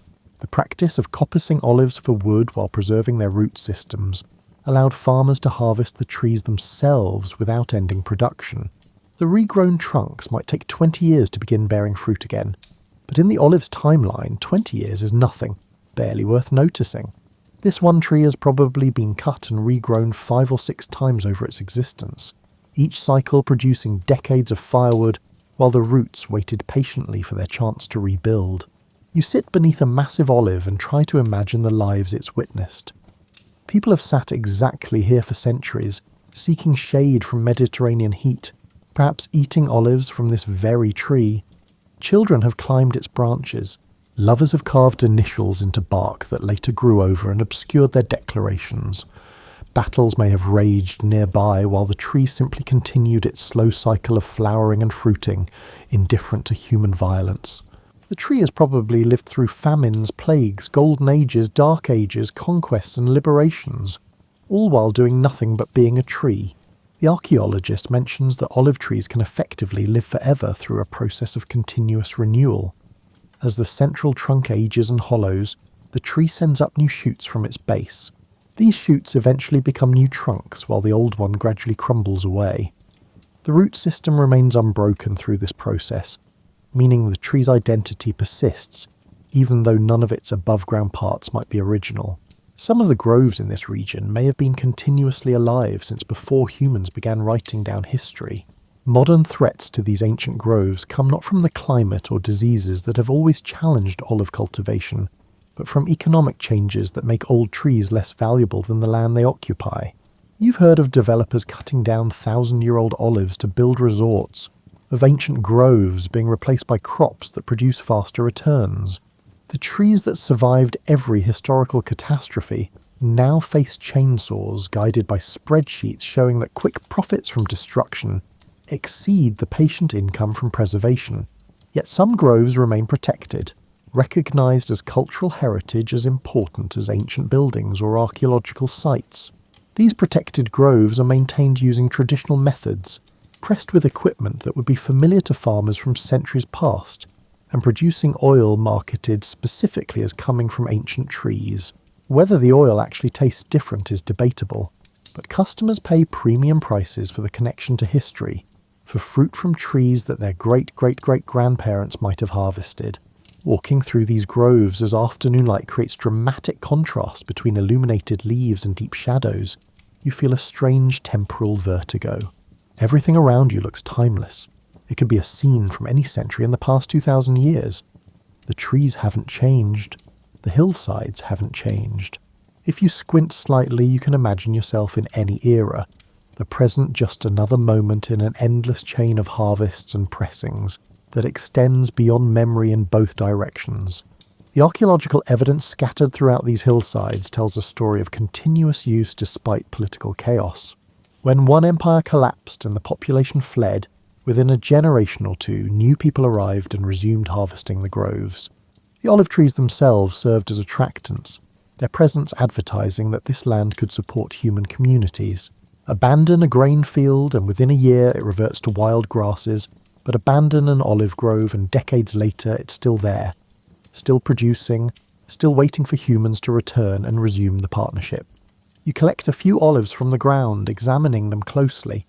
The practice of coppicing olives for wood while preserving their root systems allowed farmers to harvest the trees themselves without ending production. The regrown trunks might take 20 years to begin bearing fruit again, but in the olive's timeline, 20 years is nothing, barely worth noticing. This one tree has probably been cut and regrown 5 or 6 times over its existence, each cycle producing decades of firewood while the roots waited patiently for their chance to rebuild. You sit beneath a massive olive and try to imagine the lives it's witnessed. People have sat exactly here for centuries, seeking shade from Mediterranean heat, perhaps eating olives from this very tree. Children have climbed its branches. Lovers have carved initials into bark that later grew over and obscured their declarations. Battles may have raged nearby while the tree simply continued its slow cycle of flowering and fruiting, indifferent to human violence. The tree has probably lived through famines, plagues, golden ages, dark ages, conquests and liberations, all while doing nothing but being a tree. The archaeologist mentions that olive trees can effectively live forever through a process of continuous renewal. As the central trunk ages and hollows, the tree sends up new shoots from its base. These shoots eventually become new trunks while the old one gradually crumbles away. The root system remains unbroken through this process, meaning the tree's identity persists, even though none of its above-ground parts might be original. Some of the groves in this region may have been continuously alive since before humans began writing down history. Modern threats to these ancient groves come not from the climate or diseases that have always challenged olive cultivation, but from economic changes that make old trees less valuable than the land they occupy. You've heard of developers cutting down 1,000-year-old olives to build resorts, of ancient groves being replaced by crops that produce faster returns. The trees that survived every historical catastrophe now face chainsaws guided by spreadsheets showing that quick profits from destruction exceed the patient income from preservation. Yet some groves remain protected, recognized as cultural heritage as important as ancient buildings or archaeological sites. These protected groves are maintained using traditional methods, pressed with equipment that would be familiar to farmers from centuries past, and producing oil marketed specifically as coming from ancient trees. Whether the oil actually tastes different is debatable, but customers pay premium prices for the connection to history, for fruit from trees that their great-great-great-grandparents might have harvested. Walking through these groves as afternoon light creates dramatic contrast between illuminated leaves and deep shadows, you feel a strange temporal vertigo. Everything around you looks timeless. It could be a scene from any century in the past 2,000 years. The trees haven't changed. The hillsides haven't changed. If you squint slightly, you can imagine yourself in any era, the present just another moment in an endless chain of harvests and pressings that extends beyond memory in both directions. The archaeological evidence scattered throughout these hillsides tells a story of continuous use despite political chaos. When one empire collapsed and the population fled, within a generation or two, new people arrived and resumed harvesting the groves. The olive trees themselves served as attractants, their presence advertising that this land could support human communities. Abandon a grain field and within a year it reverts to wild grasses, but abandon an olive grove and decades later it's still there, still producing, still waiting for humans to return and resume the partnership. You collect a few olives from the ground, examining them closely.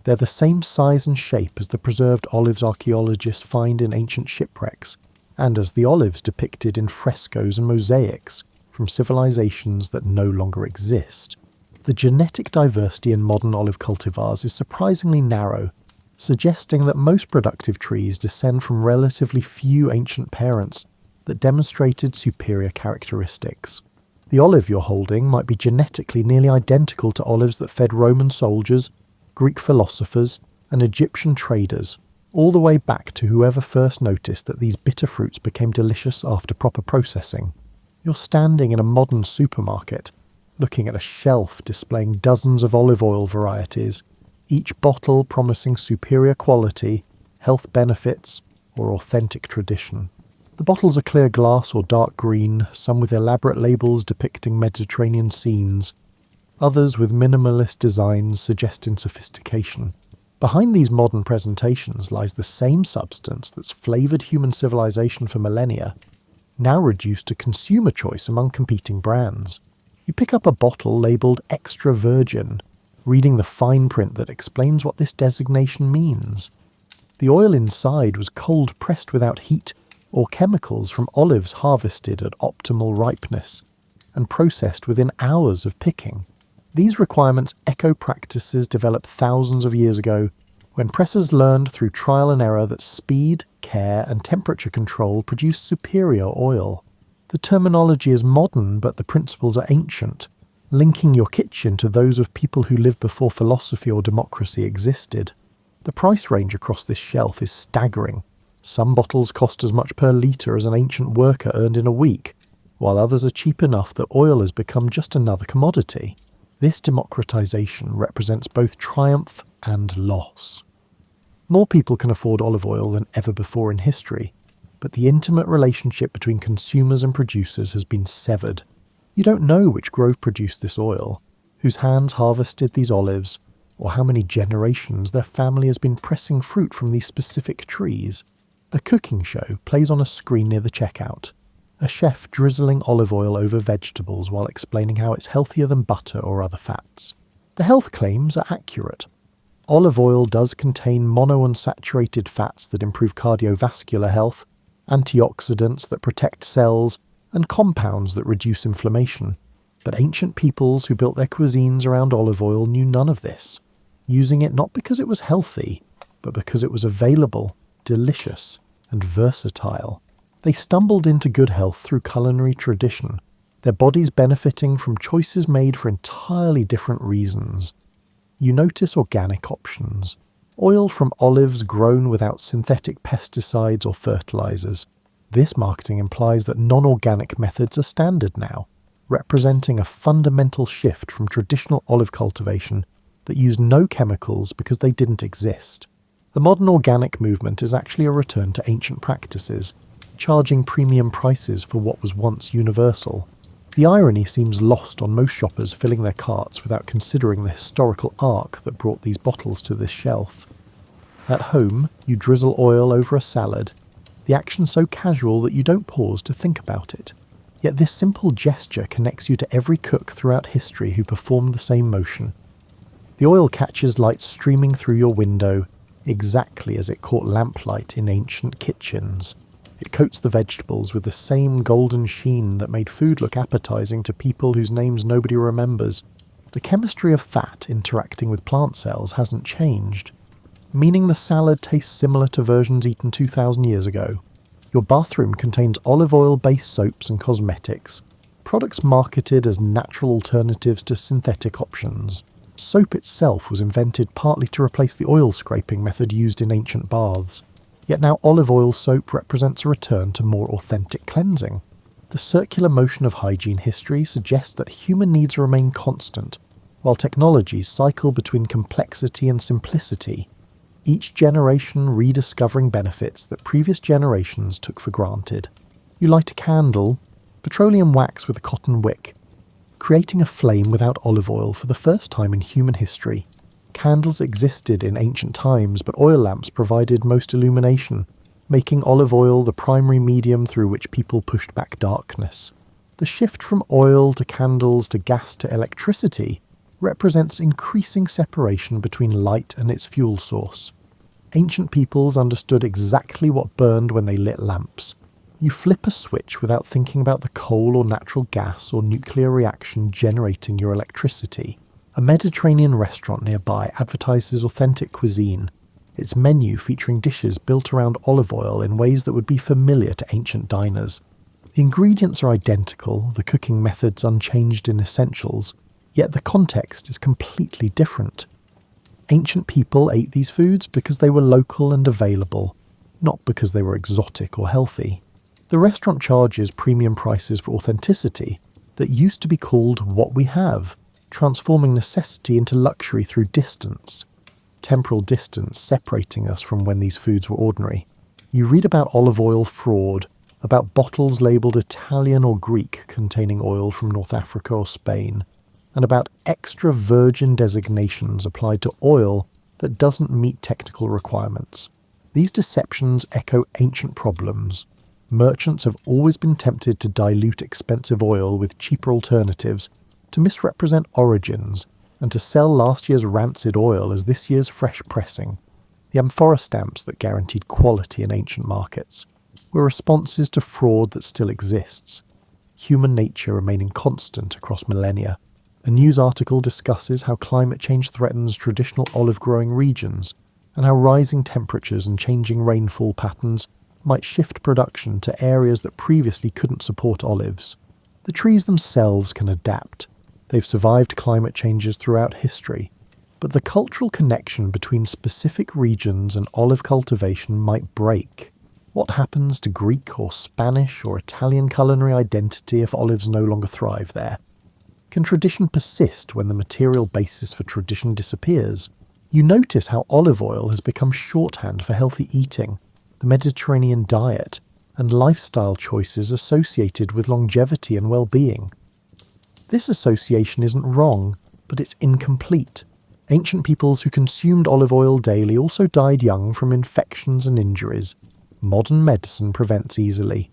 They're the same size and shape as the preserved olives archaeologists find in ancient shipwrecks, and as the olives depicted in frescoes and mosaics from civilizations that no longer exist. The genetic diversity in modern olive cultivars is surprisingly narrow, suggesting that most productive trees descend from relatively few ancient parents that demonstrated superior characteristics. The olive you're holding might be genetically nearly identical to olives that fed Roman soldiers, Greek philosophers, and Egyptian traders, all the way back to whoever first noticed that these bitter fruits became delicious after proper processing. You're standing in a modern supermarket, looking at a shelf displaying dozens of olive oil varieties, each bottle promising superior quality, health benefits, or authentic tradition. The bottles are clear glass or dark green, some with elaborate labels depicting Mediterranean scenes, others with minimalist designs suggesting sophistication. Behind these modern presentations lies the same substance that's flavoured human civilization for millennia, now reduced to consumer choice among competing brands. You pick up a bottle labelled extra virgin, reading the fine print that explains what this designation means. The oil inside was cold pressed without heat or chemicals from olives harvested at optimal ripeness and processed within hours of picking. These requirements echo practices developed thousands of years ago when pressers learned through trial and error that speed, care and temperature control produce superior oil. The terminology is modern, but the principles are ancient, linking your kitchen to those of people who lived before philosophy or democracy existed. The price range across this shelf is staggering. Some bottles cost as much per litre as an ancient worker earned in a week, while others are cheap enough that oil has become just another commodity. This democratization represents both triumph and loss. More people can afford olive oil than ever before in history, but the intimate relationship between consumers and producers has been severed. You don't know which grove produced this oil, whose hands harvested these olives, or how many generations their family has been pressing fruit from these specific trees. A cooking show plays on a screen near the checkout. A chef drizzling olive oil over vegetables while explaining how it's healthier than butter or other fats. The health claims are accurate. Olive oil does contain monounsaturated fats that improve cardiovascular health, antioxidants that protect cells, and compounds that reduce inflammation. But ancient peoples who built their cuisines around olive oil knew none of this, using it not because it was healthy, but because it was available, delicious, and versatile. They stumbled into good health through culinary tradition, their bodies benefiting from choices made for entirely different reasons. You notice organic options. Oil from olives grown without synthetic pesticides or fertilizers. This marketing implies that non-organic methods are standard now, representing a fundamental shift from traditional olive cultivation that used no chemicals because they didn't exist. The modern organic movement is actually a return to ancient practices, charging premium prices for what was once universal. The irony seems lost on most shoppers filling their carts without considering the historical arc that brought these bottles to this shelf. At home, you drizzle oil over a salad, the action so casual that you don't pause to think about it. Yet this simple gesture connects you to every cook throughout history who performed the same motion. The oil catches light streaming through your window, exactly as it caught lamplight in ancient kitchens. It coats the vegetables with the same golden sheen that made food look appetizing to people whose names nobody remembers. The chemistry of fat interacting with plant cells hasn't changed, meaning the salad tastes similar to versions eaten 2,000 years ago. Your bathroom contains olive oil-based soaps and cosmetics, products marketed as natural alternatives to synthetic options. Soap itself was invented partly to replace the oil scraping method used in ancient baths. Yet now olive oil soap represents a return to more authentic cleansing. The circular motion of hygiene history suggests that human needs remain constant, while technologies cycle between complexity and simplicity, each generation rediscovering benefits that previous generations took for granted. You light a candle, petroleum wax with a cotton wick, creating a flame without olive oil for the first time in human history. Candles existed in ancient times, but oil lamps provided most illumination, making olive oil the primary medium through which people pushed back darkness. The shift from oil to candles to gas to electricity represents increasing separation between light and its fuel source. Ancient peoples understood exactly what burned when they lit lamps. You flip a switch without thinking about the coal or natural gas or nuclear reaction generating your electricity. A Mediterranean restaurant nearby advertises authentic cuisine, its menu featuring dishes built around olive oil in ways that would be familiar to ancient diners. The ingredients are identical, the cooking methods unchanged in essentials, yet the context is completely different. Ancient people ate these foods because they were local and available, not because they were exotic or healthy. The restaurant charges premium prices for authenticity that used to be called what we have, transforming necessity into luxury through distance, temporal distance separating us from when these foods were ordinary. You read about olive oil fraud, about bottles labelled Italian or Greek containing oil from North Africa or Spain, and about extra virgin designations applied to oil that doesn't meet technical requirements. These deceptions echo ancient problems. Merchants have always been tempted to dilute expensive oil with cheaper alternatives, to misrepresent origins, and to sell last year's rancid oil as this year's fresh pressing. The amphora stamps that guaranteed quality in ancient markets were responses to fraud that still exists, human nature remaining constant across millennia. A news article discusses how climate change threatens traditional olive-growing regions, and how rising temperatures and changing rainfall patterns might shift production to areas that previously couldn't support olives. The trees themselves can adapt. They've survived climate changes throughout history, but the cultural connection between specific regions and olive cultivation might break. What happens to Greek or Spanish or Italian culinary identity if olives no longer thrive there? Can tradition persist when the material basis for tradition disappears? You notice how olive oil has become shorthand for healthy eating, the Mediterranean diet, and lifestyle choices associated with longevity and well-being. This association isn't wrong, but it's incomplete. Ancient peoples who consumed olive oil daily also died young from infections and injuries. Modern medicine prevents easily.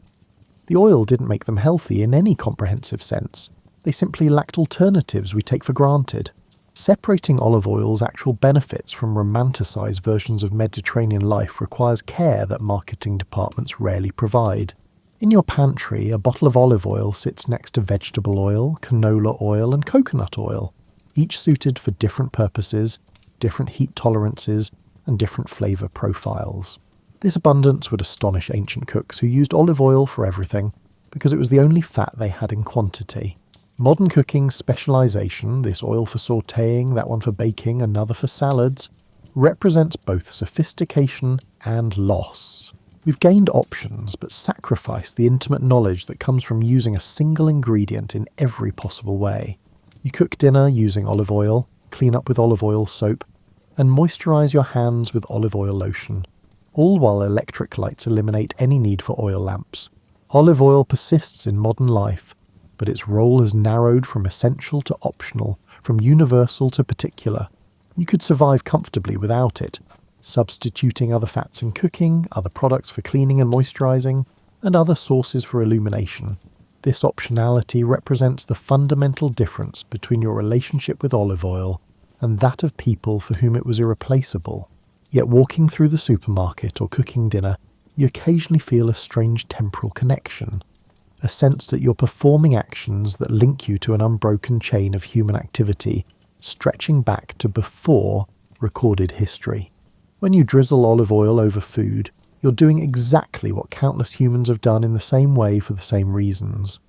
The oil didn't make them healthy in any comprehensive sense. They simply lacked alternatives we take for granted. Separating olive oil's actual benefits from romanticised versions of Mediterranean life requires care that marketing departments rarely provide. In your pantry, a bottle of olive oil sits next to vegetable oil, canola oil, and coconut oil, each suited for different purposes, different heat tolerances, and different flavour profiles. This abundance would astonish ancient cooks who used olive oil for everything, because it was the only fat they had in quantity. Modern cooking's specialisation, this oil for sautéing, that one for baking, another for salads, represents both sophistication and loss. We've gained options, but sacrificed the intimate knowledge that comes from using a single ingredient in every possible way. You cook dinner using olive oil, clean up with olive oil soap, and moisturise your hands with olive oil lotion, all while electric lights eliminate any need for oil lamps. Olive oil persists in modern life, but its role has narrowed from essential to optional, from universal to particular. You could survive comfortably without it, substituting other fats in cooking, other products for cleaning and moisturising, and other sources for illumination. This optionality represents the fundamental difference between your relationship with olive oil and that of people for whom it was irreplaceable. Yet walking through the supermarket or cooking dinner, you occasionally feel a strange temporal connection, a sense that you're performing actions that link you to an unbroken chain of human activity, stretching back to before recorded history. When you drizzle olive oil over food, you're doing exactly what countless humans have done in the same way for the same reasons.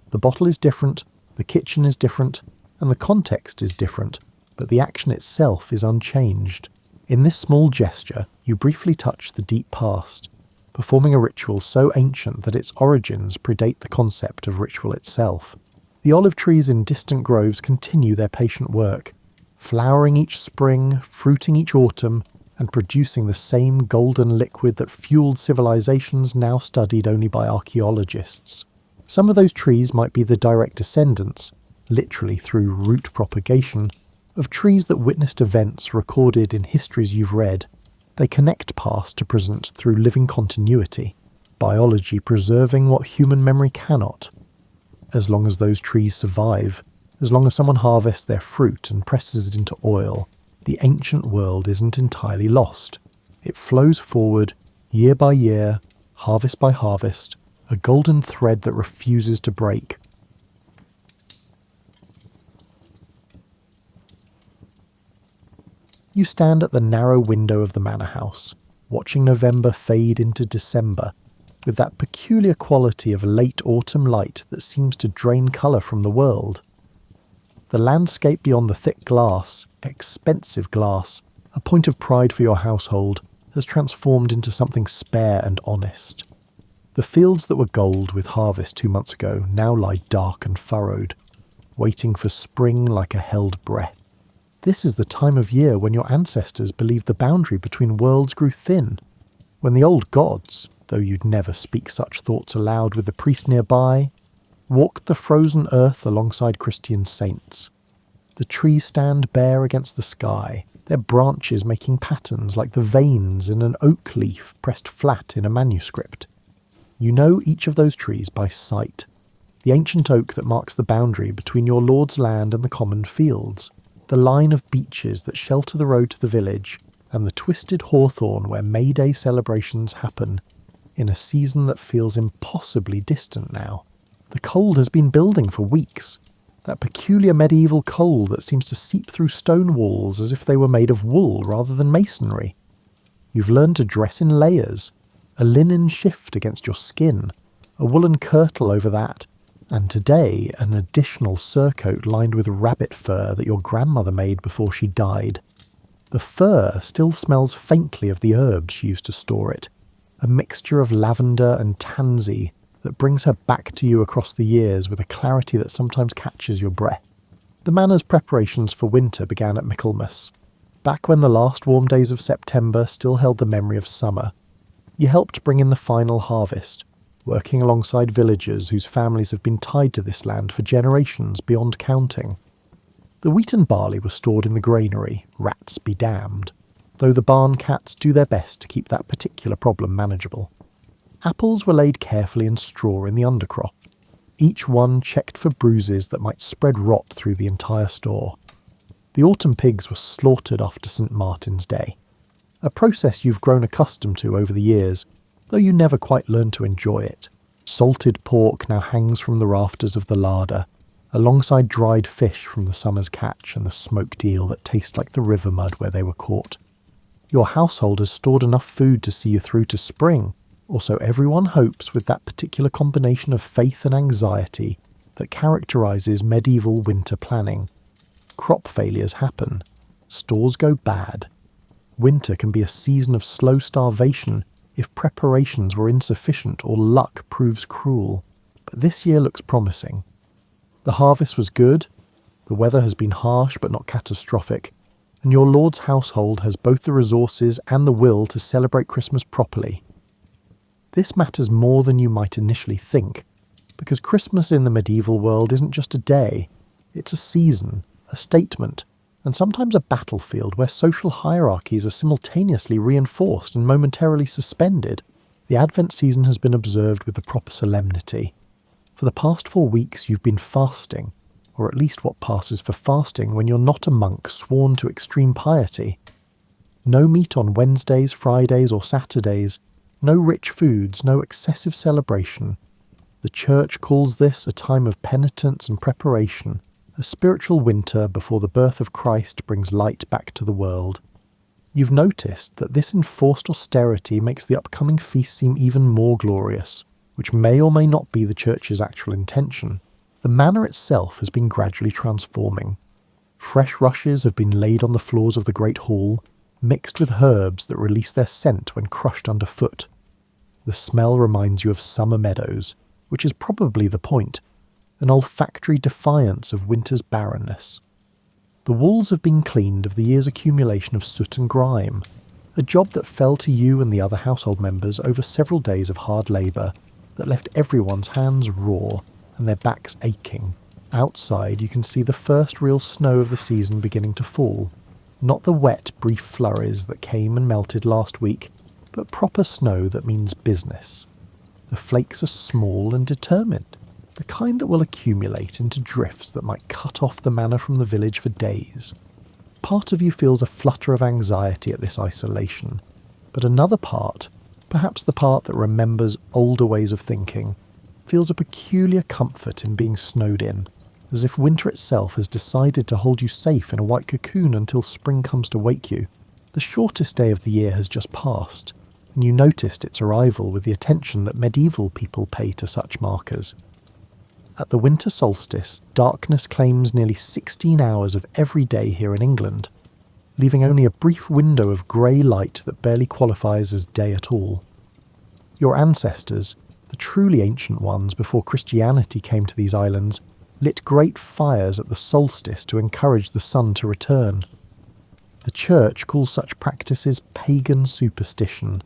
The bottle is different, the kitchen is different, and the context is different, but the action itself is unchanged. In this small gesture, you briefly touch the deep past, performing a ritual so ancient that its origins predate the concept of ritual itself. The olive trees in distant groves continue their patient work, flowering each spring, fruiting each autumn, and producing the same golden liquid that fueled civilizations now studied only by archaeologists. Some of those trees might be the direct descendants, literally through root propagation, of trees that witnessed events recorded in histories you've read. They connect past to present through living continuity, biology preserving what human memory cannot. As long as those trees survive, as long as someone harvests their fruit and presses it into oil, the ancient world isn't entirely lost. It flows forward, year by year, harvest by harvest, a golden thread that refuses to break. You stand at the narrow window of the manor house, watching November fade into December, with that peculiar quality of late autumn light that seems to drain colour from the world. The landscape beyond the thick glass, expensive glass, a point of pride for your household, has transformed into something spare and honest. The fields that were gold with harvest 2 months ago now lie dark and furrowed, waiting for spring like a held breath. This is the time of year when your ancestors believed the boundary between worlds grew thin, when the old gods, though you'd never speak such thoughts aloud with the priest nearby, walked the frozen earth alongside Christian saints. The trees stand bare against the sky, their branches making patterns like the veins in an oak leaf pressed flat in a manuscript. You know each of those trees by sight. The ancient oak that marks the boundary between your lord's land and the common fields, the line of beeches that shelter the road to the village, and the twisted hawthorn where May Day celebrations happen, in a season that feels impossibly distant now. The cold has been building for weeks, that peculiar medieval cold that seems to seep through stone walls as if they were made of wool rather than masonry. You've learned to dress in layers, a linen shift against your skin, a woolen kirtle over that, and today an additional surcoat lined with rabbit fur that your grandmother made before she died. The fur still smells faintly of the herbs she used to store it, a mixture of lavender and tansy that brings her back to you across the years with a clarity that sometimes catches your breath. The manor's preparations for winter began at Michaelmas, back when the last warm days of September still held the memory of summer. You helped bring in the final harvest, working alongside villagers whose families have been tied to this land for generations beyond counting. The wheat and barley were stored in the granary, rats be damned, though the barn cats do their best to keep that particular problem manageable. Apples were laid carefully in straw in the undercroft, each one checked for bruises that might spread rot through the entire store. The autumn pigs were slaughtered after St. Martin's Day, a process you've grown accustomed to over the years, though you never quite learned to enjoy it. Salted pork now hangs from the rafters of the larder, alongside dried fish from the summer's catch and the smoked eel that taste like the river mud where they were caught. Your household has stored enough food to see you through to spring, or so everyone hopes, with that particular combination of faith and anxiety that characterises medieval winter planning. Crop failures happen. Stores go bad. Winter can be a season of slow starvation if preparations were insufficient or luck proves cruel. But this year looks promising. The harvest was good, the weather has been harsh but not catastrophic, and your lord's household has both the resources and the will to celebrate Christmas properly. This matters more than you might initially think, because Christmas in the medieval world isn't just a day, it's a season, a statement, and sometimes a battlefield where social hierarchies are simultaneously reinforced and momentarily suspended. The Advent season has been observed with the proper solemnity. For the past 4 weeks you've been fasting, or at least what passes for fasting when you're not a monk sworn to extreme piety. No meat on Wednesdays, Fridays or Saturdays, no rich foods, no excessive celebration. The Church calls this a time of penitence and preparation, a spiritual winter before the birth of Christ brings light back to the world. You've noticed that this enforced austerity makes the upcoming feast seem even more glorious, which may or may not be the Church's actual intention. The manor itself has been gradually transforming. Fresh rushes have been laid on the floors of the Great Hall, mixed with herbs that release their scent when crushed underfoot. The smell reminds you of summer meadows, which is probably the point, an olfactory defiance of winter's barrenness. The walls have been cleaned of the year's accumulation of soot and grime, a job that fell to you and the other household members over several days of hard labour that left everyone's hands raw and their backs aching. Outside you can see the first real snow of the season beginning to fall. Not the wet, brief flurries that came and melted last week, but proper snow that means business. The flakes are small and determined, the kind that will accumulate into drifts that might cut off the manor from the village for days. Part of you feels a flutter of anxiety at this isolation, but another part, perhaps the part that remembers older ways of thinking, feels a peculiar comfort in being snowed in, as if winter itself has decided to hold you safe in a white cocoon until spring comes to wake you. The shortest day of the year has just passed, and you noticed its arrival with the attention that medieval people pay to such markers. At the winter solstice, darkness claims nearly 16 hours of every day here in England, leaving only a brief window of grey light that barely qualifies as day at all. Your ancestors, the truly ancient ones before Christianity came to these islands, lit great fires at the solstice to encourage the sun to return. The Church calls such practices pagan superstition,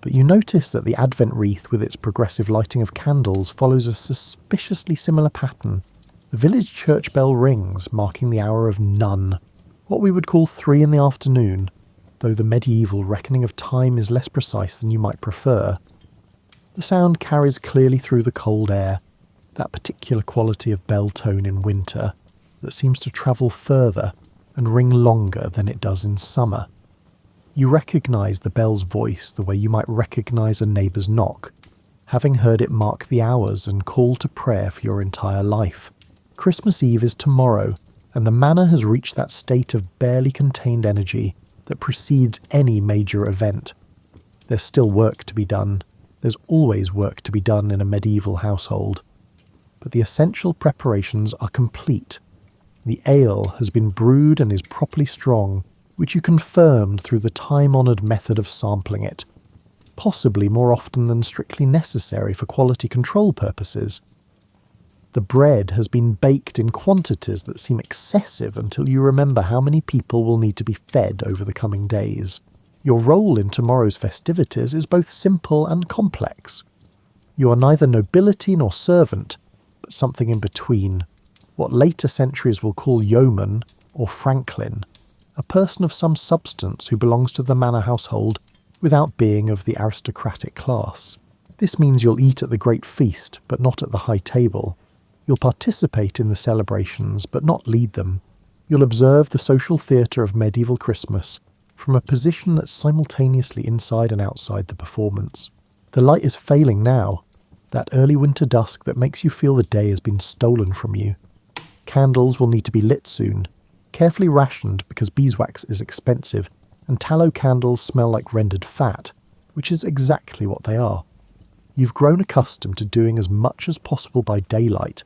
but you notice that the Advent wreath with its progressive lighting of candles follows a suspiciously similar pattern. The The village church bell rings, marking the hour of none, what we would call 3 in the afternoon, though the medieval reckoning of time is less precise than you might prefer. The sound carries clearly through the cold air, that particular quality of bell tone in winter that seems to travel further and ring longer than it does in summer. You recognise the bell's voice the way you might recognise a neighbour's knock, having heard it mark the hours and call to prayer for your entire life. Christmas Eve is tomorrow, and the manor has reached that state of barely contained energy that precedes any major event. There's still work to be done. There's always work to be done in a medieval household. But the essential preparations are complete. The ale has been brewed and is properly strong, which you confirmed through the time-honoured method of sampling it, possibly more often than strictly necessary for quality control purposes. The bread has been baked in quantities that seem excessive until you remember how many people will need to be fed over the coming days. Your role in tomorrow's festivities is both simple and complex. You are neither nobility nor servant, but something in between, what later centuries will call yeoman or franklin, a person of some substance who belongs to the manor household without being of the aristocratic class. This means you'll eat at the great feast, but not at the high table. You'll participate in the celebrations, but not lead them. You'll observe the social theatre of medieval Christmas from a position that's simultaneously inside and outside the performance. The light is failing now, that early winter dusk that makes you feel the day has been stolen from you. Candles will need to be lit soon, carefully rationed because beeswax is expensive, and tallow candles smell like rendered fat, which is exactly what they are. You've grown accustomed to doing as much as possible by daylight,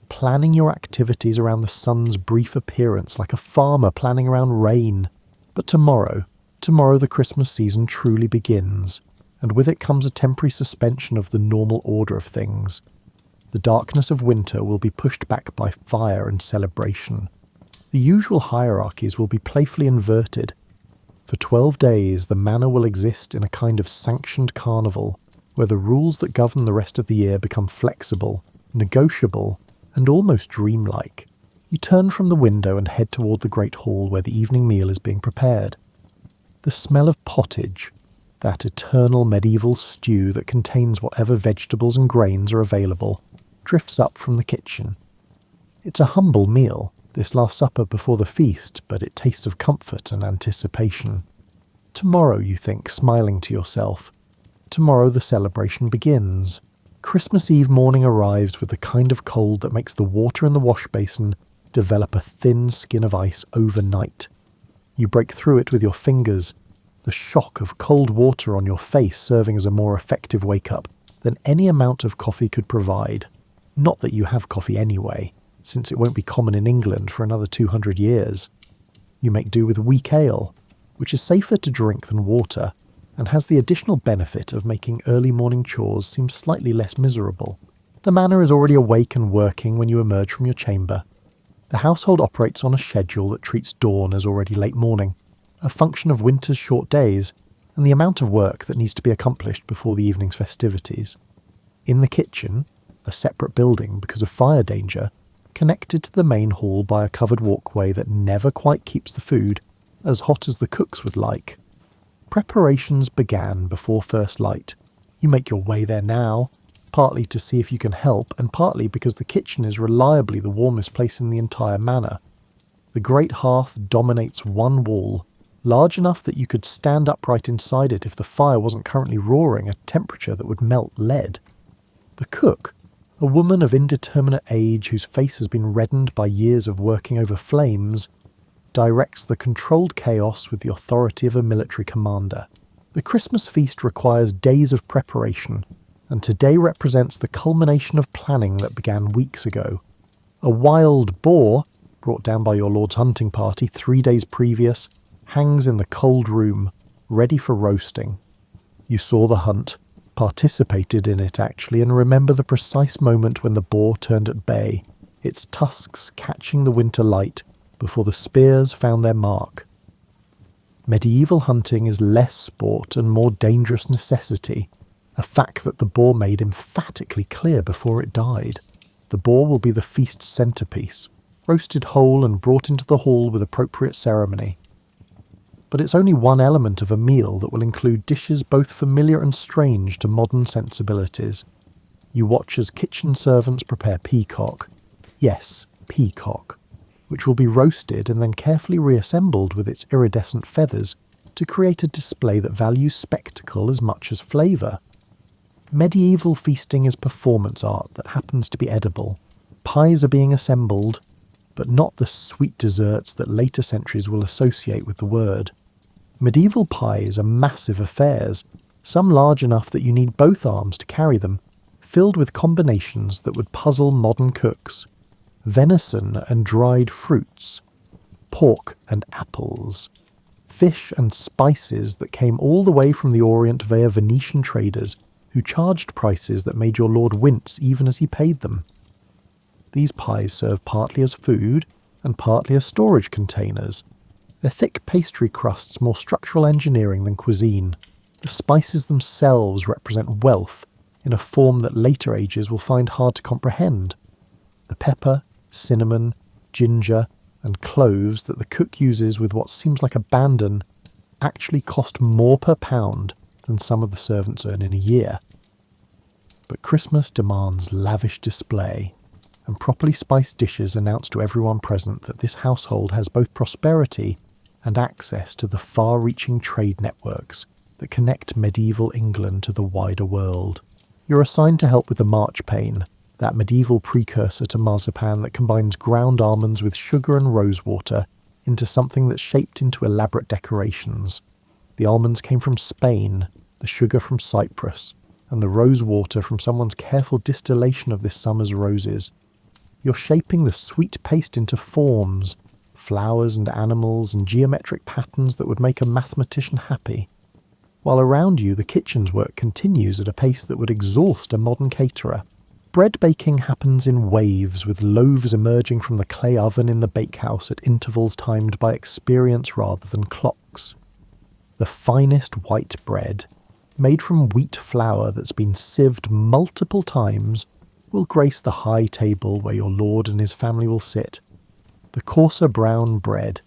planning your activities around the sun's brief appearance like a farmer planning around rain. But tomorrow the Christmas season truly begins, and with it comes a temporary suspension of the normal order of things. The darkness of winter will be pushed back by fire and celebration. The usual hierarchies will be playfully inverted. For 12 days the manor will exist in a kind of sanctioned carnival, where the rules that govern the rest of the year become flexible, negotiable, and almost dreamlike. You turn from the window and head toward the great hall where the evening meal is being prepared. The smell of pottage, that eternal medieval stew that contains whatever vegetables and grains are available, drifts up from the kitchen. It's a humble meal, this last supper before the feast, but it tastes of comfort and anticipation. Tomorrow, you think, smiling to yourself. Tomorrow the celebration begins. Christmas Eve morning arrives with the kind of cold that makes the water in the wash basin develop a thin skin of ice overnight. You break through it with your fingers, the shock of cold water on your face serving as a more effective wake-up than any amount of coffee could provide. Not that you have coffee anyway, since it won't be common in England for another 200 years. You make do with weak ale, which is safer to drink than water, and has the additional benefit of making early morning chores seem slightly less miserable. The manor is already awake and working when you emerge from your chamber. The household operates on a schedule that treats dawn as already late morning, a function of winter's short days and the amount of work that needs to be accomplished before the evening's festivities. In the kitchen, a separate building because of fire danger, connected to the main hall by a covered walkway that never quite keeps the food as hot as the cooks would like. Preparations began before first light. You make your way there now, partly to see if you can help, and partly because the kitchen is reliably the warmest place in the entire manor. The great hearth dominates one wall, large enough that you could stand upright inside it if the fire wasn't currently roaring at a temperature that would melt lead. The cook, a woman of indeterminate age whose face has been reddened by years of working over flames, directs the controlled chaos with the authority of a military commander. The Christmas feast requires days of preparation, and today represents the culmination of planning that began weeks ago. A wild boar, brought down by your lord's hunting party 3 days previous, hangs in the cold room, ready for roasting. You saw the hunt, participated in it actually, and remember the precise moment when the boar turned at bay, its tusks catching the winter light before the spears found their mark. Medieval hunting is less sport and more dangerous necessity, a fact that the boar made emphatically clear before it died. The boar will be the feast's centrepiece, roasted whole and brought into the hall with appropriate ceremony. But it's only one element of a meal that will include dishes both familiar and strange to modern sensibilities. You watch as kitchen servants prepare peacock. Yes, peacock, which will be roasted and then carefully reassembled with its iridescent feathers to create a display that values spectacle as much as flavour. Medieval feasting is performance art that happens to be edible. Pies are being assembled, but not the sweet desserts that later centuries will associate with the word. Medieval pies are massive affairs, some large enough that you need both arms to carry them, filled with combinations that would puzzle modern cooks. Venison and dried fruits, pork and apples, fish and spices that came all the way from the Orient via Venetian traders who charged prices that made your lord wince even as he paid them. These pies serve partly as food and partly as storage containers. Their thick pastry crusts more structural engineering than cuisine. The spices themselves represent wealth in a form that later ages will find hard to comprehend. The pepper, cinnamon, ginger, and cloves that the cook uses with what seems like abandon actually cost more per pound than some of the servants earn in a year. But Christmas demands lavish display, and properly spiced dishes announce to everyone present that this household has both prosperity and access to the far-reaching trade networks that connect medieval England to the wider world. You're assigned to help with the marchpane, that medieval precursor to marzipan that combines ground almonds with sugar and rosewater into something that's shaped into elaborate decorations. The almonds came from Spain, the sugar from Cyprus, and the rosewater from someone's careful distillation of this summer's roses. You're shaping the sweet paste into forms, flowers and animals and geometric patterns that would make a mathematician happy. While around you the kitchen's work continues at a pace that would exhaust a modern caterer. Bread baking happens in waves, with loaves emerging from the clay oven in the bakehouse at intervals timed by experience rather than clocks. The finest white bread, made from wheat flour that's been sieved multiple times, will grace the high table where your lord and his family will sit. The coarser brown bread,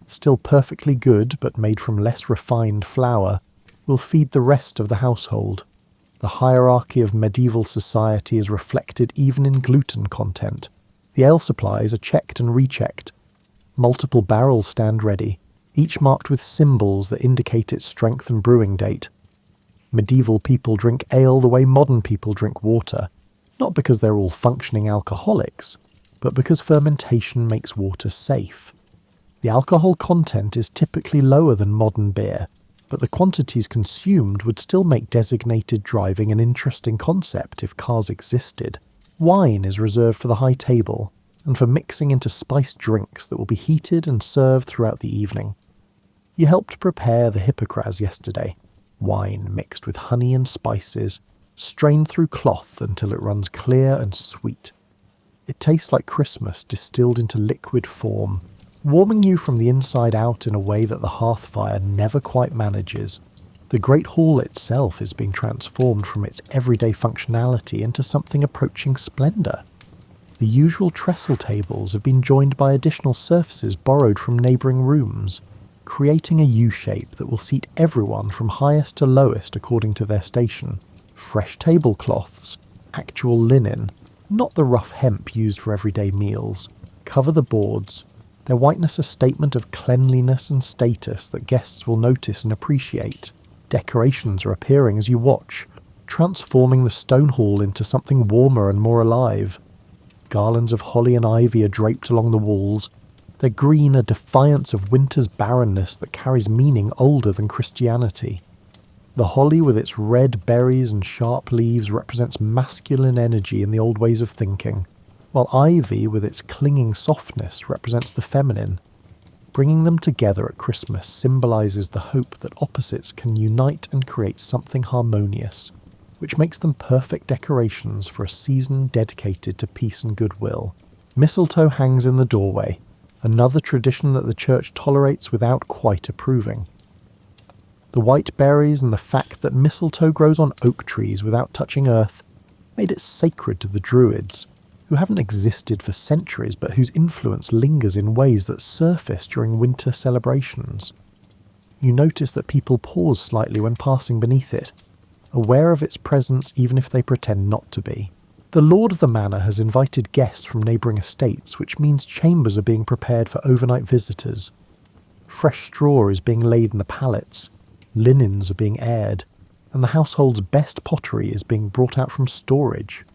still perfectly good but made from less refined flour, will feed the rest of the household. The hierarchy of medieval society is reflected even in gluten content. The ale supplies are checked and rechecked. Multiple barrels stand ready, each marked with symbols that indicate its strength and brewing date. Medieval people drink ale the way modern people drink water, not because they're all functioning alcoholics, but because fermentation makes water safe. The alcohol content is typically lower than modern beer, but the quantities consumed would still make designated driving an interesting concept if cars existed. Wine is reserved for the high table, and for mixing into spiced drinks that will be heated and served throughout the evening. You helped prepare the hippocras yesterday, wine mixed with honey and spices, strained through cloth until it runs clear and sweet. It tastes like Christmas distilled into liquid form, warming you from the inside out in a way that the hearth fire never quite manages. The Great Hall itself is being transformed from its everyday functionality into something approaching splendour. The usual trestle tables have been joined by additional surfaces borrowed from neighbouring rooms, creating a U-shape that will seat everyone from highest to lowest according to their station. Fresh tablecloths, actual linen, not the rough hemp used for everyday meals, cover the boards, their whiteness a statement of cleanliness and status that guests will notice and appreciate. Decorations are appearing as you watch, transforming the stone hall into something warmer and more alive. Garlands of holly and ivy are draped along the walls, their green a defiance of winter's barrenness that carries meaning older than Christianity. The holly with its red berries and sharp leaves represents masculine energy in the old ways of thinking, while ivy with its clinging softness represents the feminine. Bringing them together at Christmas symbolises the hope that opposites can unite and create something harmonious, which makes them perfect decorations for a season dedicated to peace and goodwill. Mistletoe hangs in the doorway, another tradition that the church tolerates without quite approving. The white berries and the fact that mistletoe grows on oak trees without touching earth made it sacred to the Druids, who haven't existed for centuries but whose influence lingers in ways that surface during winter celebrations. You notice that people pause slightly when passing beneath it, aware of its presence even if they pretend not to be. The lord of the manor has invited guests from neighbouring estates, which means chambers are being prepared for overnight visitors. Fresh straw is being laid in the pallets, linens are being aired, and the household's best pottery is being brought out from storage.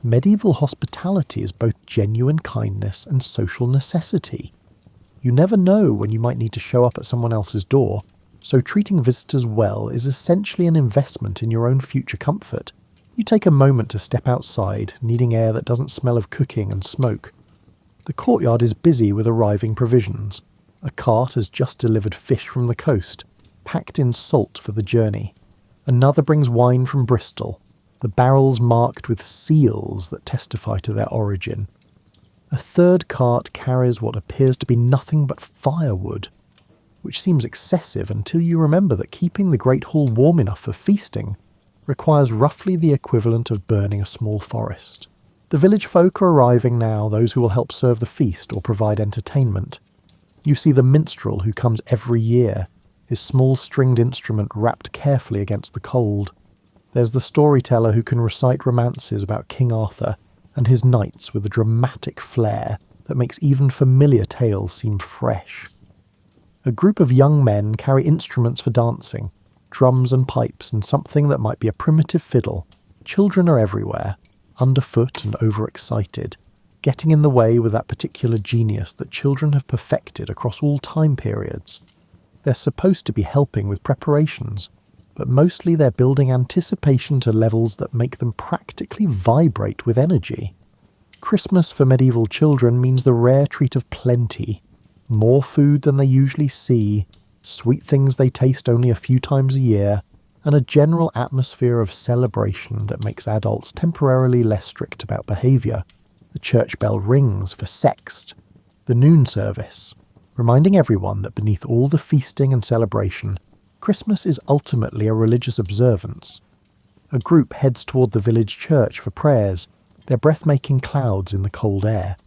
Medieval hospitality is both genuine kindness and social necessity. You never know when you might need to show up at someone else's door, so treating visitors well is essentially an investment in your own future comfort. You take a moment to step outside, needing air that doesn't smell of cooking and smoke. The courtyard is busy with arriving provisions. A cart has just delivered fish from the coast, packed in salt for the journey. Another brings wine from Bristol, the barrels marked with seals that testify to their origin. A third cart carries what appears to be nothing but firewood, which seems excessive until you remember that keeping the Great Hall warm enough for feasting requires roughly the equivalent of burning a small forest. The village folk are arriving now, those who will help serve the feast or provide entertainment. You see the minstrel who comes every year, his small stringed instrument wrapped carefully against the cold. There's the storyteller who can recite romances about King Arthur and his knights with a dramatic flair that makes even familiar tales seem fresh. A group of young men carry instruments for dancing, drums and pipes and something that might be a primitive fiddle. Children are everywhere, underfoot and overexcited, getting in the way with that particular genius that children have perfected across all time periods. They're supposed to be helping with preparations, but mostly they're building anticipation to levels that make them practically vibrate with energy. Christmas for medieval children means the rare treat of plenty, more food than they usually see, sweet things they taste only a few times a year, and a general atmosphere of celebration that makes adults temporarily less strict about behaviour. The church bell rings for sext, the noon service, reminding everyone that beneath all the feasting and celebration, Christmas is ultimately a religious observance. A group heads toward the village church for prayers, their breathmaking clouds in the cold air.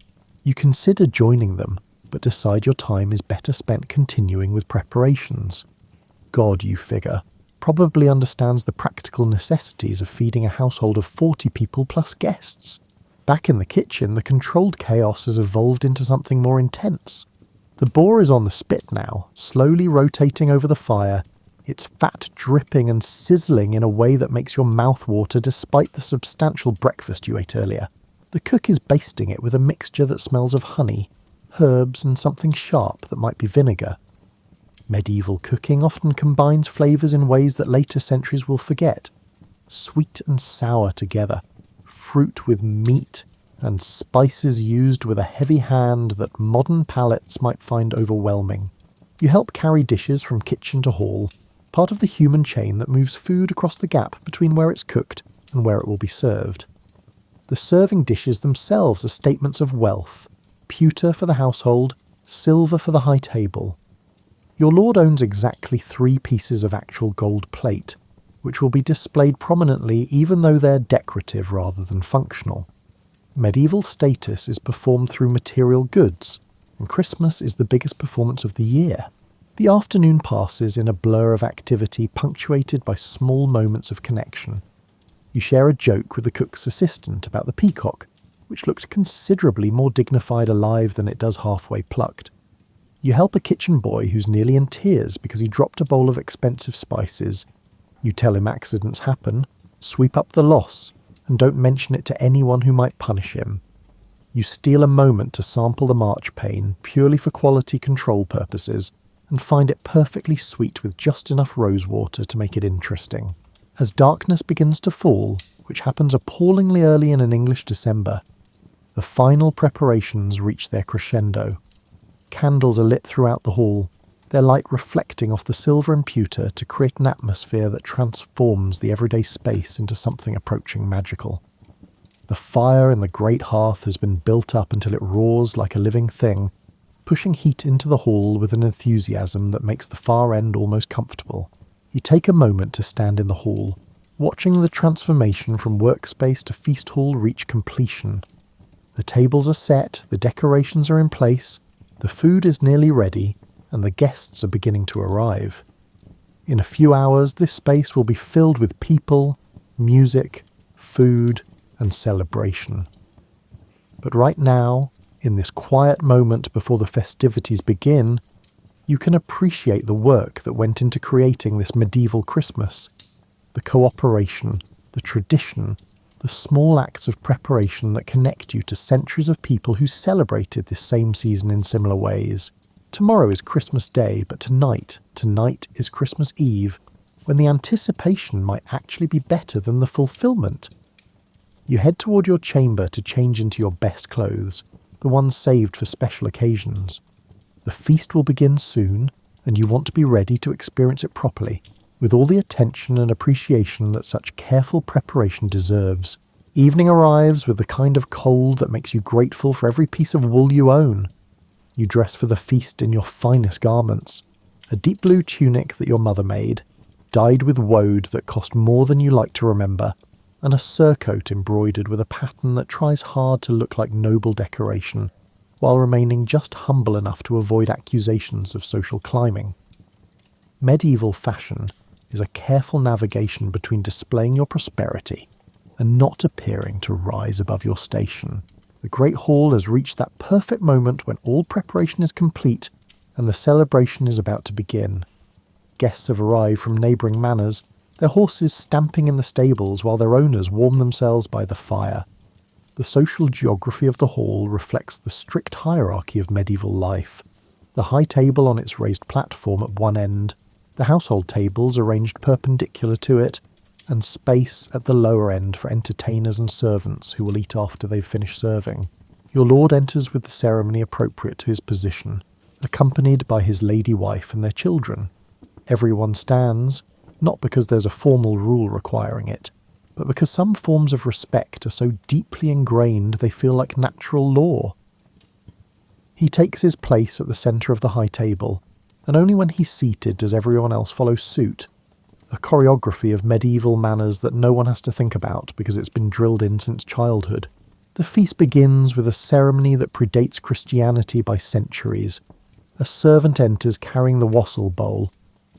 You consider joining them, but decide your time is better spent continuing with preparations. God, you figure, probably understands the practical necessities of feeding a household of 40 people plus guests. Back in the kitchen, the controlled chaos has evolved into something more intense. The boar is on the spit now, slowly rotating over the fire, its fat dripping and sizzling in a way that makes your mouth water despite the substantial breakfast you ate earlier. The cook is basting it with a mixture that smells of honey, herbs and something sharp that might be vinegar. Medieval cooking often combines flavours in ways that later centuries will forget. Sweet and sour together, fruit with meat, and spices used with a heavy hand that modern palates might find overwhelming. You help carry dishes from kitchen to hall, part of the human chain that moves food across the gap between where it's cooked and where it will be served. The serving dishes themselves are statements of wealth, pewter for the household, silver for the high table. Your lord owns exactly 3 pieces of actual gold plate, which will be displayed prominently even though they're decorative rather than functional. Medieval status is performed through material goods, and Christmas is the biggest performance of the year. The afternoon passes in a blur of activity punctuated by small moments of connection. You share a joke with the cook's assistant about the peacock, which looks considerably more dignified alive than it does halfway plucked. You help a kitchen boy who's nearly in tears because he dropped a bowl of expensive spices. You tell him accidents happen, sweep up the loss, and don't mention it to anyone who might punish him. You steal a moment to sample the marchpane purely for quality control purposes, and find it perfectly sweet with just enough rosewater to make it interesting. As darkness begins to fall, which happens appallingly early in an English December, the final preparations reach their crescendo. Candles are lit throughout the hall, their light reflecting off the silver and pewter to create an atmosphere that transforms the everyday space into something approaching magical. The fire in the great hearth has been built up until it roars like a living thing, pushing heat into the hall with an enthusiasm that makes the far end almost comfortable. You take a moment to stand in the hall, watching the transformation from workspace to feast hall reach completion. The tables are set, the decorations are in place, the food is nearly ready, and the guests are beginning to arrive. In a few hours, this space will be filled with people, music, food, and celebration. But right now, in this quiet moment before the festivities begin, you can appreciate the work that went into creating this medieval Christmas. The cooperation, the tradition, the small acts of preparation that connect you to centuries of people who celebrated this same season in similar ways. Tomorrow is Christmas Day, but tonight is Christmas Eve, when the anticipation might actually be better than the fulfillment. You head toward your chamber to change into your best clothes, the ones saved for special occasions. The feast will begin soon, and you want to be ready to experience it properly, with all the attention and appreciation that such careful preparation deserves. Evening arrives with the kind of cold that makes you grateful for every piece of wool you own. You dress for the feast in your finest garments, a deep blue tunic that your mother made, dyed with woad that cost more than you like to remember, and a surcoat embroidered with a pattern that tries hard to look like noble decoration, while remaining just humble enough to avoid accusations of social climbing. Medieval fashion is a careful navigation between displaying your prosperity and not appearing to rise above your station. The Great Hall has reached that perfect moment when all preparation is complete and the celebration is about to begin. Guests have arrived from neighbouring manors, their horses stamping in the stables while their owners warm themselves by the fire. The social geography of the hall reflects the strict hierarchy of medieval life. The high table on its raised platform at one end, the household tables arranged perpendicular to it, and space at the lower end for entertainers and servants who will eat after they've finished serving. Your lord enters with the ceremony appropriate to his position, accompanied by his lady wife and their children. Everyone stands, not because there's a formal rule requiring it, but because some forms of respect are so deeply ingrained they feel like natural law. He takes his place at the centre of the high table, and only when he's seated does everyone else follow suit, a choreography of medieval manners that no one has to think about because it's been drilled in since childhood. The feast begins with a ceremony that predates Christianity by centuries. A servant enters carrying the wassail bowl,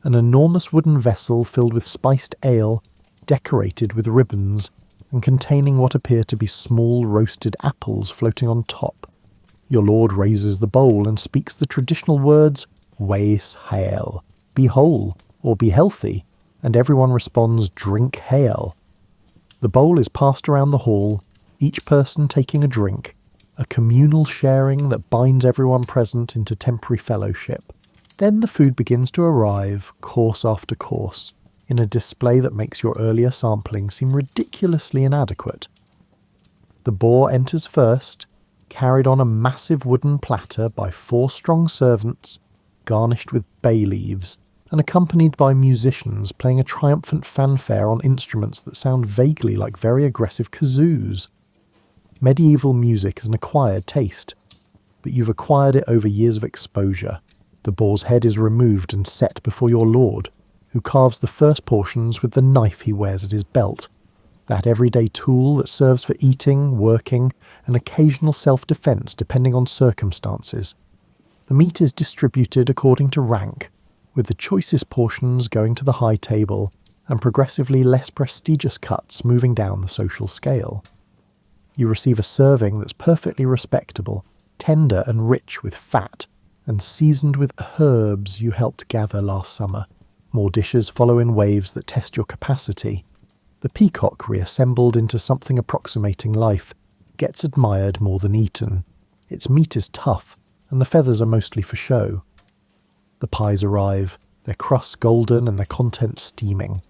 an enormous wooden vessel filled with spiced ale, decorated with ribbons, and containing what appear to be small roasted apples floating on top. Your lord raises the bowl and speaks the traditional words, "Waes hael," be whole, or be healthy, and everyone responds, "Drink hael." The bowl is passed around the hall, each person taking a drink, a communal sharing that binds everyone present into temporary fellowship. Then the food begins to arrive, course after course, in a display that makes your earlier sampling seem ridiculously inadequate. The boar enters first, carried on a massive wooden platter by 4 strong servants, garnished with bay leaves, and accompanied by musicians playing a triumphant fanfare on instruments that sound vaguely like very aggressive kazoos. Medieval music is an acquired taste, but you've acquired it over years of exposure. The boar's head is removed and set before your lord, who carves the first portions with the knife he wears at his belt, that everyday tool that serves for eating, working, and occasional self-defence depending on circumstances. The meat is distributed according to rank, with the choicest portions going to the high table and progressively less prestigious cuts moving down the social scale. You receive a serving that's perfectly respectable, tender and rich with fat, and seasoned with herbs you helped gather last summer. More dishes follow in waves that test your capacity. The peacock, reassembled into something approximating life, gets admired more than eaten. Its meat is tough, and the feathers are mostly for show. The pies arrive, their crusts golden and their contents steaming.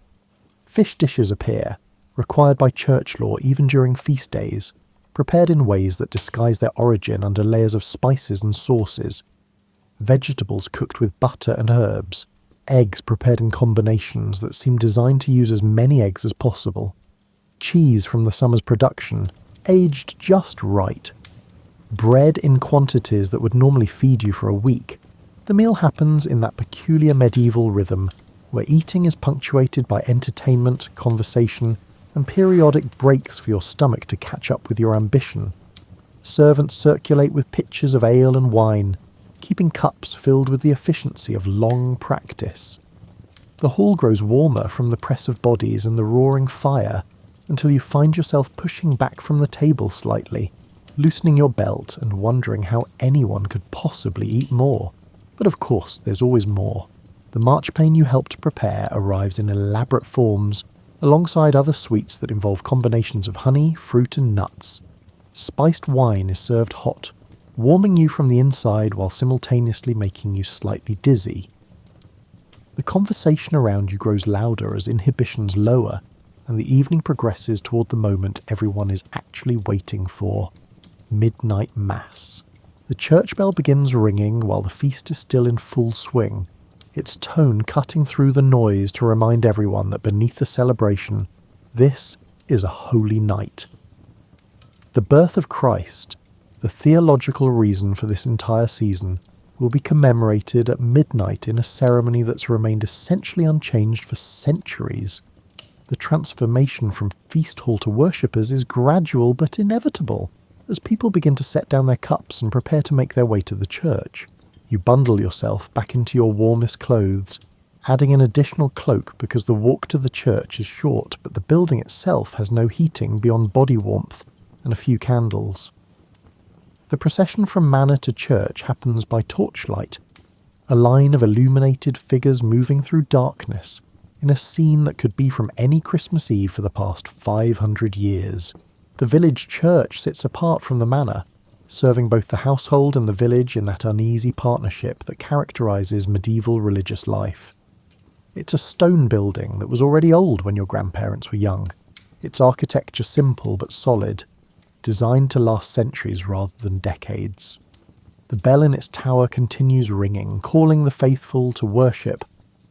Fish dishes appear, required by church law even during feast days, prepared in ways that disguise their origin under layers of spices and sauces. Vegetables cooked with butter and herbs, eggs prepared in combinations that seem designed to use as many eggs as possible, cheese from the summer's production, aged just right, bread in quantities that would normally feed you for a week. The meal happens in that peculiar medieval rhythm, where eating is punctuated by entertainment, conversation, and periodic breaks for your stomach to catch up with your ambition. Servants circulate with pitchers of ale and wine, keeping cups filled with the efficiency of long practice. The hall grows warmer from the press of bodies and the roaring fire, until you find yourself pushing back from the table slightly, loosening your belt and wondering how anyone could possibly eat more. But of course, there's always more. The marchpane you helped prepare arrives in elaborate forms, alongside other sweets that involve combinations of honey, fruit and nuts. Spiced wine is served hot, warming you from the inside while simultaneously making you slightly dizzy. The conversation around you grows louder as inhibitions lower, and the evening progresses toward the moment everyone is actually waiting for: midnight mass. The church bell begins ringing while the feast is still in full swing, its tone cutting through the noise to remind everyone that beneath the celebration, this is a holy night. The birth of Christ, the theological reason for this entire season, will be commemorated at midnight in a ceremony that's remained essentially unchanged for centuries. The transformation from feast hall to worshippers is gradual but inevitable, as people begin to set down their cups and prepare to make their way to the church. You bundle yourself back into your warmest clothes, adding an additional cloak because the walk to the church is short, but the building itself has no heating beyond body warmth and a few candles. The procession from manor to church happens by torchlight, a line of illuminated figures moving through darkness in a scene that could be from any Christmas Eve for the past 500 years. The village church sits apart from the manor, serving both the household and the village in that uneasy partnership that characterises medieval religious life. It's a stone building that was already old when your grandparents were young, its architecture simple but solid, designed to last centuries rather than decades. The bell in its tower continues ringing, calling the faithful to worship,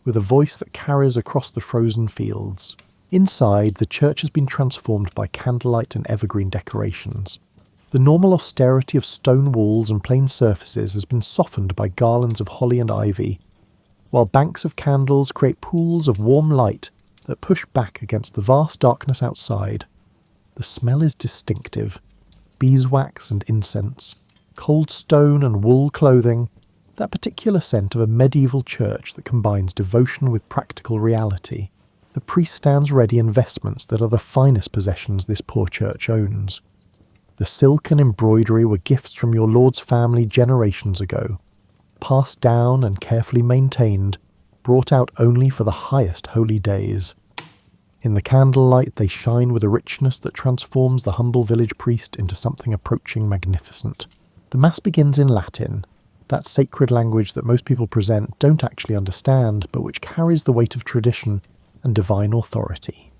with a voice that carries across the frozen fields. Inside, the church has been transformed by candlelight and evergreen decorations. The normal austerity of stone walls and plain surfaces has been softened by garlands of holly and ivy, while banks of candles create pools of warm light that push back against the vast darkness outside. The smell is distinctive: beeswax and incense, cold stone and wool clothing, that particular scent of a medieval church that combines devotion with practical reality. The priest stands ready in vestments that are the finest possessions this poor church owns. The silk and embroidery were gifts from your Lord's family generations ago, passed down and carefully maintained, brought out only for the highest holy days. In the candlelight they shine with a richness that transforms the humble village priest into something approaching magnificent. The Mass begins in Latin, that sacred language that most people present don't actually understand, but which carries the weight of tradition and divine authority.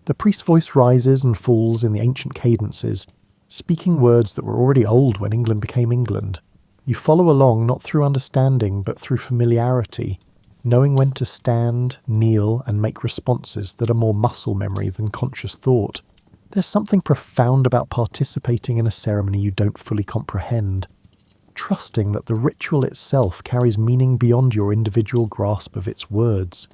The priest's voice rises and falls in the ancient cadences, speaking words that were already old when England became England. You follow along not through understanding but through familiarity, knowing when to stand, kneel, and make responses that are more muscle memory than conscious thought. There's something profound about participating in a ceremony you don't fully comprehend, trusting that the ritual itself carries meaning beyond your individual grasp of its words.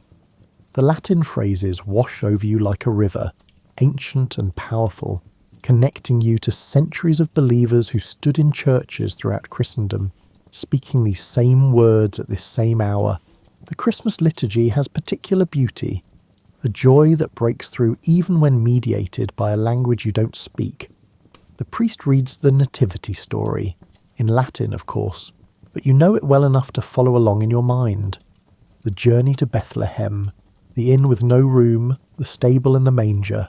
The Latin phrases wash over you like a river, ancient and powerful, connecting you to centuries of believers who stood in churches throughout Christendom, speaking these same words at this same hour. The Christmas liturgy has particular beauty, a joy that breaks through even when mediated by a language you don't speak. The priest reads the nativity story, in Latin of course, but you know it well enough to follow along in your mind. The journey to Bethlehem, the inn with no room, the stable and the manger.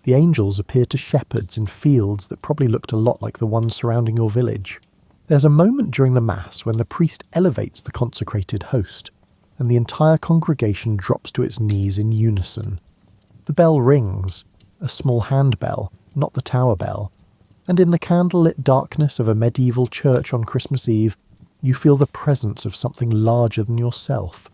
The angels appear to shepherds in fields that probably looked a lot like the ones surrounding your village. There's a moment during the Mass when the priest elevates the consecrated host, and the entire congregation drops to its knees in unison. The bell rings, a small handbell, not the tower bell, and in the candlelit darkness of a medieval church on Christmas Eve, you feel the presence of something larger than yourself.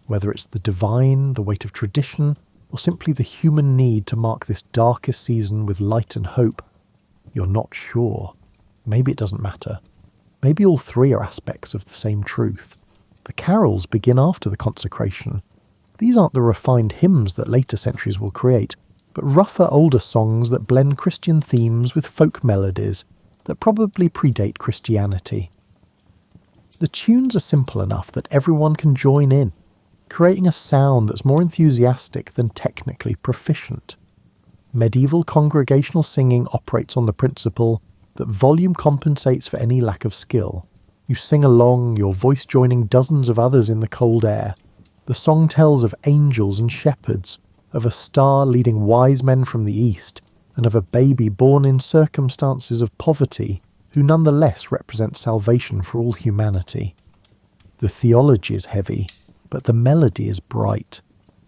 Whether it's the divine, the weight of tradition, or simply the human need to mark this darkest season with light and hope, you're not sure. Maybe it doesn't matter. Maybe all three are aspects of the same truth. The carols begin after the consecration. These aren't the refined hymns that later centuries will create, but rougher older songs that blend Christian themes with folk melodies that probably predate Christianity. The tunes are simple enough that everyone can join in, creating a sound that's more enthusiastic than technically proficient. Medieval congregational singing operates on the principle that volume compensates for any lack of skill. You sing along, your voice joining dozens of others in the cold air. The song tells of angels and shepherds, of a star leading wise men from the east, and of a baby born in circumstances of poverty, who nonetheless represent salvation for all humanity. The theology is heavy, but the melody is bright.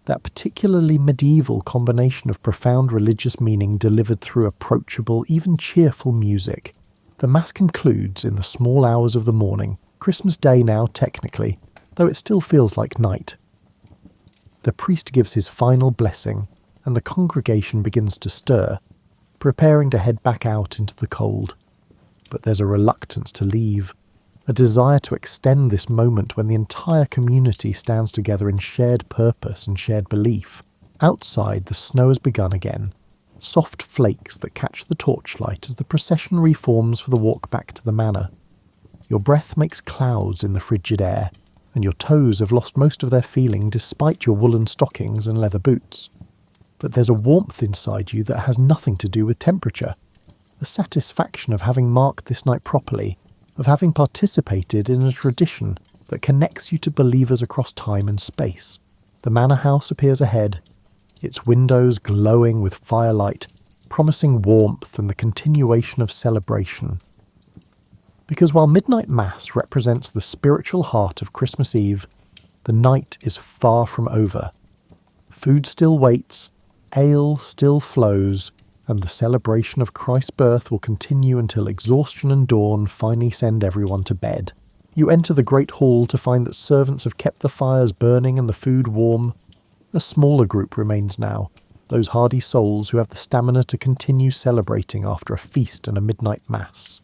That particularly medieval combination of profound religious meaning delivered through approachable, even cheerful music. The Mass concludes in the small hours of the morning, Christmas Day now technically, though it still feels like night. The priest gives his final blessing, and the congregation begins to stir, preparing to head back out into the cold. But there's a reluctance to leave, a desire to extend this moment when the entire community stands together in shared purpose and shared belief. Outside, the snow has begun again, soft flakes that catch the torchlight as the procession reforms for the walk back to the manor. Your breath makes clouds in the frigid air, and your toes have lost most of their feeling despite your woolen stockings and leather boots. But there's a warmth inside you that has nothing to do with temperature. The satisfaction of having marked this night properly, of having participated in a tradition that connects you to believers across time and space. The manor house appears ahead, its windows glowing with firelight, promising warmth and the continuation of celebration. Because while midnight mass represents the spiritual heart of Christmas Eve, the night is far from over. Food still waits, ale still flows, and the celebration of Christ's birth will continue until exhaustion and dawn finally send everyone to bed. You enter the great hall to find that servants have kept the fires burning and the food warm. A smaller group remains now, those hardy souls who have the stamina to continue celebrating after a feast and a midnight mass.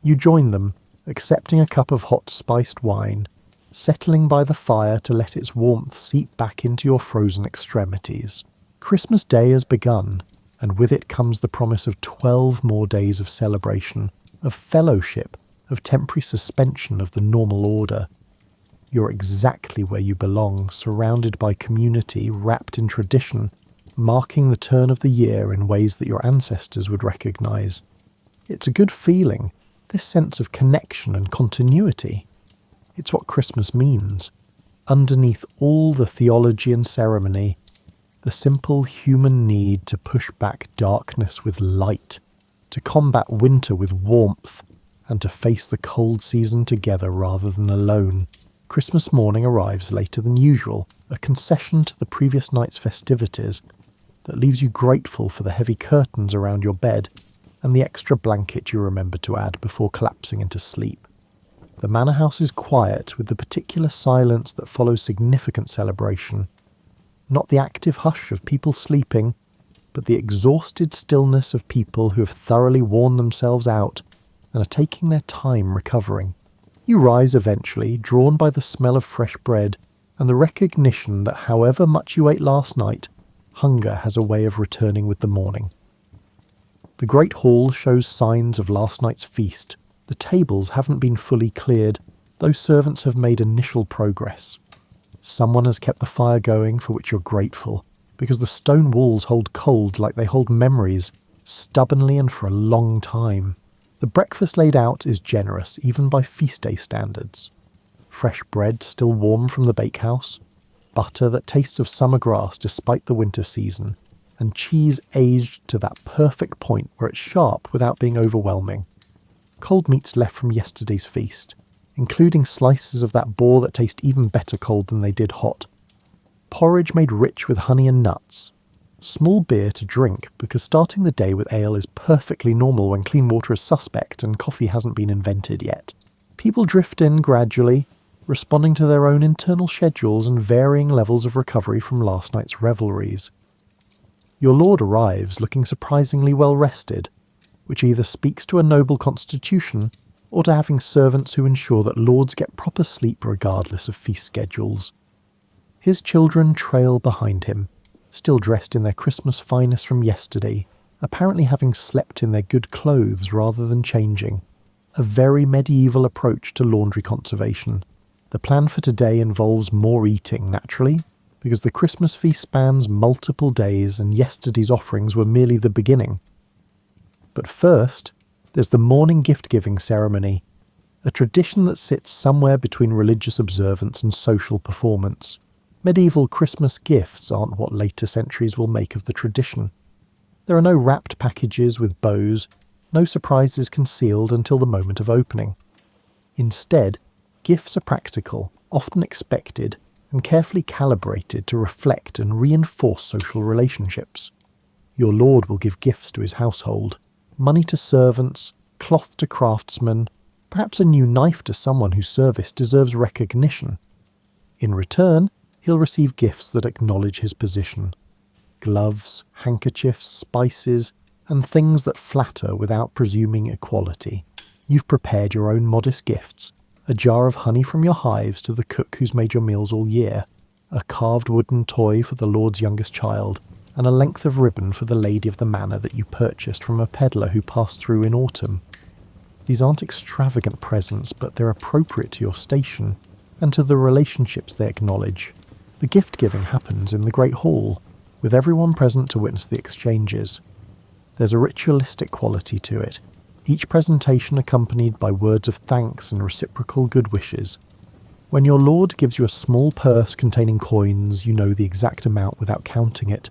You join them, accepting a cup of hot spiced wine, settling by the fire to let its warmth seep back into your frozen extremities. Christmas Day has begun, and with it comes the promise of 12 more days of celebration, of fellowship, of temporary suspension of the normal order. You're exactly where you belong, surrounded by community, wrapped in tradition, marking the turn of the year in ways that your ancestors would recognise. It's a good feeling, this sense of connection and continuity. It's what Christmas means. Underneath all the theology and ceremony, the simple human need to push back darkness with light, to combat winter with warmth, and to face the cold season together rather than alone. Christmas morning arrives later than usual, a concession to the previous night's festivities that leaves you grateful for the heavy curtains around your bed and the extra blanket you remember to add before collapsing into sleep. The manor house is quiet, with the particular silence that follows significant celebration. Not the active hush of people sleeping, but the exhausted stillness of people who have thoroughly worn themselves out and are taking their time recovering. You rise eventually, drawn by the smell of fresh bread and the recognition that however much you ate last night, hunger has a way of returning with the morning. The great hall shows signs of last night's feast. The tables haven't been fully cleared, though servants have made initial progress. Someone has kept the fire going, for which you're grateful, because the stone walls hold cold like they hold memories, stubbornly and for a long time. The breakfast laid out is generous, even by feast day standards. Fresh bread still warm from the bakehouse, butter that tastes of summer grass despite the winter season, and cheese aged to that perfect point where it's sharp without being overwhelming. Cold meats left from yesterday's feast, including slices of that boar that taste even better cold than they did hot. Porridge made rich with honey and nuts. Small beer to drink, because starting the day with ale is perfectly normal when clean water is suspect and coffee hasn't been invented yet. People drift in gradually, responding to their own internal schedules and varying levels of recovery from last night's revelries. Your lord arrives looking surprisingly well rested, which either speaks to a noble constitution or to having servants who ensure that lords get proper sleep regardless of feast schedules. His children trail behind him, still dressed in their Christmas finest from yesterday, apparently having slept in their good clothes rather than changing. A very medieval approach to laundry conservation. The plan for today involves more eating, naturally, because the Christmas feast spans multiple days and yesterday's offerings were merely the beginning. But first, there's the morning gift-giving ceremony, a tradition that sits somewhere between religious observance and social performance. Medieval Christmas gifts aren't what later centuries will make of the tradition. There are no wrapped packages with bows, no surprises concealed until the moment of opening. Instead, gifts are practical, often expected, and carefully calibrated to reflect and reinforce social relationships. Your lord will give gifts to his household, money to servants, cloth to craftsmen, perhaps a new knife to someone whose service deserves recognition. In return, he'll receive gifts that acknowledge his position. Gloves, handkerchiefs, spices, and things that flatter without presuming equality. You've prepared your own modest gifts, a jar of honey from your hives to the cook who's made your meals all year, a carved wooden toy for the lord's youngest child, and a length of ribbon for the lady of the manor that you purchased from a peddler who passed through in autumn. These aren't extravagant presents, but they're appropriate to your station, and to the relationships they acknowledge. The gift-giving happens in the Great Hall, with everyone present to witness the exchanges. There's a ritualistic quality to it, each presentation accompanied by words of thanks and reciprocal good wishes. When your lord gives you a small purse containing coins, you know the exact amount without counting it.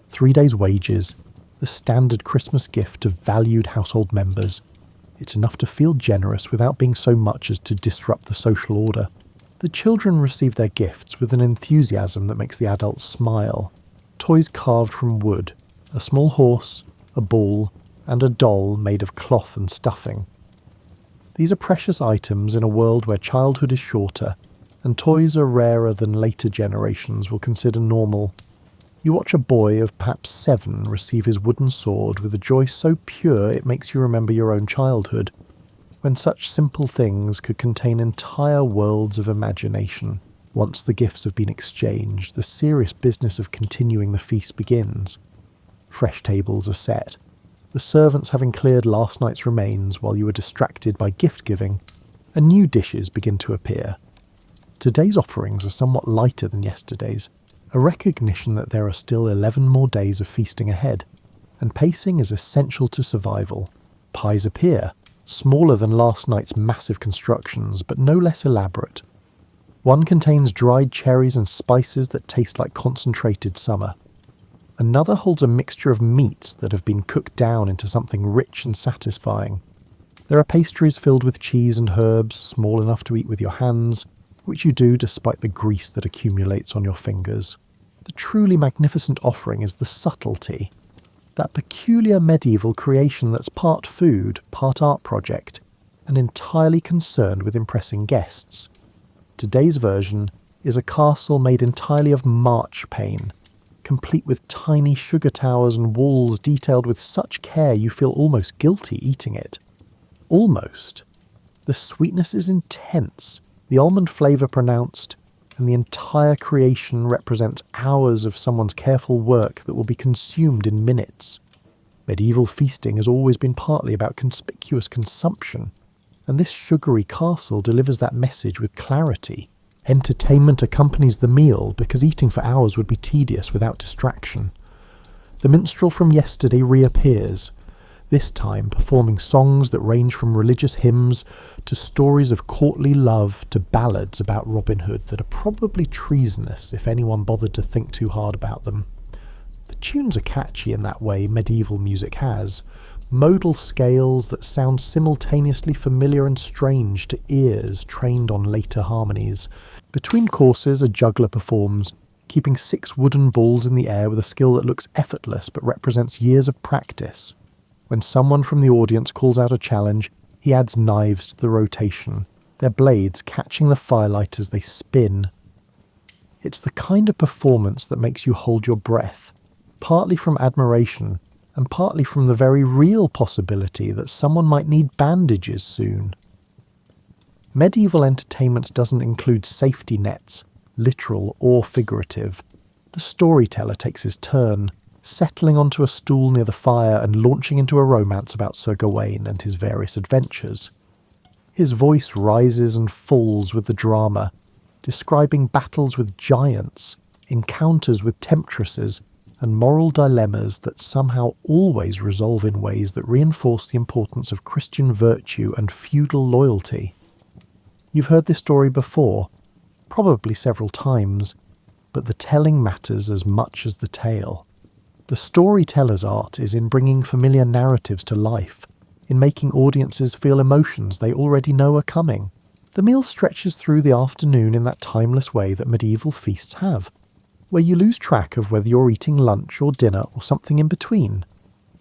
3 days' wages, the standard Christmas gift of valued household members. It's enough to feel generous without being so much as to disrupt the social order. The children receive their gifts with an enthusiasm that makes the adults smile. Toys carved from wood, a small horse, a ball, and a doll made of cloth and stuffing. These are precious items in a world where childhood is shorter, and toys are rarer than later generations will consider normal. You watch a boy of perhaps 7 receive his wooden sword with a joy so pure it makes you remember your own childhood, when such simple things could contain entire worlds of imagination. Once the gifts have been exchanged, the serious business of continuing the feast begins. Fresh tables are set, the servants having cleared last night's remains while you were distracted by gift-giving, and new dishes begin to appear. Today's offerings are somewhat lighter than yesterday's, a recognition that there are still 11 more days of feasting ahead, and pacing is essential to survival. Pies appear, smaller than last night's massive constructions, but no less elaborate. One contains dried cherries and spices that taste like concentrated summer. Another holds a mixture of meats that have been cooked down into something rich and satisfying. There are pastries filled with cheese and herbs, small enough to eat with your hands, which you do despite the grease that accumulates on your fingers. The truly magnificent offering is the subtlety, that peculiar medieval creation that's part food, part art project, and entirely concerned with impressing guests. Today's version is a castle made entirely of marchpane, complete with tiny sugar towers and walls detailed with such care you feel almost guilty eating it. Almost. The sweetness is intense, the almond flavour pronounced, and the entire creation represents hours of someone's careful work that will be consumed in minutes. Medieval feasting has always been partly about conspicuous consumption, and this sugary castle delivers that message with clarity. Entertainment accompanies the meal because eating for hours would be tedious without distraction. The minstrel from yesterday reappears, this time performing songs that range from religious hymns to stories of courtly love to ballads about Robin Hood that are probably treasonous if anyone bothered to think too hard about them. The tunes are catchy in that way medieval music has, modal scales that sound simultaneously familiar and strange to ears trained on later harmonies. Between courses, a juggler performs, keeping 6 wooden balls in the air with a skill that looks effortless but represents years of practice. When someone from the audience calls out a challenge, he adds knives to the rotation, their blades catching the firelight as they spin. It's the kind of performance that makes you hold your breath, partly from admiration, and partly from the very real possibility that someone might need bandages soon. Medieval entertainment doesn't include safety nets, literal or figurative. the storyteller takes his turn, settling onto a stool near the fire and launching into a romance about Sir Gawain and his various adventures. His voice rises and falls with the drama, describing battles with giants, encounters with temptresses, and moral dilemmas that somehow always resolve in ways that reinforce the importance of Christian virtue and feudal loyalty. You've heard this story before, probably several times, but the telling matters as much as the tale. The storyteller's art is in bringing familiar narratives to life, in making audiences feel emotions they already know are coming. The meal stretches through the afternoon in that timeless way that medieval feasts have, where you lose track of whether you're eating lunch or dinner or something in between.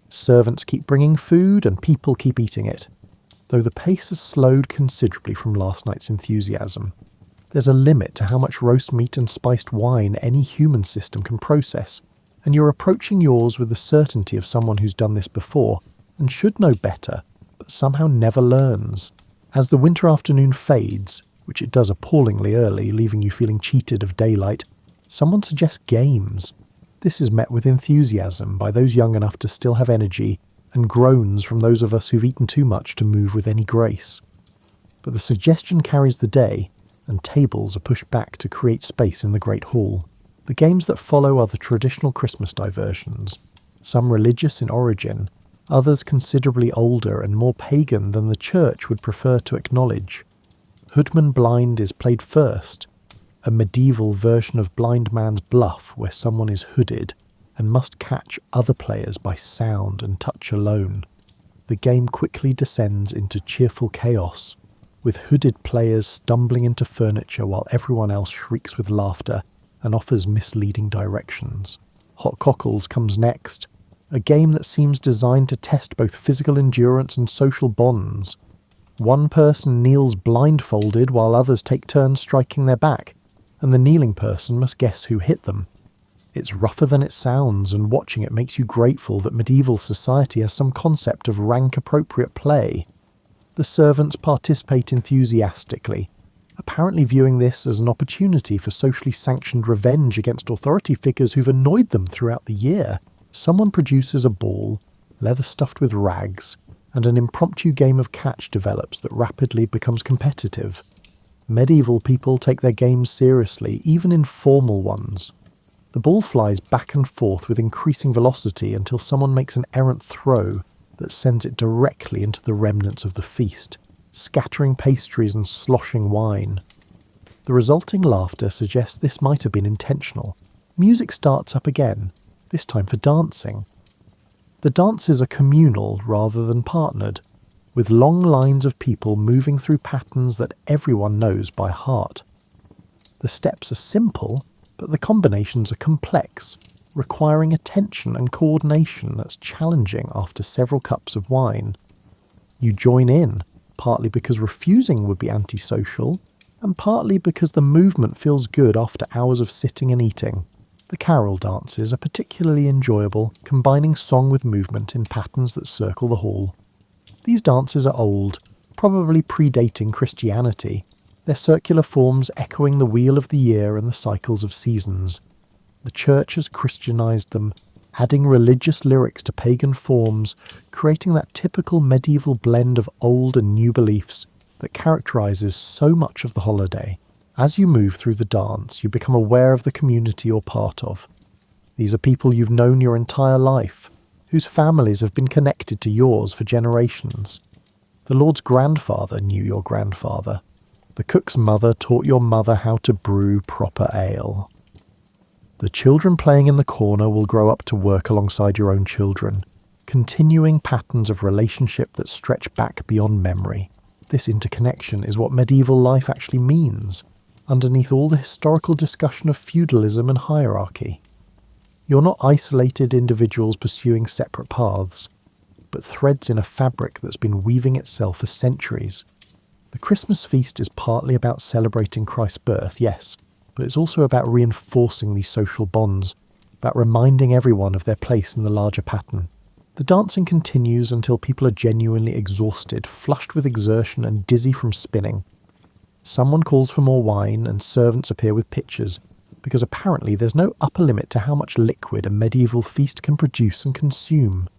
Servants keep bringing food and people keep eating it, though the pace has slowed considerably from last night's enthusiasm. There's a limit to how much roast meat and spiced wine any human system can process, and you're approaching yours with the certainty of someone who's done this before and should know better, but somehow never learns. As the winter afternoon fades, which it does appallingly early, leaving you feeling cheated of daylight, someone suggests games. This is met with enthusiasm by those young enough to still have energy, and groans from those of us who've eaten too much to move with any grace. But the suggestion carries the day, and tables are pushed back to create space in the Great Hall. The games that follow are the traditional Christmas diversions, some religious in origin, others considerably older and more pagan than the Church would prefer to acknowledge. Hoodman Blind is played first, a medieval version of Blind Man's Bluff where someone is hooded and must catch other players by sound and touch alone. The game quickly descends into cheerful chaos, with hooded players stumbling into furniture while everyone else shrieks with laughter and offers misleading directions. Hot Cockles comes next, a game that seems designed to test both physical endurance and social bonds. One person kneels blindfolded while others take turns striking their back, and the kneeling person must guess who hit them. It's rougher than it sounds, and watching it makes you grateful that medieval society has some concept of rank-appropriate play. The servants participate enthusiastically, apparently viewing this as an opportunity for socially sanctioned revenge against authority figures who've annoyed them throughout the year. Someone produces a ball, leather stuffed with rags, and an impromptu game of catch develops that rapidly becomes competitive. Medieval people take their games seriously, even informal ones. The ball flies back and forth with increasing velocity until someone makes an errant throw that sends it directly into the remnants of the feast, scattering pastries and sloshing wine. The resulting laughter suggests this might have been intentional. Music starts up again, this time for dancing. The dances are communal rather than partnered, with long lines of people moving through patterns that everyone knows by heart. The steps are simple, but the combinations are complex, requiring attention and coordination that's challenging after several cups of wine. You join in, partly because refusing would be antisocial, and partly because the movement feels good after hours of sitting and eating. The carol dances are particularly enjoyable, combining song with movement in patterns that circle the hall. These dances are old, probably predating Christianity, their circular forms echoing the wheel of the year and the cycles of seasons. The Church has Christianized them, adding religious lyrics to pagan forms, creating that typical medieval blend of old and new beliefs that characterizes so much of the holiday. As you move through the dance, you become aware of the community you're part of. These are people you've known your entire life, whose families have been connected to yours for generations. The Lord's grandfather knew your grandfather. The cook's mother taught your mother how to brew proper ale. The children playing in the corner will grow up to work alongside your own children, continuing patterns of relationship that stretch back beyond memory. This interconnection is what medieval life actually means, underneath all the historical discussion of feudalism and hierarchy. You're not isolated individuals pursuing separate paths, but threads in a fabric that's been weaving itself for centuries. The Christmas feast is partly about celebrating Christ's birth, yes, but it's also about reinforcing these social bonds, about reminding everyone of their place in the larger pattern. The dancing continues until people are genuinely exhausted, flushed with exertion and dizzy from spinning. Someone calls for more wine and servants appear with pitchers, because apparently there's no upper limit to how much liquid a medieval feast can produce and consume.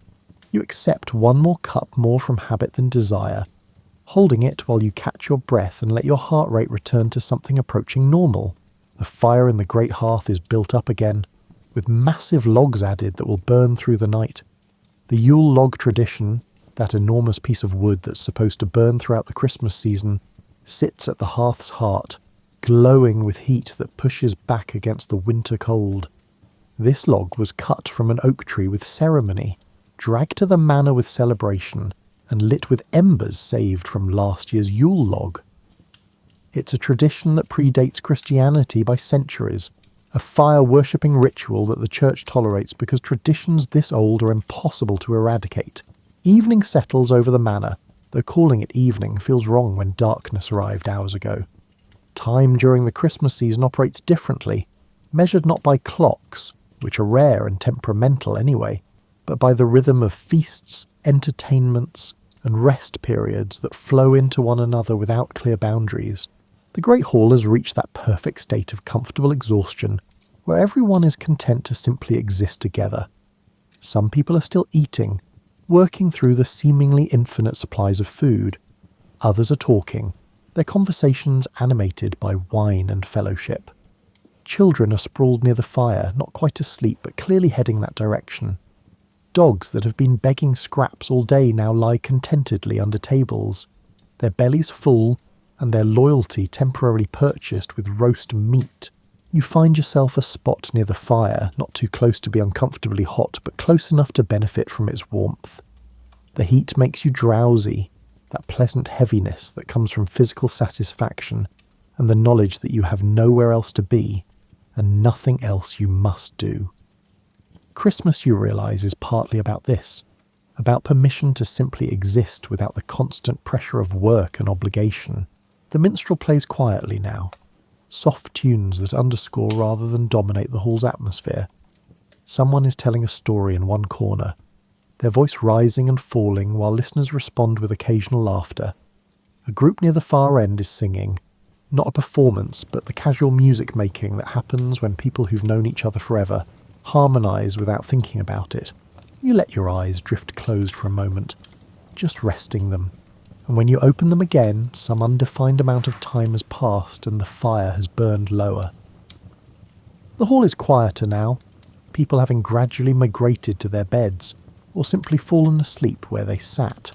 You accept one more cup more from habit than desire, holding it while you catch your breath and let your heart rate return to something approaching normal. The fire in the great hearth is built up again, with massive logs added that will burn through the night. The Yule log tradition, that enormous piece of wood that's supposed to burn throughout the Christmas season, sits at the hearth's heart, glowing with heat that pushes back against the winter cold. This log was cut from an oak tree with ceremony, dragged to the manor with celebration, and lit with embers saved from last year's Yule log. It's a tradition that predates Christianity by centuries, a fire-worshipping ritual that the church tolerates because traditions this old are impossible to eradicate. Evening settles over the manor, though calling it evening feels wrong when darkness arrived hours ago. Time during the Christmas season operates differently, measured not by clocks, which are rare and temperamental anyway, but by the rhythm of feasts, entertainments, and rest periods that flow into one another without clear boundaries. The Great Hall has reached that perfect state of comfortable exhaustion where everyone is content to simply exist together. Some people are still eating, working through the seemingly infinite supplies of food. Others are talking, their conversations animated by wine and fellowship. Children are sprawled near the fire, not quite asleep, but clearly heading that direction. Dogs that have been begging scraps all day now lie contentedly under tables, their bellies full and their loyalty temporarily purchased with roast meat. You find yourself a spot near the fire, not too close to be uncomfortably hot, but close enough to benefit from its warmth. The heat makes you drowsy, that pleasant heaviness that comes from physical satisfaction and the knowledge that you have nowhere else to be and nothing else you must do. Christmas, you realise, is partly about this, about permission to simply exist without the constant pressure of work and obligation. The minstrel plays quietly now, soft tunes that underscore rather than dominate the hall's atmosphere. Someone is telling a story in one corner, their voice rising and falling while listeners respond with occasional laughter. A group near the far end is singing, not a performance, but the casual music making that happens when people who've known each other forever harmonise without thinking about it. You let your eyes drift closed for a moment, just resting them, and when you open them again, some undefined amount of time has passed and the fire has burned lower. The hall is quieter now, people having gradually migrated to their beds, or simply fallen asleep where they sat.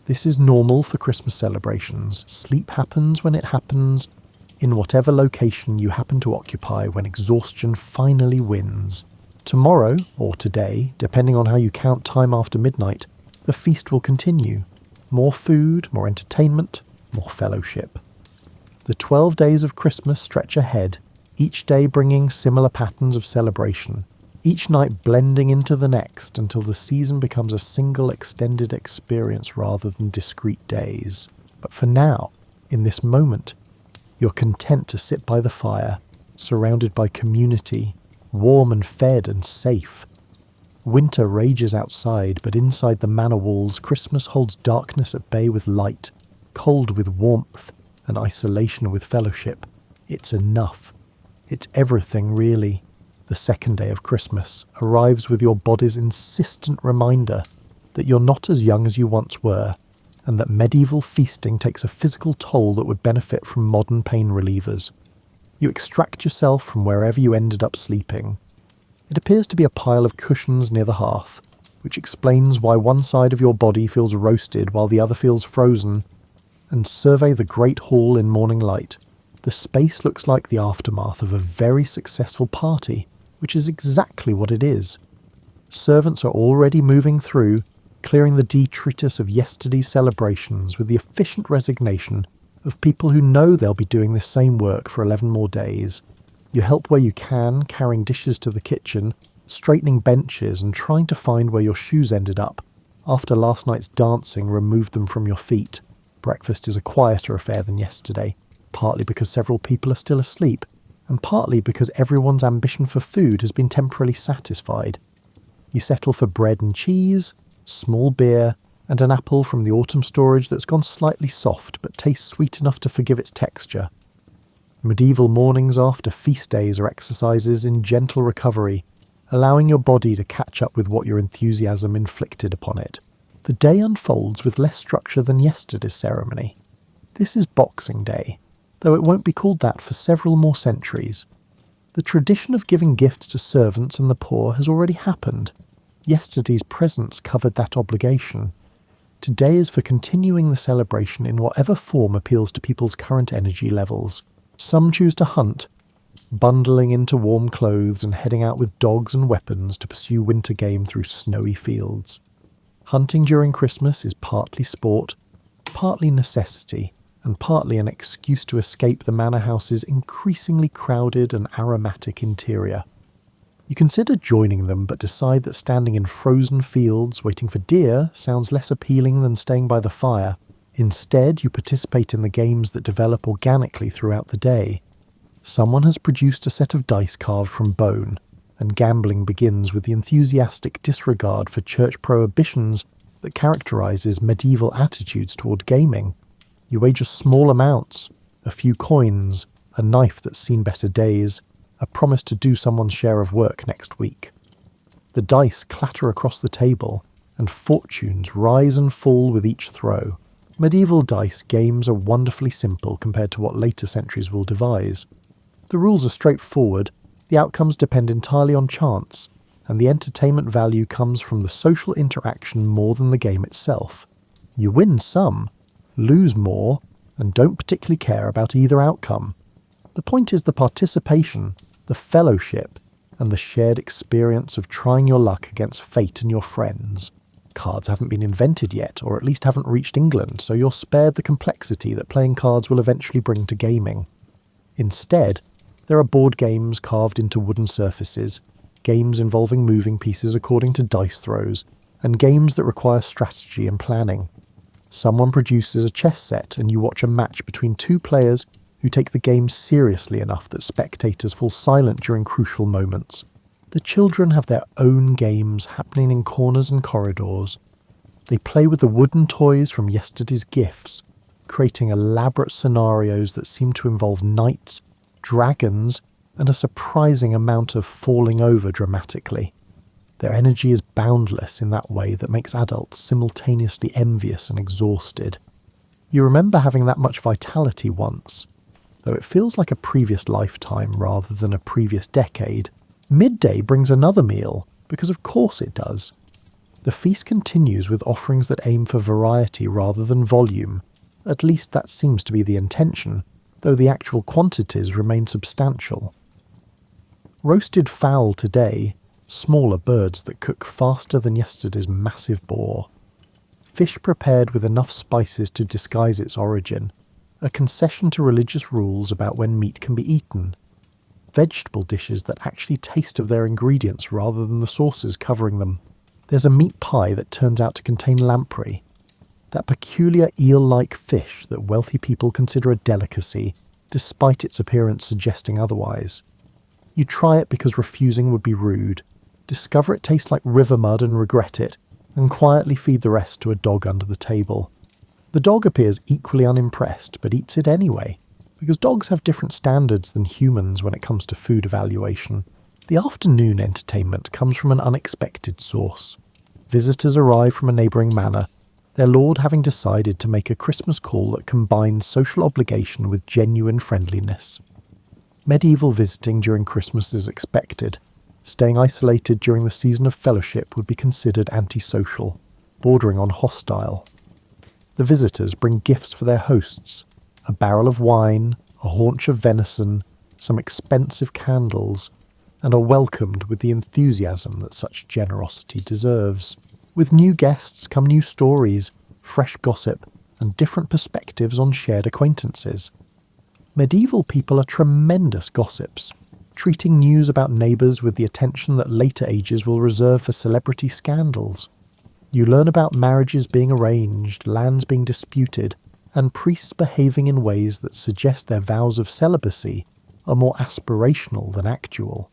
This is normal for Christmas celebrations. Sleep happens when it happens, in whatever location you happen to occupy when exhaustion finally wins. Tomorrow, or today, depending on how you count time after midnight, the feast will continue. More food, more entertainment, more fellowship. The 12 days of Christmas stretch ahead, each day bringing similar patterns of celebration, each night blending into the next until the season becomes a single extended experience rather than discrete days. But for now, in this moment, you're content to sit by the fire, surrounded by community, warm and fed and safe. Winter rages outside, but inside the manor walls, Christmas holds darkness at bay with light, cold with warmth, and isolation with fellowship. It's enough. It's everything, really. The second day of Christmas arrives with your body's insistent reminder that you're not as young as you once were, and that medieval feasting takes a physical toll that would benefit from modern pain relievers. You extract yourself from wherever you ended up sleeping. It appears to be a pile of cushions near the hearth, which explains why one side of your body feels roasted while the other feels frozen, and survey the great hall in morning light. The space looks like the aftermath of a very successful party, which is exactly what it is. Servants are already moving through, clearing the detritus of yesterday's celebrations with the efficient resignation of people who know they'll be doing this same work for 11 more days. You help where you can, carrying dishes to the kitchen, straightening benches and trying to find where your shoes ended up after last night's dancing removed them from your feet. Breakfast is a quieter affair than yesterday, partly because several people are still asleep, and partly because everyone's ambition for food has been temporarily satisfied. You settle for bread and cheese, small beer, and an apple from the autumn storage that's gone slightly soft but tastes sweet enough to forgive its texture. Medieval mornings after feast days are exercises in gentle recovery, allowing your body to catch up with what your enthusiasm inflicted upon it. The day unfolds with less structure than yesterday's ceremony. This is Boxing Day, though it won't be called that for several more centuries. The tradition of giving gifts to servants and the poor has already happened. Yesterday's presents covered that obligation. Today is for continuing the celebration in whatever form appeals to people's current energy levels. Some choose to hunt, bundling into warm clothes and heading out with dogs and weapons to pursue winter game through snowy fields. Hunting during Christmas is partly sport, partly necessity, and partly an excuse to escape the manor house's increasingly crowded and aromatic interior. You consider joining them but decide that standing in frozen fields waiting for deer sounds less appealing than staying by the fire. Instead, you participate in the games that develop organically throughout the day. Someone has produced a set of dice carved from bone, and gambling begins with the enthusiastic disregard for church prohibitions that characterizes medieval attitudes toward gaming. You wager small amounts, a few coins, a knife that's seen better days, a promise to do someone's share of work next week. The dice clatter across the table, and fortunes rise and fall with each throw. Medieval dice games are wonderfully simple compared to what later centuries will devise. The rules are straightforward, the outcomes depend entirely on chance, and the entertainment value comes from the social interaction more than the game itself. You win some, lose more, and don't particularly care about either outcome. The point is the participation, the fellowship, and the shared experience of trying your luck against fate and your friends. Cards haven't been invented yet, or at least haven't reached England, so you're spared the complexity that playing cards will eventually bring to gaming. Instead, there are board games carved into wooden surfaces, games involving moving pieces according to dice throws, and games that require strategy and planning. Someone produces a chess set and you watch a match between two players who take the game seriously enough that spectators fall silent during crucial moments. The children have their own games happening in corners and corridors. They play with the wooden toys from yesterday's gifts, creating elaborate scenarios that seem to involve knights, dragons, and a surprising amount of falling over dramatically. Their energy is boundless in that way that makes adults simultaneously envious and exhausted. You remember having that much vitality once, though it feels like a previous lifetime rather than a previous decade. Midday brings another meal, because of course it does. The feast continues with offerings that aim for variety rather than volume. At least that seems to be the intention, though the actual quantities remain substantial. Roasted fowl today, smaller birds that cook faster than yesterday's massive boar. Fish prepared with enough spices to disguise its origin, a concession to religious rules about when meat can be eaten. Vegetable dishes that actually taste of their ingredients rather than the sauces covering them. There's a meat pie that turns out to contain lamprey, that peculiar eel-like fish that wealthy people consider a delicacy, despite its appearance suggesting otherwise. You try it because refusing would be rude, discover it tastes like river mud and regret it, and quietly feed the rest to a dog under the table. The dog appears equally unimpressed, but eats it anyway, because dogs have different standards than humans when it comes to food evaluation. The afternoon entertainment comes from an unexpected source. Visitors arrive from a neighbouring manor, their lord having decided to make a Christmas call that combines social obligation with genuine friendliness. Medieval visiting during Christmas is expected. Staying isolated during the season of fellowship would be considered antisocial, bordering on hostile. The visitors bring gifts for their hosts, a barrel of wine, a haunch of venison, some expensive candles, and are welcomed with the enthusiasm that such generosity deserves. With new guests come new stories, fresh gossip, and different perspectives on shared acquaintances. Medieval people are tremendous gossips, treating news about neighbours with the attention that later ages will reserve for celebrity scandals. You learn about marriages being arranged, lands being disputed, and priests behaving in ways that suggest their vows of celibacy are more aspirational than actual.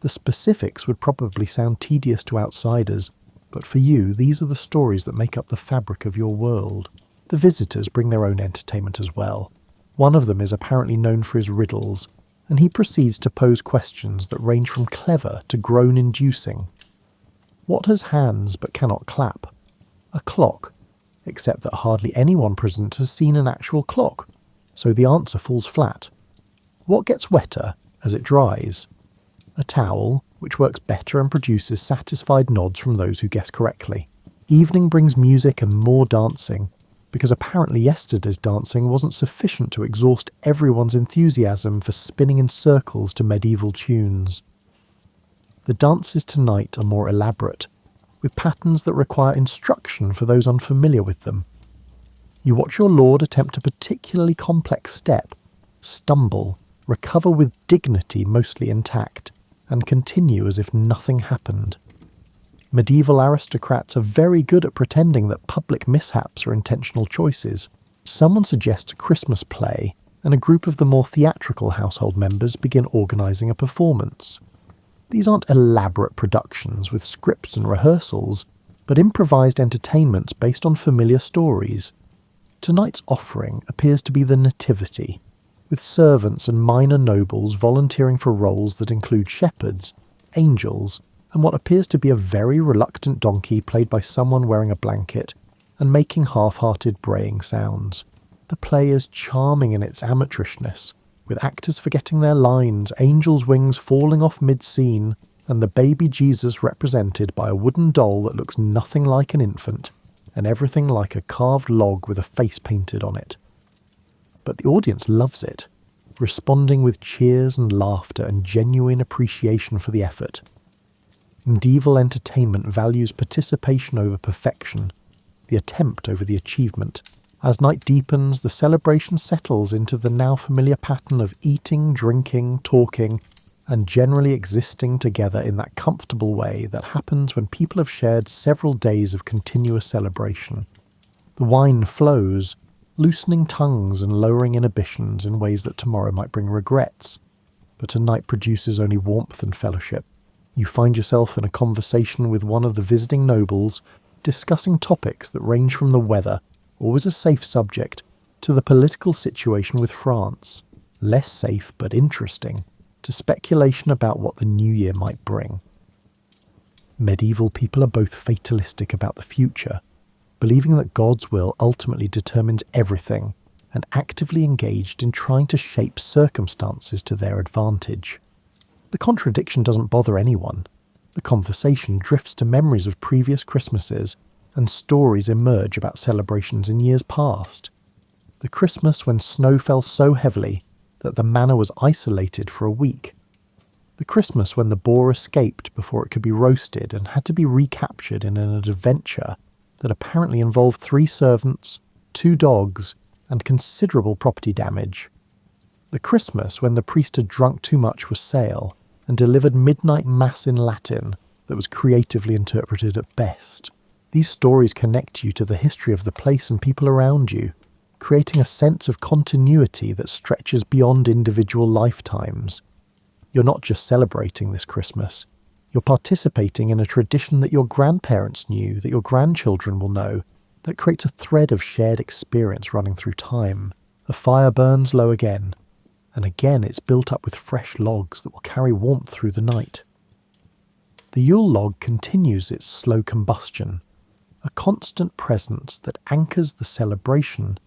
The specifics would probably sound tedious to outsiders, but for you, these are the stories that make up the fabric of your world. The visitors bring their own entertainment as well. One of them is apparently known for his riddles, and he proceeds to pose questions that range from clever to groan-inducing. What has hands but cannot clap? A clock, except that hardly anyone present has seen an actual clock, so the answer falls flat. What gets wetter as it dries? A towel, which works better and produces satisfied nods from those who guess correctly. Evening brings music and more dancing, because apparently yesterday's dancing wasn't sufficient to exhaust everyone's enthusiasm for spinning in circles to medieval tunes. The dances tonight are more elaborate, with patterns that require instruction for those unfamiliar with them. You watch your lord attempt a particularly complex step, stumble, recover with dignity mostly intact, and continue as if nothing happened. Medieval aristocrats are very good at pretending that public mishaps are intentional choices. Someone suggests a Christmas play, and a group of the more theatrical household members begin organising a performance. These aren't elaborate productions with scripts and rehearsals, but improvised entertainments based on familiar stories. Tonight's offering appears to be the Nativity, with servants and minor nobles volunteering for roles that include shepherds, angels, and what appears to be a very reluctant donkey played by someone wearing a blanket and making half-hearted braying sounds. The play is charming in its amateurishness, with actors forgetting their lines, angels' wings falling off mid-scene, and the baby Jesus represented by a wooden doll that looks nothing like an infant, and everything like a carved log with a face painted on it. But the audience loves it, responding with cheers and laughter and genuine appreciation for the effort. Medieval entertainment values participation over perfection, the attempt over the achievement. As night deepens, the celebration settles into the now familiar pattern of eating, drinking, talking, and generally existing together in that comfortable way that happens when people have shared several days of continuous celebration. The wine flows, loosening tongues and lowering inhibitions in ways that tomorrow might bring regrets. But tonight produces only warmth and fellowship. You find yourself in a conversation with one of the visiting nobles, discussing topics that range from the weather, always a safe subject, to the political situation with France, less safe but interesting, to speculation about what the new year might bring. Medieval people are both fatalistic about the future, believing that God's will ultimately determines everything, and actively engaged in trying to shape circumstances to their advantage. The contradiction doesn't bother anyone. The conversation drifts to memories of previous Christmases, and stories emerge about celebrations in years past. The Christmas when snow fell so heavily that the manor was isolated for a week. The Christmas when the boar escaped before it could be roasted and had to be recaptured in an adventure that apparently involved 3 servants, 2 dogs, and considerable property damage. The Christmas when the priest had drunk too much was Sale, and delivered midnight mass in Latin that was creatively interpreted at best. These stories connect you to the history of the place and people around you, creating a sense of continuity that stretches beyond individual lifetimes. You're not just celebrating this Christmas, you're participating in a tradition that your grandparents knew, that your grandchildren will know, that creates a thread of shared experience running through time. The fire burns low again, and again it's built up with fresh logs that will carry warmth through the night. The Yule log continues its slow combustion, a constant presence that anchors the celebration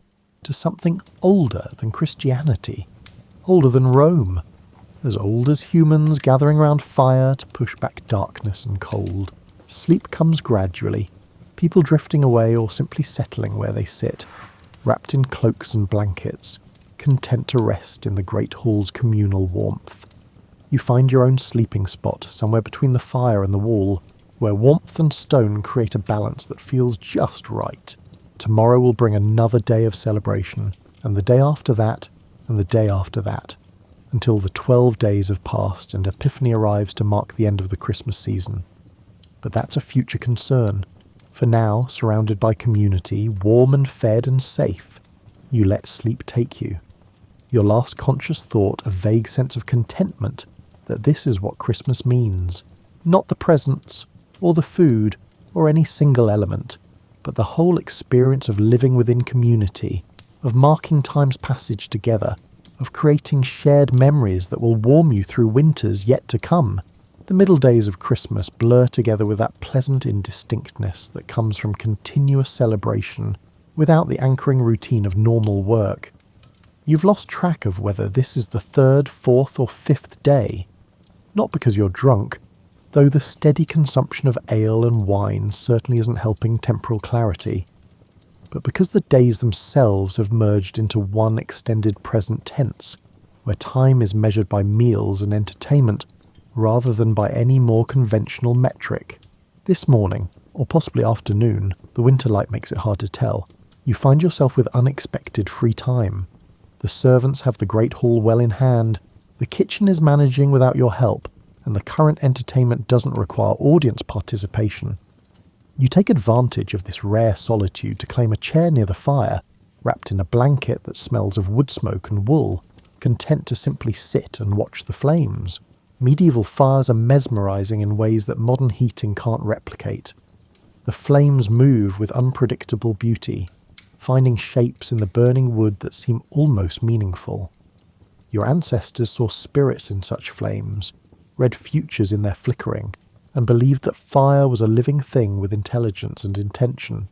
to something older than Christianity, older than Rome, as old as humans gathering round fire to push back darkness and cold. Sleep comes gradually, people drifting away or simply settling where they sit, wrapped in cloaks and blankets, content to rest in the great hall's communal warmth. You find your own sleeping spot somewhere between the fire and the wall, where warmth and stone create a balance that feels just right. Tomorrow will bring another day of celebration, and the day after that, and the day after that, until the 12 days have passed and Epiphany arrives to mark the end of the Christmas season. But that's a future concern. For now, surrounded by community, warm and fed and safe, you let sleep take you. Your last conscious thought, a vague sense of contentment that this is what Christmas means. Not the presents, or the food, or any single element, but the whole experience of living within community, of marking time's passage together, of creating shared memories that will warm you through winters yet to come. The middle days of Christmas blur together with that pleasant indistinctness that comes from continuous celebration without the anchoring routine of normal work. You've lost track of whether this is the third, fourth or fifth day. Not because you're drunk, though the steady consumption of ale and wine certainly isn't helping temporal clarity, but because the days themselves have merged into one extended present tense, where time is measured by meals and entertainment rather than by any more conventional metric. This morning, or possibly afternoon, the winter light makes it hard to tell, you find yourself with unexpected free time. The servants have the great hall well in hand, the kitchen is managing without your help, and the current entertainment doesn't require audience participation. You take advantage of this rare solitude to claim a chair near the fire, wrapped in a blanket that smells of wood smoke and wool, content to simply sit and watch the flames. Medieval fires are mesmerizing in ways that modern heating can't replicate. The flames move with unpredictable beauty, finding shapes in the burning wood that seem almost meaningful. Your ancestors saw spirits in such flames, read futures in their flickering, and believed that fire was a living thing with intelligence and intention.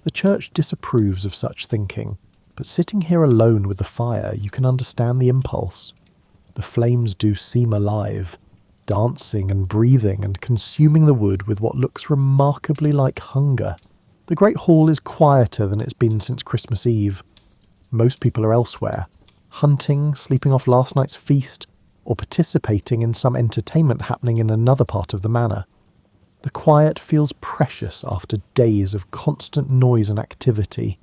The church disapproves of such thinking, but sitting here alone with the fire, you can understand the impulse. The flames do seem alive, dancing and breathing and consuming the wood with what looks remarkably like hunger. The great hall is quieter than it's been since Christmas Eve. Most people are elsewhere, hunting, sleeping off last night's feast, or participating in some entertainment happening in another part of the manor. The quiet feels precious after days of constant noise and activity.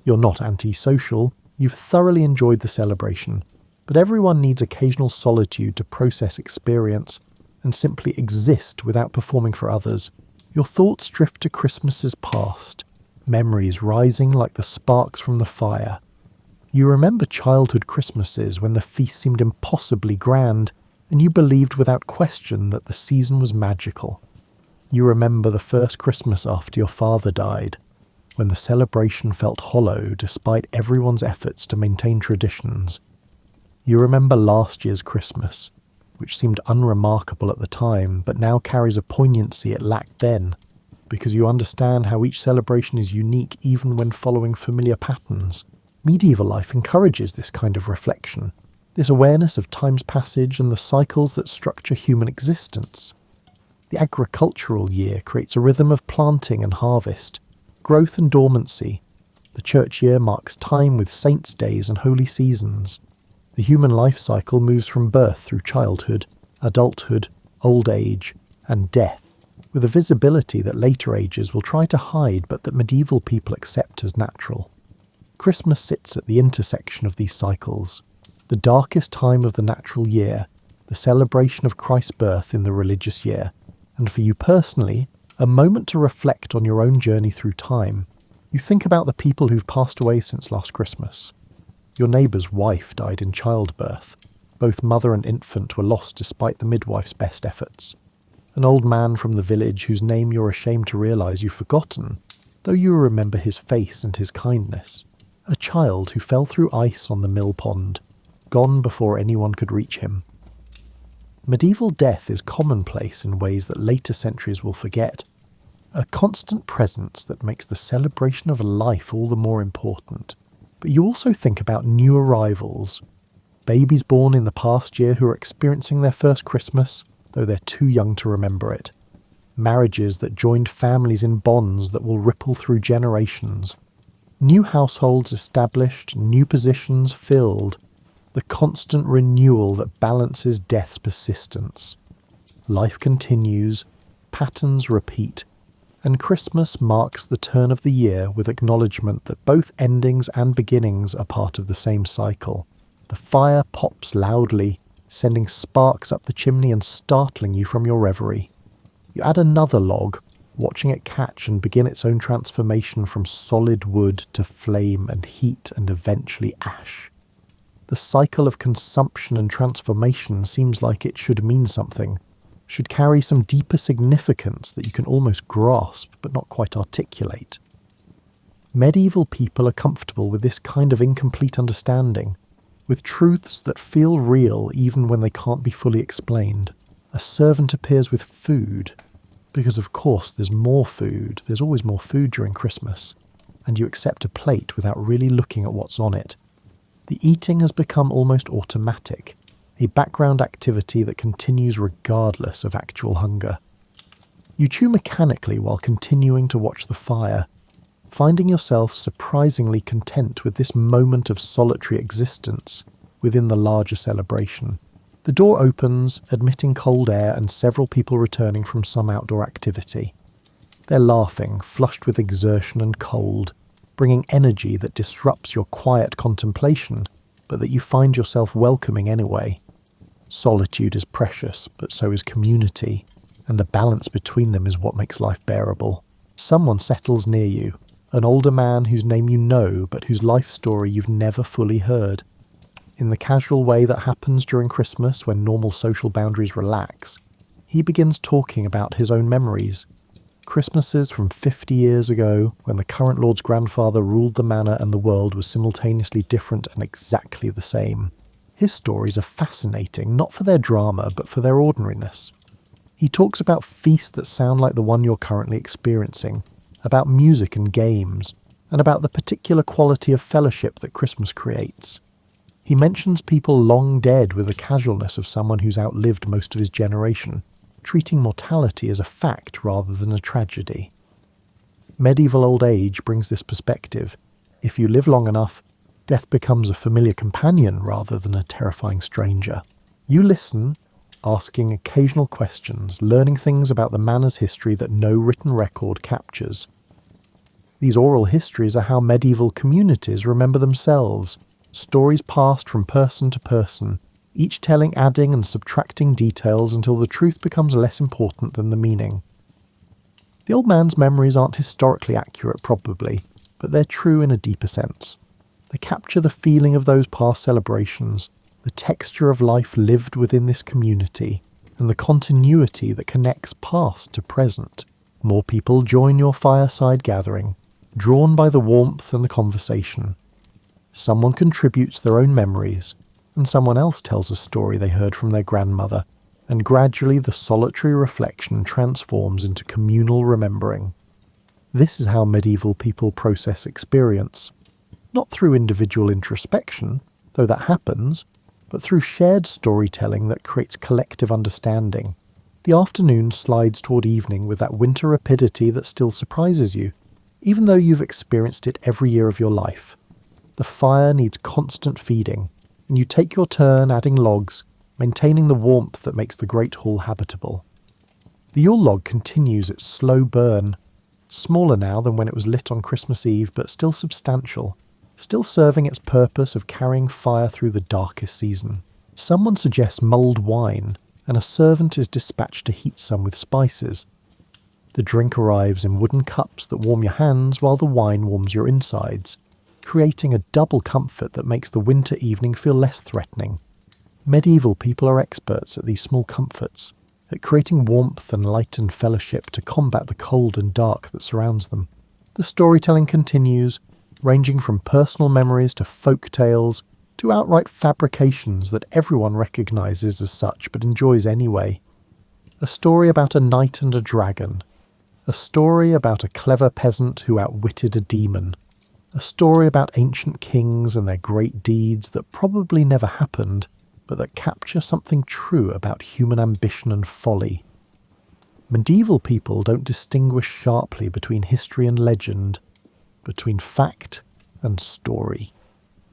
You're not antisocial, you've thoroughly enjoyed the celebration, but everyone needs occasional solitude to process experience and simply exist without performing for others. Your thoughts drift to Christmases past, memories rising like the sparks from the fire. You remember childhood Christmases when the feast seemed impossibly grand, and you believed without question that the season was magical. You remember the first Christmas after your father died, when the celebration felt hollow despite everyone's efforts to maintain traditions. You remember last year's Christmas, which seemed unremarkable at the time, but now carries a poignancy it lacked then, because you understand how each celebration is unique even when following familiar patterns. Medieval life encourages this kind of reflection, this awareness of time's passage and the cycles that structure human existence. The agricultural year creates a rhythm of planting and harvest, growth and dormancy. The church year marks time with saints' days and holy seasons. The human life cycle moves from birth through childhood, adulthood, old age, and death, with a visibility that later ages will try to hide but that medieval people accept as natural. Christmas sits at the intersection of these cycles, the darkest time of the natural year, the celebration of Christ's birth in the religious year, and for you personally, a moment to reflect on your own journey through time. You think about the people who've passed away since last Christmas. Your neighbour's wife died in childbirth. Both mother and infant were lost despite the midwife's best efforts. An old man from the village whose name you're ashamed to realise you've forgotten, though you remember his face and his kindness. A child who fell through ice on the mill pond, gone before anyone could reach him. Medieval death is commonplace in ways that later centuries will forget. A constant presence that makes the celebration of life all the more important. But you also think about new arrivals. Babies born in the past year who are experiencing their first Christmas, though they're too young to remember it. Marriages that joined families in bonds that will ripple through generations. New households established, new positions filled. The constant renewal that balances death's persistence. Life continues, patterns repeat, and Christmas marks the turn of the year with acknowledgement that both endings and beginnings are part of the same cycle. The fire pops loudly, sending sparks up the chimney and startling you from your reverie. You add another log, watching it catch and begin its own transformation from solid wood to flame and heat and eventually ash. The cycle of consumption and transformation seems like it should mean something, should carry some deeper significance that you can almost grasp but not quite articulate. Medieval people are comfortable with this kind of incomplete understanding, with truths that feel real even when they can't be fully explained. A servant appears with food, because of course there's more food, there's always more food during Christmas, and you accept a plate without really looking at what's on it. The eating has become almost automatic, a background activity that continues regardless of actual hunger. You chew mechanically while continuing to watch the fire, finding yourself surprisingly content with this moment of solitary existence within the larger celebration. The door opens, admitting cold air and several people returning from some outdoor activity. They're laughing, flushed with exertion and cold, bringing energy that disrupts your quiet contemplation, but that you find yourself welcoming anyway. Solitude is precious, but so is community, and the balance between them is what makes life bearable. Someone settles near you, an older man whose name you know, but whose life story you've never fully heard. In the casual way that happens during Christmas when normal social boundaries relax, he begins talking about his own memories. Christmases from 50 years ago, when the current Lord's grandfather ruled the manor and the world was simultaneously different and exactly the same. His stories are fascinating, not for their drama, but for their ordinariness. He talks about feasts that sound like the one you're currently experiencing, about music and games, and about the particular quality of fellowship that Christmas creates. He mentions people long dead with the casualness of someone who's outlived most of his generation, treating mortality as a fact rather than a tragedy. Medieval old age brings this perspective. If you live long enough, death becomes a familiar companion rather than a terrifying stranger. You listen, asking occasional questions, learning things about the manor's history that no written record captures. These oral histories are how medieval communities remember themselves, stories passed from person to person, each telling adding and subtracting details until the truth becomes less important than the meaning. The old man's memories aren't historically accurate probably, but they're true in a deeper sense. They capture the feeling of those past celebrations, the texture of life lived within this community, and the continuity that connects past to present. More people join your fireside gathering, drawn by the warmth and the conversation. Someone contributes their own memories, and someone else tells a story they heard from their grandmother, and gradually the solitary reflection transforms into communal remembering. This is how medieval people process experience, not through individual introspection, though that happens, but through shared storytelling that creates collective understanding. The afternoon slides toward evening with that winter rapidity that still surprises you, even though you've experienced it every year of your life. The fire needs constant feeding, and you take your turn adding logs, maintaining the warmth that makes the great hall habitable. The Yule log continues its slow burn, smaller now than when it was lit on Christmas Eve, but still substantial, still serving its purpose of carrying fire through the darkest season. Someone suggests mulled wine, and a servant is dispatched to heat some with spices. The drink arrives in wooden cups that warm your hands while the wine warms your insides, creating a double comfort that makes the winter evening feel less threatening. Medieval people are experts at these small comforts, at creating warmth and light and fellowship to combat the cold and dark that surrounds them. The storytelling continues, ranging from personal memories to folk tales, to outright fabrications that everyone recognises as such but enjoys anyway. A story about a knight and a dragon. A story about a clever peasant who outwitted a demon. A story about ancient kings and their great deeds that probably never happened, but that capture something true about human ambition and folly. Medieval people don't distinguish sharply between history and legend, between fact and story.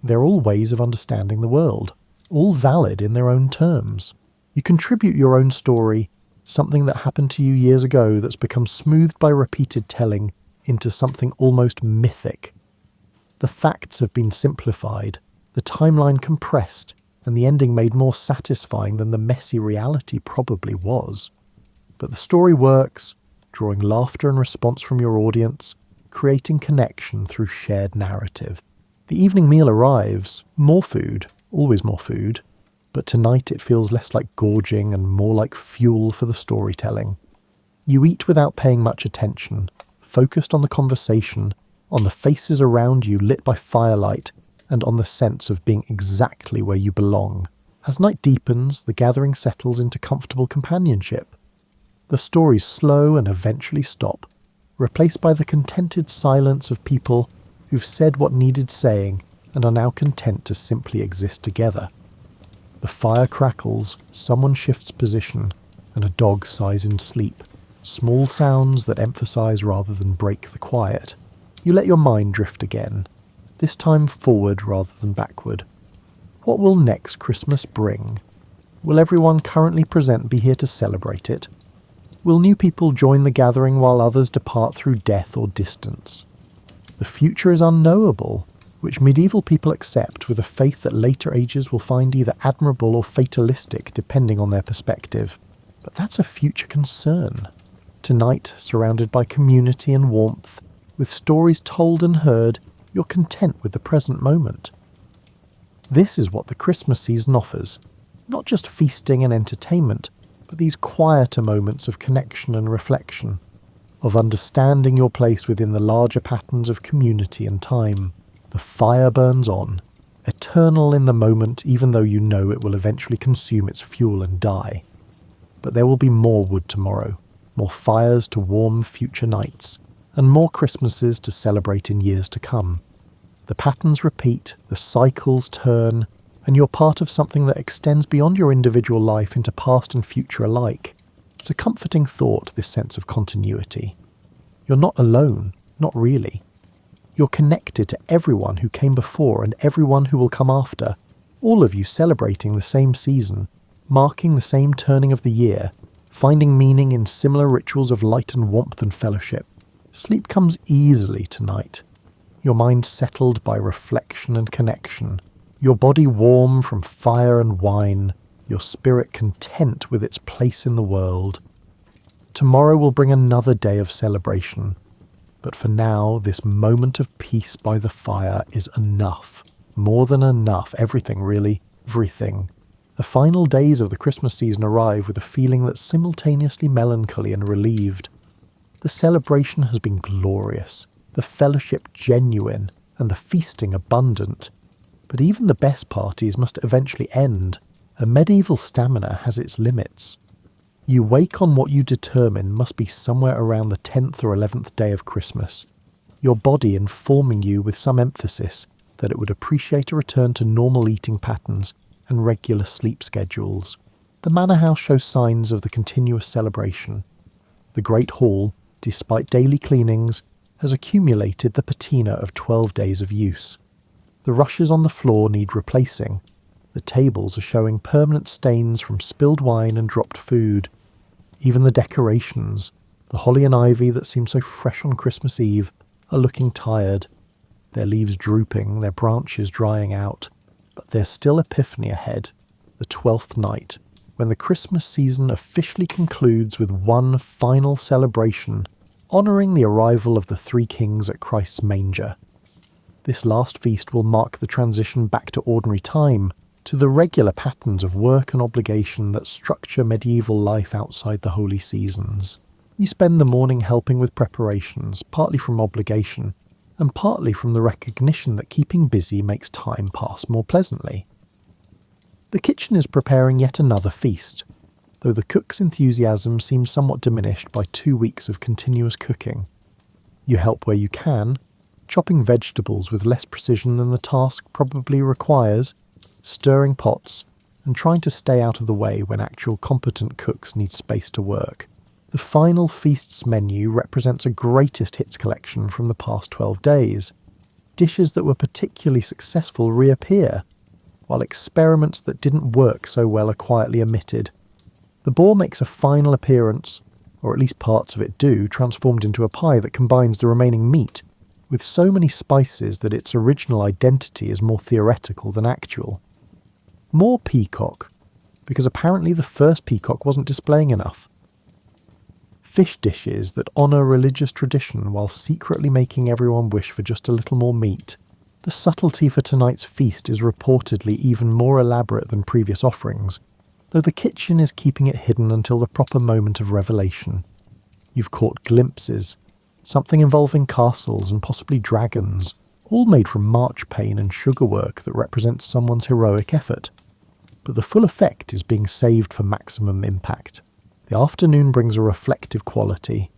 They're all ways of understanding the world, all valid in their own terms. You contribute your own story, something that happened to you years ago that's become smoothed by repeated telling, into something almost mythic. The facts have been simplified, the timeline compressed, and the ending made more satisfying than the messy reality probably was. But the story works, drawing laughter and response from your audience, creating connection through shared narrative. The evening meal arrives, more food, always more food, but tonight it feels less like gorging and more like fuel for the storytelling. You eat without paying much attention, focused on the conversation, on the faces around you lit by firelight, and on the sense of being exactly where you belong. As night deepens, the gathering settles into comfortable companionship. The stories slow and eventually stop, replaced by the contented silence of people who've said what needed saying and are now content to simply exist together. The fire crackles, someone shifts position, and a dog sighs in sleep. Small sounds that emphasize rather than break the quiet. You let your mind drift again, this time forward rather than backward. What will next Christmas bring? Will everyone currently present be here to celebrate it? Will new people join the gathering while others depart through death or distance? The future is unknowable, which medieval people accept with a faith that later ages will find either admirable or fatalistic depending on their perspective. But that's a future concern. Tonight, surrounded by community and warmth, with stories told and heard, you're content with the present moment. This is what the Christmas season offers. Not just feasting and entertainment, but these quieter moments of connection and reflection, of understanding your place within the larger patterns of community and time. The fire burns on, eternal in the moment even though you know it will eventually consume its fuel and die. But there will be more wood tomorrow, more fires to warm future nights, and more Christmases to celebrate in years to come. The patterns repeat, the cycles turn, and you're part of something that extends beyond your individual life into past and future alike. It's a comforting thought, this sense of continuity. You're not alone, not really. You're connected to everyone who came before and everyone who will come after, all of you celebrating the same season, marking the same turning of the year, finding meaning in similar rituals of light and warmth and fellowship. Sleep comes easily tonight. Your mind settled by reflection and connection. Your body warm from fire and wine. Your spirit content with its place in the world. Tomorrow will bring another day of celebration. But for now, this moment of peace by the fire is enough. More than enough. Everything, really. Everything. The final days of the Christmas season arrive with a feeling that's simultaneously melancholy and relieved. The celebration has been glorious, the fellowship genuine, and the feasting abundant. But even the best parties must eventually end. A medieval stamina has its limits. You wake on what you determine must be somewhere around the 10th or 11th day of Christmas, your body informing you with some emphasis that it would appreciate a return to normal eating patterns and regular sleep schedules. The manor house shows signs of the continuous celebration. The great hall, despite daily cleanings, has accumulated the patina of 12 days of use. The rushes on the floor need replacing. The tables are showing permanent stains from spilled wine and dropped food. Even the decorations, the holly and ivy that seem so fresh on Christmas Eve, are looking tired. Their leaves drooping, their branches drying out. But there's still Epiphany ahead, the 12th night, when the Christmas season officially concludes with one final celebration, honouring the arrival of the three kings at Christ's manger. This last feast will mark the transition back to ordinary time, to the regular patterns of work and obligation that structure medieval life outside the holy seasons. You spend the morning helping with preparations, partly from obligation, and partly from the recognition that keeping busy makes time pass more pleasantly. The kitchen is preparing yet another feast, though the cook's enthusiasm seems somewhat diminished by 2 weeks of continuous cooking. You help where you can, chopping vegetables with less precision than the task probably requires, stirring pots, and trying to stay out of the way when actual competent cooks need space to work. The final feast's menu represents a greatest hits collection from the past 12 days. Dishes that were particularly successful reappear, while experiments that didn't work so well are quietly omitted. The boar makes a final appearance, or at least parts of it do, transformed into a pie that combines the remaining meat with so many spices that its original identity is more theoretical than actual. More peacock, because apparently the first peacock wasn't displaying enough. Fish dishes that honour religious tradition while secretly making everyone wish for just a little more meat. The subtlety for tonight's feast is reportedly even more elaborate than previous offerings, though the kitchen is keeping it hidden until the proper moment of revelation. You've caught glimpses, something involving castles and possibly dragons, all made from marchpane and sugarwork that represents someone's heroic effort. But the full effect is being saved for maximum impact. The afternoon brings a reflective quality,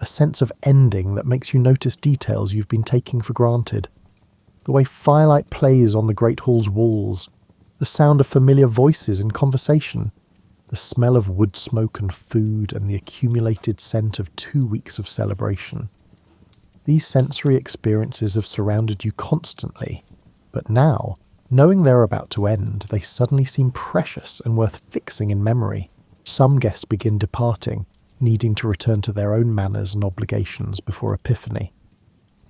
a sense of ending that makes you notice details you've been taking for granted. The way firelight plays on the Great Hall's walls, the sound of familiar voices in conversation, the smell of wood smoke and food, and the accumulated scent of 2 weeks of celebration. These sensory experiences have surrounded you constantly, but now, knowing they're about to end, they suddenly seem precious and worth fixing in memory. Some guests begin departing, needing to return to their own manners and obligations before Epiphany.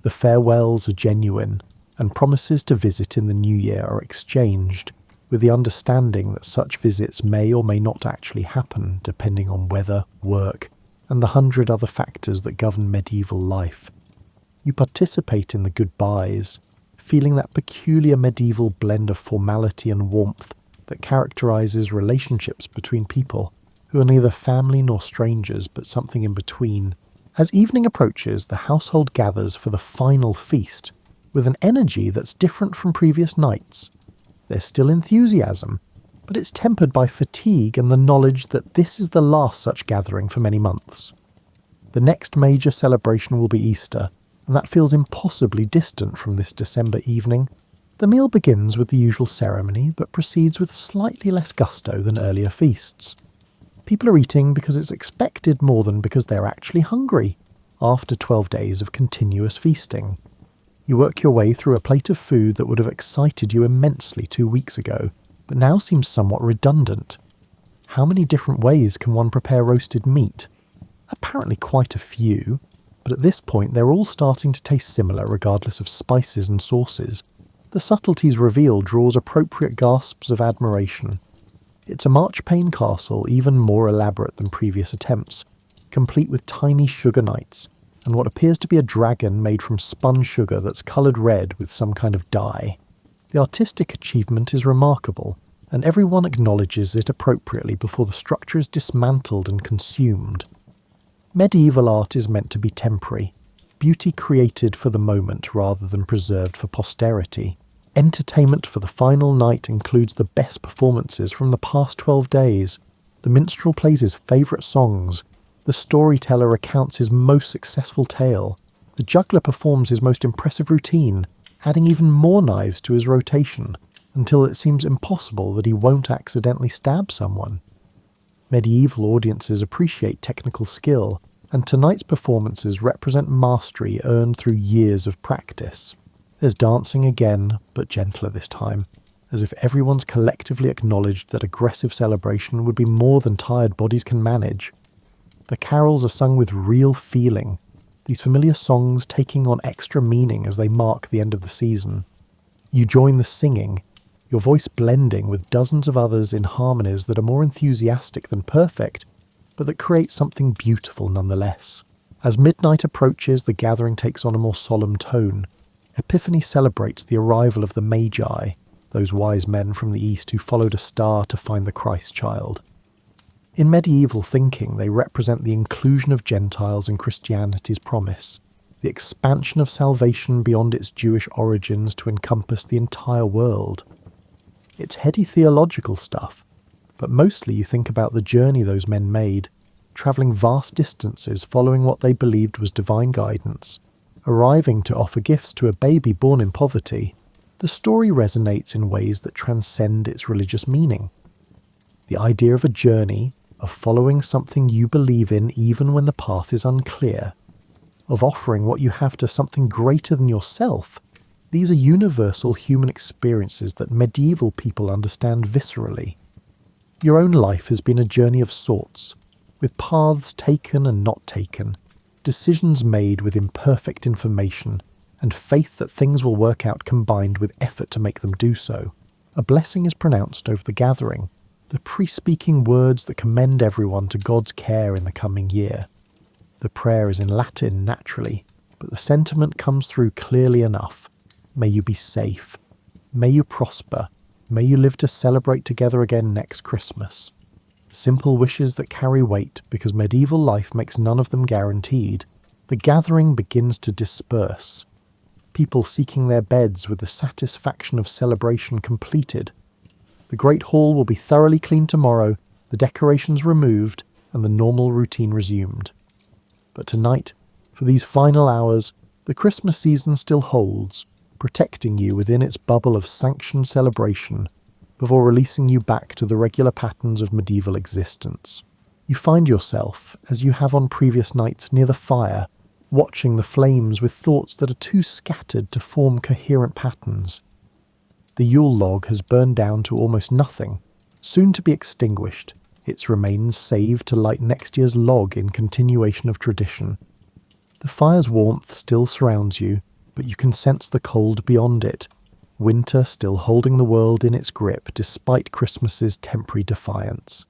The farewells are genuine, and promises to visit in the new year are exchanged, with the understanding that such visits may or may not actually happen depending on weather, work, and the 100 other factors that govern medieval life. You participate in the goodbyes, feeling that peculiar medieval blend of formality and warmth that characterises relationships between people who are neither family nor strangers but something in between. As evening approaches, the household gathers for the final feast, with an energy that's different from previous nights. There's still enthusiasm, but it's tempered by fatigue and the knowledge that this is the last such gathering for many months. The next major celebration will be Easter, and that feels impossibly distant from this December evening. The meal begins with the usual ceremony, but proceeds with slightly less gusto than earlier feasts. People are eating because it's expected more than because they're actually hungry, after 12 days of continuous feasting. You work your way through a plate of food that would have excited you immensely 2 weeks ago, but now seems somewhat redundant. How many different ways can one prepare roasted meat? Apparently quite a few, but at this point they're all starting to taste similar regardless of spices and sauces. The subtleties revealed draws appropriate gasps of admiration. It's a marchpane castle even more elaborate than previous attempts, complete with tiny sugar knights, and what appears to be a dragon made from spun sugar that's coloured red with some kind of dye. The artistic achievement is remarkable, and everyone acknowledges it appropriately before the structure is dismantled and consumed. Medieval art is meant to be temporary, beauty created for the moment rather than preserved for posterity. Entertainment for the final night includes the best performances from the past 12 days. The minstrel plays his favourite songs. The storyteller recounts his most successful tale. The juggler performs his most impressive routine, adding even more knives to his rotation, until it seems impossible that he won't accidentally stab someone. Medieval audiences appreciate technical skill, and tonight's performances represent mastery earned through years of practice. There's dancing again, but gentler this time, as if everyone's collectively acknowledged that aggressive celebration would be more than tired bodies can manage. The carols are sung with real feeling, these familiar songs taking on extra meaning as they mark the end of the season. You join the singing, your voice blending with dozens of others in harmonies that are more enthusiastic than perfect, but that create something beautiful nonetheless. As midnight approaches, the gathering takes on a more solemn tone. Epiphany celebrates the arrival of the Magi, those wise men from the East who followed a star to find the Christ child. In medieval thinking, they represent the inclusion of Gentiles in Christianity's promise, the expansion of salvation beyond its Jewish origins to encompass the entire world. It's heady theological stuff, but mostly you think about the journey those men made, travelling vast distances following what they believed was divine guidance, arriving to offer gifts to a baby born in poverty. The story resonates in ways that transcend its religious meaning. The idea of a journey, of following something you believe in even when the path is unclear, of offering what you have to something greater than yourself, these are universal human experiences that medieval people understand viscerally. Your own life has been a journey of sorts, with paths taken and not taken, decisions made with imperfect information, and faith that things will work out combined with effort to make them do so. A blessing is pronounced over the gathering, the priest speaking words that commend everyone to God's care in the coming year. The prayer is in Latin naturally, but the sentiment comes through clearly enough. May you be safe. May you prosper. May you live to celebrate together again next Christmas. Simple wishes that carry weight because medieval life makes none of them guaranteed. The gathering begins to disperse, people seeking their beds with the satisfaction of celebration completed. The Great Hall will be thoroughly cleaned tomorrow, the decorations removed, and the normal routine resumed. But tonight, for these final hours, the Christmas season still holds, protecting you within its bubble of sanctioned celebration, before releasing you back to the regular patterns of medieval existence. You find yourself, as you have on previous nights, near the fire, watching the flames with thoughts that are too scattered to form coherent patterns. The Yule log has burned down to almost nothing, soon to be extinguished, its remains saved to light next year's log in continuation of tradition. The fire's warmth still surrounds you, but you can sense the cold beyond it, winter still holding the world in its grip despite Christmas's temporary defiance.